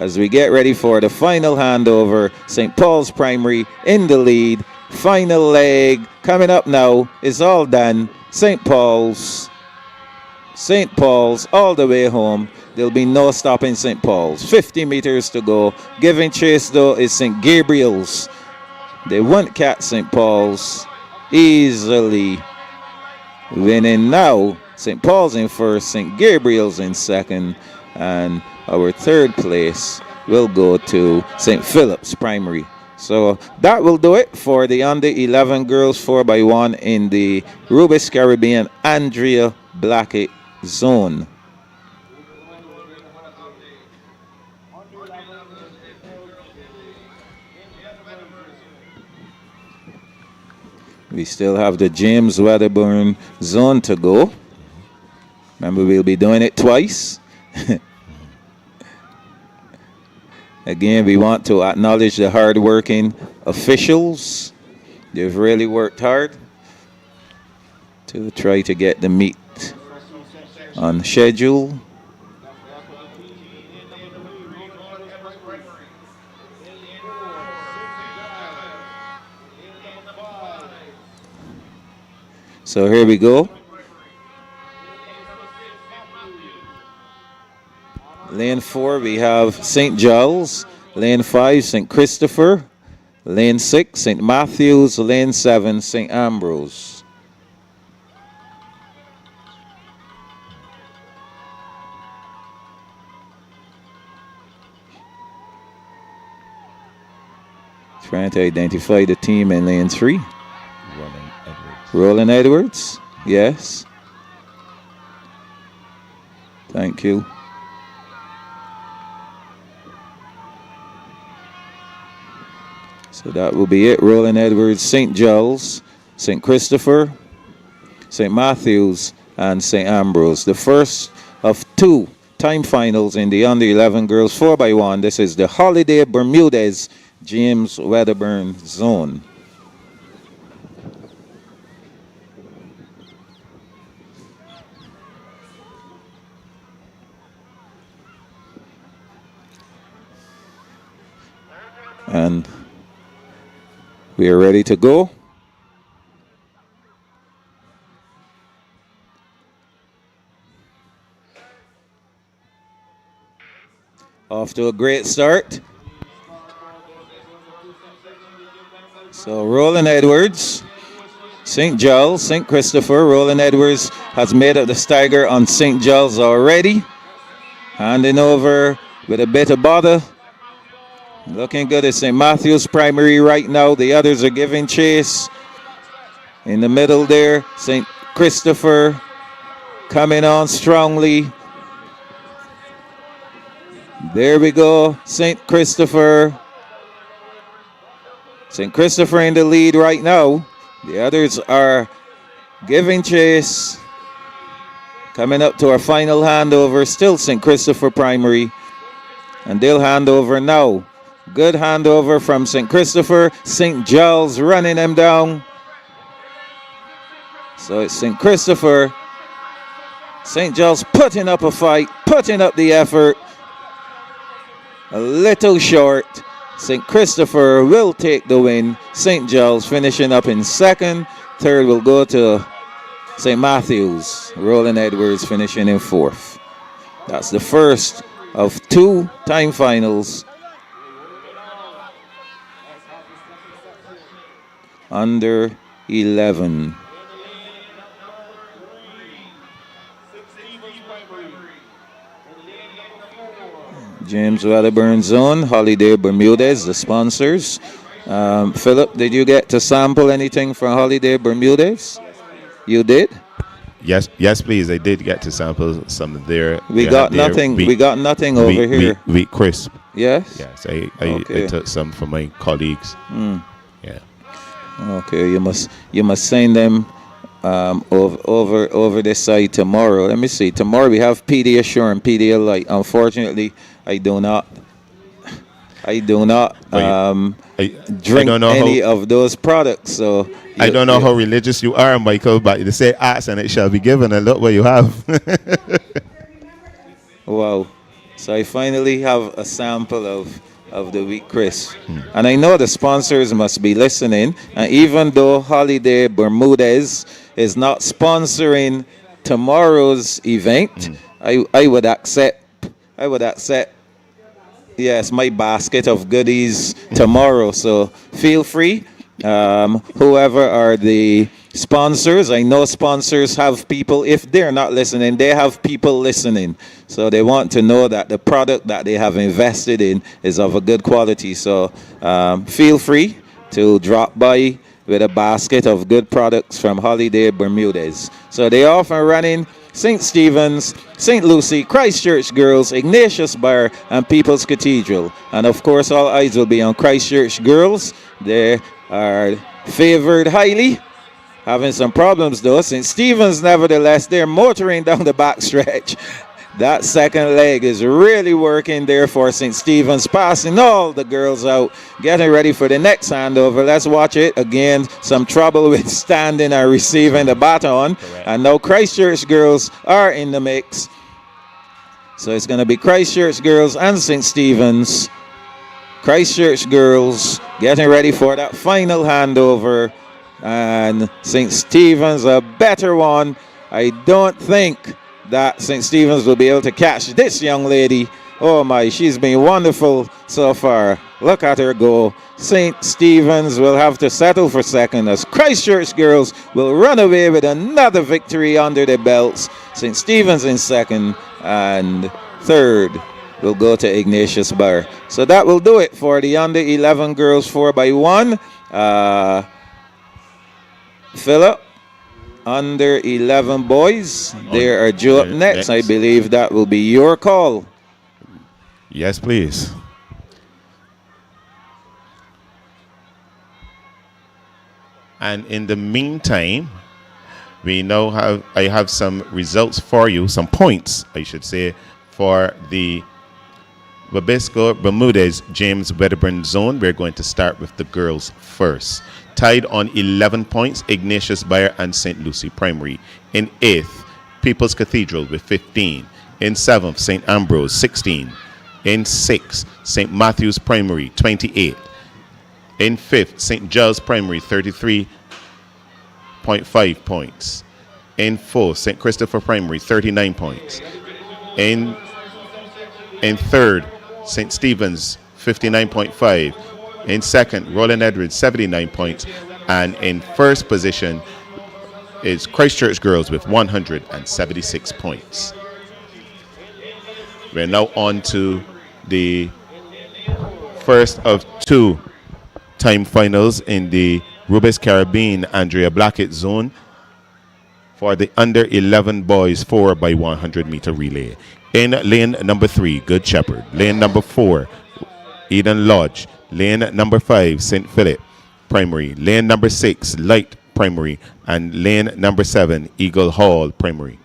as we get ready for the final handover. St. Paul's Primary in the lead. Final leg coming up now. It's all done. St. Paul's all the way home. There'll be no stopping St. Paul's. 50 meters to go. Giving chase though is St. Gabriel's. They won't catch St. Paul's easily. Winning now. St. Paul's in first, St. Gabriel's in second, and our third place will go to St. Philip's Primary. So that will do it for the under 11 girls 4x1 in the Rubis Caribbean Andrea Blackett zone. We still have the James Wedderburn zone to go. Remember, we'll be doing it twice. Again, we want to acknowledge the hard-working officials. They've really worked hard to try to get the meet on schedule. So here we go. Lane 4, we have St. Giles. Lane 5, St. Christopher. Lane 6, St. Matthews. Lane 7, St. Ambrose. Trying to identify the team in lane 3. Roland Edwards. Yes. Thank you. So that will be it. Roland Edwards, St. Giles, St. Christopher, St. Matthews, and St. Ambrose. The first of 2 time finals in the under 11 girls 4x1. This is the Holiday Bermudez James Wedderburn zone. And we are ready to go. Off to a great start. So Roland Edwards, St. Giles, St. Christopher. Roland Edwards has made up the stagger on St. Giles already. Handing over with a bit of bother. Looking good at St. Matthew's Primary right now. The others are giving chase. In the middle there, St. Christopher coming on strongly. There we go, St. Christopher. St. Christopher in the lead right now. The others are giving chase. Coming up to our final handover. Still St. Christopher Primary. And they'll hand over now. Good handover from St. Christopher. St. Giles running them down. So it's St. Christopher. St. Giles putting up a fight, putting up the effort. A little short. St. Christopher will take the win. St. Giles finishing up in second. Third will go to St. Matthews. Roland Edwards finishing in fourth. That's the first of 2 time finals. Under 11. James Wedderburn Zone, Holiday Bermudez, the sponsors. Philip, did you get to sample anything from Holiday Bermudez? You did?
Yes, please. I did get to sample some of their.
We got nothing. We got nothing over here.
Wheat crisp.
Yes.
Yes, I took some for my colleagues. Yeah.
Okay, you must send them over the site tomorrow. Let me see. Tomorrow we have Pediasure and Pedialyte. Unfortunately, I do not drink any of those products. So
I don't know how religious you are, Michael, but they say ask and it shall be given, and look what you have.
Wow. So I finally have a sample of the wheat crisp. And I know the sponsors must be listening. And even though Holiday Bermudez is not sponsoring tomorrow's event, I would accept yes, my basket of goodies tomorrow. So feel free. Whoever are the sponsors, I know sponsors have people, if they're not listening, they have people listening. So they want to know that the product that they have invested in is of a good quality. So feel free to drop by with a basket of good products from Holiday Bermudez. So they often running St. Stephen's, St. Lucie, Christchurch Girls, Ignatius Bar, and People's Cathedral. And of course, all eyes will be on Christchurch Girls. They are favored highly. Having some problems though. St. Stephen's, nevertheless, they're motoring down the back stretch. That second leg is really working there for St. Stephen's, passing all the girls out, getting ready for the next handover. Let's watch it again. Some trouble with standing and receiving the baton.
Correct.
And now Christchurch girls are in the mix. So it's going to be Christchurch girls and St. Stephen's. Christchurch girls getting ready for that final handover. And St. Stephen's, a better one. I don't think that St. Stephen's will be able to catch this young lady. Oh my, she's been wonderful so far. Look at her go. St. Stephen's will have to settle for second as Christchurch girls will run away with another victory under their belts. St. Stephen's in second, and third will go to Ignatius Bar. So that will do it for the under 11 girls 4x1. Philip, under 11 boys, they are due up next. I believe that will be your call.
Yes, please. And in the meantime, I have some results for you, some points, I should say, for the Wabisco Bermudez James Wedderburn zone. We're going to start with the girls first. Tied on 11 points, Ignatius Bayer and St. Lucie Primary. In 8th, People's Cathedral with 15. In 7th, St. Ambrose, 16. In 6th, St. Matthew's Primary, 28. In 5th, St. Giles Primary, 33.5 points. In 4th, St. Christopher Primary, 39 points. In 3rd, St. Stephen's, 59.5. In 2nd, Roland Edwards, 79 points. And in 1st position is Christchurch Girls with 176 points. We're now on to the first of 2 time finals in the Rubis Caribbean Andrea Blackett zone for the under 11 boys 4x100 meter relay. In lane number 3, Good Shepherd. Lane number 4, Eden Lodge. Lane number 5, St. Philip Primary. Lane number 6, Light Primary. And lane number 7, Eagle Hall Primary.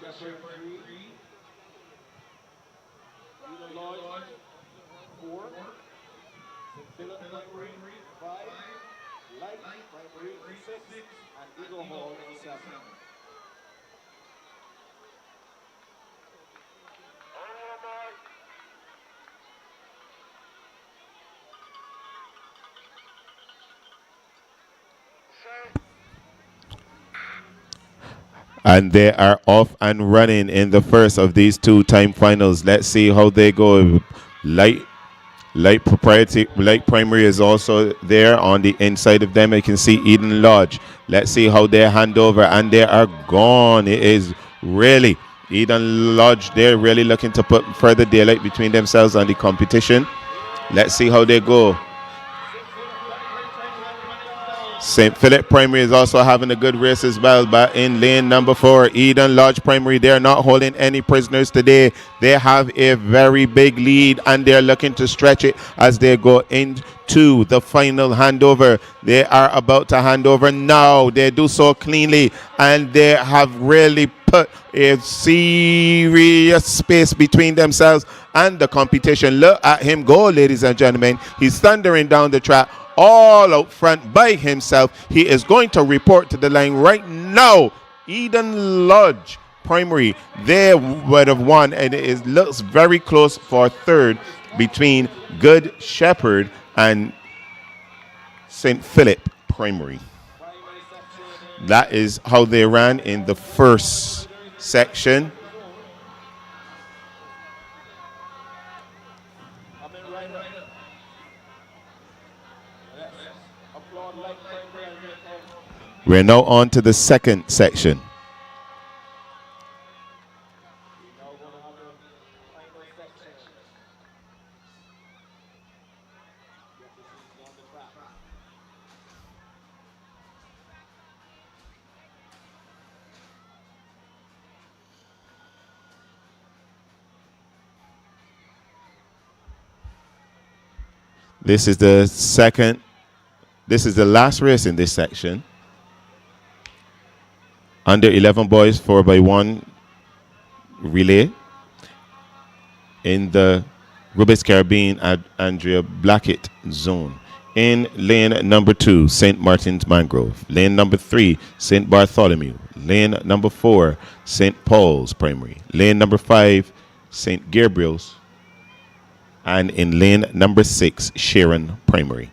Shepherd 3, Eagle Lodge 4, St. Philip Primary 5, Light Primary 6, and Eagle Hall in 7.
And they are off and running in the first of these two time finals. Let's see how they go. Light primary is also there on the inside of them. You can see Eden Lodge. Let's see how they hand over, and they are gone. It is really Eden Lodge. They're really looking to put further daylight between themselves and the competition. Let's see how they go. St. Philip Primary is also having a good race as well, but in lane number 4, Eden Lodge Primary, they're not holding any prisoners today. They have a very big lead, and they're looking to stretch it as they go into the final handover. They are about to hand over now. They do so cleanly, and they have really put a serious space between themselves and the competition. Look at him go, ladies and gentlemen. He's thundering down the track, all out front by himself. He is going to report to the line right now. Eden Lodge Primary, they would have won, and it looks very close for third between Good Shepherd and St. Philip Primary. That is how they ran in the first section. We're now on to the second section. This is the last race in this section. Under 11 boys 4x1 relay in the Rubis Caribbean Andrea Blackett zone. In lane number 2, St. Martin's Mangrove. Lane number 3, St. Bartholomew. Lane number 4, St. Paul's Primary. Lane number 5, St. Gabriel's. And in lane number 6, Sharon Primary.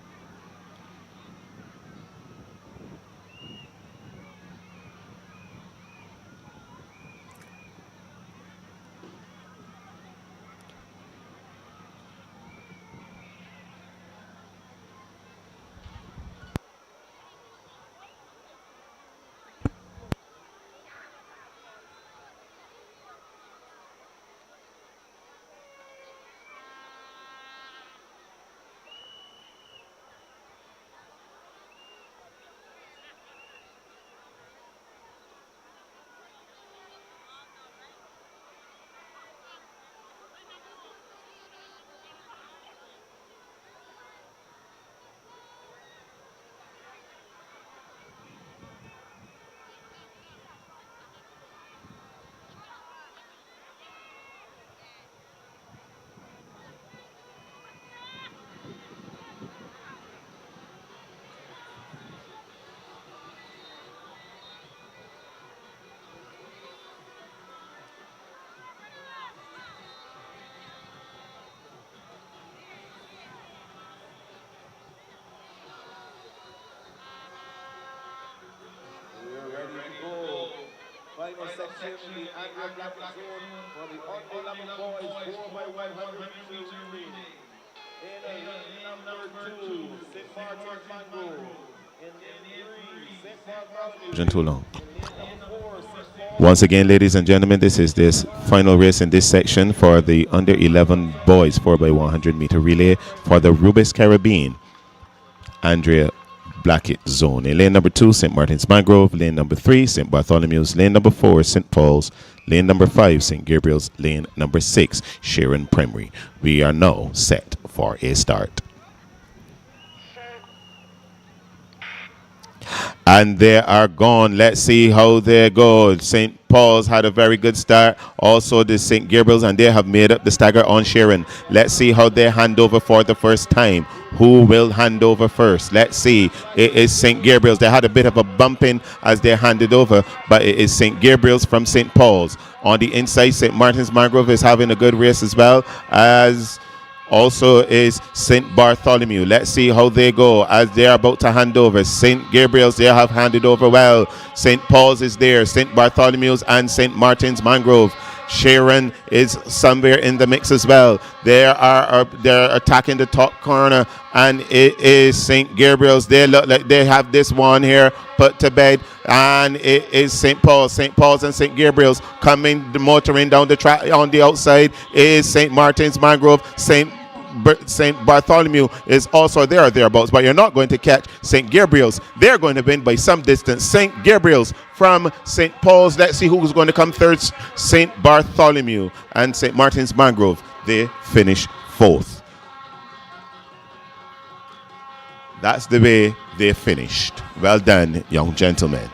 Final section in the Andrea Blackett zone for the under 11 boys 4x100 meter relay. In lane number 2, St. Martin's Mangrove. In lane 3, St. Bartholomew.
Too long. Once again, ladies and gentlemen, this is this final race in this section for the under 11 boys 4x100 meter relay for the Rubis Caribbean Andrea Blackett zone. In lane number 2, St. Martin's Mangrove. Lane number 3, St. Bartholomew's. Lane number 4, St. Paul's. Lane number 5, St. Gabriel's. Lane number 6, Sharon Primary. We are now set for a start. And they are gone. Let's see how they go. St. Paul's had a very good start. Also the St. Gabriel's, and they have made up the stagger on Sharon. Let's see how they hand over for the first time. Who will hand over first? Let's see. It is St. Gabriel's. They had a bit of a bumping as they handed over, but it is St. Gabriel's from St. Paul's. On the inside, St. Martin's Mangrove is having a good race as well, as also is St. Bartholomew. Let's see how they go as they are about to hand over. St. Gabriel's, they have handed over well. St. Paul's is there. St. Bartholomew's and St. Martin's Mangrove. Sharon is somewhere in the mix as well. They're attacking the top corner, and it is St. Gabriel's. They look like they have this one here put to bed, and it is St. Paul's. St. Paul's and St. Gabriel's coming, motoring down the track on the outside is St. Martin's Mangrove. St. Bartholomew is also there or thereabouts, but you're not going to catch St. Gabriel's. They're going to win by some distance. St. Gabriel's from St. Paul's. Let's see who's going to come third. St. Bartholomew and St. Martin's Mangrove, they finish fourth. That's the way they finished. Well done, young gentlemen.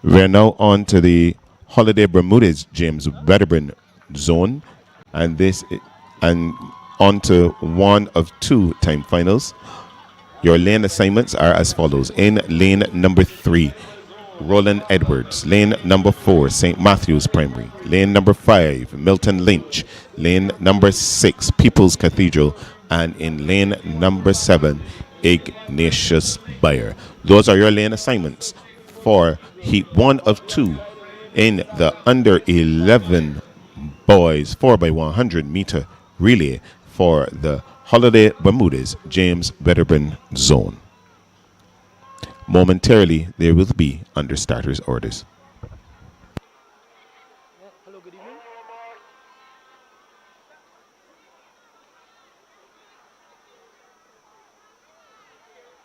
We're now on to the Holiday Bermudez James Wedderburn zone, and on to one of two time finals. Your lane assignments are as follows. In lane number 3, Roland Edwards. Lane number 4, St. Matthew's Primary. Lane number 5, Milton Lynch. Lane number 6, People's Cathedral. And in lane number 7, Ignatius Bayer. Those are your lane assignments for heat 1 of 2 in the under 11 boys 4x100 meter relay for the Holiday Bermudez James Wedderburn zone. Momentarily, they will be under starters orders.
Hello, good evening.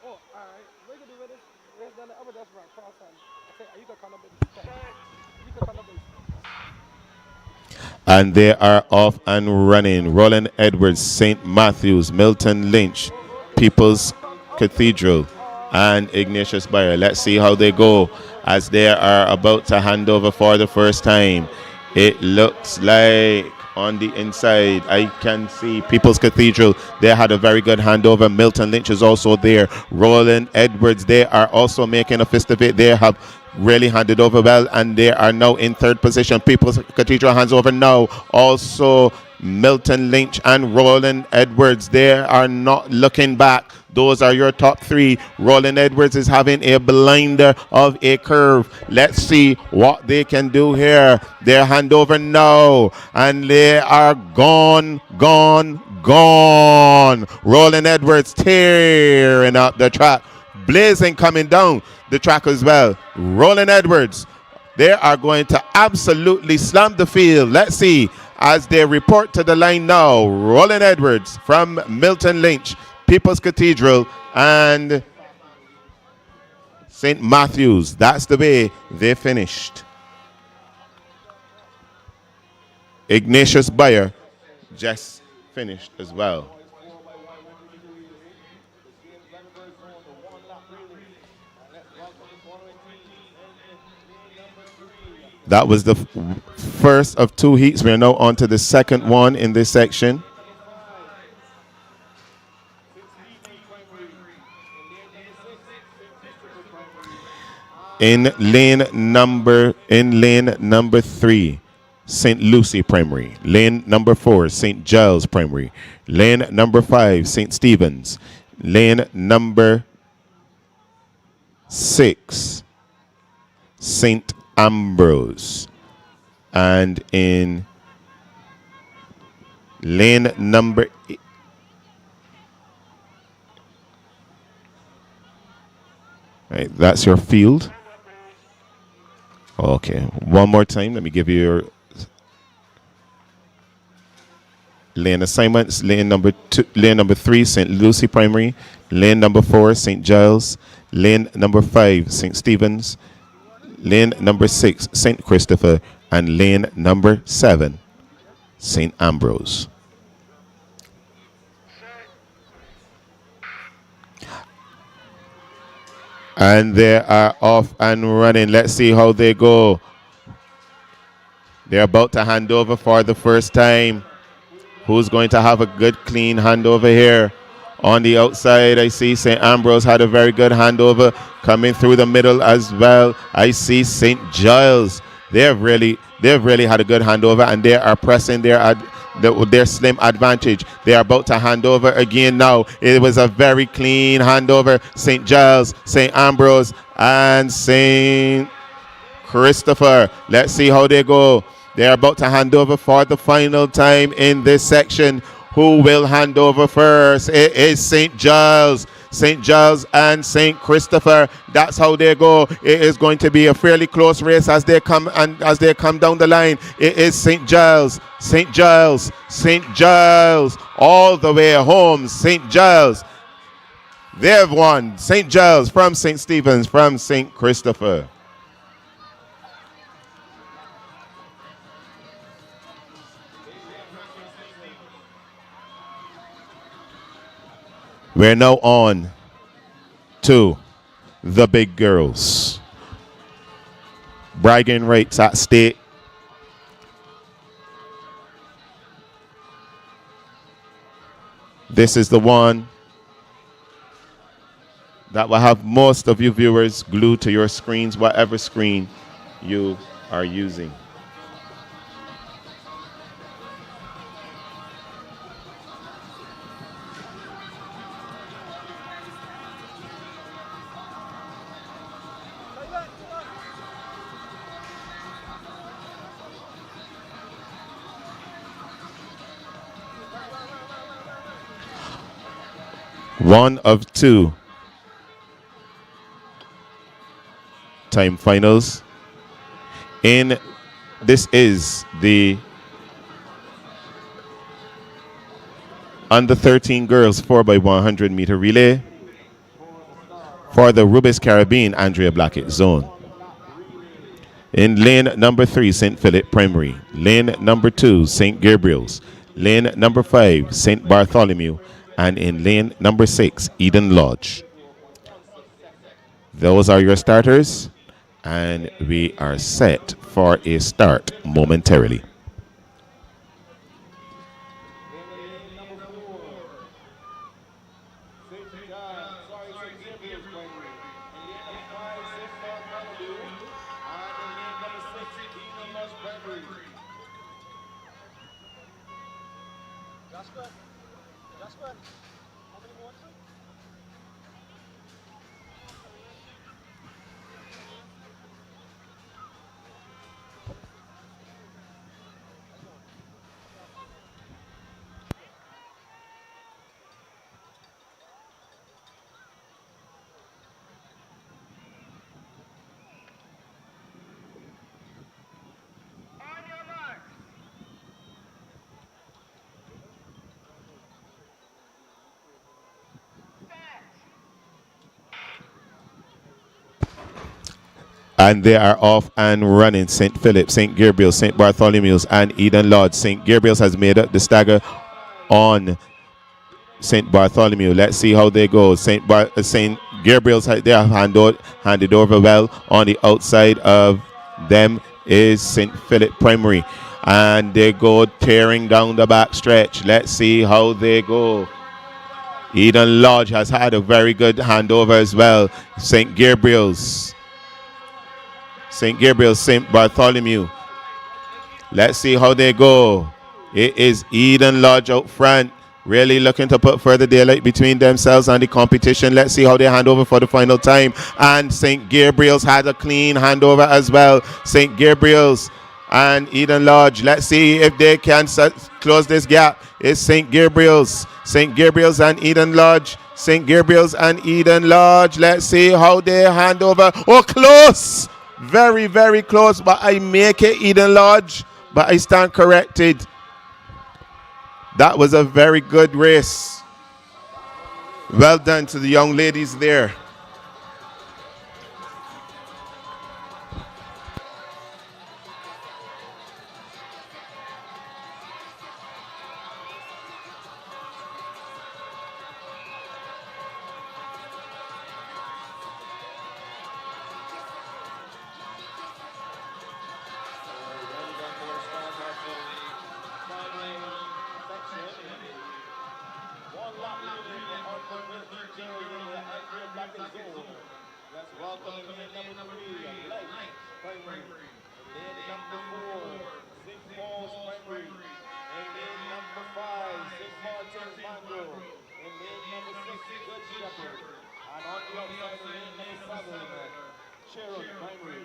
Oh, all right. We're going to do this. There's done the other that's right. Cross hand. Okay, you can come up with this. You can come up with this.
And they are off and running. Roland Edwards, St. Matthew's, Milton Lynch, People's Cathedral, and Ignatius Bayer. Let's see how they go as they are about to hand over for the first time. It looks like on the inside, I can see People's Cathedral. They had a very good handover. Milton Lynch is also there. Roland Edwards, they are also making a fist of it. They have really handed over well, and they are now in third position. People's Cathedral hands over now. Also, Milton Lynch and Roland Edwards, they are not looking back. Those are your top 3. Roland Edwards is having a blinder of a curve. Let's see what they can do here. Their handover now, and they are gone. Roland Edwards tearing up the track. Blazing coming down the track as well. Roland Edwards, they are going to absolutely slam the field. Let's see as they report to the line now. Roland Edwards from Milton Lynch, People's Cathedral, and St. Matthew's. That's the way they finished. Ignatius Bayer just finished as well. That was the first of 2 heats. We are now on to the second one in this section. In lane number 3, St. Lucy Primary. Lane number 4, St. Giles Primary. Lane number 5, St. Stephen's. Lane number 6, St. Ambrose. And in lane number 8, right, that's your field. Okay, one more time. Let me give you your lane assignments. Lane number 3, St. Lucy Primary. Lane number 4, St. Giles. Lane number 5, St. Stephen's. Lane number 6, St. Christopher. And lane number 7, St. Ambrose. And they are off and running. Let's see how they go. They're about to hand over for the first time. Who's going to have a good, clean handover here? On the outside, I see St. Ambrose had a very good handover coming through the middle as well. I see St. Giles. They've really had a good handover, and they are pressing their slim advantage. They are about to hand over again now. It was a very clean handover. St. Giles, St. Ambrose, and St. Christopher. Let's see how they go. They're about to hand over for the final time in this section. Who will hand over first? It is St. Giles. St. Giles and St. Christopher. That's how they go. It is going to be a fairly close race as they come down the line. It is St. Giles, St. Giles, St. Giles, all the way home. St. Giles. They've won. St. Giles from St. Stephen's, from St. Christopher. We're now on to the big girls. Bragging rights at stake. This is the one that will have most of you viewers glued to your screens, whatever screen you are using. One of two time finals. This is the under 13 girls 4x100 meter relay for the Rubis Caribbean Andrea Blackett zone. In lane number 3, St. Philip Primary. Lane number 2, St. Gabriel's. Lane number 5, St. Bartholomew. And in lane number 6, Eden Lodge. Those are your starters, and we are set for a start momentarily. And they are off and running. St. Philip, St. Gabriel, St. Bartholomew's, and Eden Lodge. St. Gabriel's has made up the stagger on St. Bartholomew. Let's see how they go. St. Gabriel's, they have handed over well. On the outside of them is St. Philip Primary. And they go tearing down the back stretch. Let's see how they go. Eden Lodge has had a very good handover as well. St. Gabriel's, St. Bartholomew. Let's see how they go. It is Eden Lodge out front, really looking to put further daylight between themselves and the competition. Let's see how they hand over for the final time. And St. Gabriel's had a clean handover as well. St. Gabriel's and Eden Lodge. Let's see if they can close this gap. It's St. Gabriel's and Eden Lodge. St. Gabriel's and Eden Lodge. Let's see how they hand over. Oh, close! Very, very close, but I make it Eden Lodge, but I stand corrected. That was a very good race. Well done to the young ladies there.
Martin's Mangrove. In lane number 6, Good Shepherd. And on the outside in lane number 7, Sharon Primary.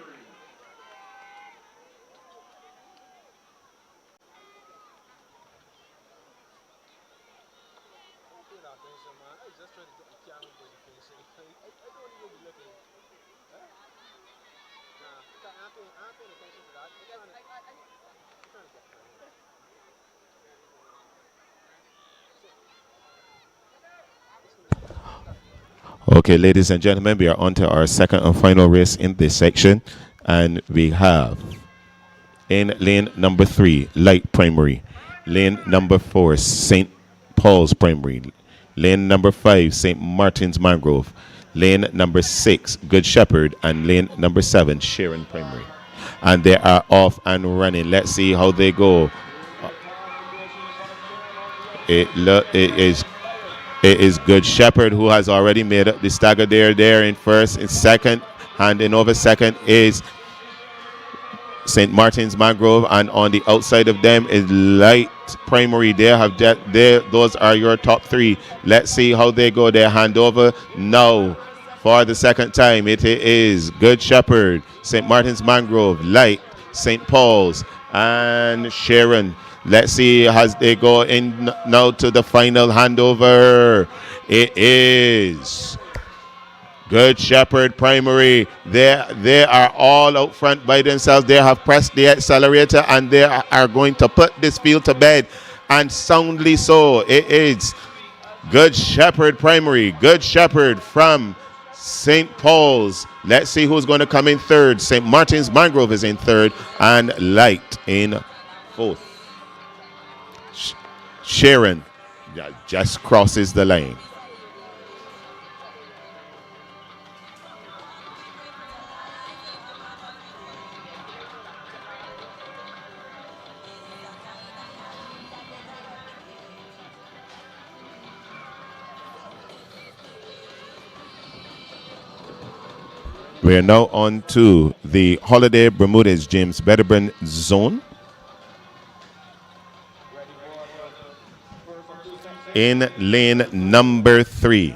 Okay, ladies and gentlemen, we are on to our second and final race in this section. And we have in lane number 3, Light Primary. Lane number 4, St. Paul's Primary. Lane number 5, St. Martin's Mangrove. Lane number 6, Good Shepherd. And lane number 7, Sharon Primary. And they are off and running. Let's see how they go. It is Good Shepherd who has already made up the stagger there in first. In second, and in over second is St. Martin's Mangrove, and on the outside of them is Light Primary. Those are your top 3. Let's see how they go. They hand over now for the second time. It is Good Shepherd, St. Martin's Mangrove, Light, St. Paul's, and Sharon. Let's see as they go in now to the final handover. It is Good Shepherd Primary. They are all out front by themselves. They have pressed the accelerator and they are going to put this field to bed, and soundly so. It is Good Shepherd Primary. Good Shepherd from St. Paul's. Let's see who's going to come in third. St. Martin's Mangrove is in third, and Light in fourth. Sharon just crosses the lane. We are now on to the Holiday Bermudez James Bedburn Zone. In lane number 3,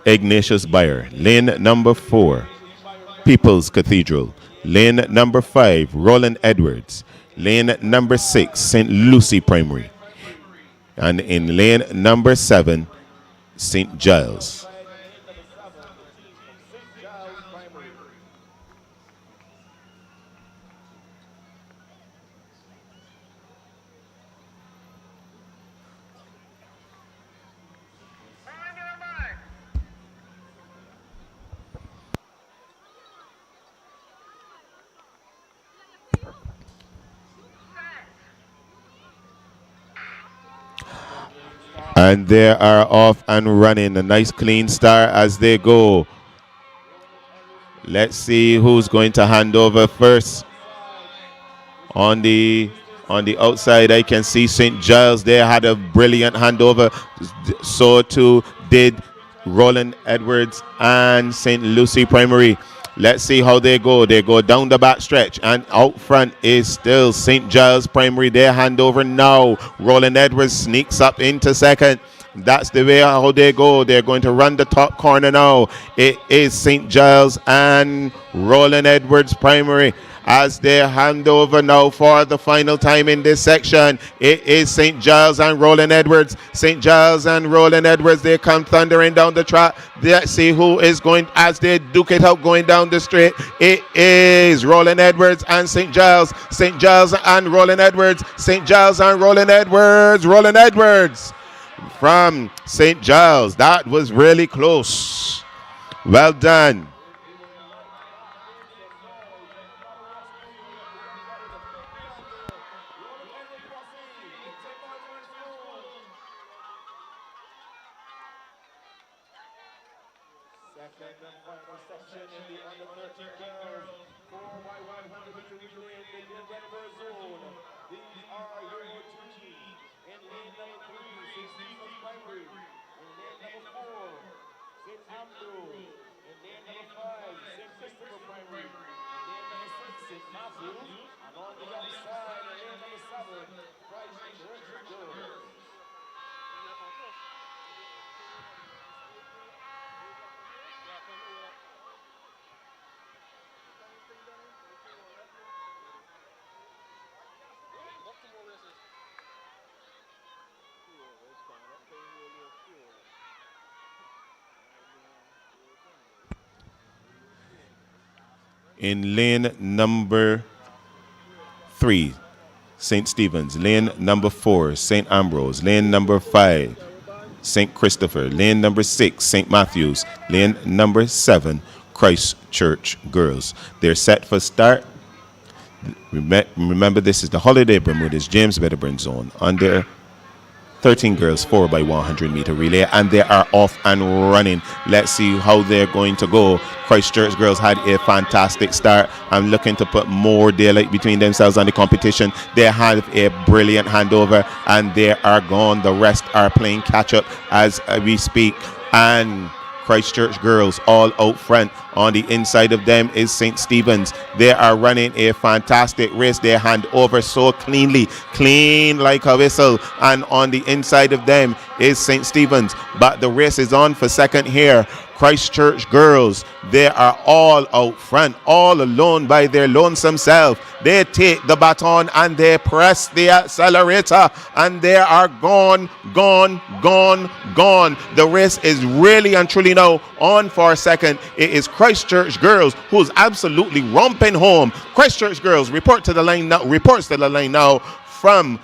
Ignatius Bayer. Lane number 4, People's Cathedral. Lane number 5, Roland Edwards. Lane number 6, St. Lucy Primary. And in lane number 7, St. Giles. And they are off and running. A nice clean start as they go. Let's see who's going to hand over first. On the outside, I can see St. Giles. They had a brilliant handover. So too did Roland Edwards and St. Lucy Primary. Let's see how they go. They go down the back stretch, and out front is still St. Giles Primary. They hand over now. Roland Edwards sneaks up into second. That's the way how they go. They're going to run the top corner now. It is St. Giles and Roland Edwards Primary as they hand over now for the final time in this section. It is St. Giles and Roland Edwards. St. Giles and Roland Edwards, they come thundering down the track. Let's see who is going as they duke it out going down the straight. It is Roland Edwards and St. Giles. St. Giles and Roland Edwards. St. Giles and Roland Edwards. Roland Edwards from St. Giles. That was really close. Well done.
Second and final section in the under 13 girls, 4x100 meter relay in the Denver zone. These are your two teams. In lane number 3, St. Stephen's Primary. In lane number 4, St. Ambrose. In lane number 5, St. Christopher Primary. In lane number 6, St. Matthew. And on the outside, in lane number 7, Christ Church Girls.
In lane number 3, St. Stephen's. Lane number 4, St. Ambrose. Lane number 5, St. Christopher. Lane number 6, St. Matthews. Lane number 7, Christ Church Girls. They're set for start. Remember, this is the Holiday Bermudas James Wedderburn Zone under 13 girls 4x100 meter relay, and they are off and running. Let's see how they're going to go. Christchurch girls had a fantastic start. I'm looking to put more daylight between themselves and the competition. They have a brilliant handover, and they are gone. The rest are playing catch up as we speak. And Christchurch girls all out front. On the inside of them is St. Stephen's. They are running a fantastic race. They hand over so cleanly, clean like a whistle. And on the inside of them is St. Stephen's. But the race is on for second here. Christchurch girls, they are all out front, all alone by their lonesome self. They take the baton and they press the accelerator, and they are gone, gone, gone, gone. The race is really and truly now on for second. It is Christchurch girls who's absolutely romping home. Christchurch girls reports to the line now from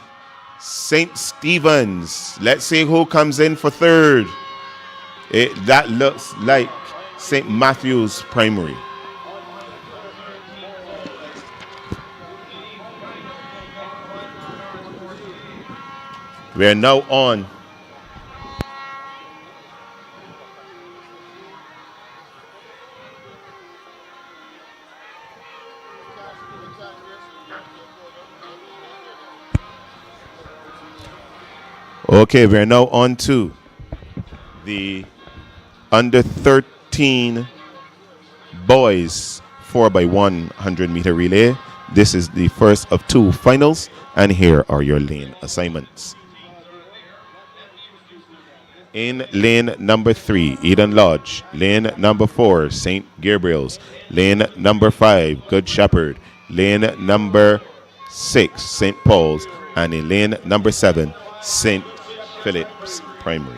St. Stephen's. Let's see who comes in for third. That looks like St. Matthew's Primary. We are now on okay, we are now on to the under 13 boys 4x100 meter relay. This is the first of 2 finals, and here are your lane assignments. In lane number 3, Eden Lodge. Lane number 4, St. Gabriel's. Lane number 5, Good Shepherd. Lane number 6, St. Paul's. And in lane number 7, St. Philip's Primary.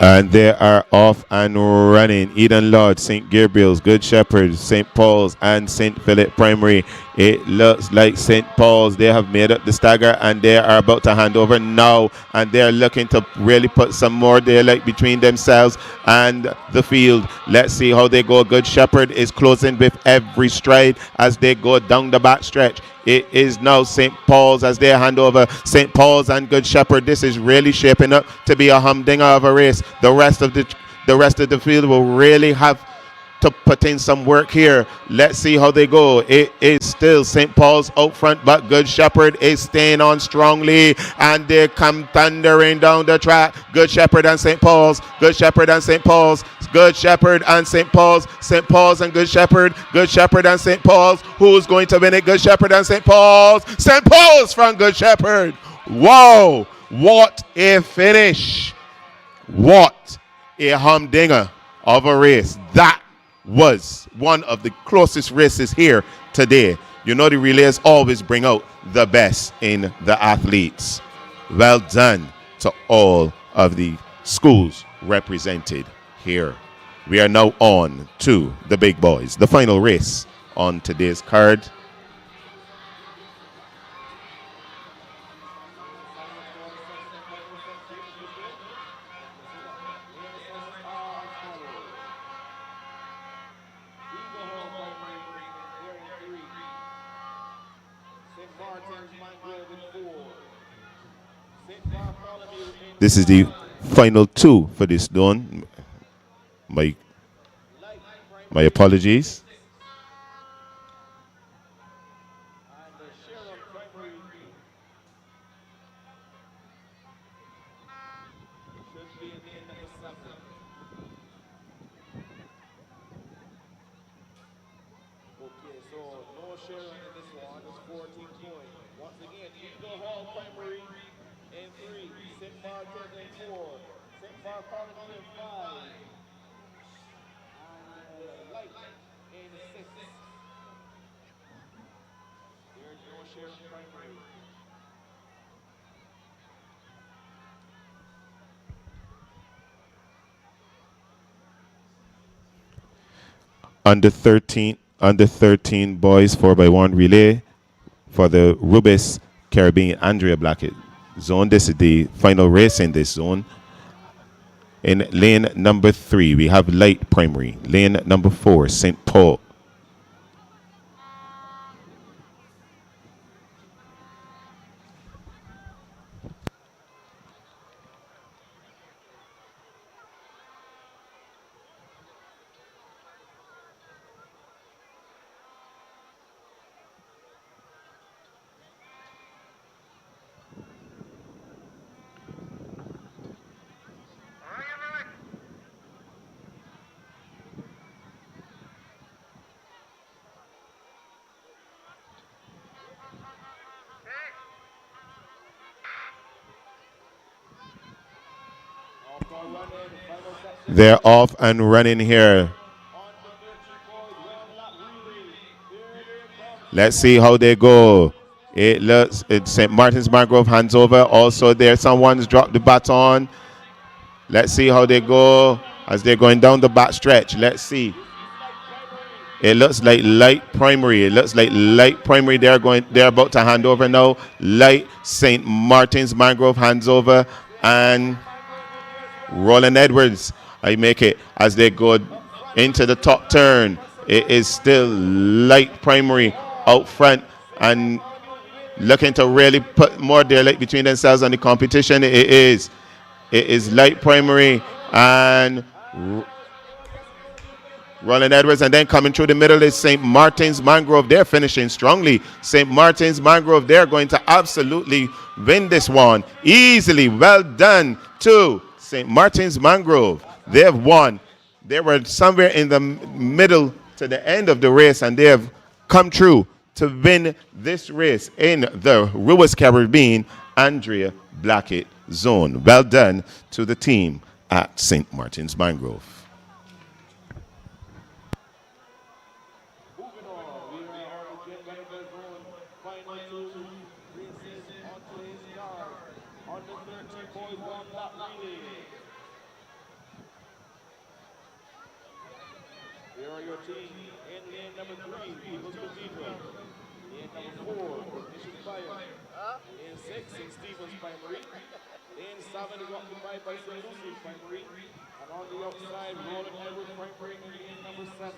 And they are off and running. Eden Lodge, St. Gabriel's, Good Shepherd, St. Paul's, and St. Philip Primary. It looks like St. Paul's, they have made up the stagger, and they are about to hand over now. And they're looking to really put some more daylight between themselves and the field. Let's see how they go. Good Shepherd is closing with every stride as they go down the back stretch. It is now St. Paul's as they hand over. St. Paul's and Good Shepherd. This is really shaping up to be a humdinger of a race. The rest of the field will really have to put in some work here. Let's see how they go. It is still St. Paul's out front, but Good Shepherd is staying on strongly, and they come thundering down the track. Good Shepherd and St. Paul's. Good Shepherd and St. Paul's. Good Shepherd and St. Paul's. St. Paul's and Good Shepherd. Good Shepherd and St. Paul's. Who's going to win it? Good Shepherd and St. Paul's. St. Paul's from Good Shepherd. Wow, what a finish. What a humdinger of a race. That was one of the closest races here today. You know, the relays always bring out the best in the athletes. Well done to all of the schools represented here. We are now on to the big boys, the final race on today's card. This is the final two for this zone. My apologies.
And the Sharon primary should be in lane number 7. Okay, so no Sharon in this one. It's 14 points. Once again, Eagle Hall primary in 3, St. Martin in 4, St. Bartholomew in 5, and Light in 6. There's no Sharon primary.
Under 13 boys 4x1 relay for the Rubis Caribbean Andrea Blackett zone. This is the final race in this zone. In lane number 3, we have Light Primary. Lane number 4, St. Paul. They're off and running here. Let's see how they go. It looks it's St. Martin's Mangrove hands over. Also there, someone's dropped the baton. Let's see how they go as they're going down the back stretch. Let's see. It looks like Light Primary. It looks like Light Primary. They're about to hand over now. Light St. Martin's Mangrove hands over, and Roland Edwards, I make it as they go into the top turn. It is still Light Primary out front and looking to really put more daylight between themselves and the competition. It is Light Primary and Roland Edwards, and then coming through the middle is St. Martin's Mangrove. They're finishing strongly. St. Martin's Mangrove, they're going to absolutely win this one easily. Well done to St. Martin's Mangrove. They've won. They were somewhere in the middle to the end of the race, and they have come through to win this race in the Ruas Caribbean Andrea Blackett zone. Well done to the team at St. Martin's Mangrove.
Here are your teams in lane number 3, People's Cathedral. Lane number 4, Ignition Fire. Lane 6, St. Stephen's Primary. Lane 7 is occupied by St. Lucy's Primary. And on the outside, Roland Edwards Primary in lane number 7.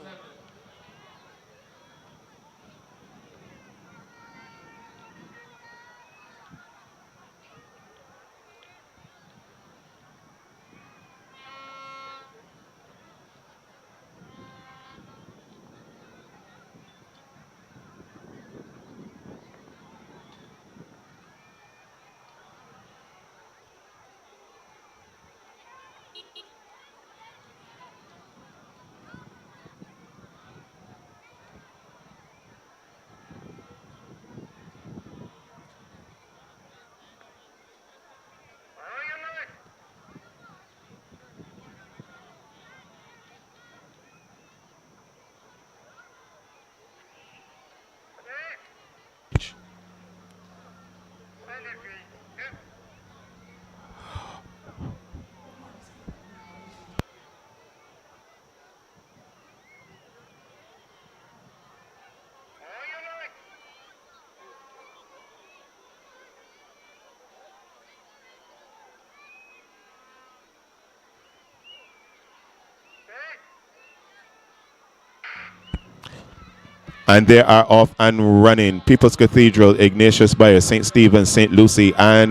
And they are off and running. People's Cathedral, Ignatius Bayer, St. Stephen's, St. Lucie, and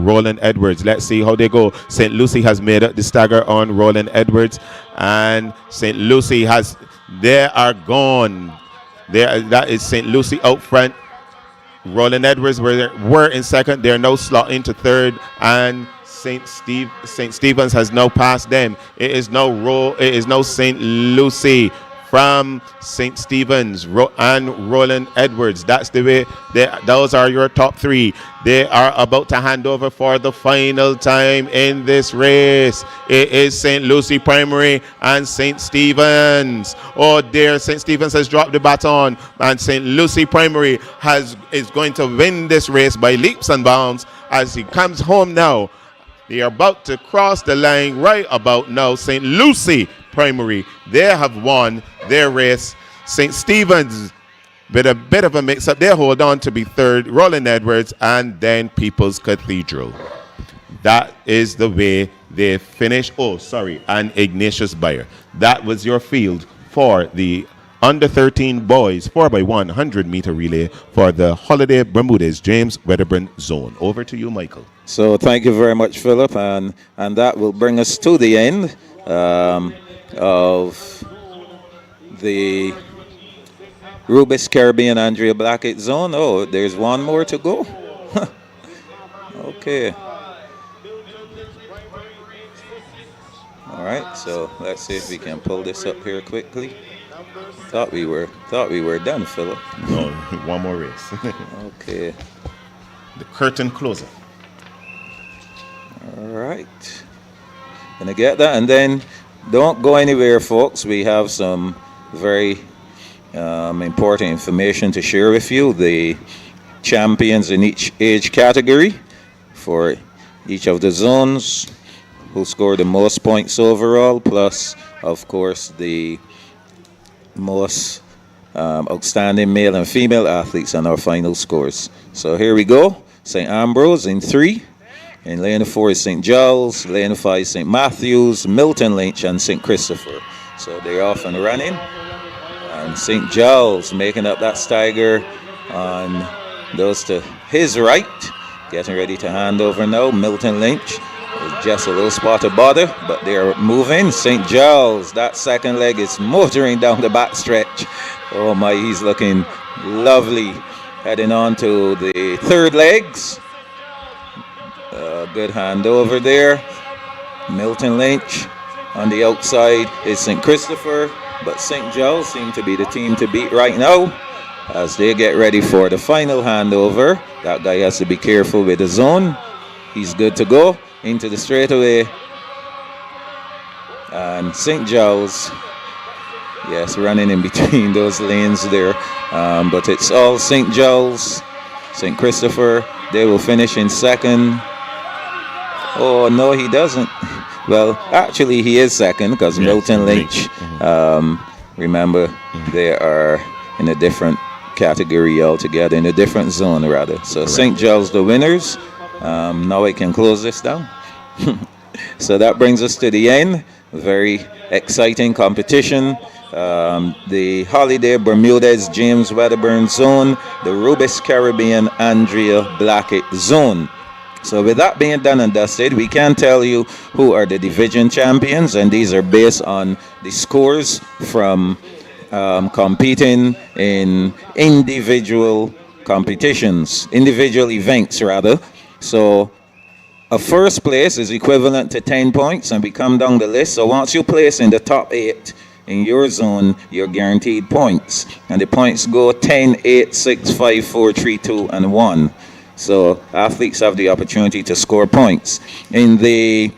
Roland Edwards. Let's see how they go. St. Lucie has made up the stagger on Roland Edwards, and St. Lucie has. They are gone. There, that is St. Lucie out front. Roland Edwards were in second. They're now slotting into third, and St. Stephen's has now passed them. It is now St. Lucie from St. Stephen's and Roland Edwards. That's the way. Those are your top three. They are about to hand over for the final time in this race. It is St. Lucie Primary and St. Stephen's. Oh dear, St. Stephen's has dropped the baton, and St. Lucie Primary is going to win this race by leaps and bounds as he comes home now. They are about to cross the line right about now. St. Lucie Primary, they have won their race. St. Stephen's, with a bit of a mix-up, they hold on to be third. Roland Edwards, and then People's Cathedral. That is the way they finish. Oh, sorry, and Ignatius Bayer. That was your field for the under 13 boys 4x100 meter relay for the Holiday Bermudez James Wedderburn Zone. Over to you, Michael.
So thank you very much, Philip, and that will bring us to the end of the Rubis Caribbean Andrea Blackett Zone. Oh, there's one more to go. Okay. All right, so let's see if we can pull this up here quickly. Thought we were done, Philip.
No, one more race.
Okay.
The curtain closer.
All right. Gonna get that, and then don't go anywhere, folks. We have some very important information to share with you. The champions in each age category for each of the zones, who scored the most points overall, plus, of course, the most outstanding male and female athletes and our final scores. So here we go. St. Ambrose in 3. In lane 4 is St. Giles. Lane 5 St. Matthews, Milton Lynch, and St. Christopher. So they're off and running. And St. Giles making up that stagger on those to his right. Getting ready to hand over now. Milton Lynch is just a little spot of bother, but they're moving. St. Giles, that second leg is motoring down the back stretch. Oh my, he's looking lovely. Heading on to the third legs. Good hand over there. Milton Lynch. On the outside is St. Christopher, but St. Giles seem to be the team to beat right now as they get ready for the final handover. That guy has to be careful with the zone. He's good to go into the straightaway. And St. Giles, yes, running in between those lanes there. But it's all St. Giles, St. Christopher. They will finish in second. Oh, no, he doesn't. Well, actually, he is second because Milton Lynch, remember, they are in a different category altogether, in a different zone, rather. So St. Giles, the winners. Now I can close this down. So that brings us to the end. Very exciting competition. The Holiday Bermudez James Wedderburn Zone, the Rubis Caribbean Andrea Blackett Zone. So with that being done and dusted, we can tell you who are the division champions, and these are based on the scores from competing in individual competitions, individual events rather. So a first place is equivalent to 10 points, and we come down the list. So once you place in the top 8 in your zone, you're guaranteed points. And the points go 10, 8, 6, 5, 4, 3, 2, and 1. So athletes have the opportunity to score points. In the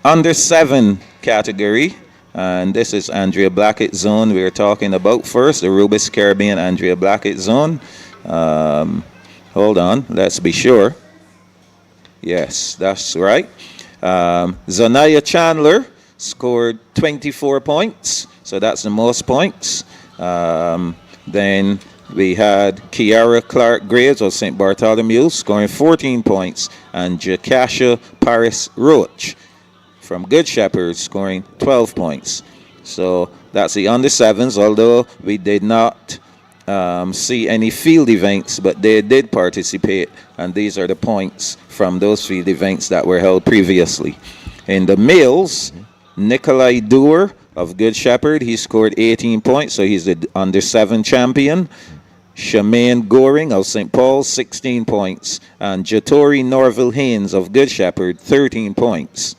under 7 category, and this is Andrea Blackett Zone we're talking about first, the Rubis Caribbean Andrea Blackett Zone. Hold on, let's be sure. Yes, that's right. Zanaya Chandler scored 24 points, so that's the most points. Then we had Kiara Clark Graves of St. Bartholomew scoring 14 points, and Jakasha Paris Roach from Good Shepherd scoring 12 points. So that's the under sevens, although we did not see any field events, but they did participate, and these are the points from those field events that were held previously. In the males, Nikolai Dewar of Good Shepherd, he scored 18 points, so he's the under 7 champion. Shemaine Goring of St. Paul's, 16 points. And Jatori Norville Haynes of Good Shepherd, 13 points.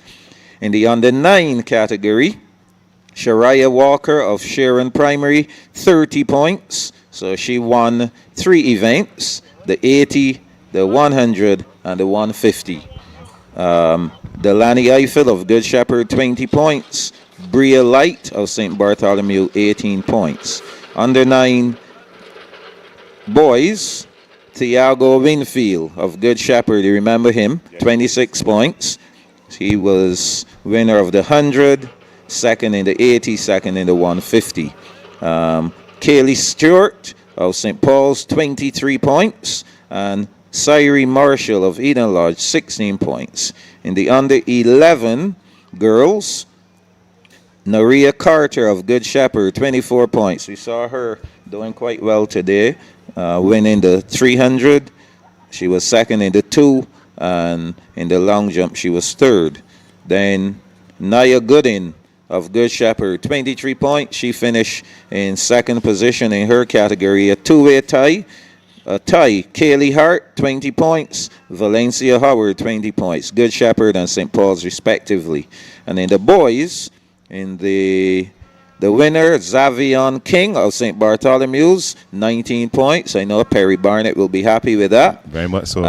In the under 9 category, Shariah Walker of Sharon Primary, 30 points. So she won 3 events, the 80, the 100, and the 150. Delaney Eiffel of Good Shepherd, 20 points. Bria Light of St. Bartholomew, 18 points. Under 9 boys, Thiago Winfield of Good Shepherd, you remember him, 26 points. He was winner of the 100, second in the 80, second in the 150. Kaylee Stewart of St. Paul's, 23 points. And Cyree Marshall of Eden Lodge, 16 points. In the under 11 girls, Naria Carter of Good Shepherd, 24 points. We saw her doing quite well today, winning the 300. She was second in the 2, and in the long jump, she was third. Then Naya Goodin of Good Shepherd, 23 points. She finished in second position in her category, a two-way tie. Kaylee Hart, 20 points. Valencia Howard, 20 points. Good Shepherd and St. Paul's, respectively. And in the boys, in the winner, Xavion King of St. Bartholomew's, 19 points. I know Perry Barnett will be happy with that.
Very much so.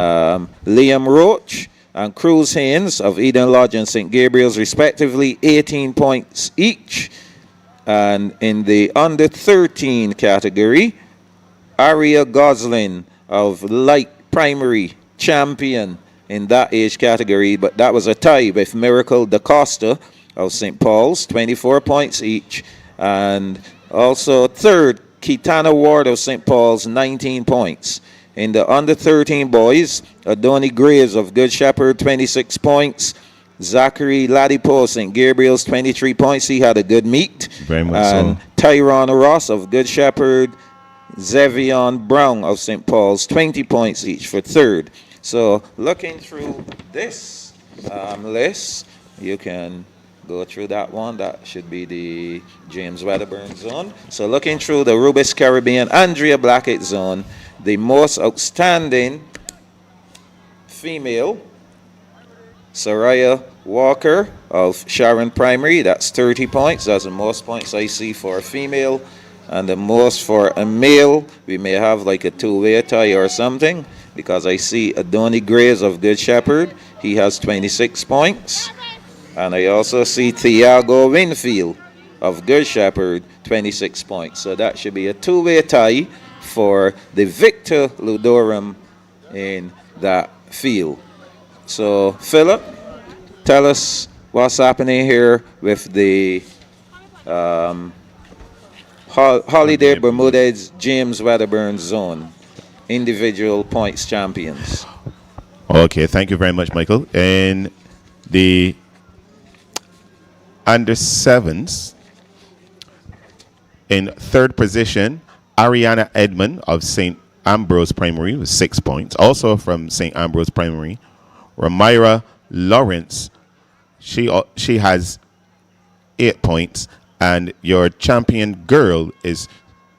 Liam Roach and Cruz Haynes of Eden Lodge and St. Gabriel's, respectively, 18 points each. And in the under 13 category, Aria Goslin of Light Primary, champion in that age category, but that was a tie with Miracle DaCosta of St. Paul's, 24 points each. And also third, Kitana Ward of St. Paul's, 19 points. In the under 13 boys, Adoni Graves of Good Shepherd, 26 points. Zachary Ladipo, St. Gabriel's, 23 points. He had a good meet.
Very much
and
so.
Tyron Ross of Good Shepherd, Zevion Brown of St. Paul's, 20 points each for third. So looking through this list, you can go through that one. That should be the James Wedderburn zone. So looking through the Rubis Caribbean Andrea Blackett zone, the most outstanding female, Soraya Walker of Sharon Primary, that's 30 points. That's the most points I see for a female. And the most for a male, we may have like a two-way tie or something, because I see Adoni Graves of Good Shepherd. He has 26 points. And I also see Thiago Winfield of Good Shepherd, 26 points. So that should be a two-way tie for the Victor Ludorum in that field. So, Philip, tell us what's happening here with the Holiday Bermudez James Wedderburn zone, individual points champions.
Okay, thank you very much, Michael. And the under sevens, in third position, Ariana Edmond of St. Ambrose Primary with 6 points. Also from St. Ambrose Primary, Ramira Lawrence, she has 8 points. And your champion girl is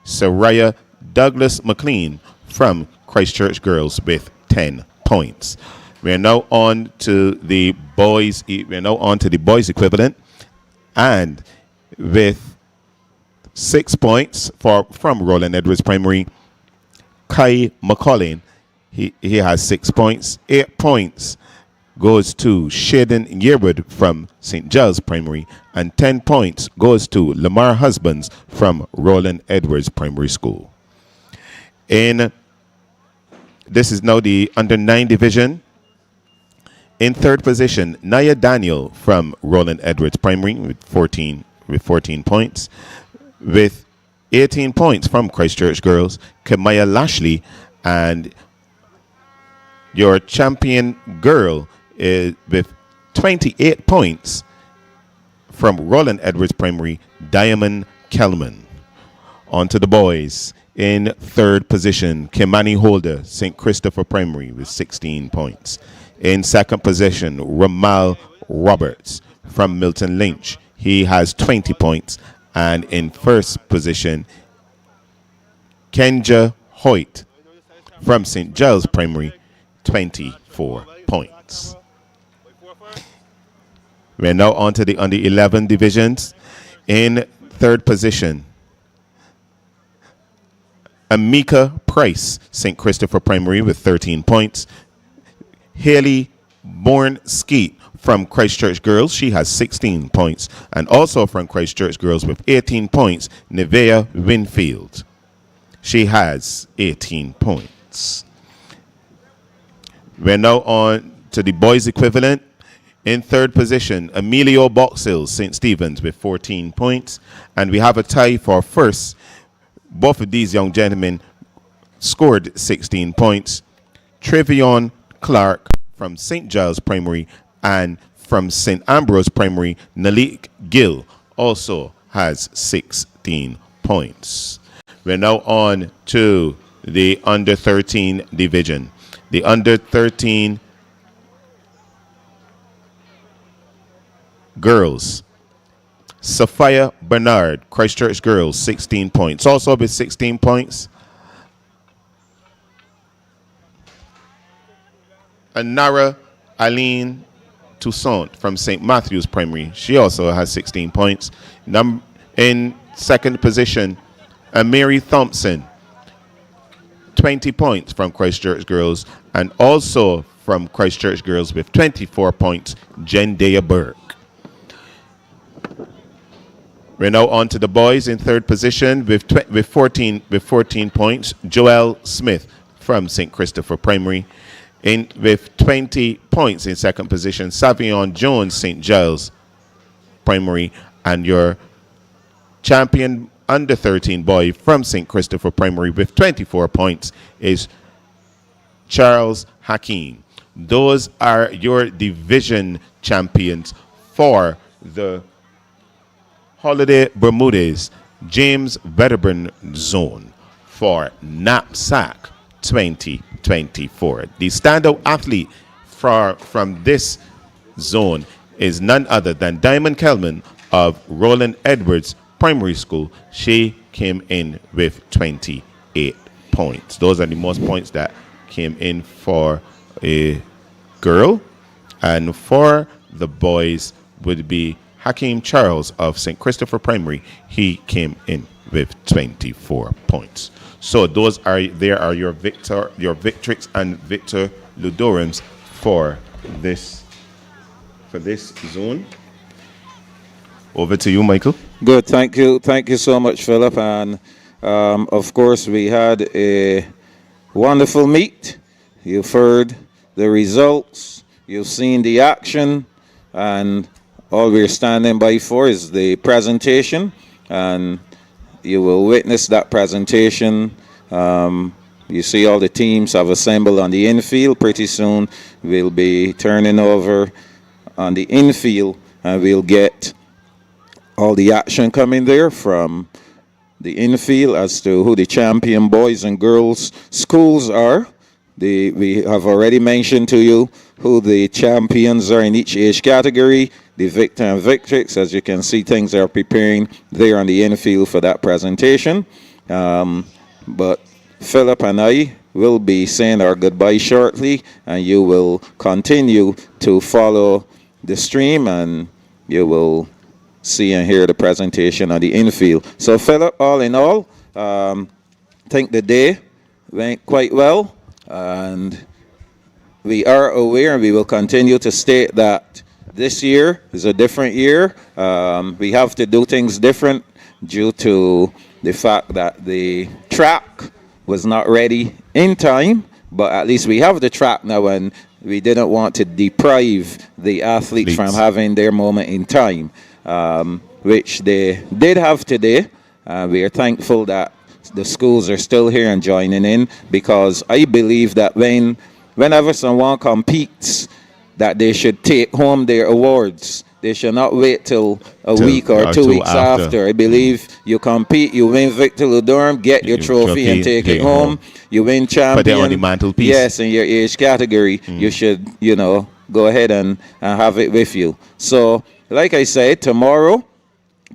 Soraya Douglas McLean from Christchurch Girls with 10 points. We are now on to the boys. We are now on to the boys equivalent, and with 6 points from Roland Edwards Primary, Kai McCollin, he has 6 points. 8 points goes to Shaden Yearwood from St. Giles Primary, and 10 points goes to Lamar Husbands from Roland Edwards Primary School. This is now the under 9 division. In third position, Naya Daniel from Roland Edwards Primary with 14 points. With 18 points from Christchurch Girls, Kamaya Lashley, and your champion girl is with 28 points from Roland Edwards Primary, Diamond Kelman. On to the boys. In third position, Kimani Holder, St. Christopher Primary with 16 points. In second position, Ramal Roberts from Milton Lynch. He has 20 points. And in first position, Kenja Hoyt from St. Giles Primary, 24 points. We're now on to the under 11 divisions. In third position, Amika Price, St. Christopher Primary with 13 points. Haley Bourne Skeet from Christchurch Girls, she has 16 points. And also from Christchurch Girls with 18 points, Nevea Winfield. She has 18 points. We're now on to the boys equivalent. In third position, Emilio Boxhill, St. Stephen's with 14 points. And we have a tie for first. Both of these young gentlemen scored 16 points. Trevion Clark from St. Giles Primary and from St. Ambrose Primary, Nalik Gill also has 16 points. We're now on to the under 13 division. The under 13 girls. Sophia Bernard, Christchurch Girls, 16 points. Also with 16 points, Anara Aline Toussaint from St. Matthew's Primary. She also has 16 points. In second position, Mary Thompson, 20 points from Christchurch Girls. And also from Christchurch Girls with 24 points, Jendaya Burke. We're now on to the boys in third position with 14 points. Joel Smith from St. Christopher Primary. With 20 points in second position, Savion Jones, St. Giles Primary. And your champion under 13 boy from St. Christopher Primary with 24 points is Charles Hakeem. Those are your division champions for the Holiday Bermudez James Wedderburn Zone for NAPSAC 2024. The standout athlete from this zone is none other than Diamond Kelman of Roland Edwards Primary School. She came in with 28 points. Those are the most points that came in for a girl. And for the boys would be Hakeem Charles of St. Christopher Primary. He came in with 24 points. So those are your victories and Victor Ludorums for this zone. Over to you, Michael.
Good, thank you so much, Philip. And of course, we had a wonderful meet. You've heard the results, you've seen the action, and all we're standing by for is the presentation, and you will witness that presentation. You see all the teams have assembled on the infield. Pretty soon we'll be turning over on the infield, and we'll get all the action coming there from the infield as to who the champion boys and girls schools are. We have already mentioned to you who the champions are in each age category, the victor and victrix. As you can see, things are preparing there on the infield for that presentation. But Philip and I will be saying our goodbye shortly, and you will continue to follow the stream, and you will see and hear the presentation on the infield. So Philip, all in all, I think the day went quite well, and we are aware, and we will continue to state that this year is a different year. We have to do things different due to the fact that the track was not ready in time, but at least we have the track now, and we didn't want to deprive the athletes from having their moment in time, which they did have today. We are thankful that the schools are still here and joining in, because I believe that whenever someone competes, that they should take home their awards They should not wait till a
Till
week or
or
2 weeks
after.
after. I believe you compete, you win Victor Ludorm, get your trophy and take it home. You win
Put it on the
champion.
mantelpiece.
Yes, in your age category, you should, go ahead and have it with you. So, like I said, tomorrow,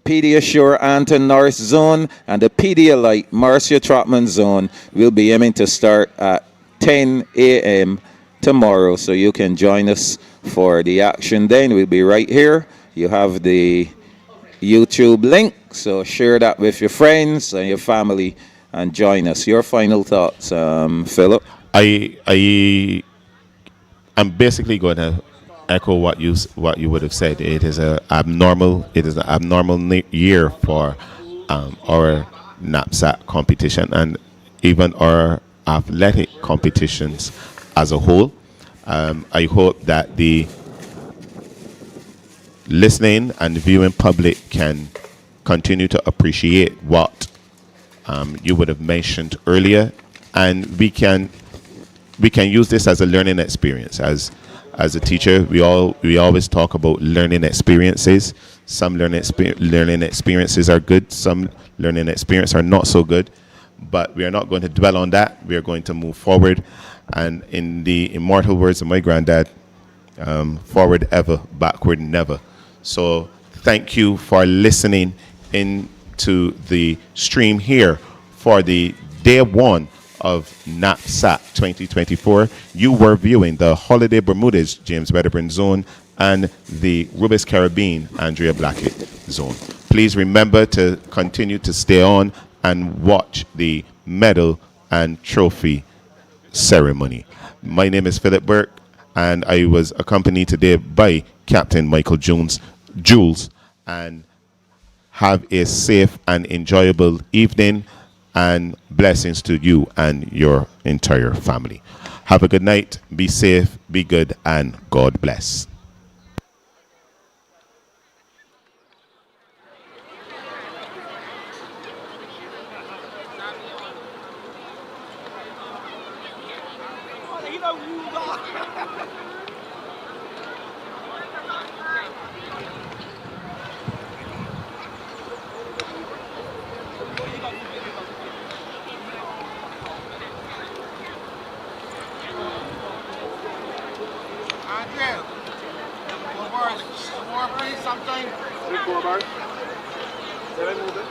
Pediasure Anton Norris Zone and the Pedialyte Marcia Trotman Zone will be aiming to start at 10 a.m. tomorrow. So you can join us for the action then. We'll be right here. You have the YouTube link, so share that with your friends and your family and join us. Your final thoughts, Philip?
I'm basically going to echo what you would have said. It is an abnormal year for our knapsack competition and even our athletic competitions as a whole. I hope that the listening and viewing public can continue to appreciate what you would have mentioned earlier, and we can use this as a learning experience. As a teacher, we always talk about learning experiences. Some learning experiences are good. Some learning experiences are not so good. But we are not going to dwell on that. We are going to move forward. And in the immortal words of my granddad, forward ever, backward never. So thank you for listening into the stream here for the day one of NAPSAC 2024. You were viewing the Holiday Bermudez James Wedderburn Zone and the Rubis Caribbean Andrea Blackett Zone. Please remember to continue to stay on and watch the medal and trophy ceremony. My name is Philip Burke, and I was accompanied today by Captain Michael Jules, and have a safe and enjoyable evening, and blessings to you and your entire family. Have a good night, be safe, be good, and God bless.
Andrea, more please, something. 3-4 bars. Did I move it?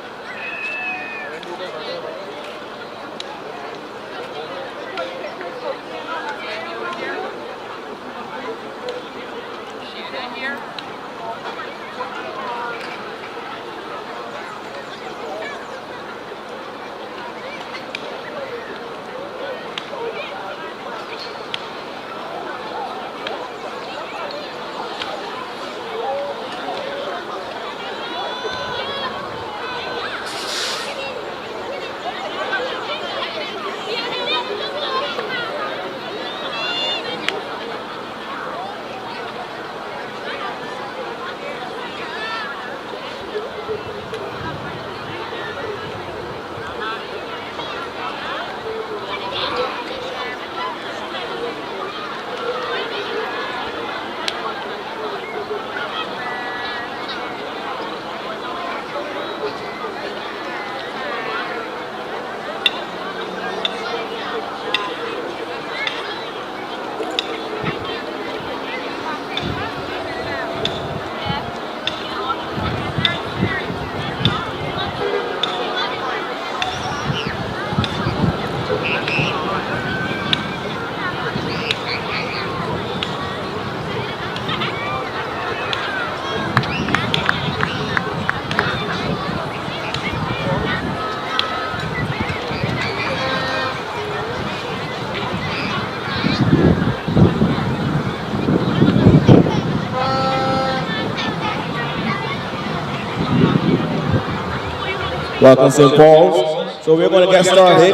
Welcome, St. Paul's. So we're going to get started.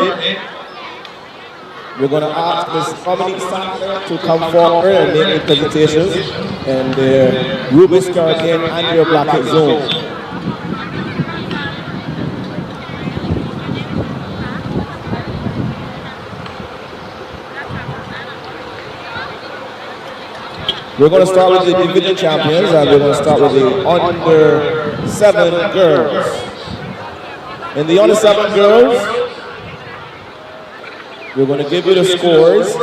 We're going to ask Ms. Dominique Sattler to come forward and make the presentations in the Rubis Caribbean Andrea Blackett Zone. We're going to start with the division champions, and we're going to start with the under 7 girls. In the under 7 girls, we're going to give you the scores,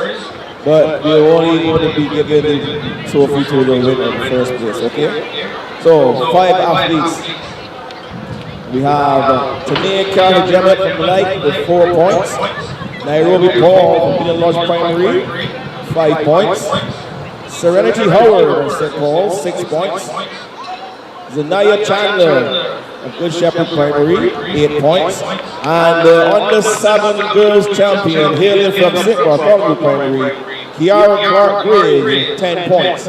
but we're only going to be giving the trophy to the winner in the first place, okay? So, 5 athletes. We have Tania Carter Jemmett from Light with 4 points. Nairobi Paul from Middle Lodge Primary, 5 points. Serenity Howard of St. Paul, 6 points. Zanaya Chandler of Good Shepherd Primary, 8 points. And the under 7 girls champion hailing from St. Bartholomew Primary, Kiara Clark Gray, 10 points.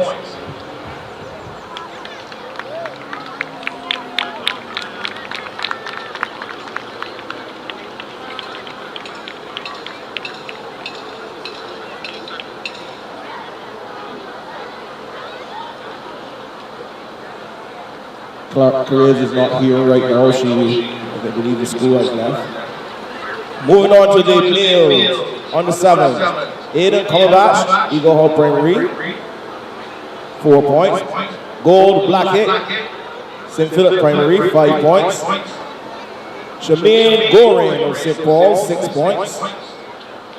Clark Perez is not here right now. I believe the school has left. Moving on to the males on the 7th. Aiden Cumberbatch, Eagle Hall Primary, 4 points. Gold Blackett, St. Philip Primary, 5 points. Shemaine Goring of St. Paul, 6 points.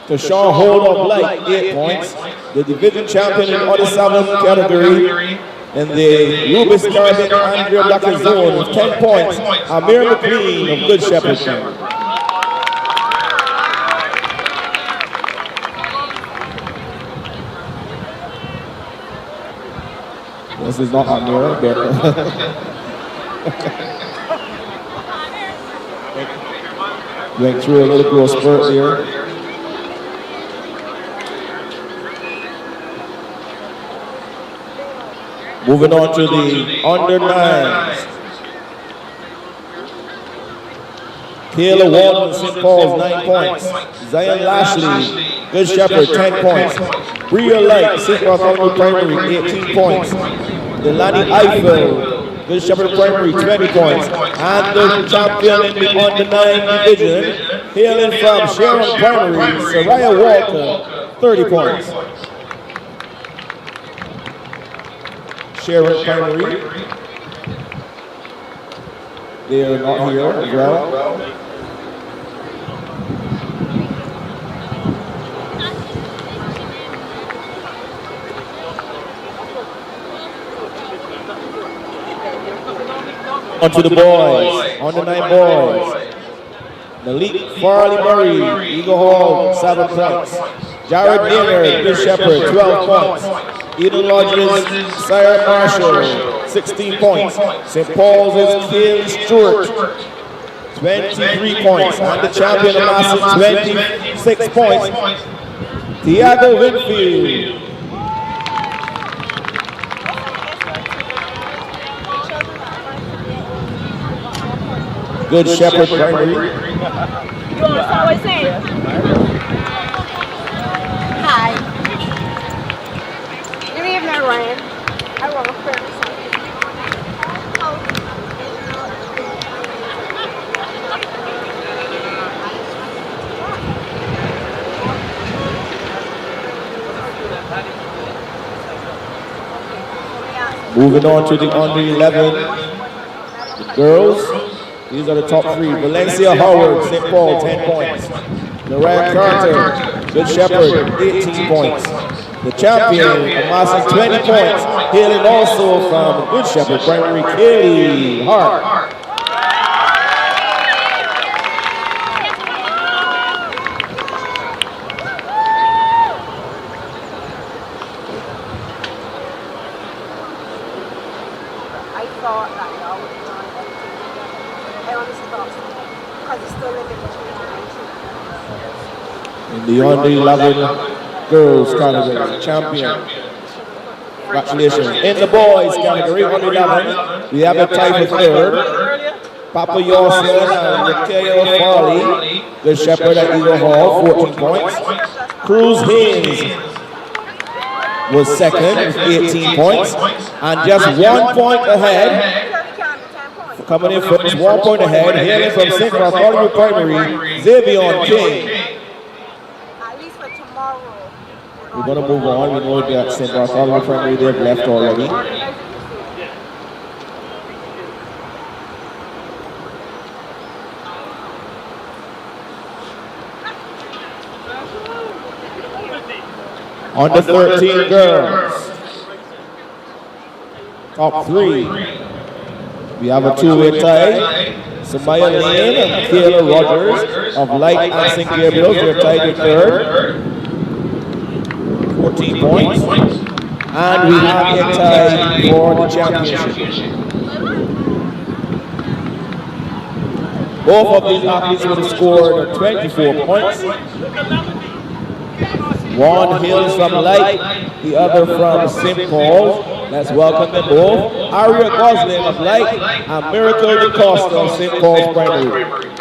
Tashawn Hold of Light, 8 points. The division champion in the under 7 category. In the Rubis Caribbean Andrea Blackett zone with 10 points, Amir McLean of Good Shepherd. This is not Amir, but went through a little growth spurt here. Moving on to the under 9s. Kayla Walton, St. Paul's, 9 points. Zion Lashley, Good Shepherd, 10 points. Bria Light, St. Bartholomew Primary, 18 points. Delani Eiffel, Good Shepherd Primary, 20 points. And the champion in the under 9 division, hailing from Sharon Primary, Soraya Walker, 30 points. Sharon Primary. They are not here as well. On to the boys, on the 9 boys. Malik Farley Murray, Eagle Hall, 7 points. Jared Maynard, Good Shepherd, 12 points. Eden Lodges, Sarah Marshall, 16 points. St. Paul's is Kim Stewart, 23 points. And the champion of Massive, 26 points. Tiago Winfield. Good Shepherd Primary.
Hi. Good evening, Ryan. I wrote a prayer or something.
Moving on to the under 11 the girls. These are the top 3. Valencia Howard, St. Paul, 10 points. Mariah Carter, Good Shepherd, 18 points. The champion, amassing 20 points, hailing also from Good Shepherd Primary, Kaylee Hart.
I thought that y'all would be on everything together. I honestly thought so. Because it's still living between
In the under 11 girls category, champion. Congratulations. In the boys category, under 11, we have a tie for 3rd. Papa Yawson and Mikhail Farley, the Shepherd at Eagle Hall, 14 points. Cruz Haynes was 2nd with 18 points. And just 1 point ahead, coming in first, 1 point ahead, hailing from St. Bartholomew Primary, Xavier King.
at least for tomorrow.
We're going to move on. We know that St. Bartholomew Primary, they've left already. Under 13 girls. Top 3. We have a two-way tie. Samaya Lane and Kayla Rogers of Light and St. Gabriel's. They're tied in third. 14 points. And we have a tie for the championship. Both of these athletes would have scored 24 points. One hails from Light, the other from St. Paul's. Let's welcome them both. Aria Gosling of Light and Miracle DeCosta of St. Paul's Primary.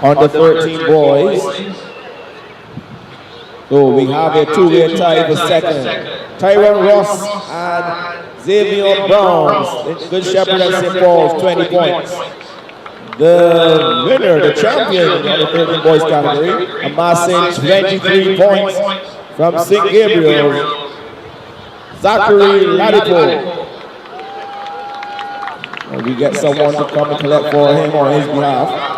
Under 13 boys. So we have a two-way tie for second. Tyron Ross and Xavier Browns. Good Shepherd at St. Paul's, 20 points. The winner, the champion in the under 13 boys category, amassing 23 points from St. Gabriel's, Zachary Ladipo. We get someone to come and collect for him on his behalf.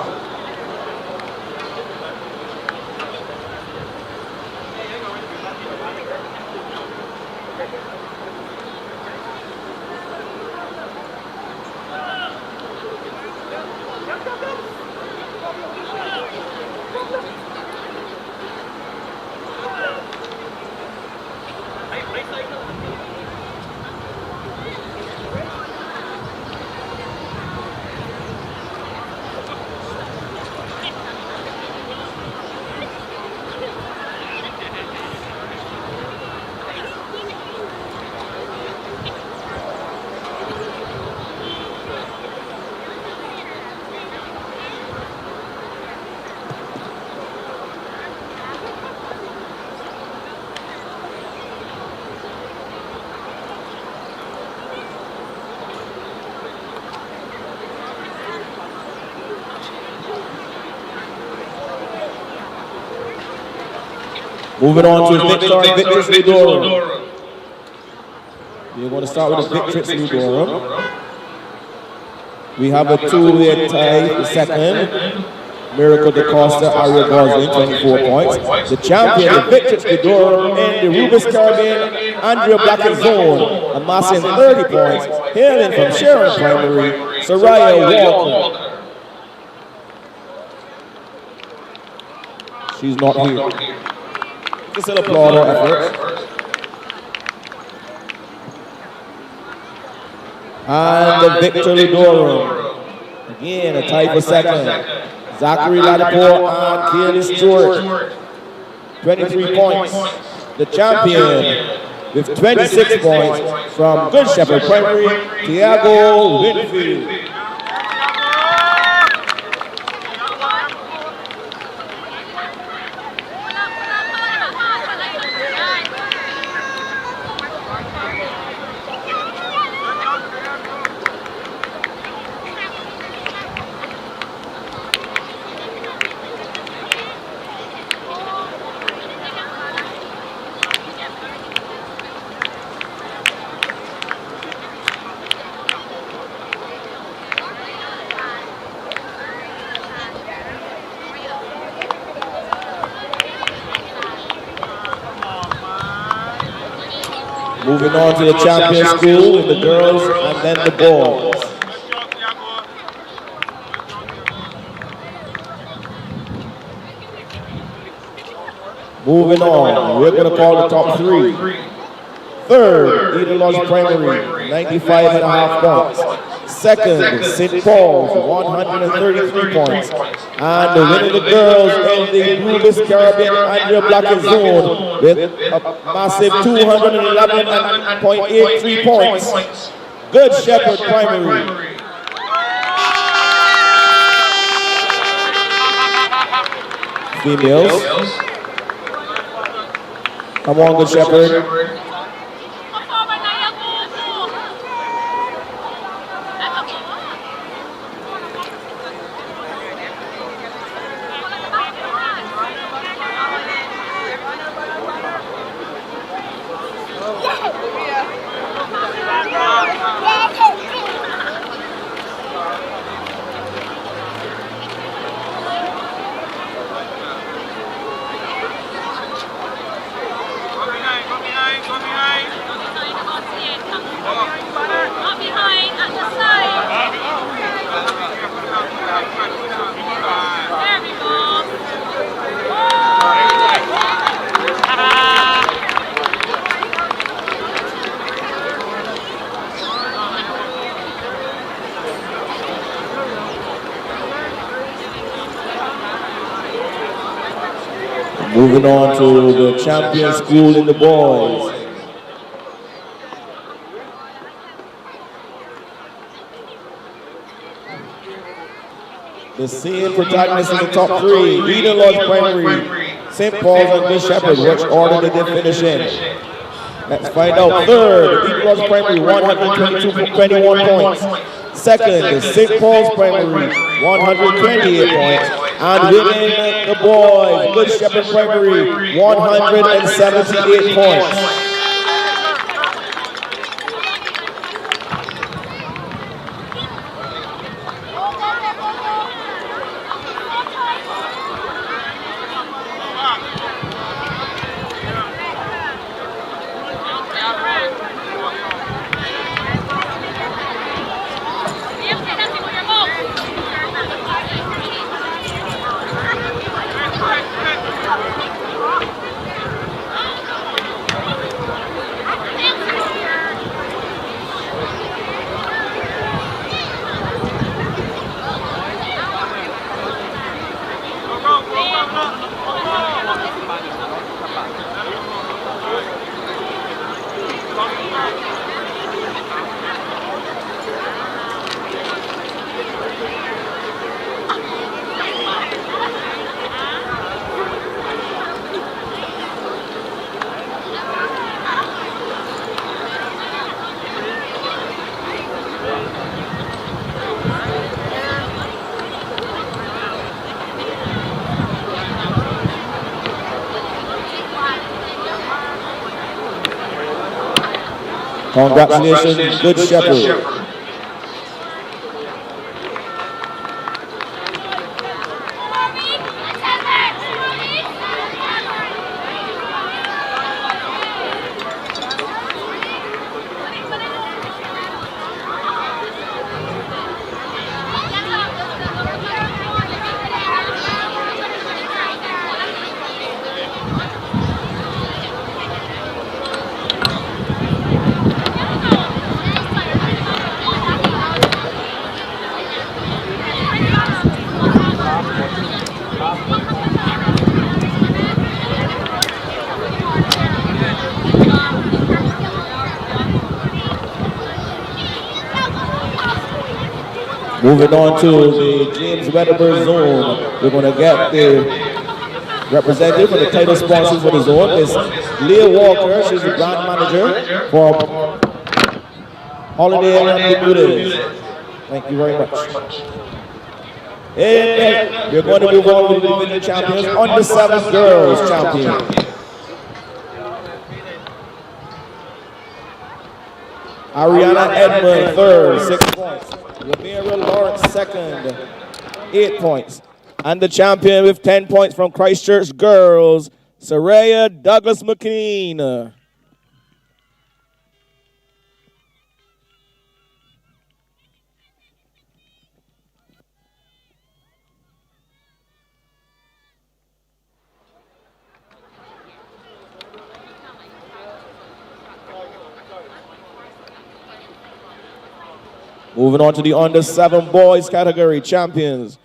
Moving on to Victor and Victrix Ludorum. We're going to start with the Victrix Ludorum. We have a two-way tie for second. Miracle DeCosta, Aria Gosling, 24 points. The champion, the Victrix Ludorum in the Rubis Caribbean, Andrea Blackett Zone, amassing 30 points. Hailing from Sharon Primary, Soraya Walker. She's not here. Just an applaud her effort. And the Victor Ludorum. Again, a tie for second. Zachary Ladipo and Kaylee Stewart. 23 points. The champion with 26 points from Good Shepherd Primary, Tiago Winfield. Moving on to the champion school with the girls and then the boys. Moving on, we're going to call the top 3. Third, Eden Lodge Primary, 95.5 points. Second, St. Paul's, 133 points. And winning the girls in the Blue List Caribbean Andrea Blackett zone with a massive 211.83 points. Good Shepherd Primary. Females. Come on, Good Shepherd. Moving on to the champion school in the boys. The same protagonists in the top three, Eden Lodge Primary, St. Paul's and Good Shepherd. Which order did they finish in? Let's find out. Third, Eden Lodge Primary, 121 points. Second, St. Paul's Primary, 128 points. And winning the boys, Good Shepherd Primary, 178 points. Congratulations, Good Shepherd. Moving on to the James Wedderburn zone, we're going to get the representative for the title sponsors for the zone. Is Leah Walker. She's the brand manager for Holiday and Bermudas. Thank you very much. And we're going to move on with the individual champions, under 7 girls champion. Ariana Edmond, third, 6 points. Ramira Lawrence, second, 8 points. And the champion with 10 points from Christchurch Girls, Saraya Douglas McKean. Moving on to the under 7 boys category champions.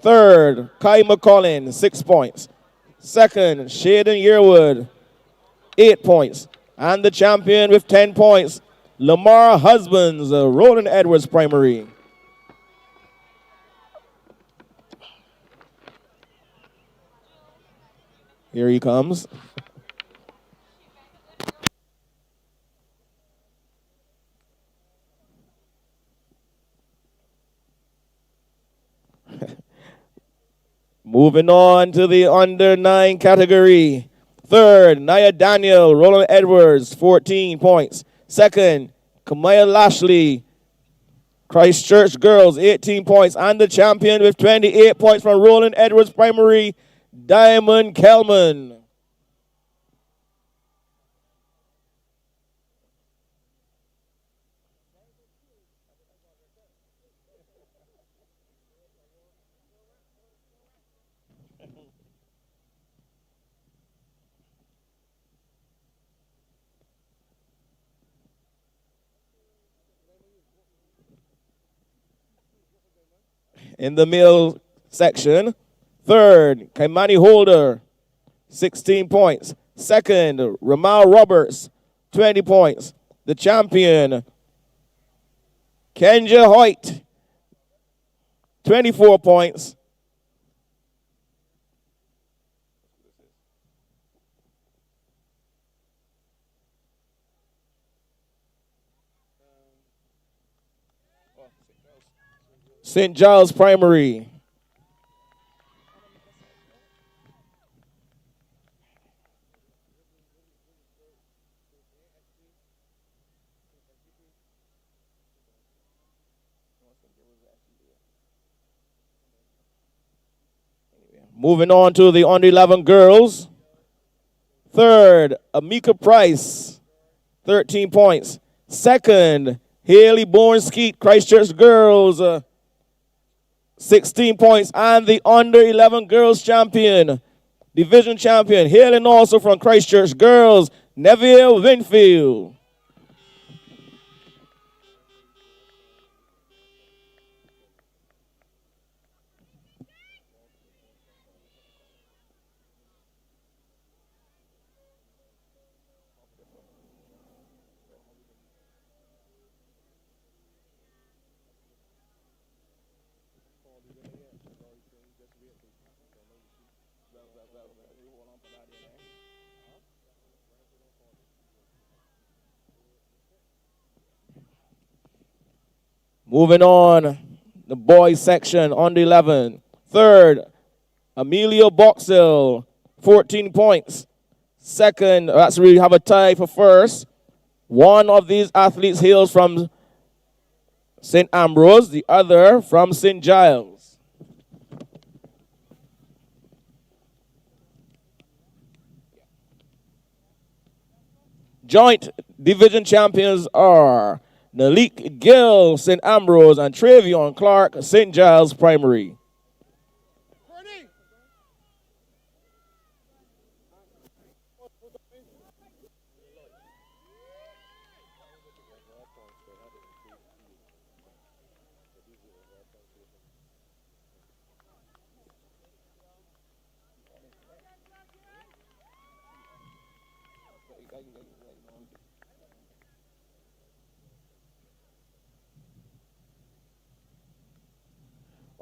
Third, Kai McCollin, 6 points. Second, Shaden Yearwood, 8 points. And the champion with 10 points, Lamar Husbands, Roland Edwards Primary. Here he comes. Moving on to the under 9 category. Third, Nia Daniel, Roland Edwards, 14 points. Second, Kamaya Lashley, Christchurch Girls, 18 points. And the champion with 28 points from Roland Edwards Primary, Diamond Kelman. In the male section, third, Kaimani Holder, 16 points. Second, Ramal Roberts, 20 points. The champion, Kenja Hoyt, 24 points. St. Giles Primary. Moving on to the under 11 girls. Third, Amika Price, 13 points. Second, Haley Bourne-Skeet, Christchurch Girls, 16 points. And the under 11 girls champion, division champion, hailing also from Christchurch Girls, Neville Winfield. Moving on, the boys section, under 11. Third, Emilio Boxell, 14 points. Second, that's where we have a tie for first. One of these athletes hails from St. Ambrose, the other from St. Giles. Joint division champions are Nalik Gill, St. Ambrose, and Travion Clark, St. Giles Primary.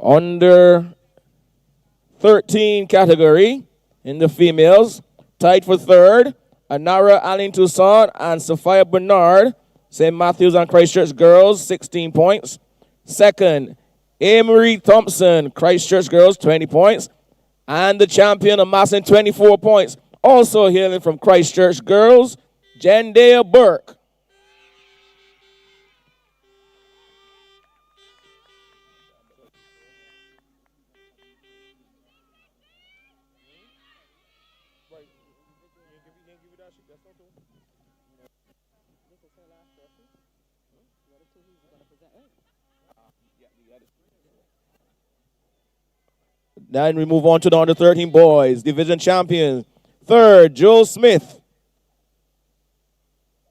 Under 13 category in the females, tied for third, Anara Allen Toussaint and Sophia Bernard, St. Matthews and Christchurch Girls, 16 points. Second, Amory Thompson, Christchurch Girls, 20 points. And the champion amassing 24 points, also hailing from Christchurch Girls, Jendea Burke. Then we move on to the under 13 boys, division champions. Third, Joel Smith.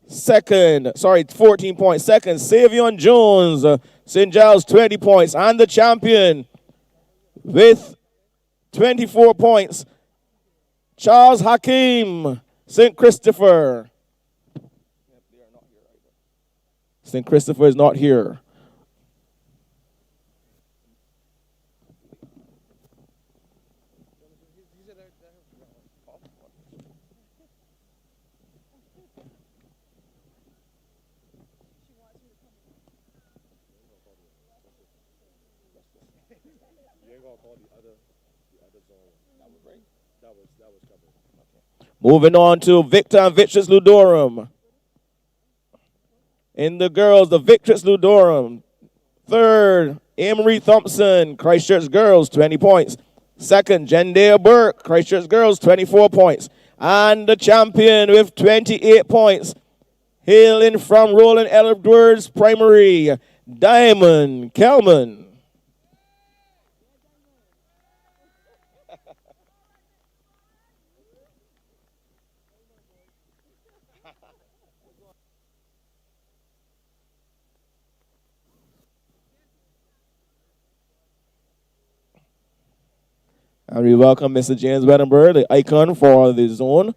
14 points. Second, Savion Jones, St. Giles 20 points. And the champion with 24 points, Charles Hakim, St. Christopher. St. Christopher is not here. Moving on to Victor and Victress Ludorum. In the girls, the Victress Ludorum. Third, Amory Thompson, Christchurch Girls, 20 points. Second, Jendea Burke, Christchurch Girls, 24 points. And the champion with 28 points, hailing from Roland Edwards Primary, Diamond Kelman. And we welcome Mr. James Weddenberg, the icon for the zone.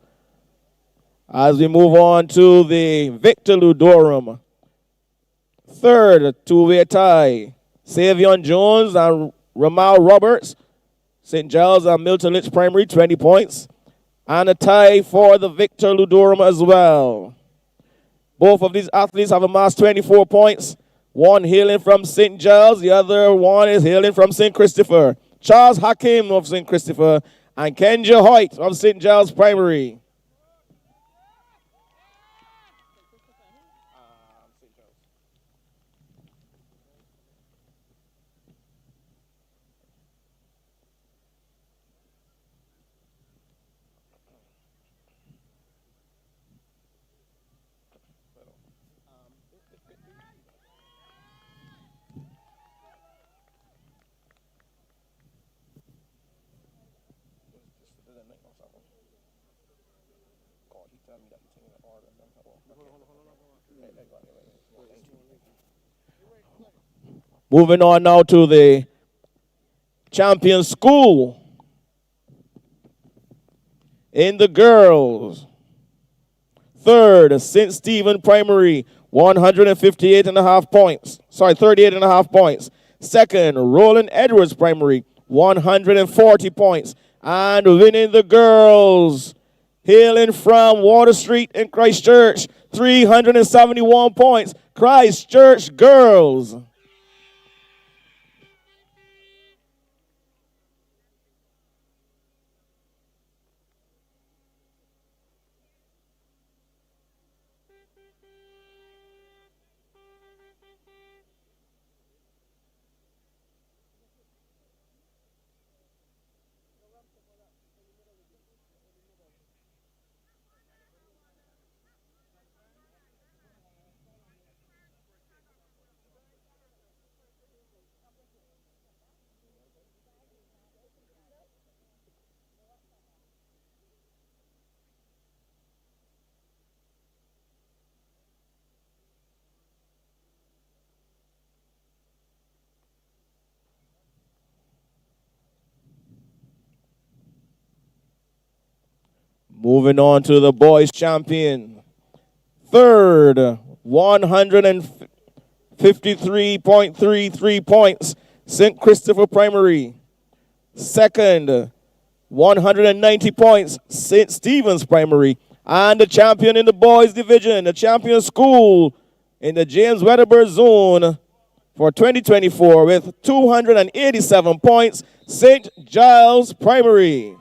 As we move on to the Victor Ludorum. Third, two-way tie. Savion Jones and Ramal Roberts. St. Giles and Milton Lynch Primary, 20 points. And a tie for the Victor Ludorum as well. Both of these athletes have amassed 24 points. One hailing from St. Giles, the other one is hailing from St. Christopher. Charles Hakim of St. Christopher and Kenja Hoyt of St. Giles Primary. Moving on now to the champion school. In the girls, third, St. Stephen Primary, 158.5 points. 38.5 points. Second, Roland Edwards Primary, 140 points. And winning the girls, hailing from Water Street in Christchurch, 371 points. Christchurch Girls. Moving on to the boys champion. Third, 153.33 points, St. Christopher Primary. Second, 190 points, St. Stephen's Primary. And the champion in the boys division, the champion school in the James Wedderburn zone for 2024 with 287 points, St. Giles Primary.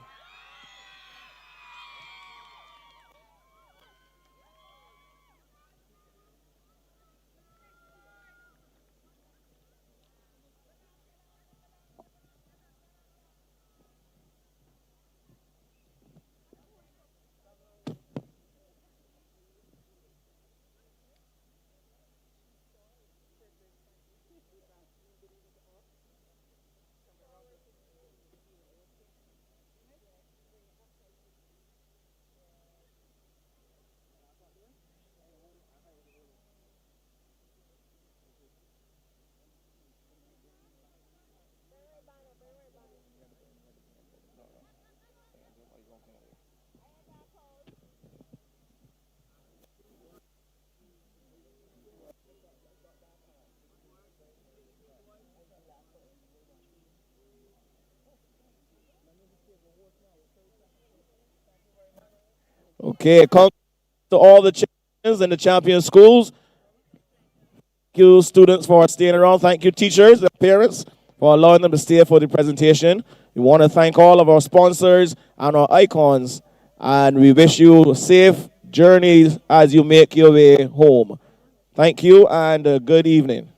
Okay, come to all the champions and the champion schools. Thank you, students, for staying around. Thank you, teachers and parents, for allowing them to stay for the presentation. We want to thank all of our sponsors and our icons, and we wish you safe journeys as you make your way home. Thank you, and good evening.